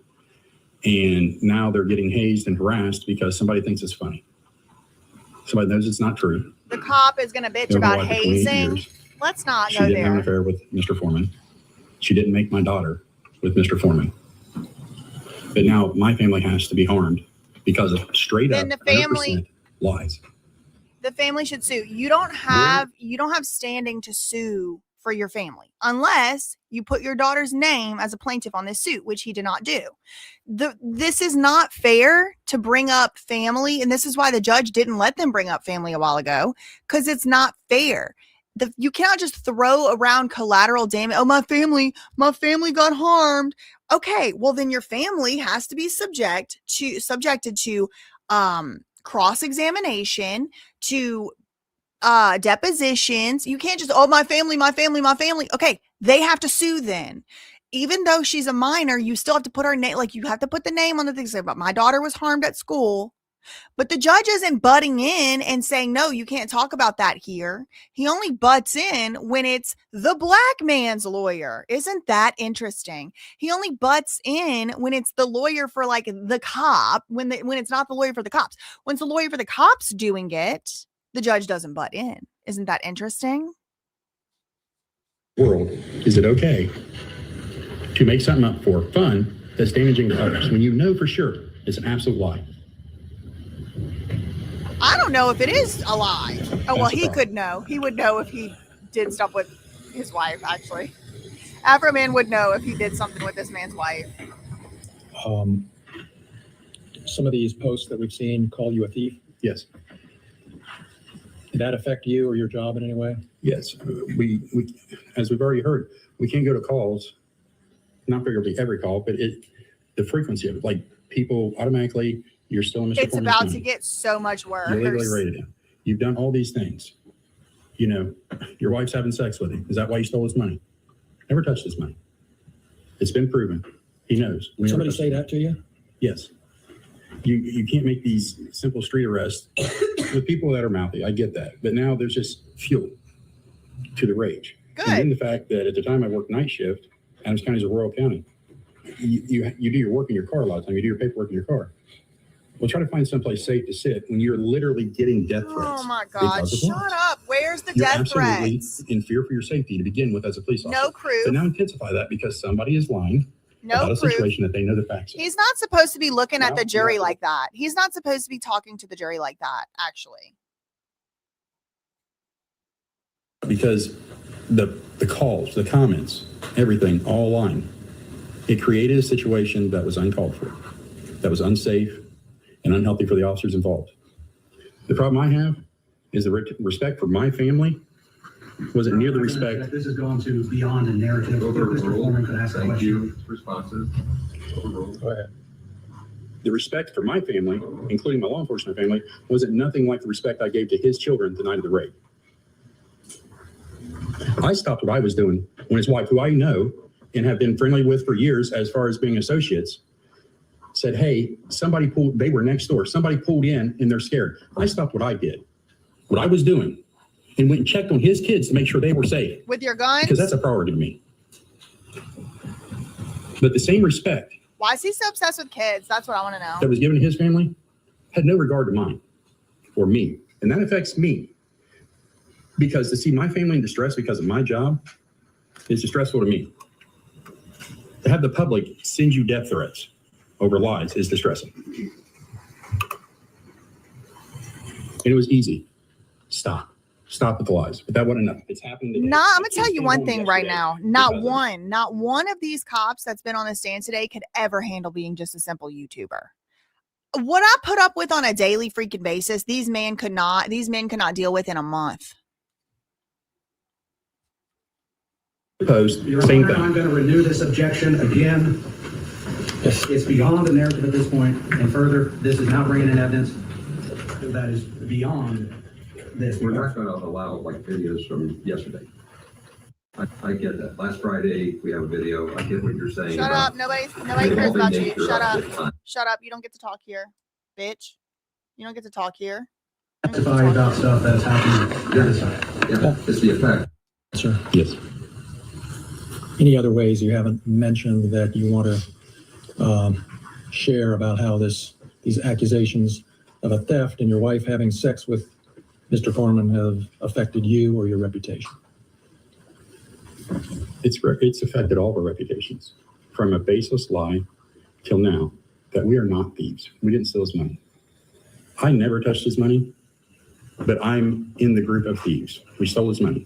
and now they're getting hazed and harassed because somebody thinks it's funny. Somebody knows it's not true. The cop is going to bitch Over about like 28 hazing. years. Let's not She go didn't have an there. affair with Mr. Foreman. She didn't make my daughter with Mr. Foreman. But now my family has to be harmed because of straight Then up the family- 100% lies. The family should sue. You don't have standing to sue for your family unless you put your daughter's name as a plaintiff on this suit, which he did not do. This is not fair to bring up family, and this is why the judge didn't let them bring up family a while ago, because it's not fair. You cannot just throw around collateral damage. Oh, my family got harmed. Okay, well then your family has to be subjected to cross-examination, to depositions. You can't just, oh, my family. Okay, they have to sue then. Even though she's a minor, you still have to put her name, like you have to put the name on the thing. Say, but my daughter was harmed at school. But the judge isn't butting in and saying, no, you can't talk about that here. He only butts in when it's the black man's lawyer. Isn't that interesting? He only butts in when it's the lawyer for like the cop, when it's not the lawyer for the cops. When it's the lawyer for the cops doing it, the judge doesn't butt in. Isn't that interesting? World, is it okay to make something up for fun that's damaging to others when you know for sure it's an absolute lie? I don't know if it is a lie. Oh, well, That's the he problem. could know. He would know if he did stuff with his wife, actually. AFROMAN would know if he did something with this man's wife. Some of these posts that we've seen call you a thief. Yes. Did that affect you or your job in any way? Yes. We as we've already heard, we can't go to calls, not figuratively every call, but the frequency of it, like people automatically, you're still in Mr. It's Foreman's about name. to get so much worse. You're legally rated him. You've done all these things. You know, your wife's having sex with him. Is that why you stole his money? Never touched his money. It's been proven. He knows. Did somebody say that to you? Yes. You can't make these simple street arrests with people that are mouthy. I get that. But now there's just fuel to the rage. Good. And then the fact that at the time I worked night shift, Adams County is a rural county. You do your work in your car a lot of times. You do your paperwork in your car. Well, try to find someplace safe to sit when you're literally getting death threats. Oh my God, because of shut lies. up. Where's the You're death absolutely threats? in fear for your safety to begin with as a police officer. No proof. But now intensify that because somebody is lying about No a proof. situation that they know the facts of. He's not supposed to be looking at No, the jury no. like that. He's not supposed to be talking to the jury like that, actually. Because the calls, the comments, everything, all lying. It created a situation that was uncalled for, that was unsafe and unhealthy for the officers involved. The problem I have is the respect for my family wasn't near the respect. This has gone to beyond the narrative. Mr. Foreman could ask a Thank question. you. Responses. Overruled. Go ahead. The respect for my family, including my law enforcement family, wasn't nothing like the respect I gave to his children the night of the raid. I stopped what I was doing when his wife, who I know and have been friendly with for years as far as being associates, said, hey, they were next door. Somebody pulled in and they're scared. I stopped what I did, what I was doing, and went and checked on his kids to make sure they were safe. With your guns? Because that's a priority to me. But the same respect Why is he so obsessed with kids? That's what I want to know. that was given to his family had no regard to mine or me. And that affects me. Because to see my family in distress because of my job is distressful to me. To have the public send you death threats over lies is distressing. And it was easy. Stop with the lies. But that wasn't enough. It's happened today. I'm gonna It tell just you came one home thing right yesterday now. Not one of these cops that's been on the stand today could ever handle being just a simple YouTuber. What I put up with on a daily freaking basis, these men could not deal with in a month. Post, Your same Honor, thing. I'm going to renew this objection again. It's beyond the narrative at this point, and further, this is now bringing in evidence that is beyond this. We're not going to allow like videos from yesterday. I get that. Last Friday, we have a video. I get what you're saying. Shut about up. Nobody the cares about you. nature Shut of up. the time. Shut up. You don't get to talk here, bitch. You don't get to talk here. Testify about stuff that is happening. Yeah, it's the effect. Sir, Yes. any other ways you haven't mentioned that you want to share about how these accusations of a theft and your wife having sex with Mr. Foreman have affected you or your reputation? It's affected all of our reputations, from a baseless lie till now, that we are not thieves. We didn't steal his money. I never touched his money, but I'm in the group of thieves. We stole his money.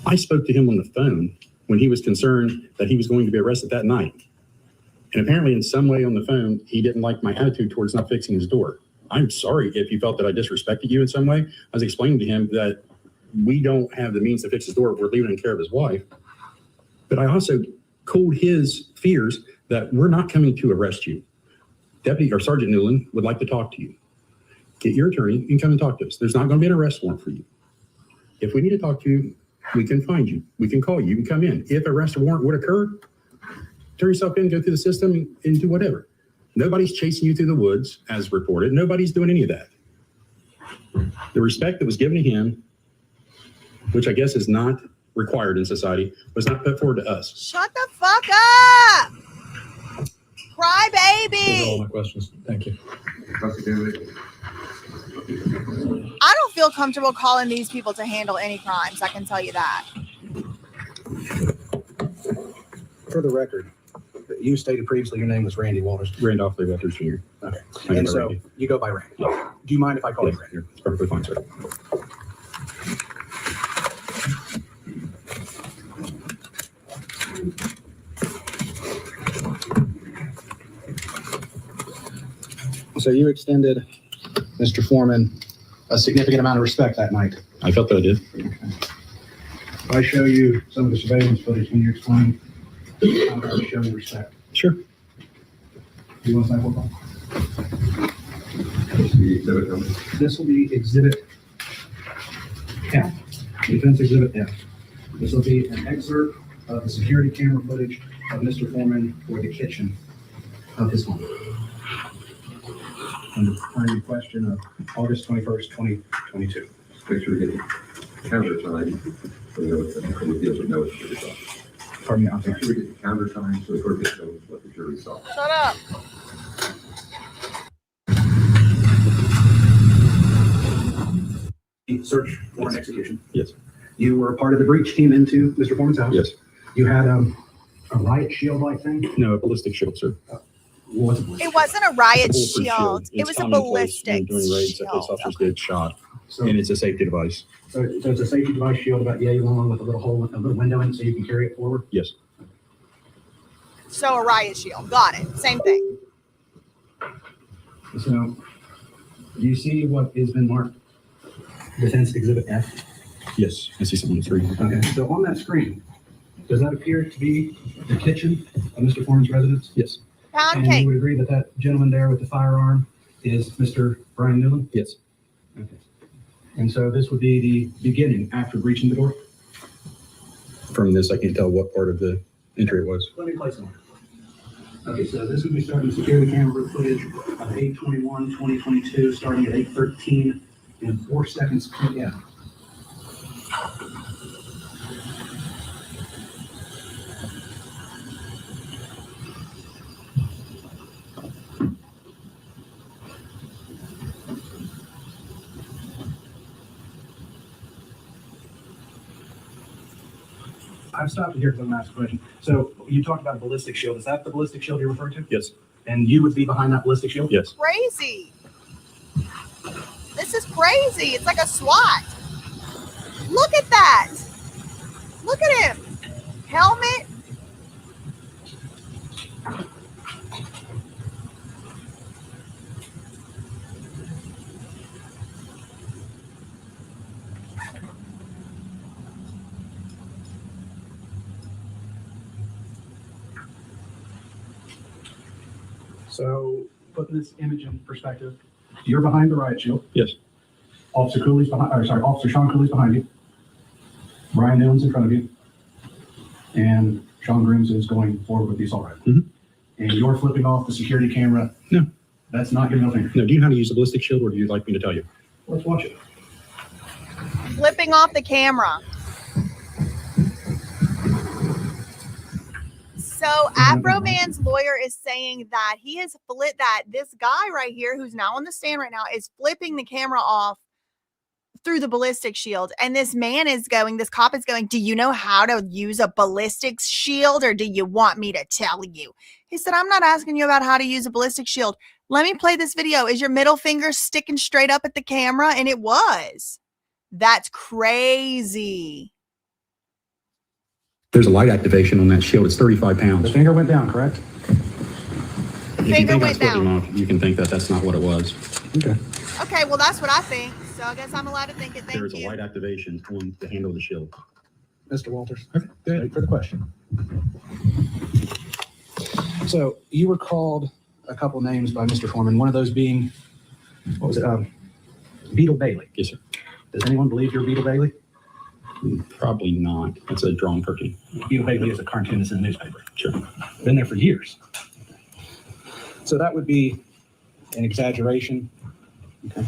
I spoke to him on the phone when he was concerned that he was going to be arrested that night. And apparently in some way on the phone, he didn't like my attitude towards not fixing his door. I'm sorry if you felt that I disrespected you in some way. I was explaining to him that we don't have the means to fix his door. We're leaving it in care of his wife. But I also cooled his fears that we're not coming to arrest you. Deputy or Sergeant Newman would like to talk to you. Get your attorney and come and talk to us. There's not going to be an arrest warrant for you. If we need to talk to you, we can find you. We can call you. You can come in. If arrest warrant would occur, turn yourself in, go through the system and do whatever. Nobody's chasing you through the woods as reported. Nobody's doing any of that. The respect that was given to him, which I guess is not required in society, was not put forward to us. Shut the fuck up! Cry Those are all baby! my questions. Thank you. I don't feel comfortable calling these people to handle any crimes. I can tell you that. For the record, you stated previously your name was Randy Walters. Randolph Lee Walters Jr. Okay. I And go so Randy. you go by Randy. Yeah. Do you mind if I call Yes, you Randy? it's perfectly fine, sir. So you extended Mr. Foreman a significant amount of respect that night. I felt that I did. If I show you some of the surveillance footage, can you explain how to show respect? Sure. You want to sample that? It's the exhibit number. This will be exhibit F, defense exhibit F. This will be an excerpt of the security camera footage of Mr. Foreman for the kitchen of his home. On the primary question of August 21st, 2022. Make sure you get counter time for the deals with notice to the result. Pardon me, I'm Make sorry. sure we get the counter time so the court gets notice what the jury saw. Shut up. Search warrant execution. Yes. You were a part of the breach team into Mr. Foreman's house. Yes. You had a riot shield like thing. No, a ballistic shield, sir. What's a ballistic? It wasn't a riot Bulletproof shield. It It's was a commonplace when ballistic doing raids that police shield. officers get shot, So, and it's a safety device. so it's a safety device shield about yay long with a little hole, a little window in it so you can carry it forward. Yes. So a riot shield. Got it. Same thing. So, do you see what has been marked defense exhibit F? Yes. I see something on the screen. Okay, so on that screen, does that appear to be the kitchen of Mr. Foreman's residence? Yes. Pound And you cake. would agree that that gentleman there with the firearm is Mr. Brian Newman? Yes. Okay. And so this would be the beginning after breaching the door? From this, I can't tell what part of the entry it was. Let me place them. Okay, so this would be starting security camera footage of 8/21/2022, starting at 8:13 and 4 seconds p.m. I've stopped here because I'm going to ask a question. So you talked about a ballistic shield. Is that the ballistic shield you're referring to? Yes. And you would be behind that ballistic shield? Yes. Crazy. This is crazy. It's like a SWAT. Look at that. Look at him. Helmet. So putting this image in perspective, you're behind the riot shield. Yes. Officer Kulie's behind, or sorry, Officer Sean Kulie's behind you. Brian Newman's in front of you. And Sean Grooms is going forward with the assault rifle. Mhm. And you're flipping off the security camera. No. That's not giving no finger. No, do you know how to use a ballistic shield, or do you like me to tell you? Let's watch it. Flipping off the camera. So AFROMAN's lawyer is saying that he has flipped that this guy right here, who's now on the stand right now, is flipping the camera off through the ballistic shield. And this man is going, this cop is going, do you know how to use a ballistic shield, or do you want me to tell you? He said, I'm not asking you about how to use a ballistic shield. Let me play this video. Is your middle finger sticking straight up at the camera? And it was. That's crazy. There's a light activation on that shield. It's 35 pounds. The finger went down, correct? Finger went down. You can think that that's not what it was. Okay. Okay, well, that's what I think. So I guess I'm allowed to think it. Thank There is a you. light activation on the handle of the shield. Mr. Walters. Okay, good. For the question. So you were called a couple names by Mr. Foreman, one of those being, what was it? Beetle Bailey. Yes, sir. Does anyone believe you're Beetle Bailey? Probably not. That's a drawn cartoon. Beetle Bailey is a cartoonist in the newspaper. Sure. Been there for years. So that would be an exaggeration. Okay.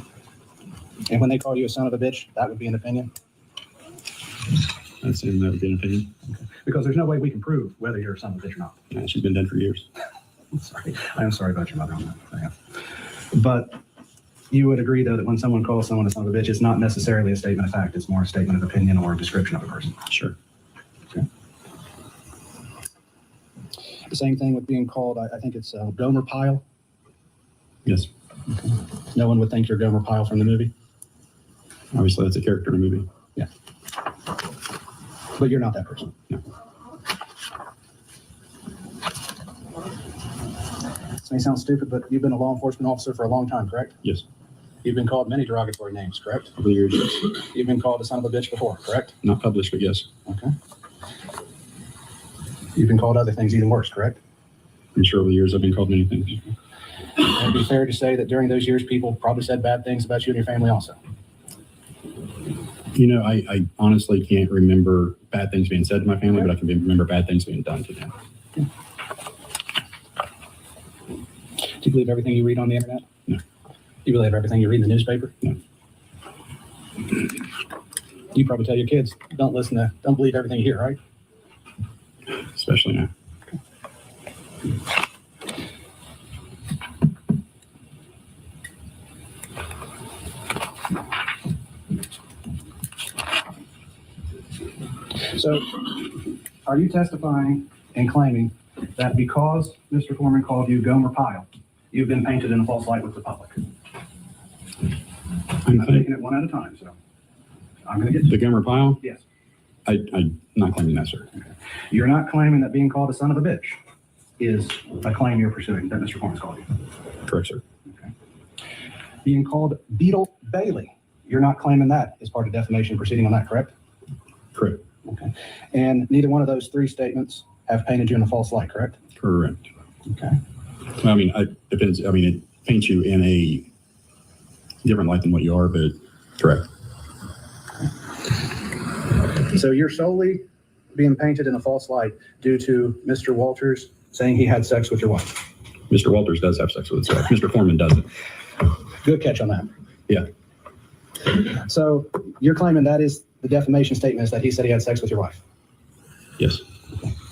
And when they call you a son of a bitch, that would be an opinion. I assume that would be an opinion. Okay. Because there's no way we can prove whether you're a son of a bitch or not. Yeah, she's been dead for years. I'm sorry. I am sorry about your mother on that. Yeah. But you would agree, though, that when someone calls someone a son of a bitch, it's not necessarily a statement of fact. It's more a statement of opinion or a description of a person. Sure. Okay. The same thing with being called, I think it's Gomer Pyle. Yes. Okay. No one would think you're Gomer Pyle from the movie. Obviously, that's a character in a movie. Yeah. But you're not that person. No. This may sound stupid, but you've been a law enforcement officer for a long time, correct? Yes. You've been called many derogatory names, correct? Over the years, yes. You've been called a son of a bitch before, correct? Not published, but yes. Okay. You've been called other things even worse, correct? I'm sure over the years I've been called many things. It'd be fair to say that during those years, people probably said bad things about you and your family also. You know, I honestly can't remember bad things being said to my family, but I can remember bad things being done to them. Do you believe everything you read on the internet? No. Do you believe everything you read in the newspaper? No. You probably tell your kids, don't believe everything you hear, right? Especially now. So, are you testifying and claiming that because Mr. Foreman called you Gomer Pyle, you've been painted in a false light with the public? I'm taking it one at a time, so I'm going to get to the Gomer Pyle? Yes. I'm not claiming that, sir. Okay. You're not claiming that being called a son of a bitch is a claim you're pursuing that Mr. Foreman's called you? Correct, sir. Okay. Being called Beetle Bailey, you're not claiming that as part of defamation proceeding on that, correct? Correct. Okay. And neither one of those three statements have painted you in a false light, correct? Correct. Okay. I mean, it depends. I mean, it paints you in a different light than what you are, but correct. So you're solely being painted in a false light due to Mr. Walters saying he had sex with your wife. Mr. Walters does have sex with his wife. Mr. Foreman doesn't. Good catch on that. Yeah. So you're claiming that is the defamation statement, is that he said he had sex with your wife. Yes.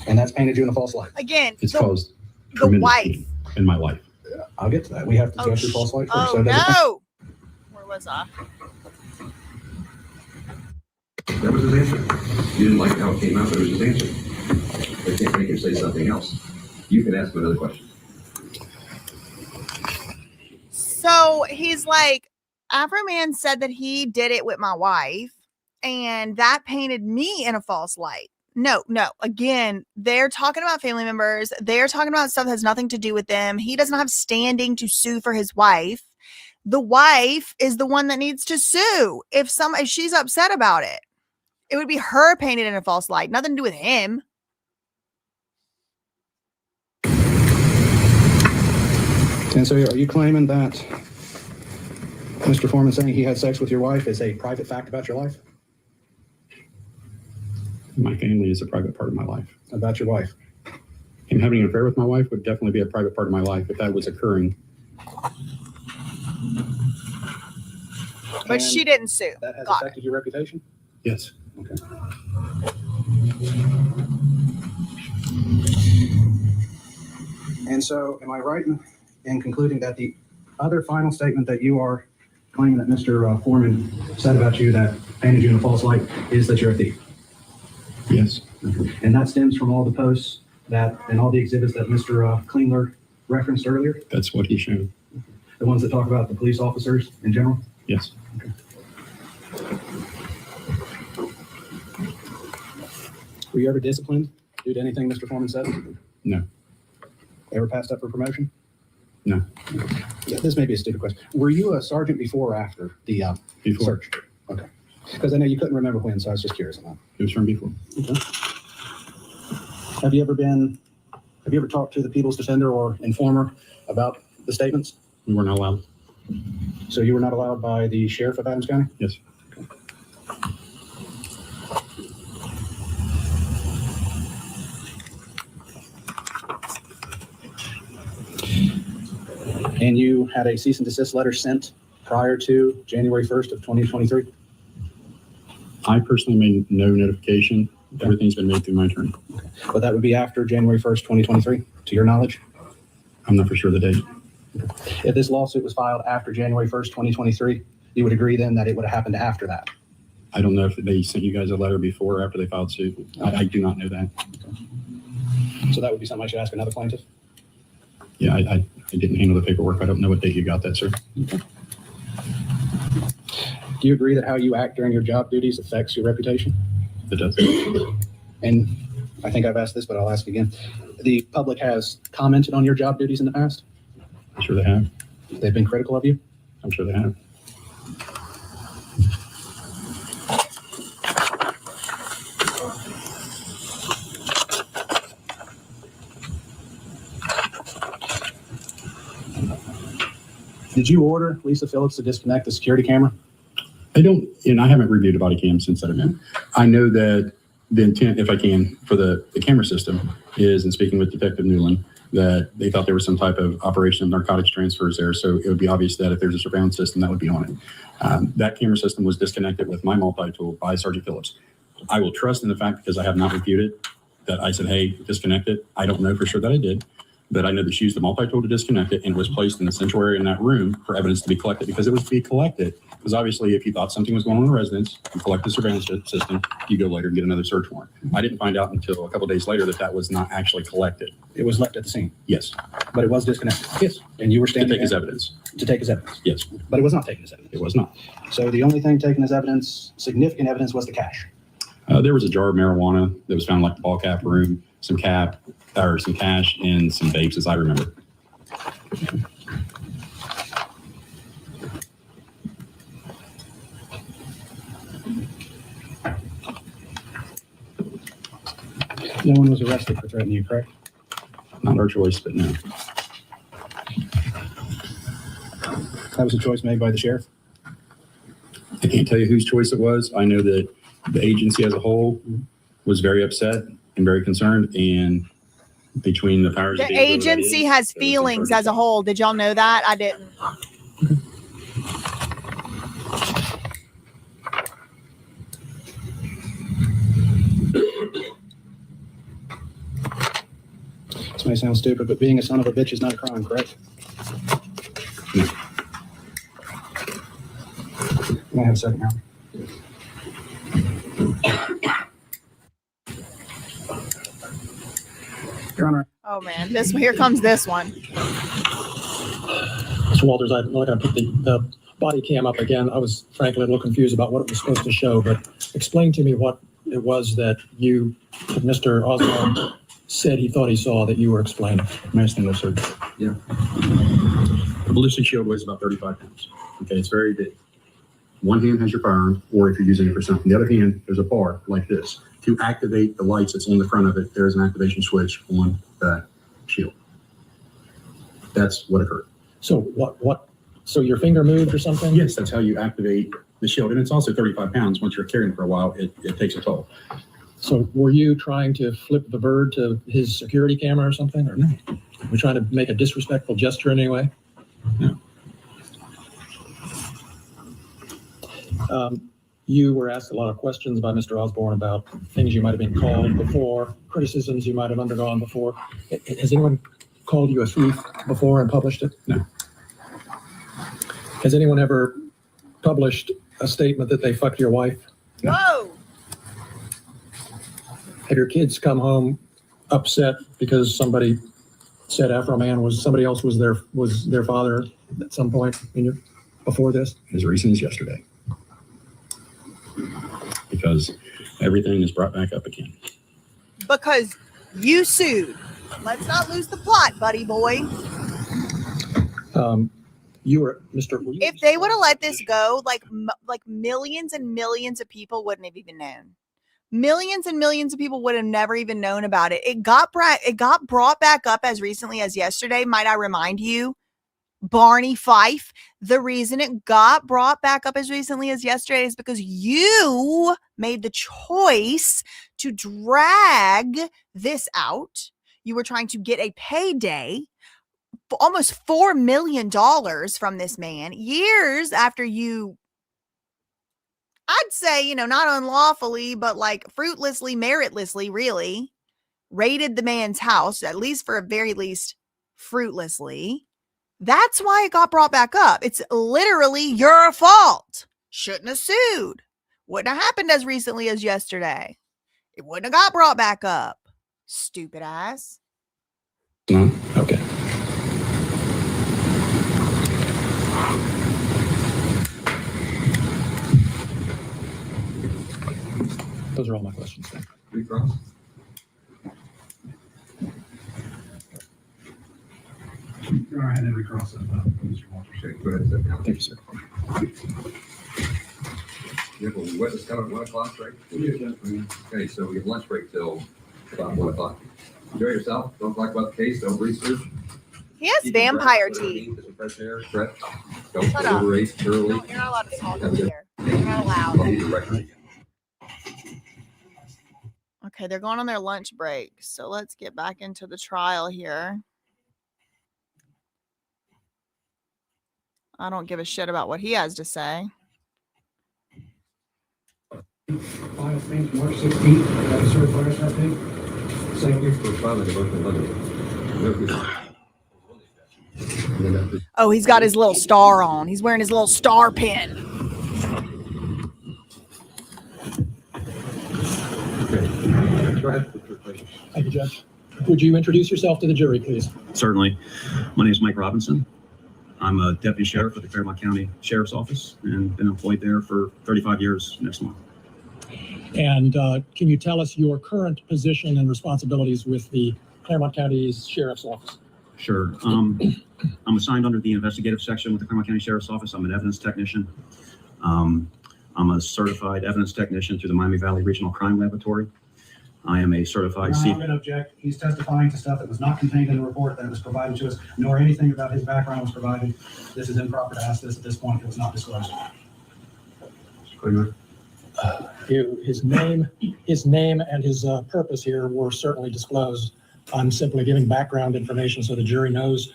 And that's painted you in a false light. Again, It's the caused wife. tremendous in my life. I'll get to that. We have to go through false light first. Oh, So does it- no. Where was I? That was his answer. You didn't like how it came out, but it was his answer. They can't make him say something else. You can ask him another question. So he's like, AFROMAN said that he did it with my wife, and that painted me in a false light. No. Again, they're talking about family members. They're talking about stuff that has nothing to do with them. He doesn't have standing to sue for his wife. The wife is the one that needs to sue. If she's upset about it, it would be her painted in a false light. Nothing to do with him. And so are you claiming that Mr. Foreman saying he had sex with your wife is a private fact about your life? My family is a private part of my life. About your wife? Him having an affair with my wife would definitely be a private part of my life if that was occurring. But she didn't sue. That has Got it. affected your reputation? Yes. Okay. And so am I right in concluding that the other final statement that you are claiming that Mr. Foreman said about you that painted you in a false light is that you're a thief? Yes. And that stems from all the posts that and all the exhibits that Mr. Klingler referenced earlier? That's what he showed. The ones that talk about the police officers in general? Yes. Okay. Were you ever disciplined due to anything Mr. Foreman said? No. Ever passed up for promotion? No. Yeah, this may be a stupid question. Were you a sergeant before or after the Before. search? Okay. Because I know you couldn't remember when, so I was just curious about It was from before. it. Okay. Have you ever talked to the People's Defender or Informer about the statements? We were not allowed. So you were not allowed by the sheriff of Adams County? Yes. And you had a cease and desist letter sent prior to January 1st of 2023? I personally made no notification. Everything's been made through my attorney. But that would be after January 1st, 2023, to your knowledge? I'm not for sure the date. If this lawsuit was filed after January 1st, 2023, you would agree then that it would have happened after that? I don't know if they sent you guys a letter before or after they filed suit. I do not know that. So that would be something I should ask another plaintiff? Yeah, I didn't handle the paperwork. I don't know what date you got that, sir. Okay. Do you agree that how you act during your job duties affects your reputation? It does. And I think I've asked this, but I'll ask again. The public has commented on your job duties in the past? I'm sure they have. They've been critical of you? I'm sure they have. Did you order Lisa Phillips to disconnect the security camera? I don't, and I haven't reviewed a body cam since that event. I know that the intent, if I can, for the camera system is, in speaking with Detective Newman, that they thought there was some type of operation of narcotics transfers there. So it would be obvious that if there's a surveillance system, that would be on it. That camera system was disconnected with my multi-tool by Sergeant Phillips. I will trust in the fact, because I have not reviewed it, that I said, hey, disconnect it. I don't know for sure that I did, but I know that she used the multi-tool to disconnect it and was placed in the central area in that room for evidence to be collected, because it was to be collected. Because obviously, if you thought something was going on in the residence, you collect the surveillance system, you go later and get another search warrant. I didn't find out until a couple of days later that that was not actually collected. It was left at the scene, Yes. but it was disconnected. Yes. And you were To standing take his there evidence. to take his evidence. Yes. But it was not taken as evidence. It was not. So the only thing taken as evidence, significant evidence, was the cash. There was a jar of marijuana that was found in like the ball cap room, some cash, and some vapes, as I remember. No one was arrested for threatening you, correct? Not our choice, but no. That was a choice made by the sheriff? I can't tell you whose choice it was. I know that the agency as a whole was very upset and very concerned, and between the powers The that be, whoever that agency is, has there was feelings some as a whole. Did y'all know that? I didn't. This may sound stupid, but being a son of a bitch is not a crime, correct? Can I have a second now? Your Honor. Oh man, here comes this one. Mr. Walters, I'm not going to put the body cam up again. I was frankly a little confused about what it was supposed to show, but explain to me what it was that Mr. Oswald said he thought he saw that you were explaining. Master, sir. Yeah. The ballistic shield weighs about 35 pounds. Okay, it's very big. One hand has your firearm, or if you're using it for something. The other hand, there's a bar like this. To activate the lights that's on the front of it, there is an activation switch on that shield. That's what occurred. So so your finger moved or something? Yes, that's how you activate the shield. And it's also 35 pounds. Once you're carrying it for a while, it takes a toll. So were you trying to flip the bird to his security camera or something? Or no? Were you trying to make a disrespectful gesture in any way? No. You were asked a lot of questions by Mr. Osborne about things you might have been called before, criticisms you might have undergone before. Has anyone called you a thief before and published it? No. Has anyone ever published a statement that they fucked your wife? No. Whoa. Have your kids come home upset because somebody said AFROMAN somebody else was their father at some point before this? As recent as yesterday. Because everything is brought back up again. Because you sued. Let's not lose the plot, buddy boy. If they would have let this go, like millions and millions of people wouldn't have even known. Millions and millions of people would have never even known about it. It got brought back up as recently as yesterday. Might I remind you, Barney Fife, the reason it got brought back up as recently as yesterday is because you made the choice to drag this out. You were trying to get a payday, almost $4 million from this man, years after you, I'd say, not unlawfully, but like fruitlessly, meritlessly, really, raided the man's house, at least for a very least fruitlessly. That's why it got brought back up. It's literally your fault. Shouldn't have sued. Wouldn't have happened as recently as yesterday. It wouldn't have got brought back up. Stupid ass. No? Okay. Those are all my questions. Thank you. Recross. Go ahead and recross it, Mr. Walters. Okay, go ahead, sir. Thank you, sir. You have a witness coming at 1 o'clock, right? Yes. Okay, so we have lunch break till about 1 o'clock. Enjoy yourself. Don't talk about the case. Don't research. He has vampire teeth. Get some fresh air. Stretch. Don't Shut up. overrace thoroughly. No, you're not allowed to talk over here. You're not allowed. Okay, they're going on their lunch break. So let's get back into the trial here. I don't give a shit about what he has to say. Final thing, March 16th, certified update. Thank you for filing the motion. Oh, he's got his little star on. He's wearing his little star pin. Okay. Go ahead. Thank you, Judge. Would you introduce yourself to the jury, please? Certainly. My name is Mike Robinson. I'm a deputy sheriff at the Claremont County Sheriff's Office and been employed there for 35 years next month. And can you tell us your current position and responsibilities with the Claremont County Sheriff's Office? Sure. I'm assigned under the investigative section with the Claremont County Sheriff's Office. I'm an evidence technician. I'm a certified evidence technician through the Miami Valley Regional Crime Laboratory. I am a certified I'm going to object. He's testifying to stuff that was not contained in the report that was provided to us, nor anything about his background was provided. This is improper to ask this at this point. It was not disclosed. His name and his purpose here were certainly disclosed. I'm simply giving background information so the jury knows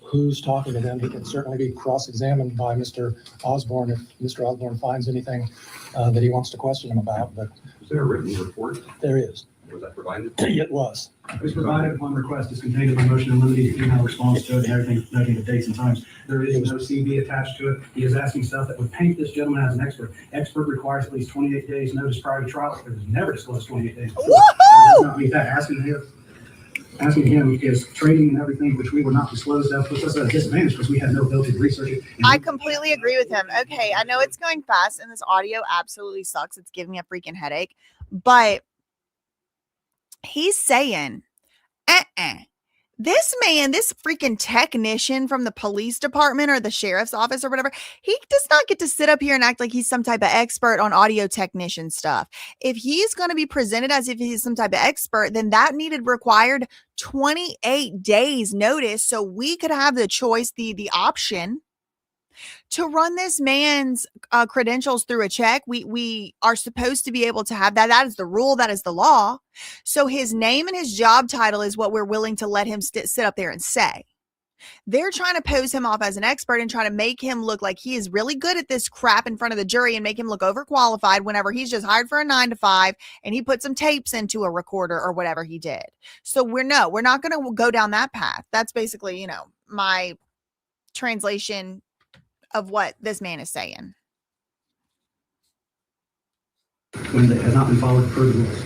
who's talking to them. He can certainly be cross-examined by Mr. Osborne if Mr. Osborne finds anything that he wants to question him about. But is there a written report? There is. Was that provided? It was. It was provided upon request. It's contained in the motion and limited email response to it and everything, noting the dates and times. There is no CV attached to it. He is asking stuff that would paint this gentleman as an expert. Expert requires at least 28 days notice prior to trial. It was never disclosed 28 days before. Does not meet that. Asking him his training and everything, which we were not disclosed, that puts us at a disadvantage because we had no ability to research it. I completely agree with him. Okay, I know it's going fast and this audio absolutely sucks. It's giving me a freaking headache. But he's saying, This man, this freaking technician from the police department or the sheriff's office or whatever, he does not get to sit up here and act like he's some type of expert on audio technician stuff. If he's going to be presented as if he's some type of expert, then that required 28 days notice so we could have the choice, the option to run this man's credentials through a check. We are supposed to be able to have that. That is the rule. That is the law. So his name and his job title is what we're willing to let him sit up there and say. They're trying to pose him off as an expert and try to make him look like he is really good at this crap in front of the jury and make him look overqualified whenever he's just hired for a 9 to 5 and he put some tapes into a recorder or whatever he did. So we're not going to go down that path. That's basically, my translation of what this man is saying. When it has not been followed per the rules.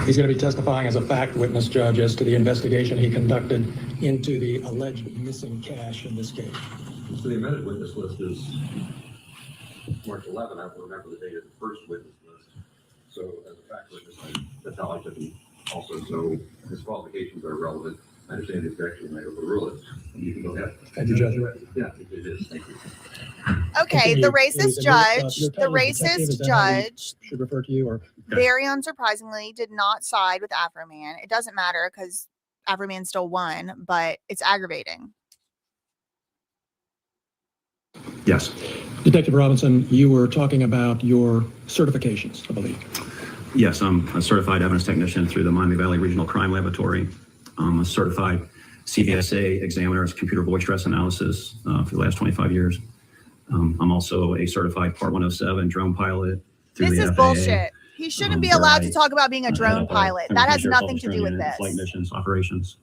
He's going to be testifying as a fact witness, Judge, as to the investigation he conducted into the alleged missing cash in this case. So the amended witness list is March 11. I don't remember the date of the first witness list. So as a fact witness, that's how I took him also. So his qualifications are relevant. I understand the objection made over the rule. You can go ahead. Thank you, Judge. Yeah, it is. Thank you. Okay, the racist judge, should refer to you, or very unsurprisingly, did not side with AFROMAN. It doesn't matter because AFROMAN still won, but it's aggravating. Yes. Detective Robinson, you were talking about your certifications, I believe. Yes, I'm a certified evidence technician through the Miami Valley Regional Crime Laboratory. I'm a certified CVSA examiner as computer voice stress analysis for the last 25 years. I'm also a certified Part 107 drone pilot. This is bullshit. He shouldn't be allowed to talk about being a drone pilot. That has nothing to do with this. Flight missions, operations.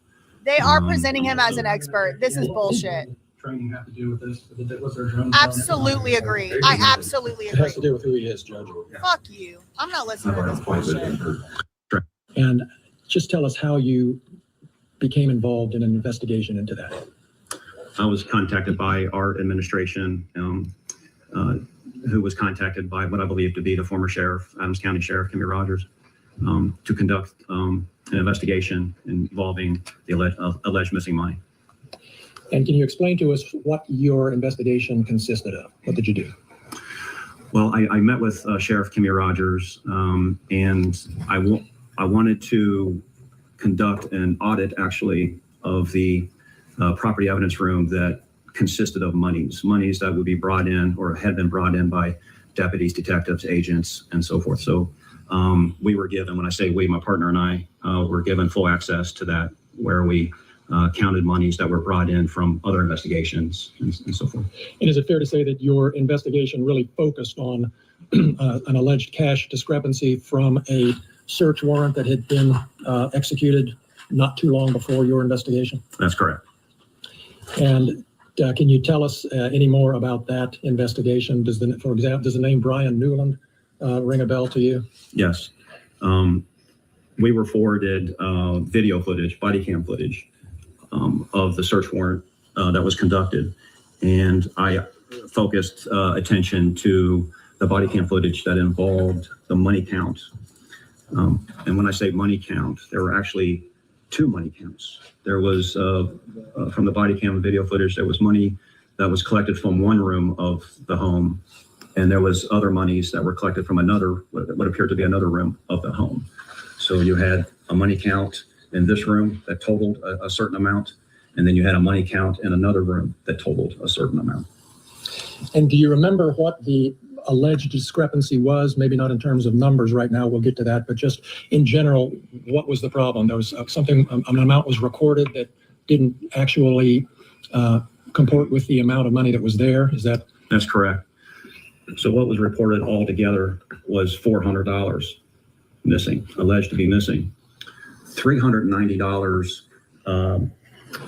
They are presenting him as an expert. This is bullshit. Training have to do with this? Was there drone? Absolutely agree. I absolutely It agree. has to do with who he is, Judge. Fuck you. I'm not listening to this bullshit. And just tell us how you became involved in an investigation into that. I was contacted by our administration, who was contacted by what I believe to be the former sheriff, Adams County Sheriff Kimmy Rogers, to conduct an investigation involving the alleged missing money. And can you explain to us what your investigation consisted of? What did you do? Well, I met with Sheriff Kimmy Rogers, and I wanted to conduct an audit, actually, of the property evidence room that consisted of monies that would be brought in or had been brought in by deputies, detectives, agents, and so forth. So we were given, when I say we, my partner and I were given full access to that, where we counted monies that were brought in from other investigations and so forth. And is it fair to say that your investigation really focused on an alleged cash discrepancy from a search warrant that had been executed not too long before your investigation? That's correct. And can you tell us any more about that investigation? For example, does the name Brian Newland ring a bell to you? Yes. We were forwarded video footage, body cam footage of the search warrant that was conducted. And I focused attention to the body cam footage that involved the money count. And when I say money count, there were actually two money counts. There was, from the body cam video footage, there was money that was collected from one room of the home, and there was other monies that were collected from another, what appeared to be another room of the home. So you had a money count in this room that totaled a certain amount, and then you had a money count in another room that totaled a certain amount. And do you remember what the alleged discrepancy was? Maybe not in terms of numbers right now, we'll get to that, but just in general, what was the problem? There was something, an amount was recorded that didn't actually comport with the amount of money that was there. Is that? That's correct. So what was reported altogether was $400 missing, alleged to be missing. $390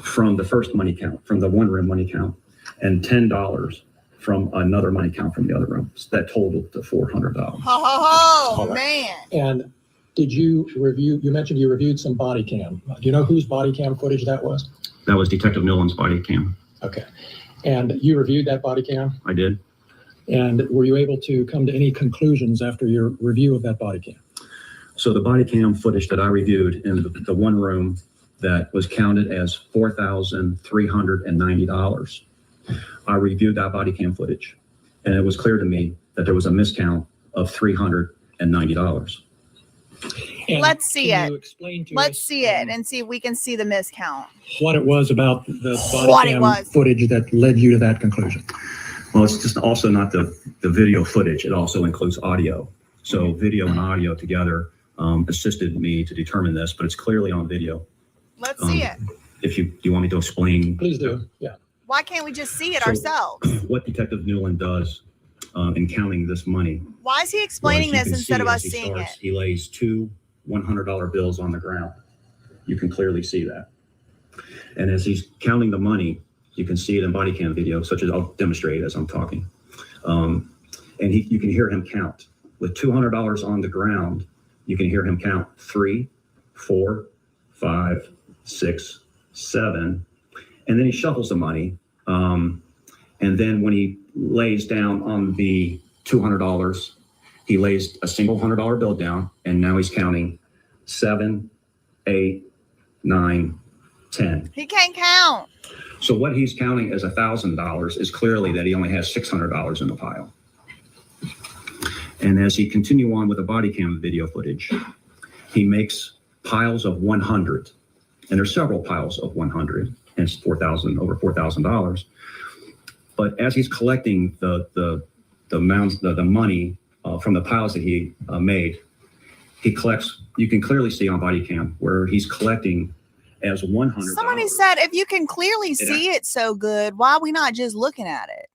from the first money count, from the one room money count, and $10 from another money count from the other room. So that totaled to $400. Oh, man. And did you review, you mentioned you reviewed some body cam. Do you know whose body cam footage that was? That was Detective Newland's body cam. Okay. And you reviewed that body cam? I did. And were you able to come to any conclusions after your review of that body cam? So the body cam footage that I reviewed in the one room that was counted as $4,390. I reviewed that body cam footage, and it was clear to me that there was a miscount of $390. Let's see can it. you explain to Let's us, see it and see if we can see the miscount. what it was about the What body it cam was. footage that led you to that conclusion? Well, it's just also not the video footage. It also includes audio. So video and audio together assisted me to determine this, but it's clearly on video. Let's see it. If do you want me to explain? Please do. Yeah. Why can't we just see it So- ourselves? What Detective Newman does in counting this money. Why is he explaining Well, as you this can instead see, of as us he seeing starts, it? He lays two $100 bills on the ground. You can clearly see that. And as he's counting the money, you can see it in body cam video, such as I'll demonstrate as I'm talking. And you can hear him count. With $200 on the ground, you can hear him count 3, 4, 5, 6, 7. And then he shuffles the money. And then when he lays down on the $200, he lays a single $100 bill down, and now he's counting 7, 8, 9, 10. He can't count. So what he's counting as $1,000 is clearly that he only has $600 in the pile. And as he continue on with the body cam video footage, he makes piles of 100, and there's several piles of 100, and it's over $4,000. But as he's collecting the money from the piles that he made, he collects. You can clearly see on body cam where he's collecting as $100. Somebody said if you can clearly see it so good, why are we not just looking at it?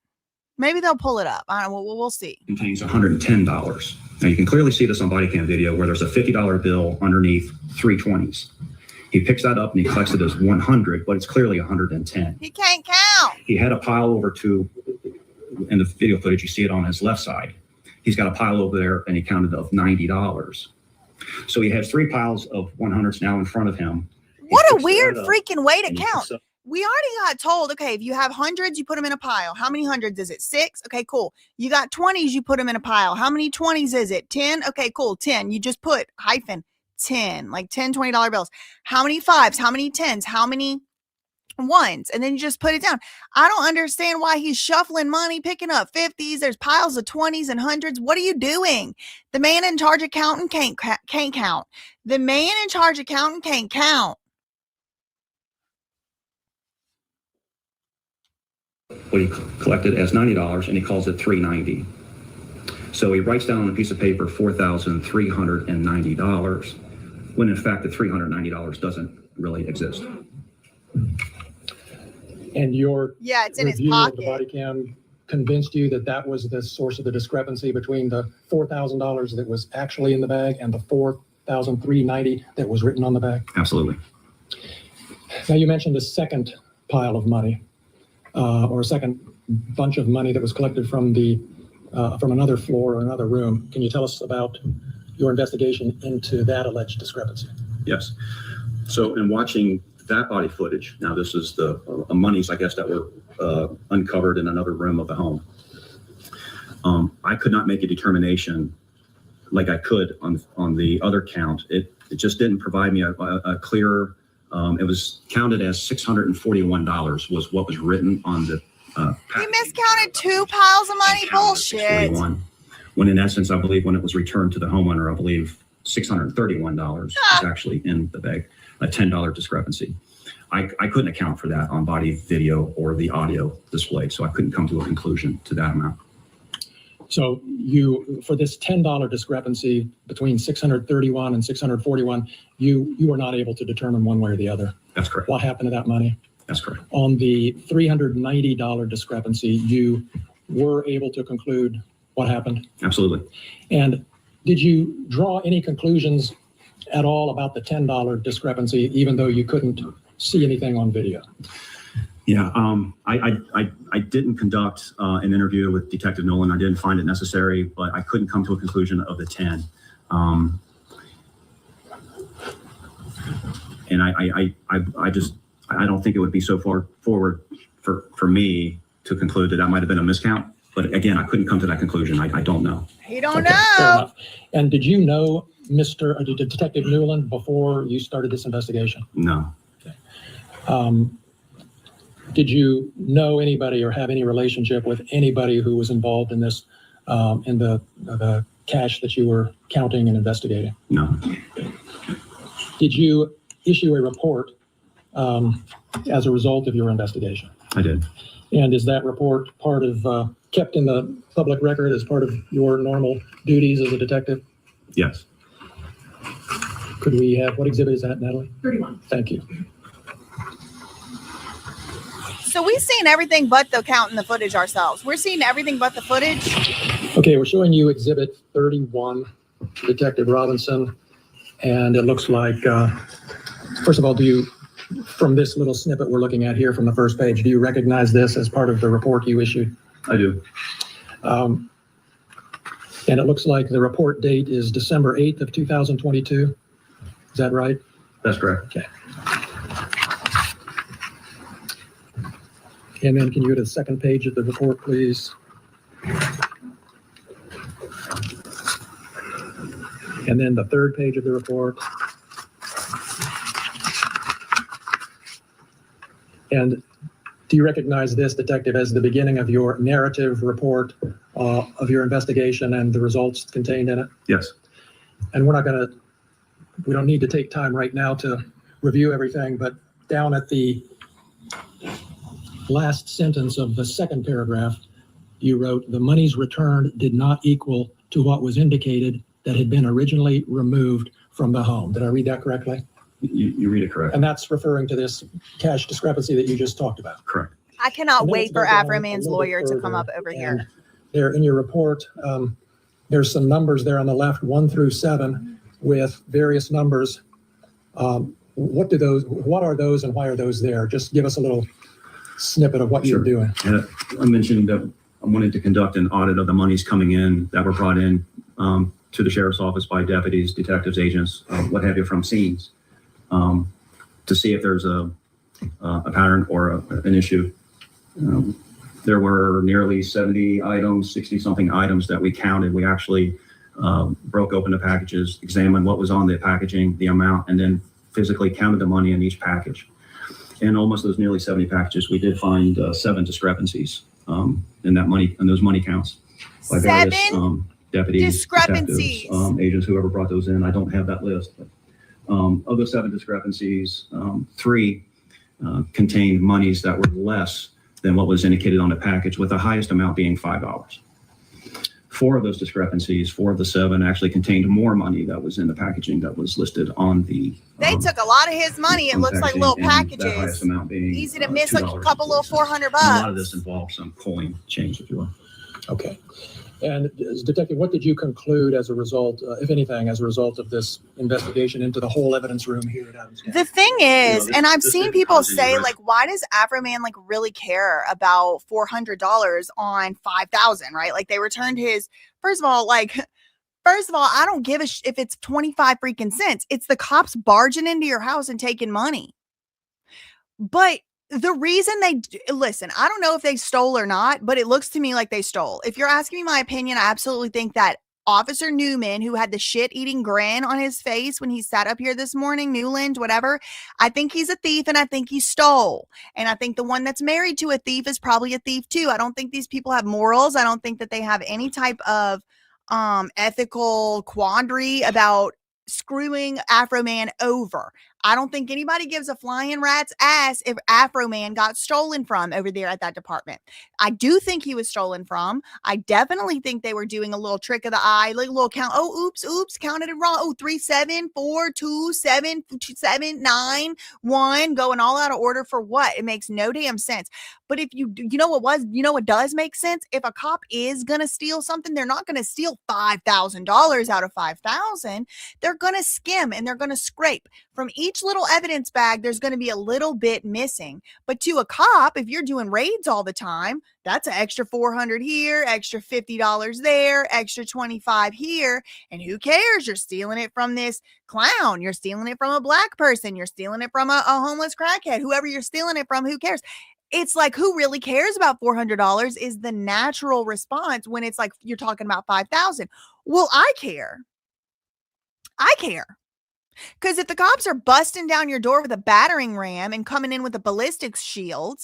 Maybe they'll pull it up. I don't know. We'll see. Contains $110. Now you can clearly see this on body cam video where there's a $50 bill underneath 3 20s. He picks that up and he collects it as 100, but it's clearly 110. He can't count. He had a pile over to, in the video footage, you see it on his left side. He's got a pile over there and he counted of $90. So he has 3 piles of 100s now in front of him. What a weird freaking way to count. We already got told, okay, if you have hundreds, you put them in a pile. How many hundreds is it? 6? Okay, cool. You got 20s, you put them in a pile. How many 20s is it? 10? Okay, cool. 10. You just put hyphen 10, like 10 $20 bills. How many 5s? How many 10s? How many 1s? And then you just put it down. I don't understand why he's shuffling money, picking up 50s. There's piles of 20s and 100s. What are you doing? The man in charge accountant can't count. The man in charge accountant can't count. What he collected as $90 and he calls it $390. So he writes down on a piece of paper $4,390 when in fact the $390 doesn't really exist. And your it's in his review of the pocket. body cam convinced you that that was the source of the discrepancy between the $4,000 that was actually in the bag and the $4,390 that was written on the bag? Absolutely. Now you mentioned a second pile of money, or a second bunch of money that was collected from from another floor or another room. Can you tell us about your investigation into that alleged discrepancy? Yes. So in watching that body footage, now this is the monies, I guess, that were uncovered in another room of the home. I could not make a determination like I could on the other count. It just didn't provide me a clear. It was counted as $641 was what was written on the. He miscounted 2 piles of money. Bullshit. 41. When in essence, I believe when it was returned to the homeowner, I believe $631 was actually in the bag, a $10 discrepancy. I couldn't account for that on body video or the audio display, so I couldn't come to a conclusion to that amount. So for this $10 discrepancy between 631 and 641, you were not able to determine one way or the other. That's correct. What happened to that money? That's correct. On the $390 discrepancy, you were able to conclude what happened? Absolutely. And did you draw any conclusions at all about the $10 discrepancy, even though you couldn't see anything on video? Yeah, I didn't conduct an interview with Detective Nolan. I didn't find it necessary, but I couldn't come to a conclusion of the 10. And I don't think it would be so far forward for me to conclude that might have been a miscount. But again, I couldn't come to that conclusion. I don't know. He don't Okay, fair know. enough. And did you know Detective Newland before you started this investigation? No. Did you know anybody or have any relationship with anybody who was involved in this, in the cash that you were counting and investigating? No. Did you issue a report as a result of your investigation? I did. And is that report part of, kept in the public record as part of your normal duties as a detective? Yes. Could we have, what exhibit is that, Natalie? 31. Thank you. So we've seen everything but the count and the footage ourselves. We're seeing everything but the footage. Okay, we're showing you exhibit 31, Detective Robinson. And it looks like, first of all, do you, from this little snippet we're looking at here from the first page, do you recognize this as part of the report you issued? I do. And it looks like the report date is December 8th of 2022. Is that right? That's correct. Okay. And then can you go to the second page of the report, please? And then the third page of the report. And do you recognize this, Detective, as the beginning of your narrative report of your investigation and the results contained in it? Yes. And we don't need to take time right now to review everything, but down at the last sentence of the second paragraph, you wrote, "The monies returned did not equal to what was indicated that had been originally removed from the home." Did I read that correctly? You read it correct. And that's referring to this cash discrepancy that you just talked about. Correct. I cannot And then wait for let's go down AFROMAN's a little lawyer bit to come further, up over and here. There in your report, there's some numbers there on the left, 1 through 7, with various numbers. What are those and why are those there? Just give us a little snippet of what you're doing. I mentioned that I wanted to conduct an audit of the monies coming in that were brought in to the sheriff's office by deputies, detectives, agents, what have you, from scenes, to see if there's a pattern or an issue. There were nearly 70 items, 60-something items that we counted. We actually broke open the packages, examined what was on the packaging, the amount, and then physically counted the money in each package. In almost those nearly 70 packages, we did find 7 discrepancies in that money, in those money counts by various deputies, discrepancies. detectives, agents, whoever brought those in. I don't have that list. But, of those 7 discrepancies, 3 contained monies that were less than what was indicated on the package, with the highest amount being $5. 4 of those discrepancies, 4 of the 7, actually contained more money that was in the packaging that was listed on the. They took a lot of his money. It looks like little packaging, and the packages. highest amount being, Easy to miss, like a $2. couple little $400 And a lot of bucks. this involves some coin change, if you will. Okay. And Detective, what did you conclude as a result, if anything, as a result of this investigation into the whole evidence room here at Adams County? The thing is, this- and I've this seen didn't people cause any say, risk. like, why does AFROMAN like really care about $400 on 5,000, right? Like they returned his, first of all, I don't give a if it's 25 freaking cents. It's the cops barging into your house and taking money. But the reason listen, I don't know if they stole or not, but it looks to me like they stole. If you're asking me my opinion, I absolutely think that Officer Newman, who had the shit-eating grin on his face when he sat up here this morning, Newland, whatever, I think he's a thief and I think he stole. And I think the one that's married to a thief is probably a thief too. I don't think these people have morals. I don't think that they have any type of ethical quandary about screwing AFROMAN over. I don't think anybody gives a flying rat's ass if AFROMAN got stolen from over there at that department. I do think he was stolen from. I definitely think they were doing a little trick of the eye, like a little count. Oh, oops, counted it wrong. Oh, 3, 7, 4, 2, 7, 7, 9, 1, going all out of order for what? It makes no damn sense. But if you know what does make sense? If a cop is going to steal something, they're not going to steal $5,000 out of 5,000. They're going to skim and they're going to scrape. From each little evidence bag, there's going to be a little bit missing. But to a cop, if you're doing raids all the time, that's an extra $400 here, extra $50 there, extra $25 here. And who cares? You're stealing it from this clown. You're stealing it from a black person. You're stealing it from a homeless crackhead. Whoever you're stealing it from, who cares? It's like, who really cares about $400 is the natural response when it's like you're talking about 5,000. Well, I care. I care. Because if the cops are busting down your door with a battering ram and coming in with a ballistics shield,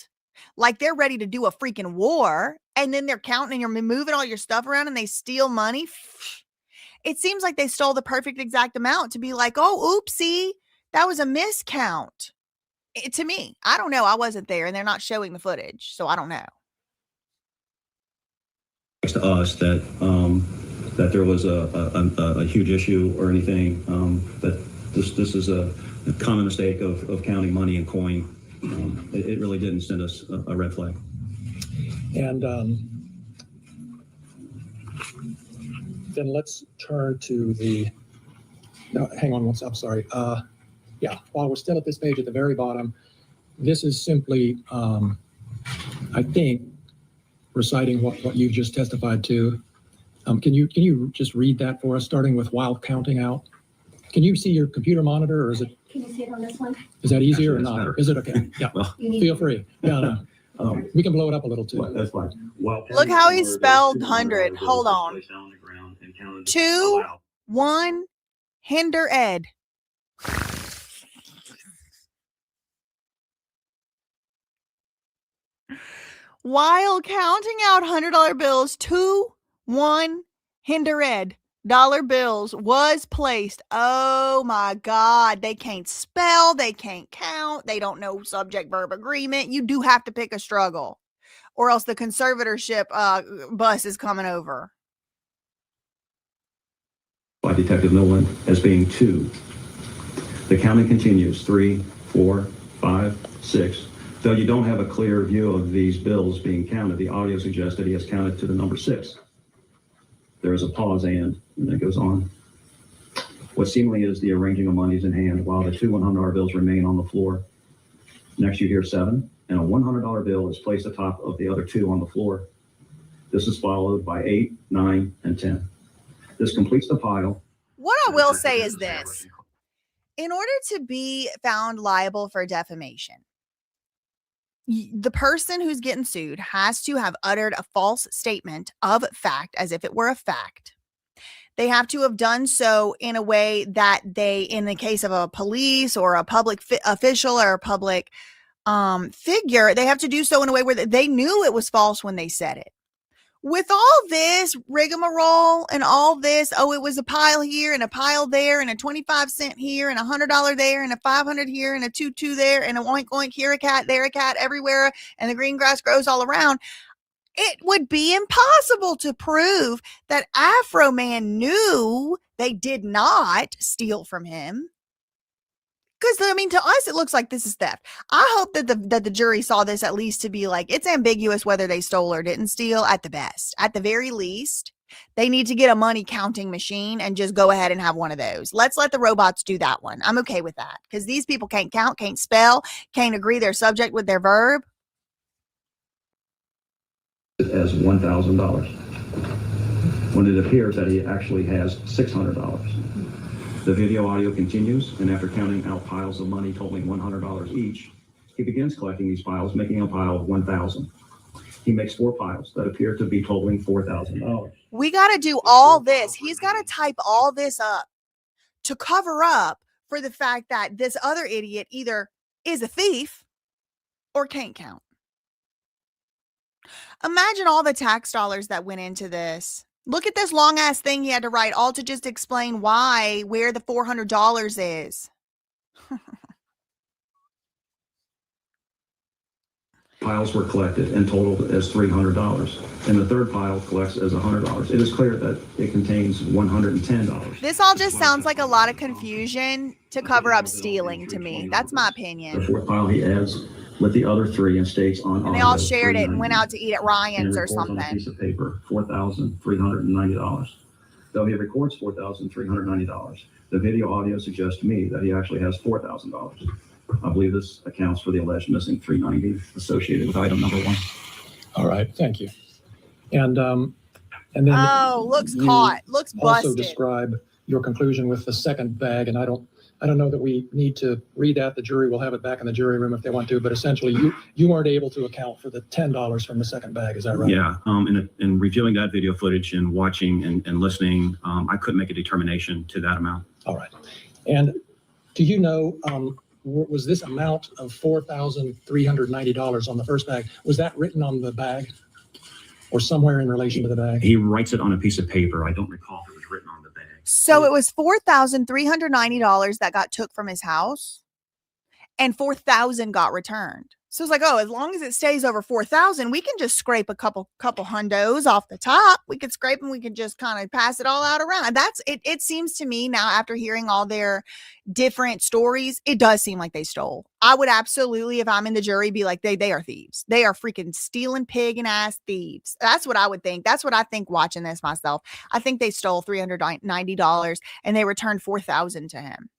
like they're ready to do a freaking war, and then they're counting and you're moving all your stuff around and they steal money, it seems like they stole the perfect exact amount to be like, oh, oopsie, that was a miscount. To me, I don't know. I wasn't there and they're not showing the footage, so I don't know. To us that that there was a huge issue or anything, that this is a common mistake of counting money and coin. It really didn't send us a red flag. And then let's turn to the, no, hang on, I'm sorry. Yeah, while we're still at this page at the very bottom, this is simply, I think, reciting what you've just testified to. Can you just read that for us, starting with while counting out? Can you see your computer monitor, or is it? Can you see it on this one? Is that easier or That's not? better. Is it okay? Yeah, Well, feel free. Yeah, no. We can blow it up a little too. that's fine. Look how he spelled 100. Hold on. 2, 1, hinder ed. While counting out $100 bills, 2, 1, hinder ed. Dollar bills was placed. Oh my God. They can't spell. They can't count. They don't know subject verb agreement. You do have to pick a struggle, or else the conservatorship bus is coming over. By Detective Newman as being 2. The counting continues 3, 4, 5, 6. Though you don't have a clear view of these bills being counted, the audio suggests that he has counted to the number 6. There is a pause and then it goes on. What seemingly is the arranging of monies in hand while the 2 $100 bills remain on the floor. Next you hear 7, and a $100 bill is placed atop of the other 2 on the floor. This is followed by 8, 9, and 10. This completes the pile. What I will say is this. In order to be found liable for defamation, the person who's getting sued has to have uttered a false statement of fact as if it were a fact. They have to have done so in a way that they, in the case of a police or a public official or a public figure, they have to do so in a way where they knew it was false when they said it. With all this rigmarole and all this, oh, it was a pile here and a pile there and a 25-cent here and a $100 there and a 500 here and a 2 there and a oink oink here, a cat there, a cat everywhere, and the green grass grows all around. It would be impossible to prove that AFROMAN knew they did not steal from him. Because, I mean, to us, it looks like this is theft. I hope that the jury saw this at least to be like, it's ambiguous whether they stole or didn't steal at the best. At the very least, they need to get a money counting machine and just go ahead and have one of those. Let's let the robots do that one. I'm okay with that. Because these people can't count, can't spell, can't agree their subject with their verb. As $1,000 when it appears that he actually has $600. The video audio continues, and after counting out piles of money totaling $100 each, he begins collecting these piles, making a pile of 1,000. He makes 4 piles that appear to be totaling $4,000. We got to do all this. He's got to type all this up to cover up for the fact that this other idiot either is a thief or can't count. Imagine all the tax dollars that went into this. Look at this long ass thing he had to write, all to just explain where the $400 is. Piles were collected and totaled as $300, and the third pile collects as $100. It is clear that it contains $110. This all just sounds like a lot of confusion to cover up stealing to me. That's my The opinion. fourth pile he adds with the other 3 and states on And they all shared it and went out to eat at Ryan's or on a something. piece of paper, $4,390. Though he records $4,390, the video audio suggests to me that he actually has $4,000. I believe this accounts for the alleged missing $390 associated with item number 1. All right, thank you. And then Oh, looks you caught. Looks also busted. describe your conclusion with the second bag, and I don't know that we need to read that. The jury will have it back in the jury room if they want to, but essentially you weren't able to account for the $10 from the second bag. Is that right? Yeah, in reviewing that video footage and watching and listening, I couldn't make a determination to that amount. All right. And do you know, was this amount of $4,390 on the first bag, was that written on the bag or somewhere in relation to the bag? He writes it on a piece of paper. I don't recall if it was written on the bag. So it was $4,390 that got took from his house, and $4,000 got returned. So it's like, oh, as long as it stays over 4,000, we can just scrape a couple hundos off the top. We could scrape and we could just kind of pass it all out around. That's it. It seems to me now, after hearing all their different stories, it does seem like they stole. I would absolutely, if I'm in the jury, be like, they are thieves. They are freaking stealing pig and ass thieves. That's what I would think. That's what I think watching this myself. I think they stole $390 and they returned $4,000 to him.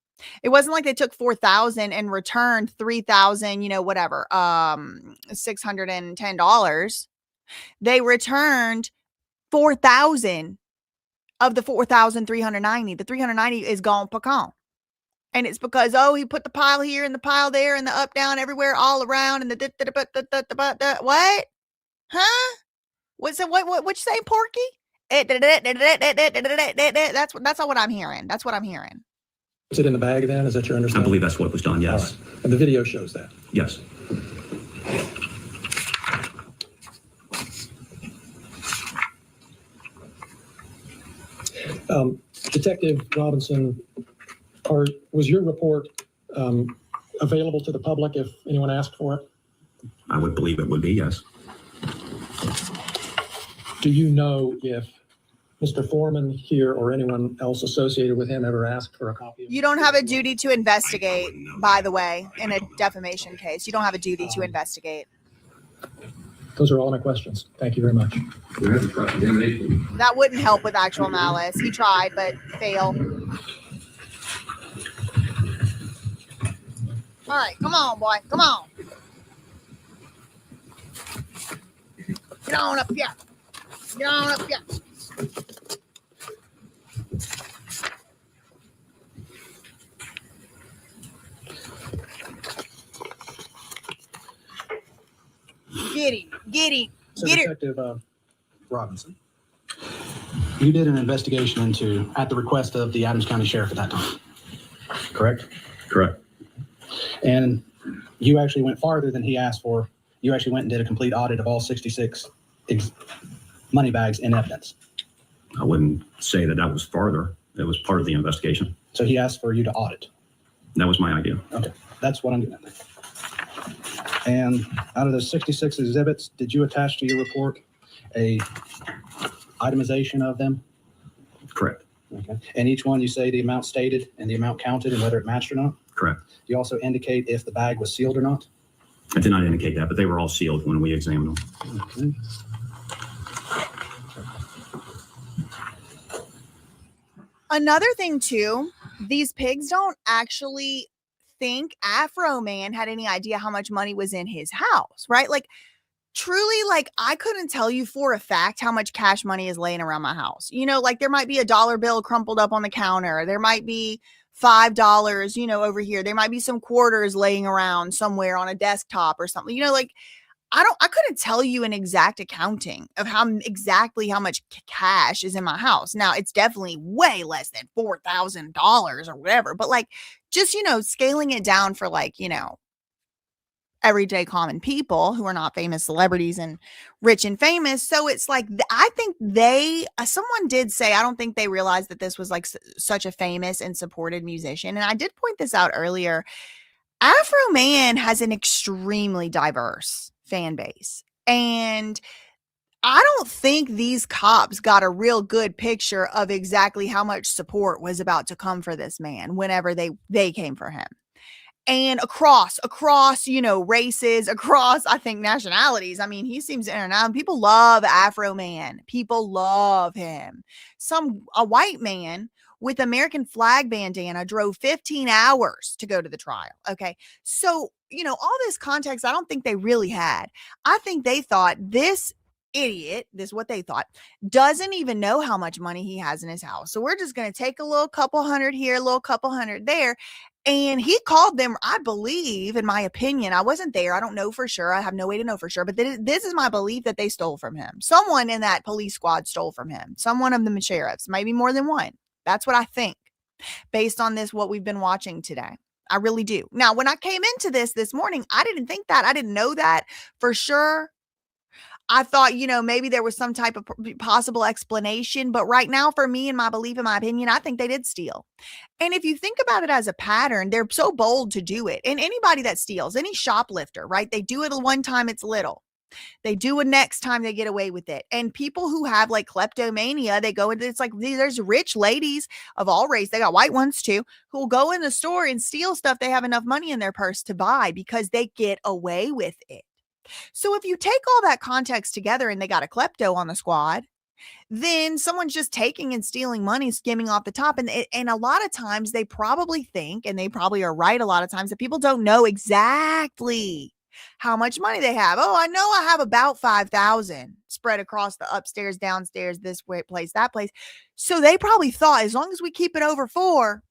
It wasn't like they took 4,000 and returned 3,000, whatever, $610. They returned 4,000 of the 4,390. The 390 is gone pecan. And it's because, he put the pile here and the pile there and the up, down, everywhere, all around, and the what? Huh? What you say, Porky? That's all what I'm hearing. That's what I'm hearing. Is it in the bag then? Is that your I understanding? believe that's what was done, yes. All right. And the video shows that. Yes. Detective Robinson, was your report available to the public if anyone asked for it? I would believe it would be, yes. Do you know if Mr. Foreman here or anyone else associated with him ever asked for a copy? You don't have a duty to investigate, by the way, in a defamation case. You don't have a duty to investigate. Those are all my questions. Thank you very much. That wouldn't help with actual malice. He tried, but failed. All right, come on, boy. Come on. Get on up here. Get on up here. Get him. So Get her. Detective Robinson, you did an investigation at the request of the Adams County Sheriff at that time, correct? Correct. And you actually went farther than he asked for. You actually went and did a complete audit of all 66 money bags in evidence. I wouldn't say that was farther. It was part of the investigation. So he asked for you to audit. That was my idea. Okay, that's what I'm getting at. And out of those 66 exhibits, did you attach to your report a itemization of them? Correct. Okay. And each one you say the amount stated and the amount counted and whether it matched or not? Correct. You also indicate if the bag was sealed or not? I did not indicate that, but they were all sealed when we examined them. Okay. Another thing too, these pigs don't actually think AFROMAN had any idea how much money was in his house, right? Like, truly, like, I couldn't tell you for a fact how much cash money is laying around my house. Like, there might be a dollar bill crumpled up on the counter. There might be $5, over here. There might be some quarters laying around somewhere on a desktop or something. Like, I couldn't tell you an exact accounting of exactly how much cash is in my house. Now, it's definitely way less than $4,000 or whatever, but like, just, scaling it down for like, everyday common people who are not famous celebrities and rich and famous. So it's like, I think someone did say, I don't think they realized that this was like such a famous and supported musician. And I did point this out earlier. AFROMAN has an extremely diverse fan base. And I don't think these cops got a real good picture of exactly how much support was about to come for this man whenever they came for him. And across, races, across, I think, nationalities. I mean, he seems international. People love AFROMAN. People love him. A white man with American flag bandana drove 15 hours to go to the trial. Okay. So, all this context, I don't think they really had. I think they thought this idiot, this is what they thought, doesn't even know how much money he has in his house. So we're just going to take a little couple hundred here, a little couple hundred there. And he called them, I believe, in my opinion, I wasn't there. I don't know for sure. I have no way to know for sure. But this is my belief that they stole from him. Someone in that police squad stole from him. Someone of the sheriffs, maybe more than one. That's what I think. based on what we've been watching today. I really do. Now, when I came into this morning, I didn't think that. I didn't know that for sure. I thought, maybe there was some type of possible explanation. But right now, for me and my belief, in my opinion, I think they did steal. And if you think about it as a pattern, they're so bold to do it. And anybody that steals, any shoplifter, right? They do it one time, it's little. They do it next time, they get away with it. And people who have like kleptomania, they go into, it's like there's rich ladies of all race, they got white ones too, who will go in the store and steal stuff they have enough money in their purse to buy because they get away with it. So if you take all that context together and they got a klepto on the squad, then someone's just taking and stealing money, skimming off the top. And a lot of times they probably think, and they probably are right a lot of times, that people don't know exactly how much money they have. Oh, I know I have about 5,000 spread across the upstairs, downstairs, this way, place, that place. So they probably thought, as long as we keep it over 4,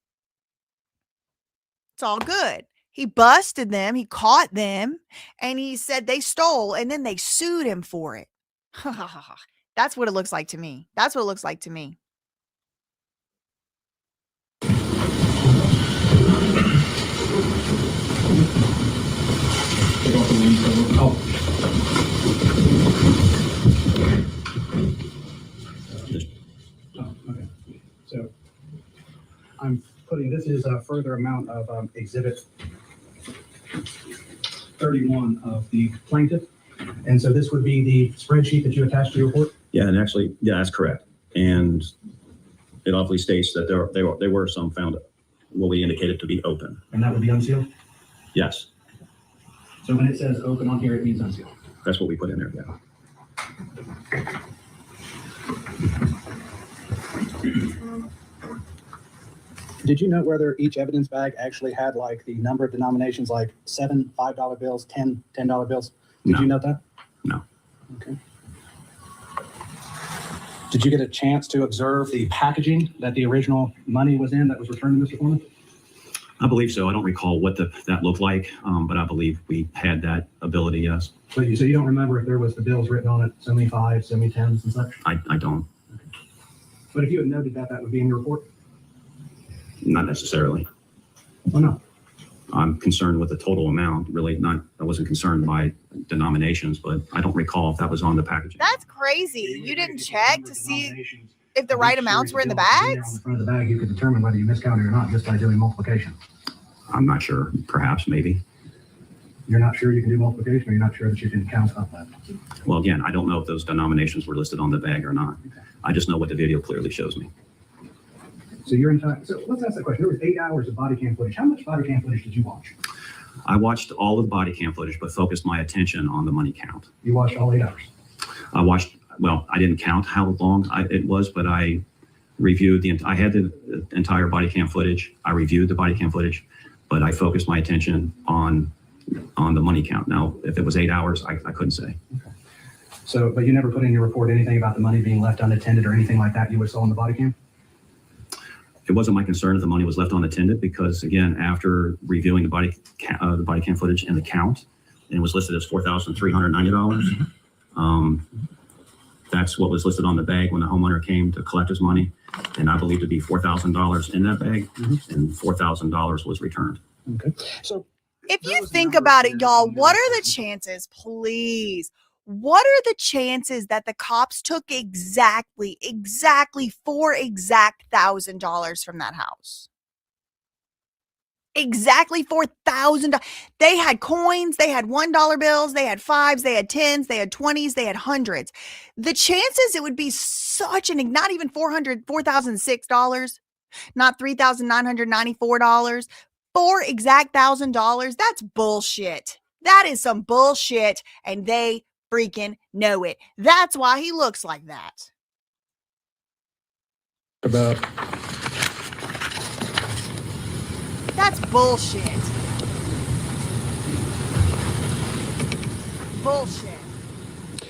it's all good. He busted them, he caught them, and he said they stole, and then they sued him for it. That's what it looks like to me. That's what it looks like to me. Okay. So I'm putting, this is a further amount of exhibit 31 of the plaintiff. And so this would be the spreadsheet that you attached to your report? Yeah, and actually, yeah, that's correct. And it obviously states that there were some found what we indicated to be open. And that would be unsealed? Yes. So when it says open on here, it means unsealed? That's what we put in there, yeah. Did you note whether each evidence bag actually had like the number of denominations, like 7 $5 bills, 10 $10 bills? Did you note that? No. Okay. Did you get a chance to observe the packaging that the original money was in that was returned to Mr. Foreman? I believe so. I don't recall what that looked like, but I believe we had that ability, yes. So you don't remember if there was the bills written on it, so many 5s, so many 10s and such? I don't. Okay. But if you had noted that, that would be in your report? Not necessarily. Oh, no. I'm concerned with the total amount, really not, I wasn't concerned by denominations, but I don't recall if that was on the packaging. That's crazy. You didn't check to see if the right amounts were in the bags? On the front of the bag, you could determine whether you miscounted or not just by doing multiplication. I'm not sure. Perhaps, maybe. You're not sure you can do multiplication, or you're not sure that you can count up that? Well, again, I don't know if those denominations were listed on the bag or not. Okay. I just know what the video clearly shows me. So so let's ask that question. There was 8 hours of body cam footage. How much body cam footage did you watch? I watched all of the body cam footage, but focused my attention on the money count. You watched all 8 hours? I watched, well, I didn't count how long it was, but I reviewed I had the entire body cam footage. I reviewed the body cam footage, but I focused my attention on the money count. Now, if it was 8 hours, I couldn't say. Okay. So, but you never put in your report anything about the money being left unattended or anything like that you saw on the body cam? It wasn't my concern if the money was left unattended because, again, after reviewing the body cam footage and the count, and it was listed as $4,390. That's what was listed on the bag when the homeowner came to collect his money, and I believe to be $4,000 in that bag, and $4,000 was returned. Okay. So if you think about it, y'all, what are the chances, please? What are the chances that the cops took exactly $1,000 from that house? Exactly $4,000. They had coins, they had $1 bills, they had 5s, they had 10s, they had 20s, they had hundreds. The chances it would be such not even $4,006, not $3,994, $1,000, that's bullshit. That is some bullshit, and they freaking know it. That's why he looks like that. That's bullshit. Bullshit.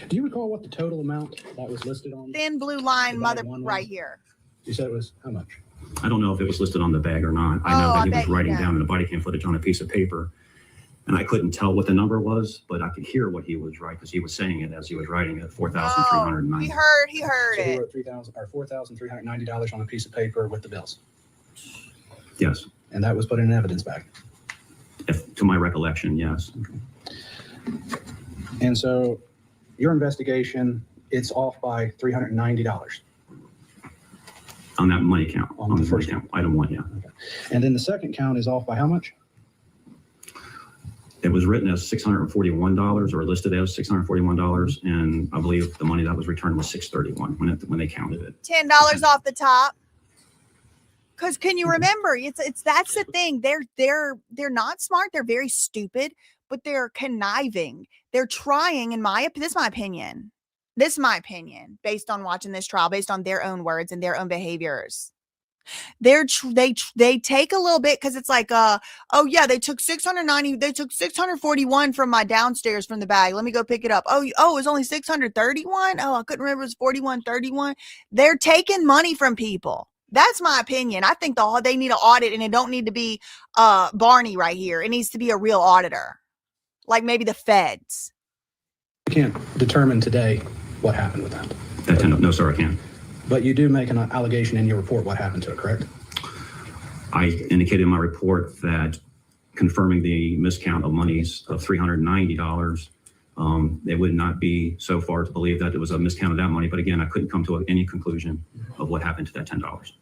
do you recall what the total amount that was listed on? Thin blue line, mother, right here. You said it was how much? I don't know if it was listed on the bag or not. I know that he was writing down in the body cam footage on a piece of paper, and I couldn't tell what the number was, but I could hear what he was writing because he was saying it as he was writing it. $4,390. He heard So he it. wrote $4,390 on a piece of paper with the bills. Yes. And that was put in an evidence bag. To my recollection, yes. And so your investigation, it's off by $390. On that money count, On on the the first first count, item 1, yeah. And then the second count is off by how much? It was written as $641 or listed as $641, and I believe the money that was returned was $631 when they counted it. $10 off the top. Because can you remember? It's that's the thing. They're not smart. They're very stupid, but they're conniving. They're trying. This is my opinion. This is my opinion based on watching this trial, based on their own words and their own behaviors. They take a little bit because it's like, oh yeah, they took 690, they took 641 from my downstairs from the bag. Let me go pick it up. Oh, it was only 631. Oh, I couldn't remember. It was 4131. They're taking money from people. That's my opinion. I think they need an audit, and it don't need to be Barney right here. It needs to be a real auditor, like maybe the feds. I can't determine today what happened with that. No, sir, I can't. But you do make an allegation in your report what happened to it, correct? I indicated in my report that confirming the miscount of monies of $390, it would not be so far to believe that it was a miscount of that money. But again, I couldn't come to any conclusion of what happened to that $10.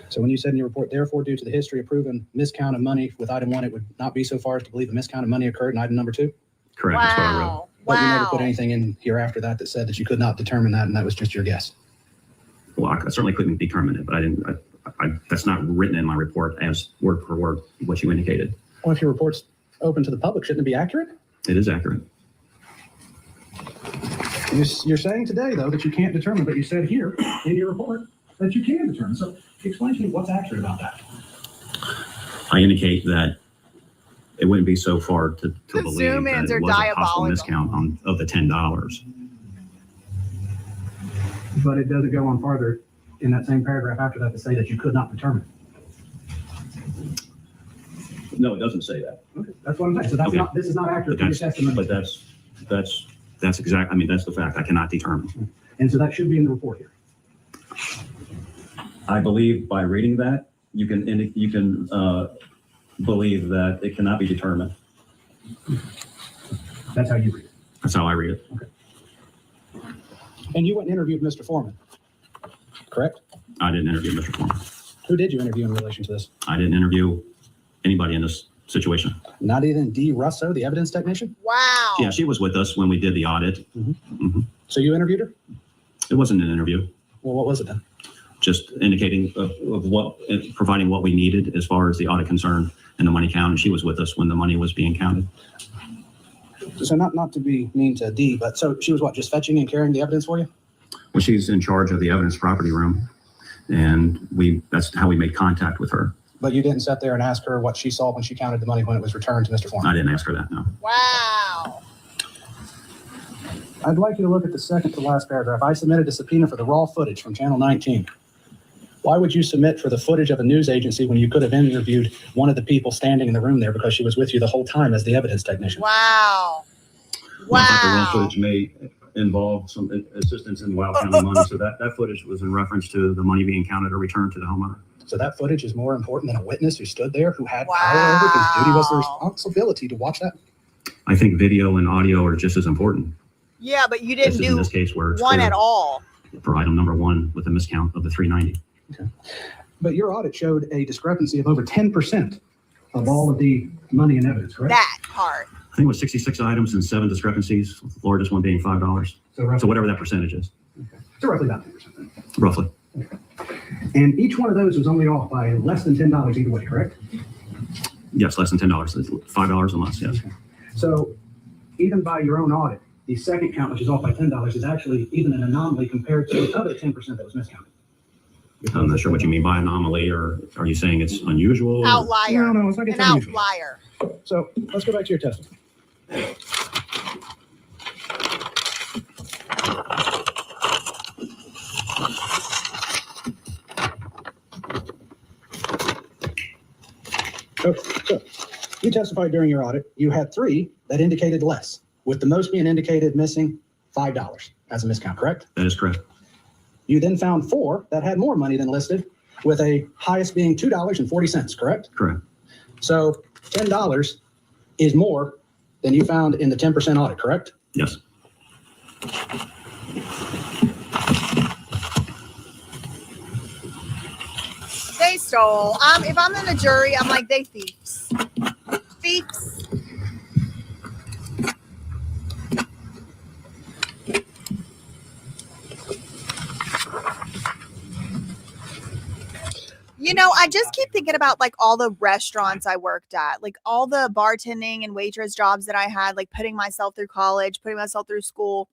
So when you said in your report, therefore, due to the history of proven miscount of money with item 1, it would not be so far as to believe the miscount of money occurred in item number 2? Correct. That's what I wrote. But you never put anything in here after that that said that you could not determine that, and that was just your guess. Well, I certainly couldn't determine it, but I didn't. That's not written in my report as word for word what you indicated. Well, if your report's open to the public, shouldn't it be accurate? It is accurate. You're saying today, though, that you can't determine, but you said here in your report that you can determine. So explain to me what's accurate about that. I indicate that it wouldn't be so far to believe Zoom-ins that are it was a possible diabolical. miscount of the $10. But it doesn't go on farther in that same paragraph after that to say that you could not determine. No, it doesn't say that. Okay, that's what I'm saying. So that's not, this is not accurate to your testimony. But that's exact. I mean, that's the fact. I cannot determine. And so that should be in the report here. I believe by reading that, you can believe that it cannot be determined. That's how you read it. That's how I read it. Okay. And you went and interviewed Mr. Foreman, correct? I didn't interview Mr. Foreman. Who did you interview in relation to this? I didn't interview anybody in this situation. Not even Dee Russo, the evidence technician? Wow. Yeah, she was with us when we did the audit. So you interviewed her? It wasn't an interview. Well, what was it then? Just indicating of what, providing what we needed as far as the audit concerned and the money count. And she was with us when the money was being counted. So not to be mean to Dee, but so she was what, just fetching and carrying the evidence for you? Well, she's in charge of the evidence property room, and that's how we made contact with her. But you didn't sit there and ask her what she saw when she counted the money when it was returned to Mr. Foreman? I didn't ask her that, no. Wow. I'd like you to look at the second to last paragraph. I submitted a subpoena for the raw footage from Channel 19. Why would you submit for the footage of a news agency when you could have interviewed one of the people standing in the room there because she was with you the whole time as the evidence technician? Wow. Well, I thought the Wow. raw footage may involve some assistance in Wild County money, so that footage was in reference to the money being counted or returned to the homeowner. So that footage is more important than a witness who stood there, who had power over, whose duty was the responsibility to watch that? I think video and audio are just as important. Yeah, but you This didn't is in do this case where it's one clear at all. for item number 1 with a miscount of the 390. Okay. But your audit showed a discrepancy of over 10% of all of the money and evidence, correct? That part. I think it was 66 items and 7 discrepancies, the largest one being $5. So whatever that percentage is, So roughly about 10% then. roughly. And each one of those was only off by less than $10 either way, correct? Yes, less than $10, $5 and less, yes. So even by your own audit, the second count, which is off by $10, is actually even an anomaly compared to the other 10% that was miscounted. I'm not sure what you mean by anomaly, or are you saying it's unusual? or- Outlier. No, it's like An it's unusual. outlier. So let's go back to your testimony. Okay, so you testified during your audit, you had 3 that indicated less, with the most being indicated missing $5 as a miscount, correct? That is correct. You then found 4 that had more money than listed, with a highest being $2.40, correct? Correct. So $10 is more than you found in the 10% audit, correct? Yes. They stole. If I'm in the jury, I'm like, they thieves. Thieves. You know, I just keep thinking about like all the restaurants I worked at, like all the bartending and waitress jobs that I had, like putting myself through college, putting myself through school.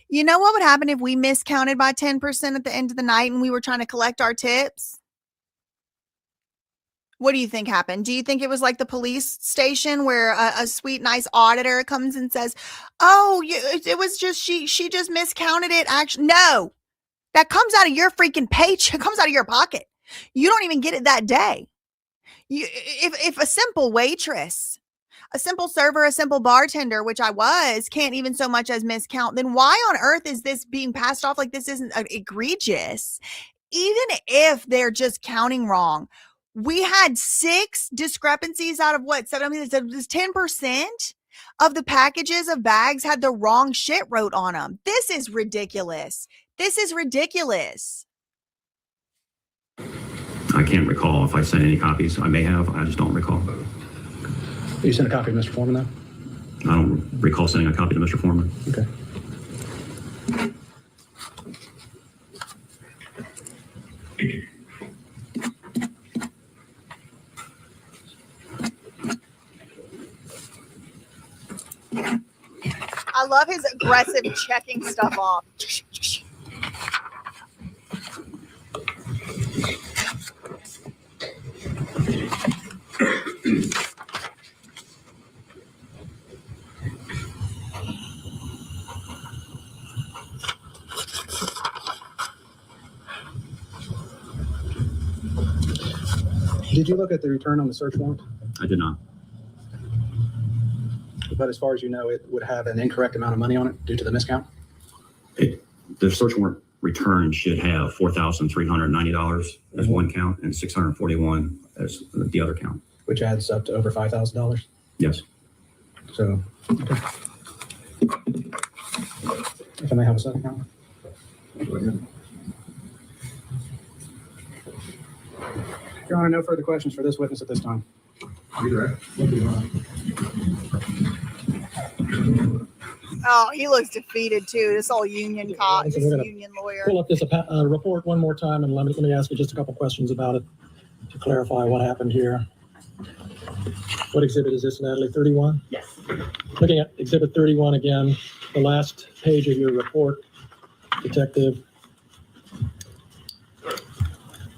You know what would happen if we miscounted by 10% at the end of the night and we were trying to collect our tips? What do you think happened? Do you think it was like the police station where a sweet, nice auditor comes and says, oh, it was just, she just miscounted it. Actually, no, that comes out of your freaking paycheck, comes out of your pocket. You don't even get it that day. If a simple waitress, a simple server, a simple bartender, which I was, can't even so much as miscount, then why on earth is this being passed off like this isn't egregious? Even if they're just counting wrong, we had 6 discrepancies out of what? So I mean, it was 10% of the packages of bags had the wrong shit wrote on them. This is ridiculous. This is ridiculous. I can't recall if I sent any copies. I may have. I just don't recall. You sent a copy to Mr. Foreman, though? I don't recall sending a copy to Mr. Foreman. Okay. I love his aggressive checking stuff off. Did you look at the return on the search warrant? I did not. But as far as you know, it would have an incorrect amount of money on it due to the miscount? The search warrant return should have $4,390 as one count and $641 as the other count. Which adds up to over $5,000? Yes. So, okay. If I may have a second count. Go ahead. Your Honor, no further questions for this witness at this time. Oh, he looks defeated too. This old union cop, this union lawyer. Pull up this report one more time and let me ask you just a couple questions about it to clarify what happened here. What exhibit is this, Natalie? 31? Yes. Looking at exhibit 31 again, the last page of your report, Detective.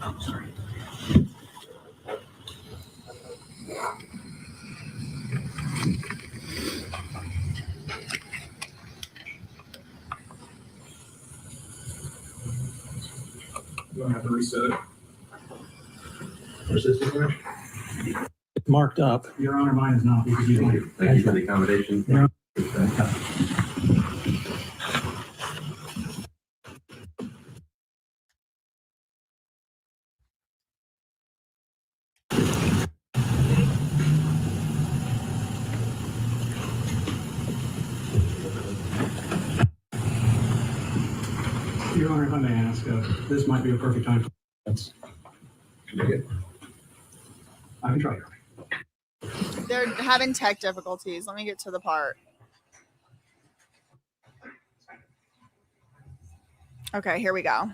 Oh, sorry. You don't have to reset it. Where's this information? It's marked up. Your Honor, mine is not. Thank you for the accommodation. Yeah. Your Honor, if I may ask, this might be a perfect time. I can try, Your Honor. They're having tech difficulties. Let me get to the part. Okay, here we go.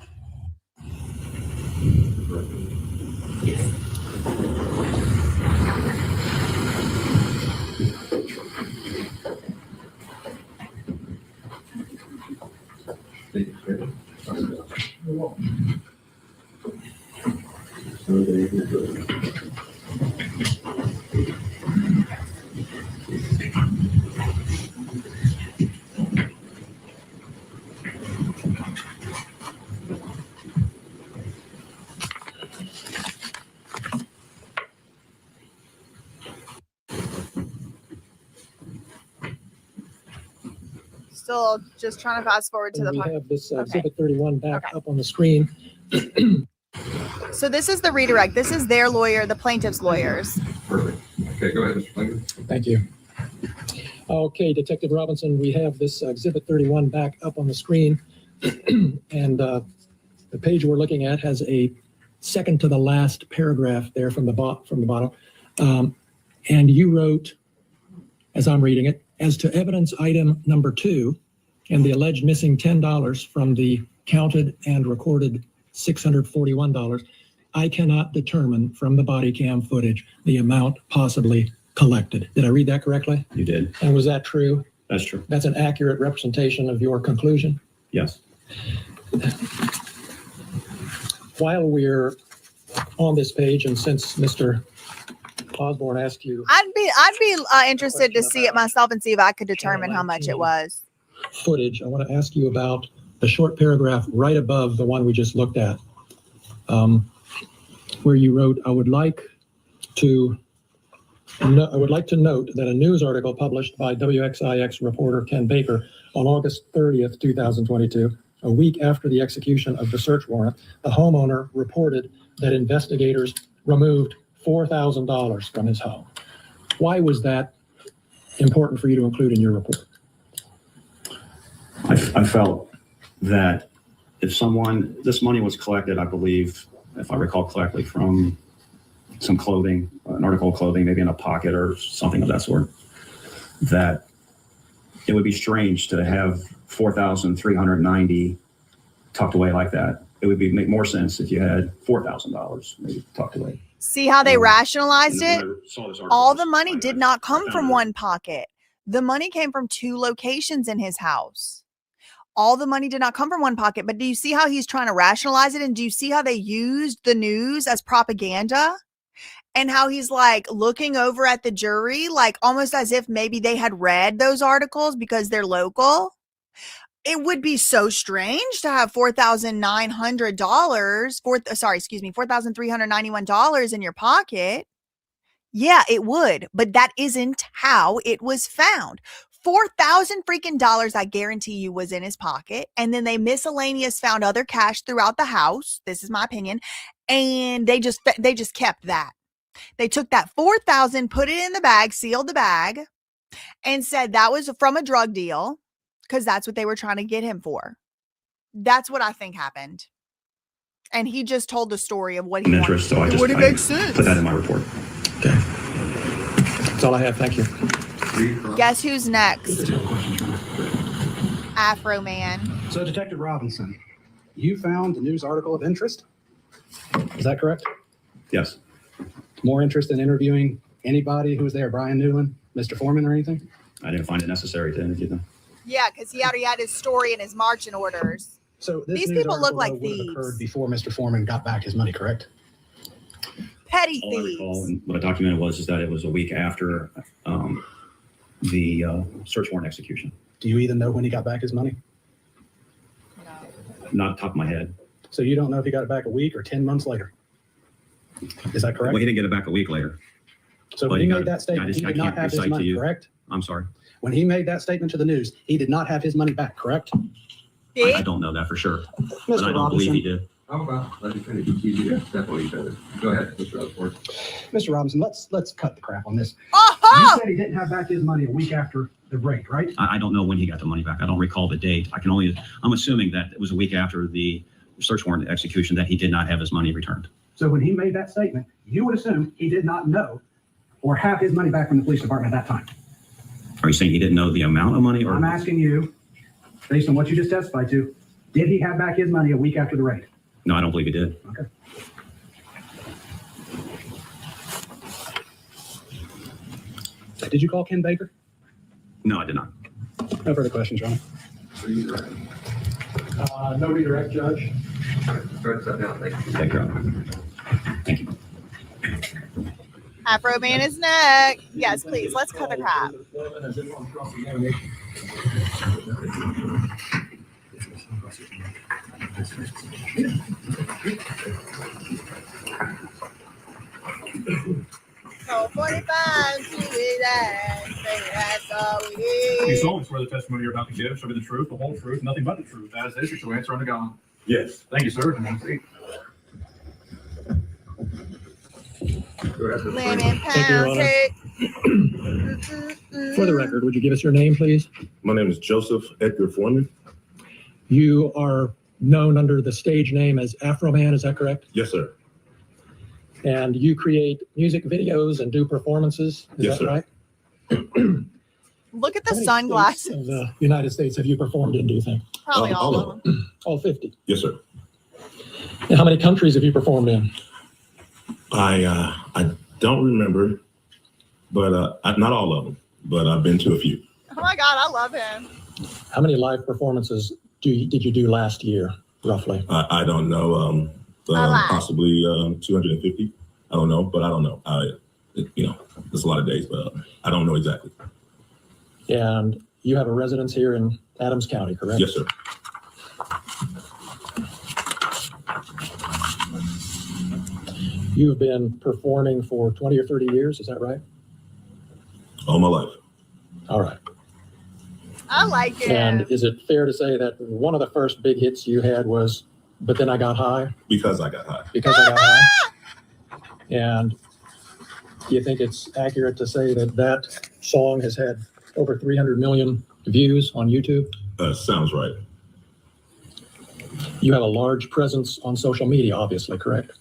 still just trying to fast forward to And the we part. have this Okay. Exhibit 31 back Okay. up on the screen. So this is the redirect. This is their lawyer, the plaintiff's lawyers. Perfect. Okay, go ahead, Mr. Plaintiff. Thank you. Okay, Detective Robinson, we have this Exhibit 31 back up on the screen. And the page we're looking at has a second to the last paragraph there from the bottom. And you wrote, as I'm reading it, as to evidence item number 2 and the alleged missing $10 from the counted and recorded $641, I cannot determine from the body cam footage the amount possibly collected. Did I read that correctly? You did. And was that true? That's true. That's an accurate representation of your conclusion? Yes. While we're on this page, and since Mr. Osborne asked you I'd be interested to see it myself and see if I could determine how much it was. footage, I want to ask you about the short paragraph right above the one we just looked at, where you wrote, I would like to note that a news article published by WXIX reporter Ken Baker on August 30th, 2022, a week after the execution of the search warrant, the homeowner reported that investigators removed $4,000 from his home. Why was that important for you to include in your report? I felt that if this money was collected, I believe, if I recall correctly, from some clothing, an article of clothing, maybe in a pocket or something of that sort, that it would be strange to have 4,390 tucked away like that. It would make more sense if you had $4,000 maybe tucked away. See how they rationalized And it? when I saw this article, All the money did not come from one pocket. The money came from 2 locations in his house. All the money did not come from one pocket. But do you see how he's trying to rationalize it? And do you see how they used the news as propaganda? And how he's like looking over at the jury, like almost as if maybe they had read those articles because they're local. It would be so strange to have $4,391 in your pocket. Yeah, it would, but that isn't how it was found. $4,000 freaking dollars, I guarantee you, was in his pocket. And then they miscellaneous found other cash throughout the house. This is my opinion. And they just kept that. They took that $4,000, put it in the bag, sealed the bag, and said that was from a drug deal because that's what they were trying to get him for. That's what I think happened. And he just told the story of what he interest, so wanted. It makes sense. Put that in my report. Okay. That's all I have. Thank you. Guess who's next? Afro Man. So, Detective Robinson, you found the news article of interest? Is that correct? Yes. More interest in interviewing anybody who was there, Brian Newman, Mr. Foreman, or anything? I didn't find it necessary to interview them. Yeah, because he already had his story and his marching orders. So These news people look article, like though, would have thieves. occurred before Mr. Foreman got back his money, correct? Petty All I thieves. recall and what I documented was that it was a week after the search warrant execution. Do you even know when he got back his money? Not off the top of my head. So you don't know if he got it back a week or 10 months later? Is that correct? Well, he didn't get it back a week later. So But when he got made it. that statement, he I did not can't have his recite to money, you. correct? I'm sorry. When he made that statement to the news, he did not have his money back, correct? I don't know that for sure. But I don't believe he did. How about, let me finish, it's easy to step on each other. Go ahead, Mr. Osborne. Mr. Robinson, let's cut the crap on this. Oh! You said he didn't have back his money a week after the break, right? I don't know when he got the money back. I don't recall the date. I'm assuming that it was a week after the search warrant execution that he did not have his money returned. So when he made that statement, you would assume he did not know or have his money back from the police department at that time. Are you saying he didn't know the amount of money, or? I'm asking you, based on what you just testified to, did he have back his money a week after the raid? No, I don't believe he did. Okay. Did you call Ken Baker? No, I did not. No further questions, Your Honor. No redirect, Judge. Start step down, thank you. Thank you, Your Honor. Thank you. Afro Man is next. Yes, please. Let's cut the crap. So 45 to be that. That's all we You need. solemnly swear the testimony you're about to give shall be the truth, the whole truth, nothing but the truth, as this you shall answer unto God. Yes. Thank you, sir. And seat. Lemon Thank you, Your pound Honor. cake. For the record, would you give us your name, please? My name is Joseph Edgar Foreman. You are known under the stage name as AFROMAN, is that correct? Yes, sir. And you create music videos and do performances, is Yes, that sir. right? Look at the How many sunglasses. states of the United States have you performed in, do you think? Probably all of them. All 50. Yes, sir. And how many countries have you performed in? I don't remember, but not all of them, but I've been to a few. Oh my God, I love him. How many live performances did you do last year, roughly? I don't know. Possibly 250. I don't know, but I don't know. There's a lot of days, but I don't know exactly. And you have a residence here in Adams County, correct? Yes, sir. You've been performing for 20 or 30 years, is that right? All my life. All right. I like it. And is it fair to say that one of the first big hits you had was But Then I Got High? Because I got high. Because I got high? And do you think it's accurate to say that that song has had over 300 million views on YouTube? Sounds right. You have a large presence on social media, obviously, correct?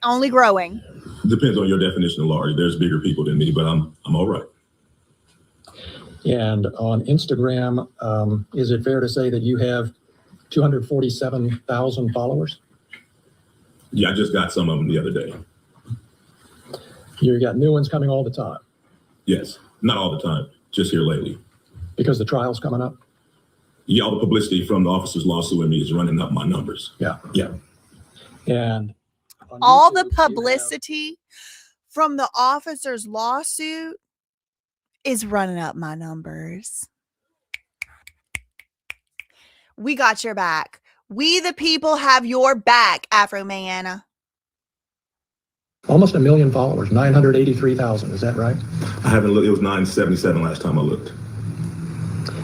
Only growing. Depends on your definition of large. There's bigger people than me, but I'm all right. And on Instagram, is it fair to say that you have 247,000 followers? Yeah, I just got some of them the other day. You got new ones coming all the time Yes, not all the time, just here lately. because the trial's coming up? Yeah, all the publicity from the officer's lawsuit and me is running up my numbers. Yeah. Yeah. And on All YouTube, the you have- publicity from the officer's lawsuit is running up my numbers. We got your back. We the people have your back, Afro Man. Almost 1 million followers, 983,000, is that right? I haven't looked. It was 977 last time I looked.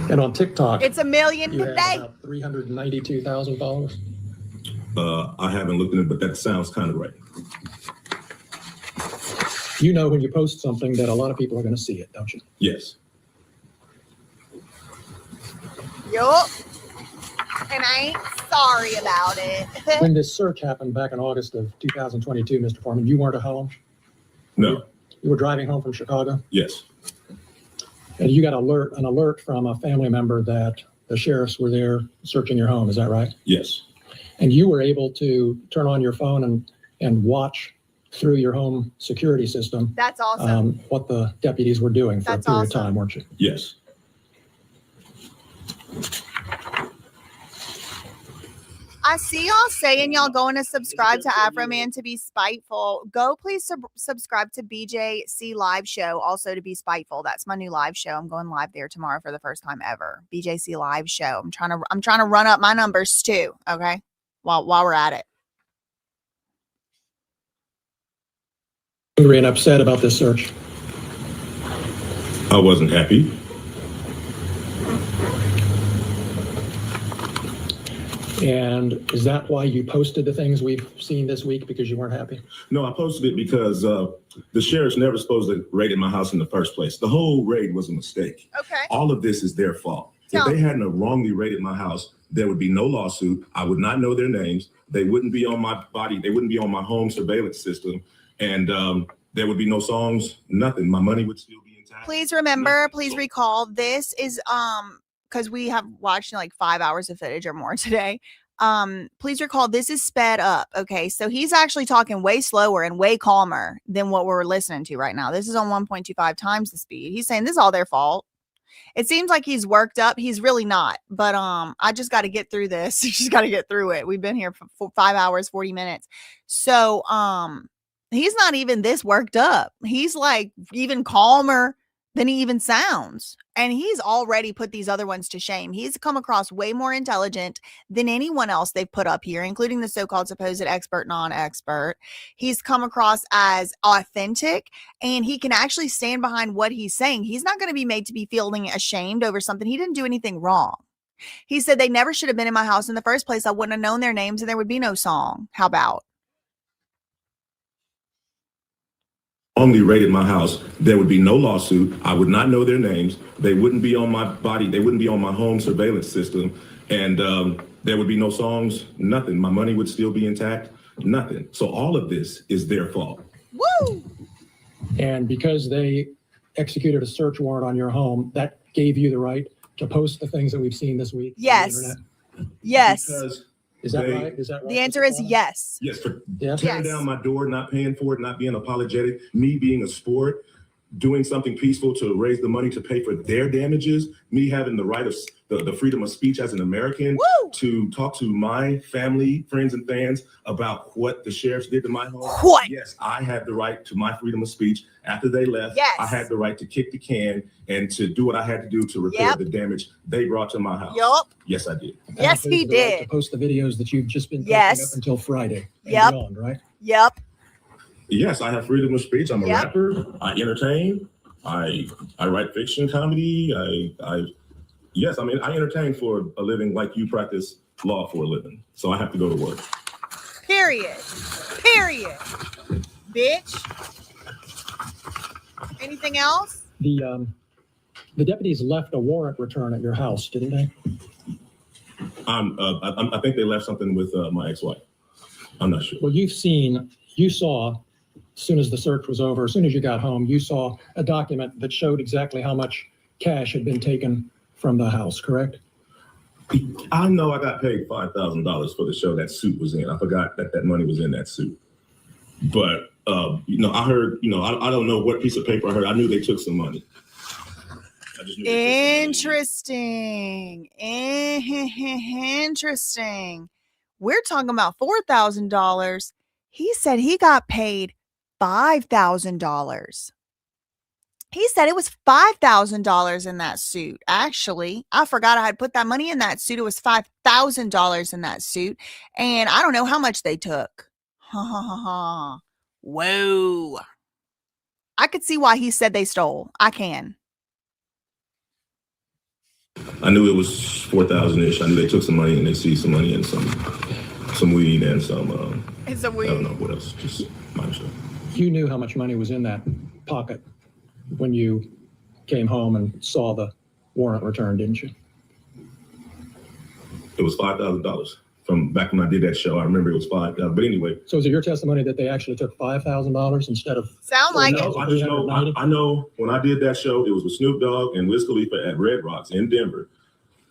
And on TikTok, It's 1 million you have today. about 392,000 followers. I haven't looked at it, but that sounds kind of right. You know when you post something that a lot of people are going to see it, don't you? Yes. Yup. And I ain't sorry about it. When this search happened back in August of 2022, Mr. Foreman, you weren't at home? No. You were driving home from Chicago? Yes. And you got an alert from a family member that the sheriffs were there searching your home, is that right? Yes. And you were able to turn on your phone and watch through your home security system That's awesome. what the deputies were doing for That's a period of awesome. time, weren't you? Yes. I see y'all saying y'all going to subscribe to Afro Man to be spiteful. Go please subscribe to BJC Live Show also to be spiteful. That's my new live show. I'm going live there tomorrow for the first time ever. BJC Live Show. I'm trying to run up my numbers too. Okay, while we're at it. Angry and upset about this search. I wasn't happy. And is that why you posted the things we've seen this week, because you weren't happy? No, I posted it because the sheriff's never supposed to raid my house in the first place. The whole raid was a mistake. Okay. All of this is their fault. Tell If they me. hadn't have wrongly raided my house, there would be no lawsuit. I would not know their names. They wouldn't be on my body. They wouldn't be on my home surveillance system. And there would be no songs, nothing. My money would still be intact. Please remember, please recall, this is because we have watched like 5 hours of footage or more today. Please recall this is sped up. Okay, so he's actually talking way slower and way calmer than what we're listening to right now. This is on 1.25 times the speed. He's saying this is all their fault. It seems like he's worked up. He's really not. But I just got to get through this. You just got to get through it. We've been here for 5 hours, 40 minutes. So he's not even this worked up. He's like even calmer than he even sounds. And he's already put these other ones to shame. He's come across way more intelligent than anyone else they've put up here, including the so-called supposed expert, non-expert. He's come across as authentic, and he can actually stand behind what he's saying. He's not going to be made to be feeling ashamed over something. He didn't do anything wrong. He said they never should have been in my house in the first place. I wouldn't have known their names and there would be no song. How about? Only raided my house, there would be no lawsuit. I would not know their names. They wouldn't be on my body. They wouldn't be on my home surveillance system. And there would be no songs, nothing. My money would still be intact, nothing. So all of this is their fault. Woo! And because they executed a search warrant on your home, that gave you the right to post the things that we've seen this week. Yes. On the internet? Yes. Because Is that right? Is that right? The answer is yes. yes, for Yes. tearing down my door, not paying for it, not being apologetic, me being a sport, doing something peaceful to raise the money to pay for their damages, me having the right of the freedom of speech as an American to talk to my family, friends, and fans about what the sheriffs did to my home. What? Yes, I had the right to my freedom of speech. After they left, Yes. I had the right to kick the can and to do what I had to do to repair the damage they brought to my house. Yup. Yes, I did. That Yes, he includes the right did. To post the videos that you've just been posting Yes. up until Friday. And Yep. beyond, right? Yep. Yes, I have freedom of speech. I'm a Yep. rapper. I entertain. I write fiction, comedy. Yes, I mean, I entertain for a living like you practice law for a living. So I have to go to work. Period. Period. Bitch. Anything else? The deputies left a warrant return at your house, didn't they? I think they left something with my ex-wife. I'm not sure. Well, you saw, as soon as the search was over, as soon as you got home, you saw a document that showed exactly how much cash had been taken from the house, correct? I know I got paid $5,000 for the show that suit was in. I forgot that money was in that suit. But, I heard, I don't know what piece of paper I heard. I knew they took some money. I just knew they took some money. Interesting. We're talking about $4,000. He said he got paid $5,000. He said it was $5,000 in that suit. Actually, I forgot I had put that money in that suit. It was $5,000 in that suit. And I don't know how much they took. Ha ha ha ha. Whoa. I could see why he said they stole. I can. I knew it was 4,000-ish. I knew they took some money and they seized some money and some weed and some I don't know what else. Just minor stuff. You knew how much money was in that pocket when you came home and saw the warrant return, didn't you? It was $5,000 from back when I did that show. I remember it was $5,000. But anyway. So is it your testimony that they actually took $5,000 instead of? Sound like no, it. I just know. I know when I did that show, it was with Snoop Dogg and Wiz Khalifa at Red Rocks in Denver.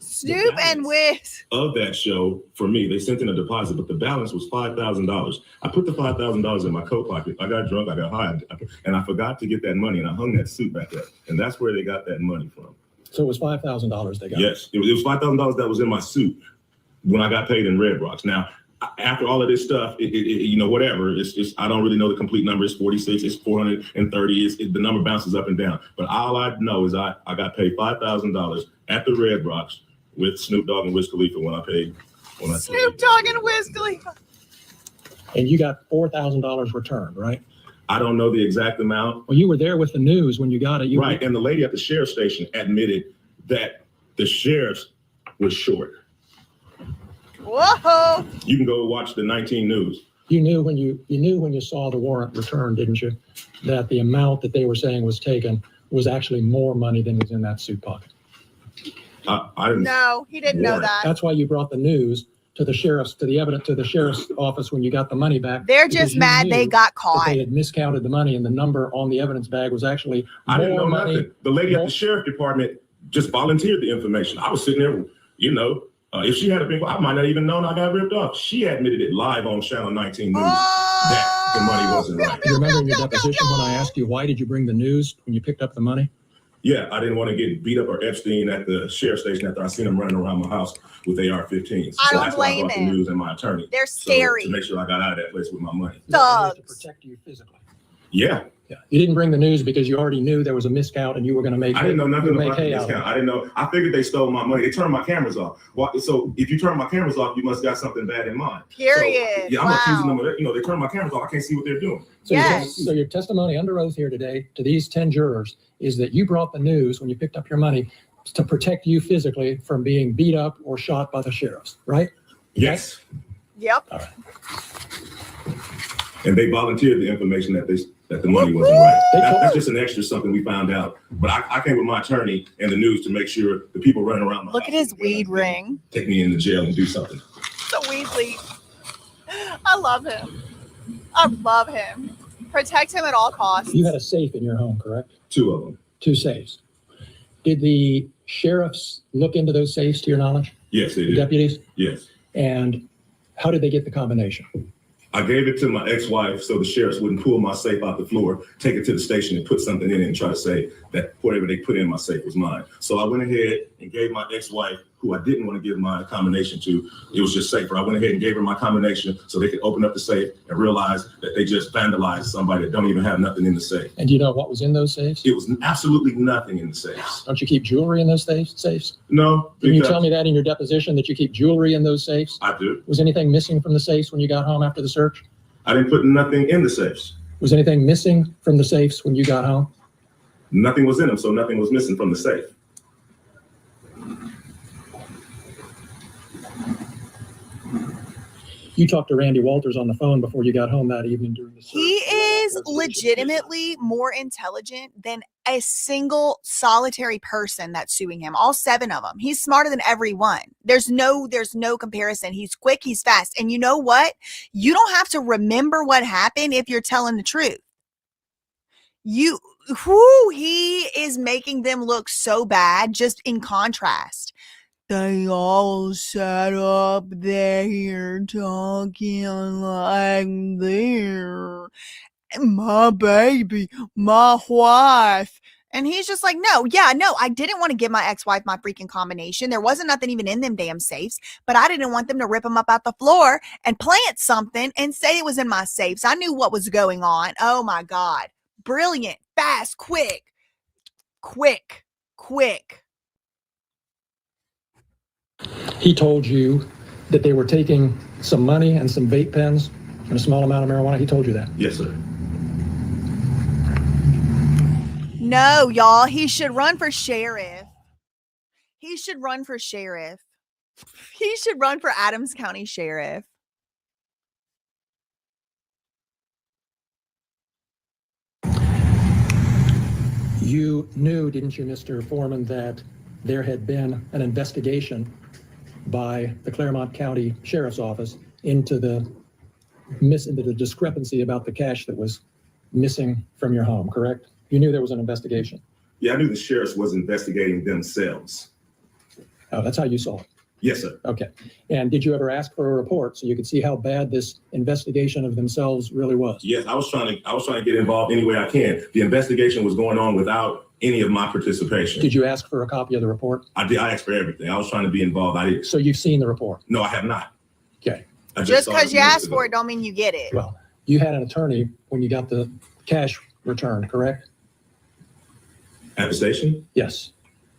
Snoop and Wiz. Of that show, for me, they sent in a deposit, but the balance was $5,000. I put the $5,000 in my coat pocket. I got drunk, I got high, and I forgot to get that money, and I hung that suit back up, and that's where they got that money from. So it was $5,000 they got? Yes, it was $5,000 that was in my suit when I got paid in Red Rocks. Now, after all of this stuff, whatever, it's I don't really know the complete number. It's 46, it's 430, the number bounces up and down. But all I know is I got paid $5,000 at the Red Rocks with Snoop Dogg and Wiz Khalifa when I paid. Snoop Dogg and Wiz Khalifa. And you got $4,000 returned, right? I don't know the exact amount. Well, you were there with the news when you got it. Right, and the lady at the sheriff's station admitted that the sheriffs was short. Whoa! You can go watch the 19 News. You knew when you saw the warrant return, didn't you, that the amount that they were saying was taken was actually more money than was in that suit pocket? I didn't. No, he didn't know that. That's why you brought the news to the sheriff's office when you got the money back. They're just mad they got caught. They had miscounted the money, and the number on the evidence bag was actually I didn't know more money. nothing. The lady at the sheriff department just volunteered the information. I was sitting there, if she had a big, I might not even known I got ripped off. She admitted it live on Channel 19 News that the money wasn't right. You remember in your deposition when I asked you, why did you bring the news when you picked up the money? Yeah, I didn't want to get beat up or Epstein at the sheriff's station after I seen him running around my house with AR-15s. I don't that's why I blame brought him. the news and my attorney. They're scary. To make sure I got out of that place with my money. Thugs. To protect you physically. Yeah, Yeah. You didn't bring the news because you already knew there was a miscount and you were going to make. I didn't know nothing about the hay out of it. discount. I didn't know. I figured they stole my money. They turned my cameras off. Well, so if you turn my cameras off, you must got something bad in mind. Period. So, yeah, I'm Wow. accusing them of it. You know, they turned my cameras off. I can't see what they're doing. So, Yes. so your testimony under oath here today to these 10 jurors is that you brought the news when you picked up your money to protect you physically from being beat up or shot by the sheriffs, right? Yes. Yep. All right. And they volunteered the information that the money wasn't right. That's just an extra something we found out. But I came with my attorney and the news to make sure the people running around my Look house at his weed ring. take me into jail and do something. So Weasley. I love him. I love him. Protect him at all costs. You had a safe in your home, correct? 2 of them. 2 safes. Did the sheriffs look into those safes to your knowledge? Yes, they The did. deputies? Yes. And how did they get the combination? I gave it to my ex-wife so the sheriffs wouldn't pull my safe out the floor, take it to the station and put something in it and try to say that whatever they put in my safe was mine. So I went ahead and gave my ex-wife, who I didn't want to give my combination to, it was just safer. I went ahead and gave her my combination so they could open up the safe and realize that they just vandalized somebody that don't even have nothing in the safe. And do you know what was in those safes? It was absolutely nothing in the safes. Don't you keep jewelry in those safes? No. Can you because tell me that in your deposition that you keep jewelry in those safes? I do. Was anything missing from the safes when you got home after the search? I didn't put nothing in the safes. Was anything missing from the safes when you got home? Nothing was in them, so nothing was missing from the safe. You talked to Randy Walters on the phone before you got home that evening during the search. He is legitimately more intelligent than a single solitary person that's suing him. All 7 of them. He's smarter than everyone. There's no comparison. He's quick, he's fast. And you know what? You don't have to remember what happened if you're telling the truth. He is making them look so bad just in contrast. They all sat up there talking like this. My baby, my wife. And he's just like, no, I didn't want to give my ex-wife my freaking combination. There wasn't nothing even in them damn safes, but I didn't want them to rip them up out the floor and plant something and say it was in my safes. I knew what was going on. Oh my God. Brilliant, fast, quick. He told you that they were taking some money and some vape pens and a small amount of marijuana. He told you that. Yes, sir. No, y'all, he should run for sheriff. He should run for Adams County Sheriff. You knew, didn't you, Mr. Foreman, that there had been an investigation by the Claremont County Sheriff's Office into the discrepancy about the cash that was missing from your home, correct? You knew there was an investigation. Yeah, I knew the sheriffs was investigating themselves. Oh, that's how you saw it. Yes, sir. Okay. And did you ever ask for a report so you could see how bad this investigation of themselves really was? Yes, I was trying to get involved any way I can. The investigation was going on without any of my participation. Did you ask for a copy of the report? I did. I asked for everything. I was trying to be involved. So you've seen the report? No, I have not. Okay. Just because you asked for it don't mean you get it. Well, you had an attorney when you got the cash returned, correct? At the station? Yes.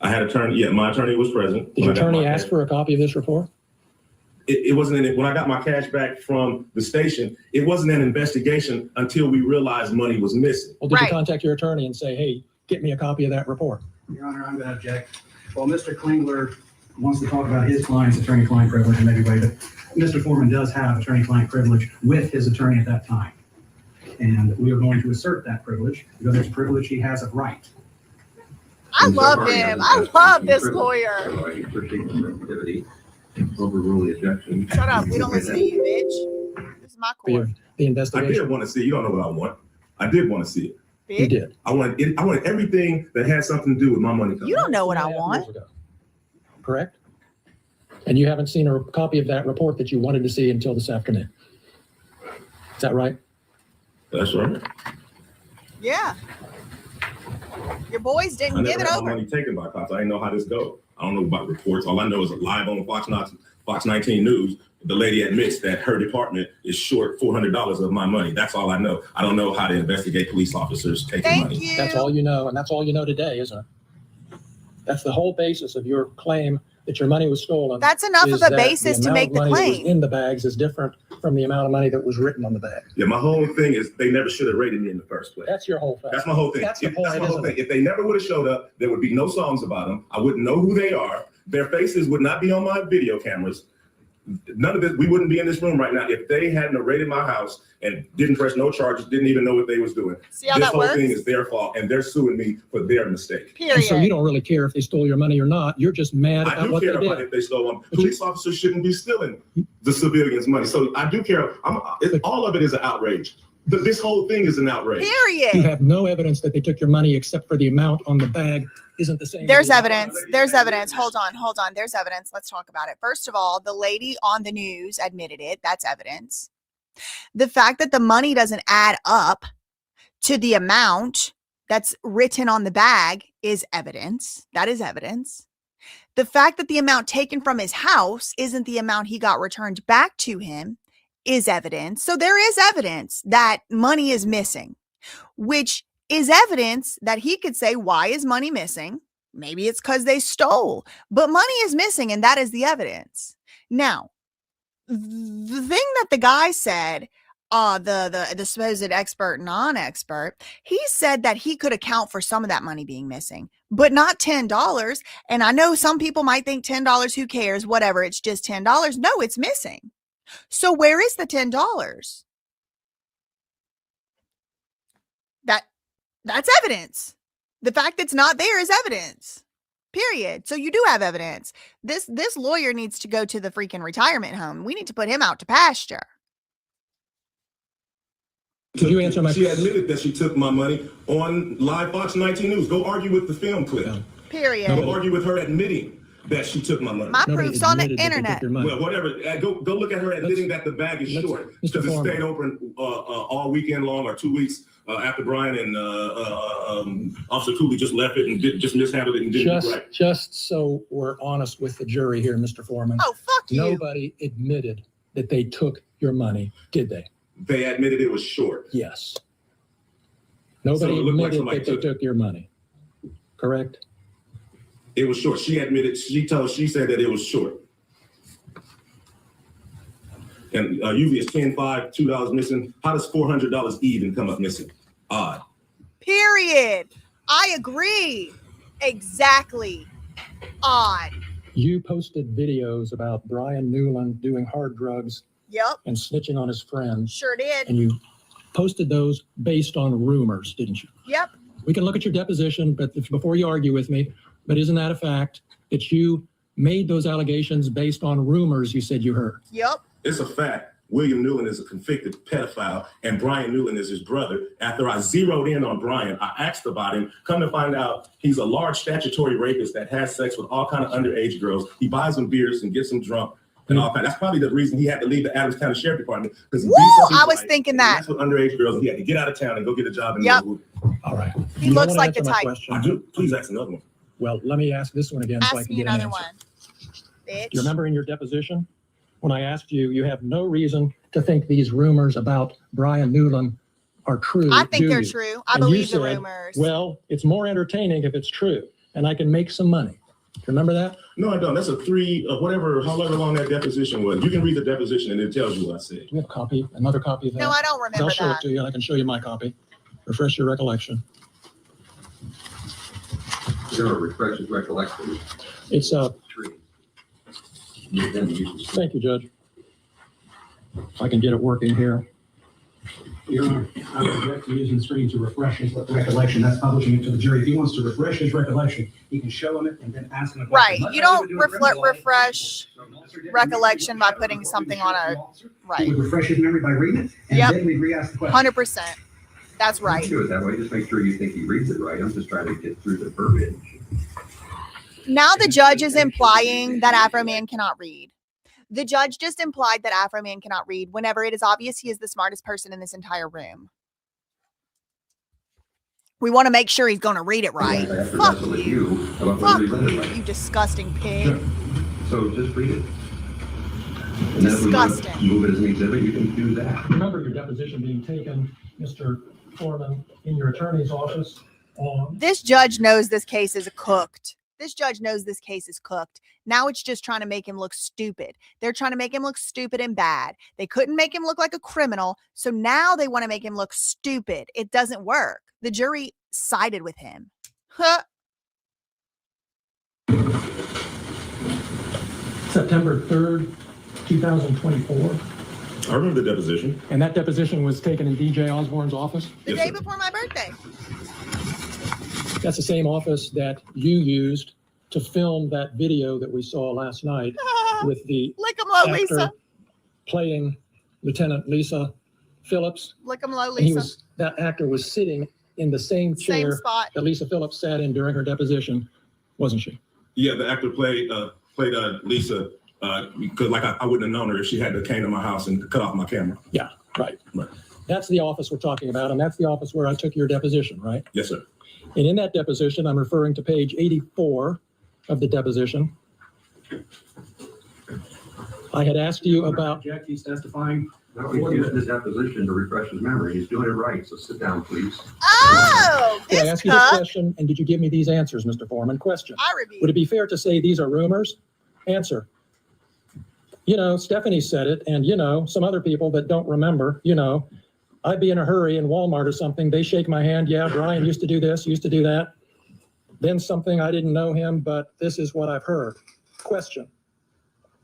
I had an attorney. Yeah, my attorney was present. Did your attorney ask for a copy of this report? It wasn't in it. When I got my cash back from the station, it wasn't an investigation until we realized money was missing. Well, did you contact your attorney and say, hey, get me a copy of that report? Your Honor, I'm going to object. Well, Mr. Klingler wants to talk about his client's attorney-client privilege and maybe waive it. Mr. Foreman does have attorney-client privilege with his attorney at that time. And we are going to assert that privilege because it's a privilege he has of right. I love him. I love this lawyer. Overrule the objection. Shut up. We don't listen to you, bitch. This is my court. The I investigation. did want to see it. You don't know what I want. I did want to see it. You did. I wanted everything that had something to do with my money. You don't know what I want. Correct? And you haven't seen a copy of that report that you wanted to see until this afternoon. Is that right? That's right. Yeah. Your boys didn't give it I never had over. my money taken by cops. I didn't know how this goes. I don't know about reports. All I know is live on Fox 19 News. the lady admits that her department is short $400 of my money. That's all I know. I don't know how to investigate police officers taking money. That's all you know, and that's all you know today, isn't it? That's the whole basis of your claim that your money was stolen. That's enough of a basis to make the The amount of money that claim. was in the bags is different from the amount of money that was written on the bag. Yeah, my whole thing is they never should have raided me in the first place. That's your whole thing. That's my whole thing. That's the point, That's my whole isn't thing. it? If they never would have showed up, there would be no songs about them. I wouldn't know who they are. Their faces would not be on my video cameras. None of this, we wouldn't be in this room right now if they hadn't raided my house and didn't press no charges, didn't even know what they was doing. See how This that whole works? thing is their fault, and they're suing me for their mistake. Period. And so you don't really care if they stole your money or not. You're just mad I about do what they care about did. if they stole them. Police officers shouldn't be stealing the civilians' money. So I do care. All of it is an outrage. This whole thing is an outrage. You Period. have no evidence that they took your money except for the amount on the bag isn't the same. There's evidence. There's evidence. Hold on. There's evidence. Let's talk about it. First of all, the lady on the news admitted it. That's evidence. The fact that the money doesn't add up to the amount that's written on the bag is evidence. That is evidence. The fact that the amount taken from his house isn't the amount he got returned back to him is evidence. So there is evidence that money is missing, which is evidence that he could say, why is money missing? Maybe it's because they stole, but money is missing, and that is the evidence. Now, the thing that the guy said, the supposed expert, non-expert, he said that he could account for some of that money being missing, but not $10. And I know some people might think $10, who cares, whatever, it's just $10. No, it's missing. So where is the $10? That's evidence. The fact it's not there is evidence. Period. So you do have evidence. This lawyer needs to go to the freaking retirement home. We need to put him out to pasture. Could you answer my She admitted that she took my money on live Fox 19 News. Go argue with the film clip. Period. Go argue with her admitting that she took my money. My proof's on the internet. Well, whatever. Go look at her admitting that the bag is short because it stayed open all weekend long or 2 weeks after Brian and Officer Kulie just left it and just mishandled it and didn't do right. Just so we're honest with the jury here, Mr. Foreman. Oh, fuck you. Nobody admitted that they took your money, did they? They admitted it was short. Yes. Nobody So it looked like admitted somebody that they took your money, correct? It was short. She admitted, she said that it was short. And UV is 10.5, $2 missing. How does $400 even come up missing? Odd. Period. I agree. Exactly. Odd. You posted videos about Brian Newland doing hard drugs Yep. and snitching on his friends. Sure did. And you posted those based on rumors, didn't you? Yep. We can look at your deposition, but before you argue with me, but isn't that a fact that you made those allegations based on rumors you said you heard? Yep. It's a fact. William Newland is a convicted pedophile, and Brian Newland is his brother. After I zeroed in on Brian, I asked about him. Come to find out, he's a large statutory rapist that has sex with all kind of underage girls. He buys them beers and gets them drunk and all kind. That's probably the reason he had to leave the Adams County Sheriff Department, because he Woo! I was thinking that. That's with underage girls. And he had to get out of town and go get a job in Yep. the All right. He You don't looks wanna like the answer my type. question? I do. Please ask another one. Well, let me ask this one again so I Ask can me get an another answer. one. Bitch. You remember in your deposition when I asked you, you have no reason to think these rumors about Brian Newland are true. I think do they're you? true. I And you believe the said, rumors. Well, it's more entertaining if it's true, and I can make some money. Remember that? No, I don't. That's a however long that deposition was. You can read the deposition and it tells you what I said. Do you have a copy, another copy of that? No, I don't remember I'll show that. it to you, and I can show you my copy. Refresh your recollection. You're gonna refresh his recollection. It's Tree. thank you, Judge. If I can get it working here. Your Honor, I would object to using the screen to refresh his recollection. That's publishing it to the jury. If he wants to refresh his recollection, he can show him it and then ask him a Right. question. You don't refresh recollection by putting something on a, He right. would refresh his memory by reading it, and Yep. then we'd re-ask the question. 100%. That's You right. can do it that way. Just make sure you think he reads it right. I'm just trying to get through the verbiage. Now the judge is implying that AFROMAN cannot read. The judge just implied that AFROMAN cannot read whenever it is obvious he is the smartest person in this entire room. We want to make sure he's going to read it right. I have to Fuck wrestle with you. you about Fuck whether he read it you, right. you disgusting pig. Sure. So just read it. And then if we want to Disgusting. move it as an exhibit, you can do that. Remember your deposition being taken, Mr. Foreman, in your attorney's office on This judge knows this case is cooked. This judge knows this case is cooked. Now it's just trying to make him look stupid. They're trying to make him look stupid and bad. They couldn't make him look like a criminal. So now they want to make him look stupid. It doesn't work. The jury sided with him. Huh. September 3rd, 2024. I remember the deposition. And that deposition was taken in DJ Osborne's office? The day before my birthday. That's the same office that you used to film that video that we saw last night with the Lick 'em low, actor Lisa. playing Lieutenant Lisa Phillips. Lick 'em low, And Lisa. that actor was sitting in the same Same chair spot. that Lisa Phillips sat in during her deposition, wasn't she? Yeah, the actor played Lisa because I wouldn't have known her if she had came to my house and cut off my camera. Yeah, right. That's the office we're talking about, and that's the office where I took your deposition, right? Yes, sir. And in that deposition, I'm referring to page 84 of the deposition. I had asked you about. Jack, he's testifying. No, he's using his deposition to refresh his memory. He's doing it right, so sit down, please. Oh, Did I this ask you this cuck. question, and did you give me these answers, Mr. Foreman? Question. I reviewed. Would it be fair to say these are rumors? Answer. You know, Stephanie said it, and you know, some other people that don't remember, you know, I'd be in a hurry in Walmart or something. They shake my hand. Yeah, Brian used to do this, used to do that. Then something, I didn't know him, but this is what I've heard. Question.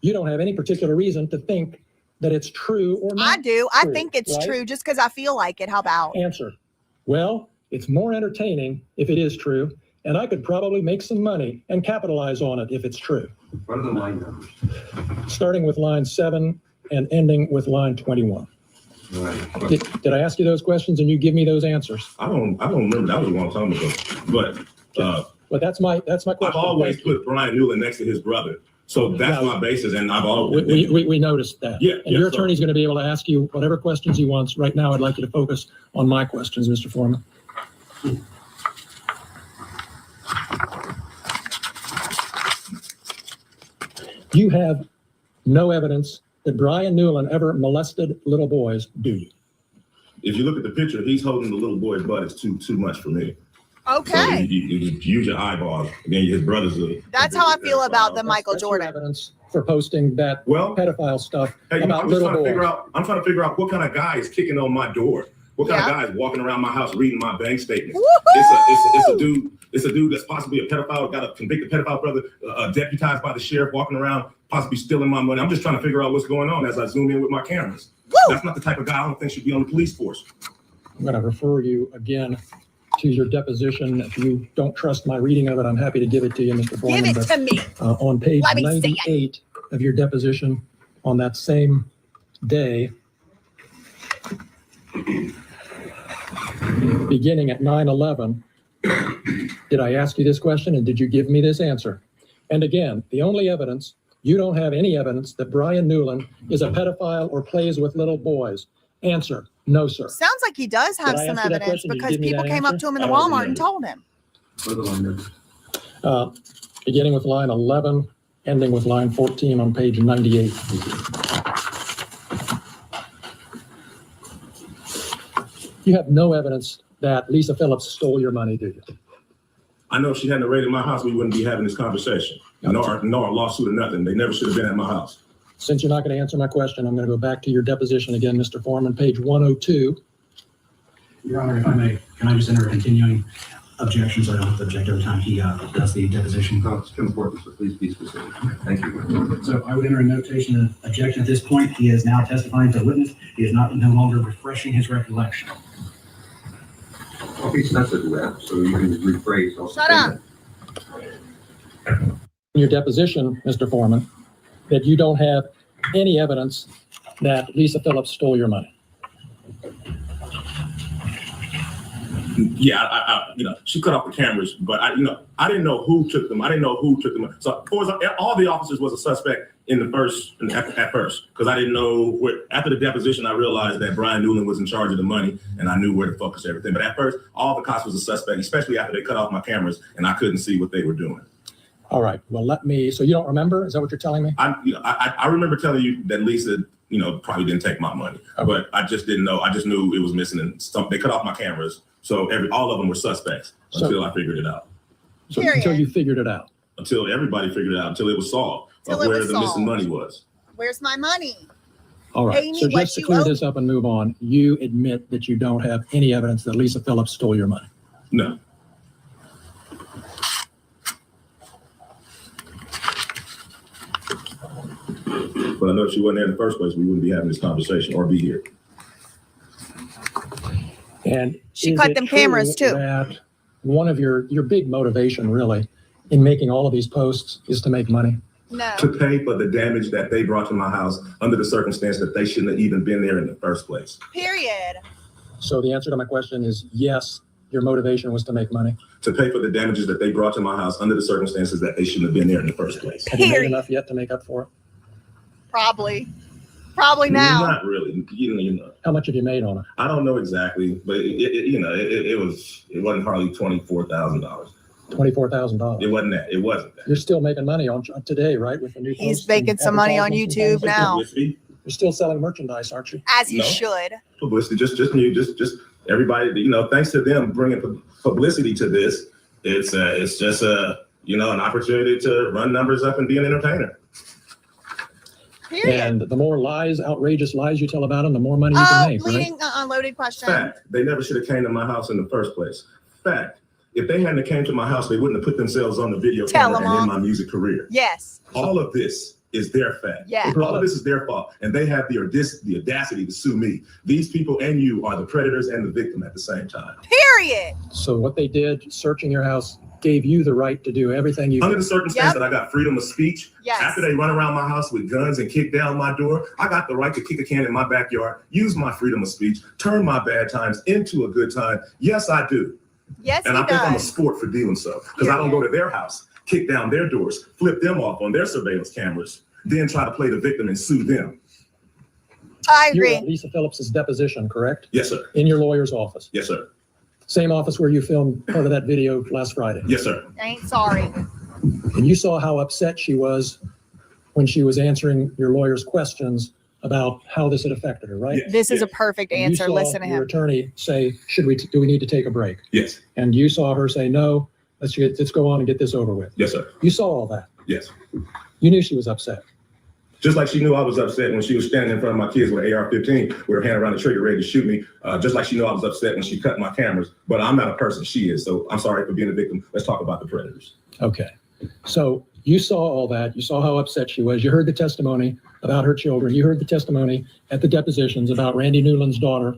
You don't have any particular reason to think that it's true or not. I do. I true, think it's right? true just because I feel like it. How about? Answer. Well, it's more entertaining if it is true, and I could probably make some money and capitalize on it if it's true. What are the line numbers? Starting with line 7 and ending with line 21. Right. Did I ask you those questions and you give me those answers? I don't remember. That was a long time ago. But that's my question. I've always put Brian Newman next to his brother. So that's my basis, and I've always we noticed that. Yeah, and your attorney's going to be able to ask you whatever questions he wants. Right now, I'd like you to focus on my questions, Mr. Foreman. You have no evidence that Brian Newland ever molested little boys, do you? If you look at the picture, he's holding the little boy's butt. It's too much for me. Okay. So you use your eyeballs. Again, his brother's a. That's how I feel about the Michael That's your Jordan. evidence for posting that pedophile stuff about little boys. I'm trying to figure out what kind of guy is kicking on my door. What kind of guy is walking around my house reading my bank statements? It's a dude that's possibly a pedophile, got a convicted pedophile brother, deputized by the sheriff, walking around, possibly stealing my money. I'm just trying to figure out what's going on as I zoom in with my cameras. That's not the type of guy I don't think should be on the police force. I'm going to refer you again to your deposition. If you don't trust my reading of it, I'm happy to give it to you, Mr. Foreman. Give it to me. On page Let me see it. 98 of your deposition on that same day, beginning at 9/11, did I ask you this question and did you give me this answer? And again, the only evidence, you don't have any evidence that Brian Newland is a pedophile or plays with little boys. Answer, no, sir. Sounds like he does have Did I some ask you that evidence question? Did you because give me people that came up answer? to him in the I don't Walmart and told him. What are the line numbers? Beginning with line 11, ending with line 14 on page 98. You have no evidence that Lisa Phillips stole your money, do you? I know if she hadn't raided my house, we wouldn't be having this conversation. Nor a lawsuit or nothing. They never should have been at my house. Since you're not going to answer my question, I'm going to go back to your deposition again, Mr. Foreman, page 102. Your Honor, if I may, can I just enter a continuing objection so I don't have to object every time he does the deposition? No, it's too important, so please be specific. Thank you. So I would enter a notation of objection at this point. He is now testifying to the witness. He is no longer refreshing his recollection. I'll be sensitive to that, so you can rephrase. Also. Shut up. In your deposition, Mr. Foreman, that you don't have any evidence that Lisa Phillips stole your money. Yeah, she cut off the cameras, but I didn't know who took them. So of course, all the officers was a suspect at first, because I didn't know where. After the deposition, I realized that Brian Newman was in charge of the money, and I knew where to focus everything. But at first, all the cops was a suspect, especially after they cut off my cameras, and I couldn't see what they were doing. All right. Well, so you don't remember? Is that what you're telling me? I remember telling you that Lisa, probably didn't take my money, but I just didn't know. I just knew it was missing, and they cut off my cameras, so all of them were suspects until I figured it out. So until you figured it out. Until everybody figured it out, until it was solved of Till it where was the missing solved. money was. Where's my money? All right. Pay me So what just to you clear owe this up and move on, you admit that you don't have any evidence that Lisa Phillips stole your money. No. But I know if she wasn't there in the first place, we wouldn't be having this conversation or be here. And She is cut it them cameras, true too. That one of your big motivation, really, in making all of these posts is to make money. No. To pay for the damage that they brought to my house under the circumstance that they shouldn't have even been there in the first place. Period. So the answer to my question is yes, your motivation was to make money. To pay for the damages that they brought to my house under the circumstances that they shouldn't have been there in the first place. Have you made enough yet to make up for it? Probably now. Not really. How much have you made on it? I don't know exactly, but it wasn't hardly $24,000. $24,000. It wasn't that. It wasn't that. You're still making money on today, right? With the new He's posts making and some money on advertisements and YouTube things? now. Publicity. You're still selling merchandise, aren't you? As you No. should. Publicity. Just me. Just everybody. Thanks to them bringing publicity to this. It's just an opportunity to run numbers up and be an entertainer. Period. And the more lies, outrageous lies you tell about them, the more money you can make, right? Leading unloaded question. Fact. They never should have came to my house in the first place. Fact. If they hadn't came to my house, they wouldn't have put themselves on the video Tell camera them and in all. my music career. Yes. All of this is their fact. Yeah. All of this is their fault. And they have the audacity to sue me. These people and you are the predators and the victim at the same time. Period. So what they did, searching your house, gave you the right to do everything you Under did. the circumstance that I got freedom of speech, Yes. after they run around my house with guns and kick down my door, I got the right to kick a can in my backyard, use my freedom of speech, turn my bad times into a good time. Yes, I do. Yes, And he I think I'm a does. sport for doing so because I don't go to their house, kick down their doors, flip them off on their surveillance cameras, then try to play the victim and sue them. I You were agree. at Lisa Phillips's deposition, correct? Yes, sir. In your lawyer's office. Yes, sir. Same office where you filmed part of that video last Friday. Yes, sir. I ain't sorry. And you saw how upset she was when she was answering your lawyer's questions about how this had affected her, right? Yes. This is a Yes. perfect And you answer. saw Listen to your him. attorney say, do we need to take a break? Yes. And you saw her say, no, let's go on and get this over with. Yes, sir. You saw all that. Yes. You knew she was upset. Just like she knew I was upset when she was standing in front of my kids with an AR-15 with her hand around the trigger ready to shoot me. Just like she knew I was upset when she cut my cameras. But I'm not a person. She is. So I'm sorry for being a victim. Let's talk about the predators. Okay. So you saw all that. You saw how upset she was. You heard the testimony about her children. You heard the testimony at the depositions about Randy Newland's daughter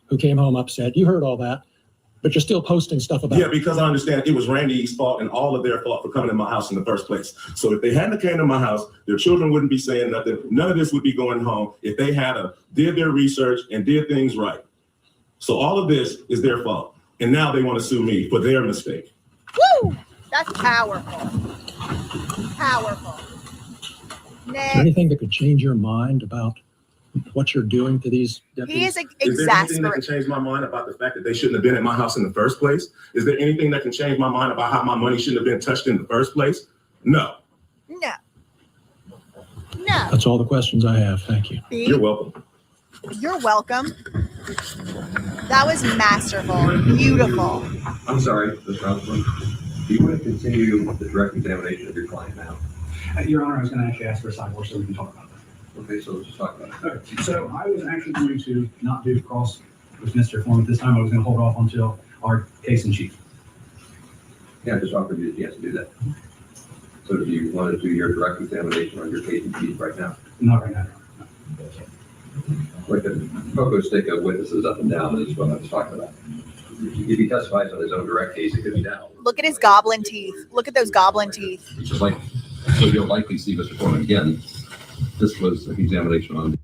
who came home upset. You heard all that, but you're still posting stuff about Yeah, it. because I understand it was Randy's fault and all of their fault for coming to my house in the first place. So if they hadn't came to my house, their children wouldn't be saying nothing. None of this would be going home if they did their research and did things right. So all of this is their fault. And now they want to sue me for their mistake. Woo! That's powerful. Powerful. Is there anything that could change your mind about what you're doing to these deputies? He is Is there anything that can exasperated. change my mind about the fact that they shouldn't have been at my house in the first place? Is there anything that can change my mind about how my money shouldn't have been touched in the first place? No. No. No. That's all the questions I have. Thank you. You're welcome. You're welcome. That was masterful. Beautiful. I'm sorry, Mr. Osborne. Do you want to continue the direct examination of your client now? Your Honor, I was going to actually ask for a sidebar so we can talk about that. Okay, so let's just talk about it. Okay, so I was actually going to not do cross with Mr. Foreman. This time I was going to hold off until our case in chief. Yeah, I just offered you the chance to do that. So do you want to do your direct examination on your case in chief right now? Not right now. Like the pogo stick of witnesses up and down is what I was talking about. If he testifies on his own direct case, it could be down. Look at his goblin teeth. Look at those goblin teeth. It's just like, so you'll likely see Mr. Foreman again. This was an examination on.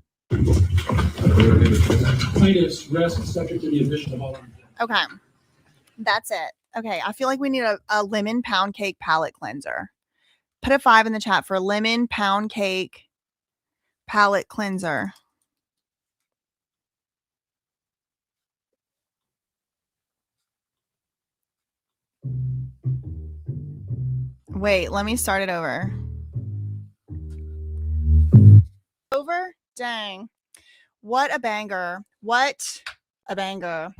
Plaintiff's rest is subject to the admission of all. Okay. That's it. Okay. I feel like we need a lemon pound cake palate cleanser. Put a 5 in the chat for lemon pound cake palate cleanser. Wait, let me start it over. Over? Dang. What a banger. What a banger.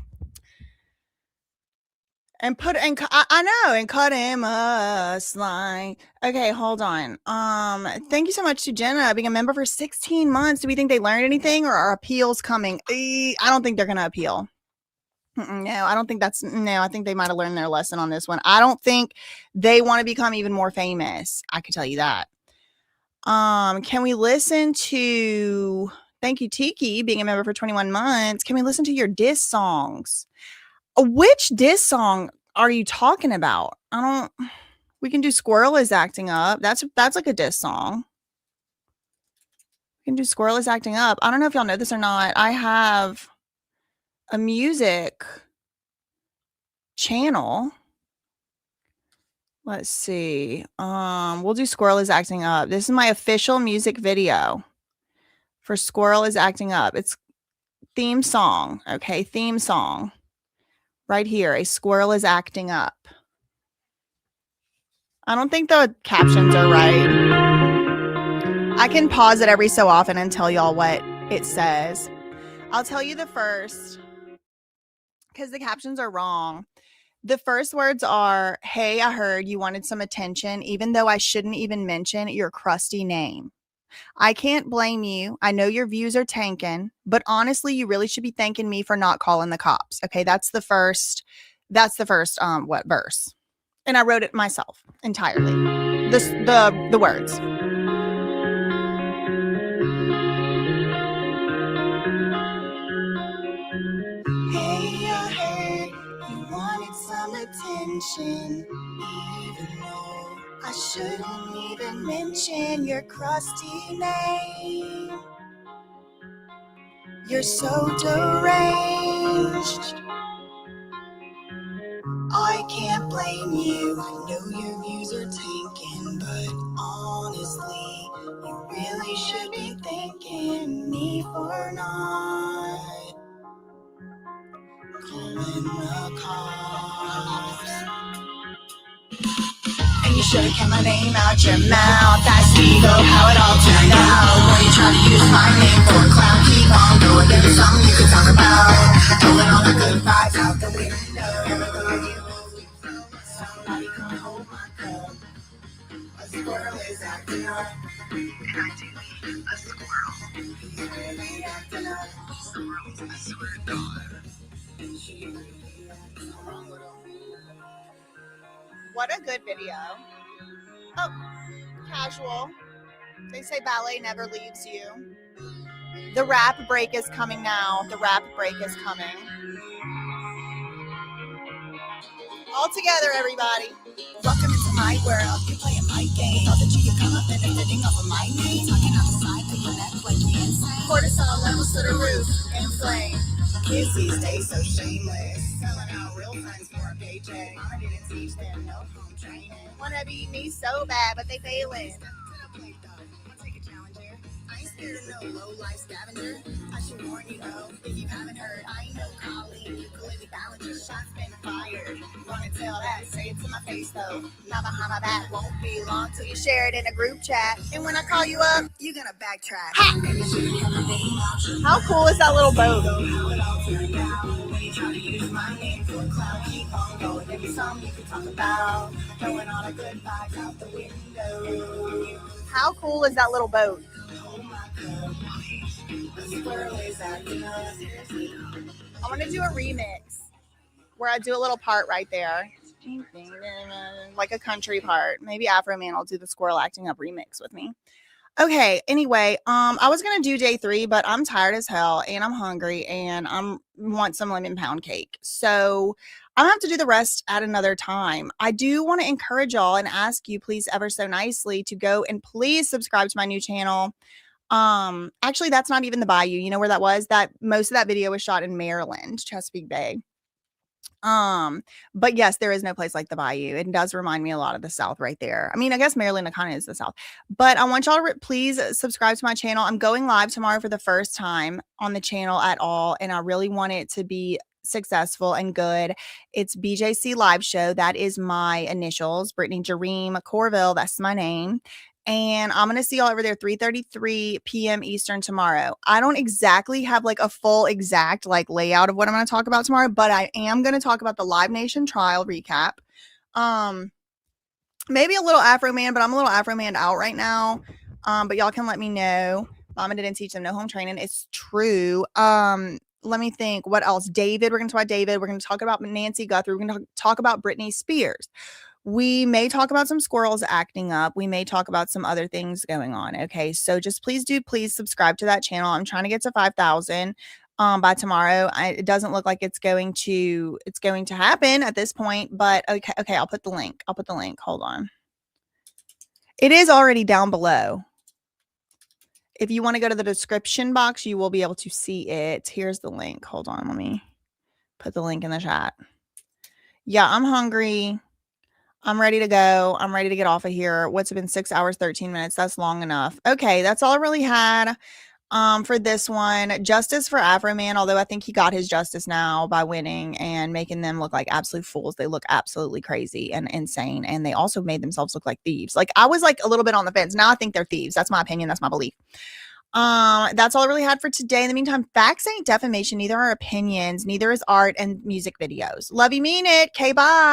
And I know, and cut him a slide. Okay, hold on. Thank you so much to Jenna being a member for 16 months. Do we think they learned anything, or are appeals coming? I don't think they're going to appeal. No, I don't think no, I think they might have learned their lesson on this one. I don't think they want to become even more famous. I can tell you that. Can we listen to, thank you, Tiki, being a member for 21 months. Can we listen to your diss songs? Which diss song are you talking about? We can do Squirrel is Acting Up. That's like a diss song. We can do Squirrel is Acting Up. I don't know if y'all know this or not. I have a music channel. Let's see. We'll do Squirrel is Acting Up. This is my official music video for Squirrel is Acting Up. It's theme song. Okay, theme song. Right here, a squirrel is acting up. I don't think the captions are right. I can pause it every so often and tell y'all what it says. I'll tell you the first, because the captions are wrong. The first words are, hey, I heard you wanted some attention, even though I shouldn't even mention your crusty name. I can't blame you. I know your views are tanking, but honestly, you really should be thanking me for not calling the cops. Okay, that's the first verse. And I wrote it myself entirely. The words. Hey, I heard you wanted some attention, even though I shouldn't even mention your crusty name. You're so deranged. I can't blame you. I know your views are tanking, but honestly, you really should be thanking me for not calling the cops. And you should've kept my name out your mouth. That's ego, how it all turned out. When you try to use my name for a clown, keep on going. There's something you could talk about. Throwing all the good vibes out the window. Somebody come hold my cup. A squirrel is acting up. And I do mean a squirrel. He's really acting up. I swear to God. She really acting wrong with him. What a good video. Oh, casual. They say ballet never leaves you. The rap break is coming now. The rap break is coming. All together, everybody. Welcome into my world. You're playing my game. Thought that you could come up and everything off of my name. Talking out the side of your neck like you insane. Cortisol levels to the roof. Inflame. Kids these days so shameless. Selling out real friends for a paycheck. I didn't teach them no home training. Wanna be me so bad, but they failing. I ain't scared of no low-life scavenger. I should warn you though, if you haven't heard, I ain't no Kulie, Kulie Ballinger. Shots been fired. Wanna tell that? Say it to my face though. Not behind my back. Won't be long till you share it in a group chat. And when I call you up, you're gonna backtrack. Ha! How cool is that little boat? How cool is that little boat? I want to do a remix where I do a little part right there. Like a country part. Maybe AFROMAN will do the squirrel acting up remix with me. Okay, anyway, I was gonna do day 3, but I'm tired as hell and I'm hungry and I want some lemon pound cake. So I'm gonna have to do the rest at another time. I do want to encourage y'all and ask you, please, ever so nicely, to go and please subscribe to my new channel. Actually, that's not even the Bayou. You know where that was? That most of that video was shot in Maryland, Chesapeake Bay. But yes, there is no place like the Bayou. It does remind me a lot of the South right there. I mean, I guess Maryland kind of is the South, but I want y'all to please subscribe to my channel. I'm going live tomorrow for the first time on the channel at all. And I really want it to be successful and good. It's BJC Live Show. That is my initials, Brittany Jareem Corville. That's my name. And I'm going to see y'all over there 3:33 p.m. Eastern tomorrow. I don't exactly have like a full exact like layout of what I'm going to talk about tomorrow, but I am going to talk about the Live Nation trial recap. Maybe a little Afro Man, but I'm a little Afro Man out right now. But y'all can let me know. Mama didn't teach them no home training. It's true. Let me think. What else? David. We're going to talk about David. We're going to talk about Nancy Guthrie. We're going to talk about Britney Spears. We may talk about some squirrels acting up. We may talk about some other things going on. Okay. So just please subscribe to that channel. I'm trying to get to 5,000 by tomorrow. It doesn't look like it's going to happen at this point, but okay. I'll put the link. Hold on. It is already down below. If you want to go to the description box, you will be able to see it. Here's the link. Hold on. Let me put the link in the chat. Yeah, I'm hungry. I'm ready to go. I'm ready to get off of here. What's it been 6 hours, 13 minutes? That's long enough. Okay, that's all I really had for this one. Justice for AfroMan, although I think he got his justice now by winning and making them look like absolute fools. They look absolutely crazy and insane. And they also made themselves look like thieves. Like I was like a little bit on the fence. Now I think they're thieves. That's my opinion. That's my belief. That's all I really had for today. In the meantime, facts ain't defamation. Neither are opinions. Neither is art and music videos. Love you, mean it. Okay, bye.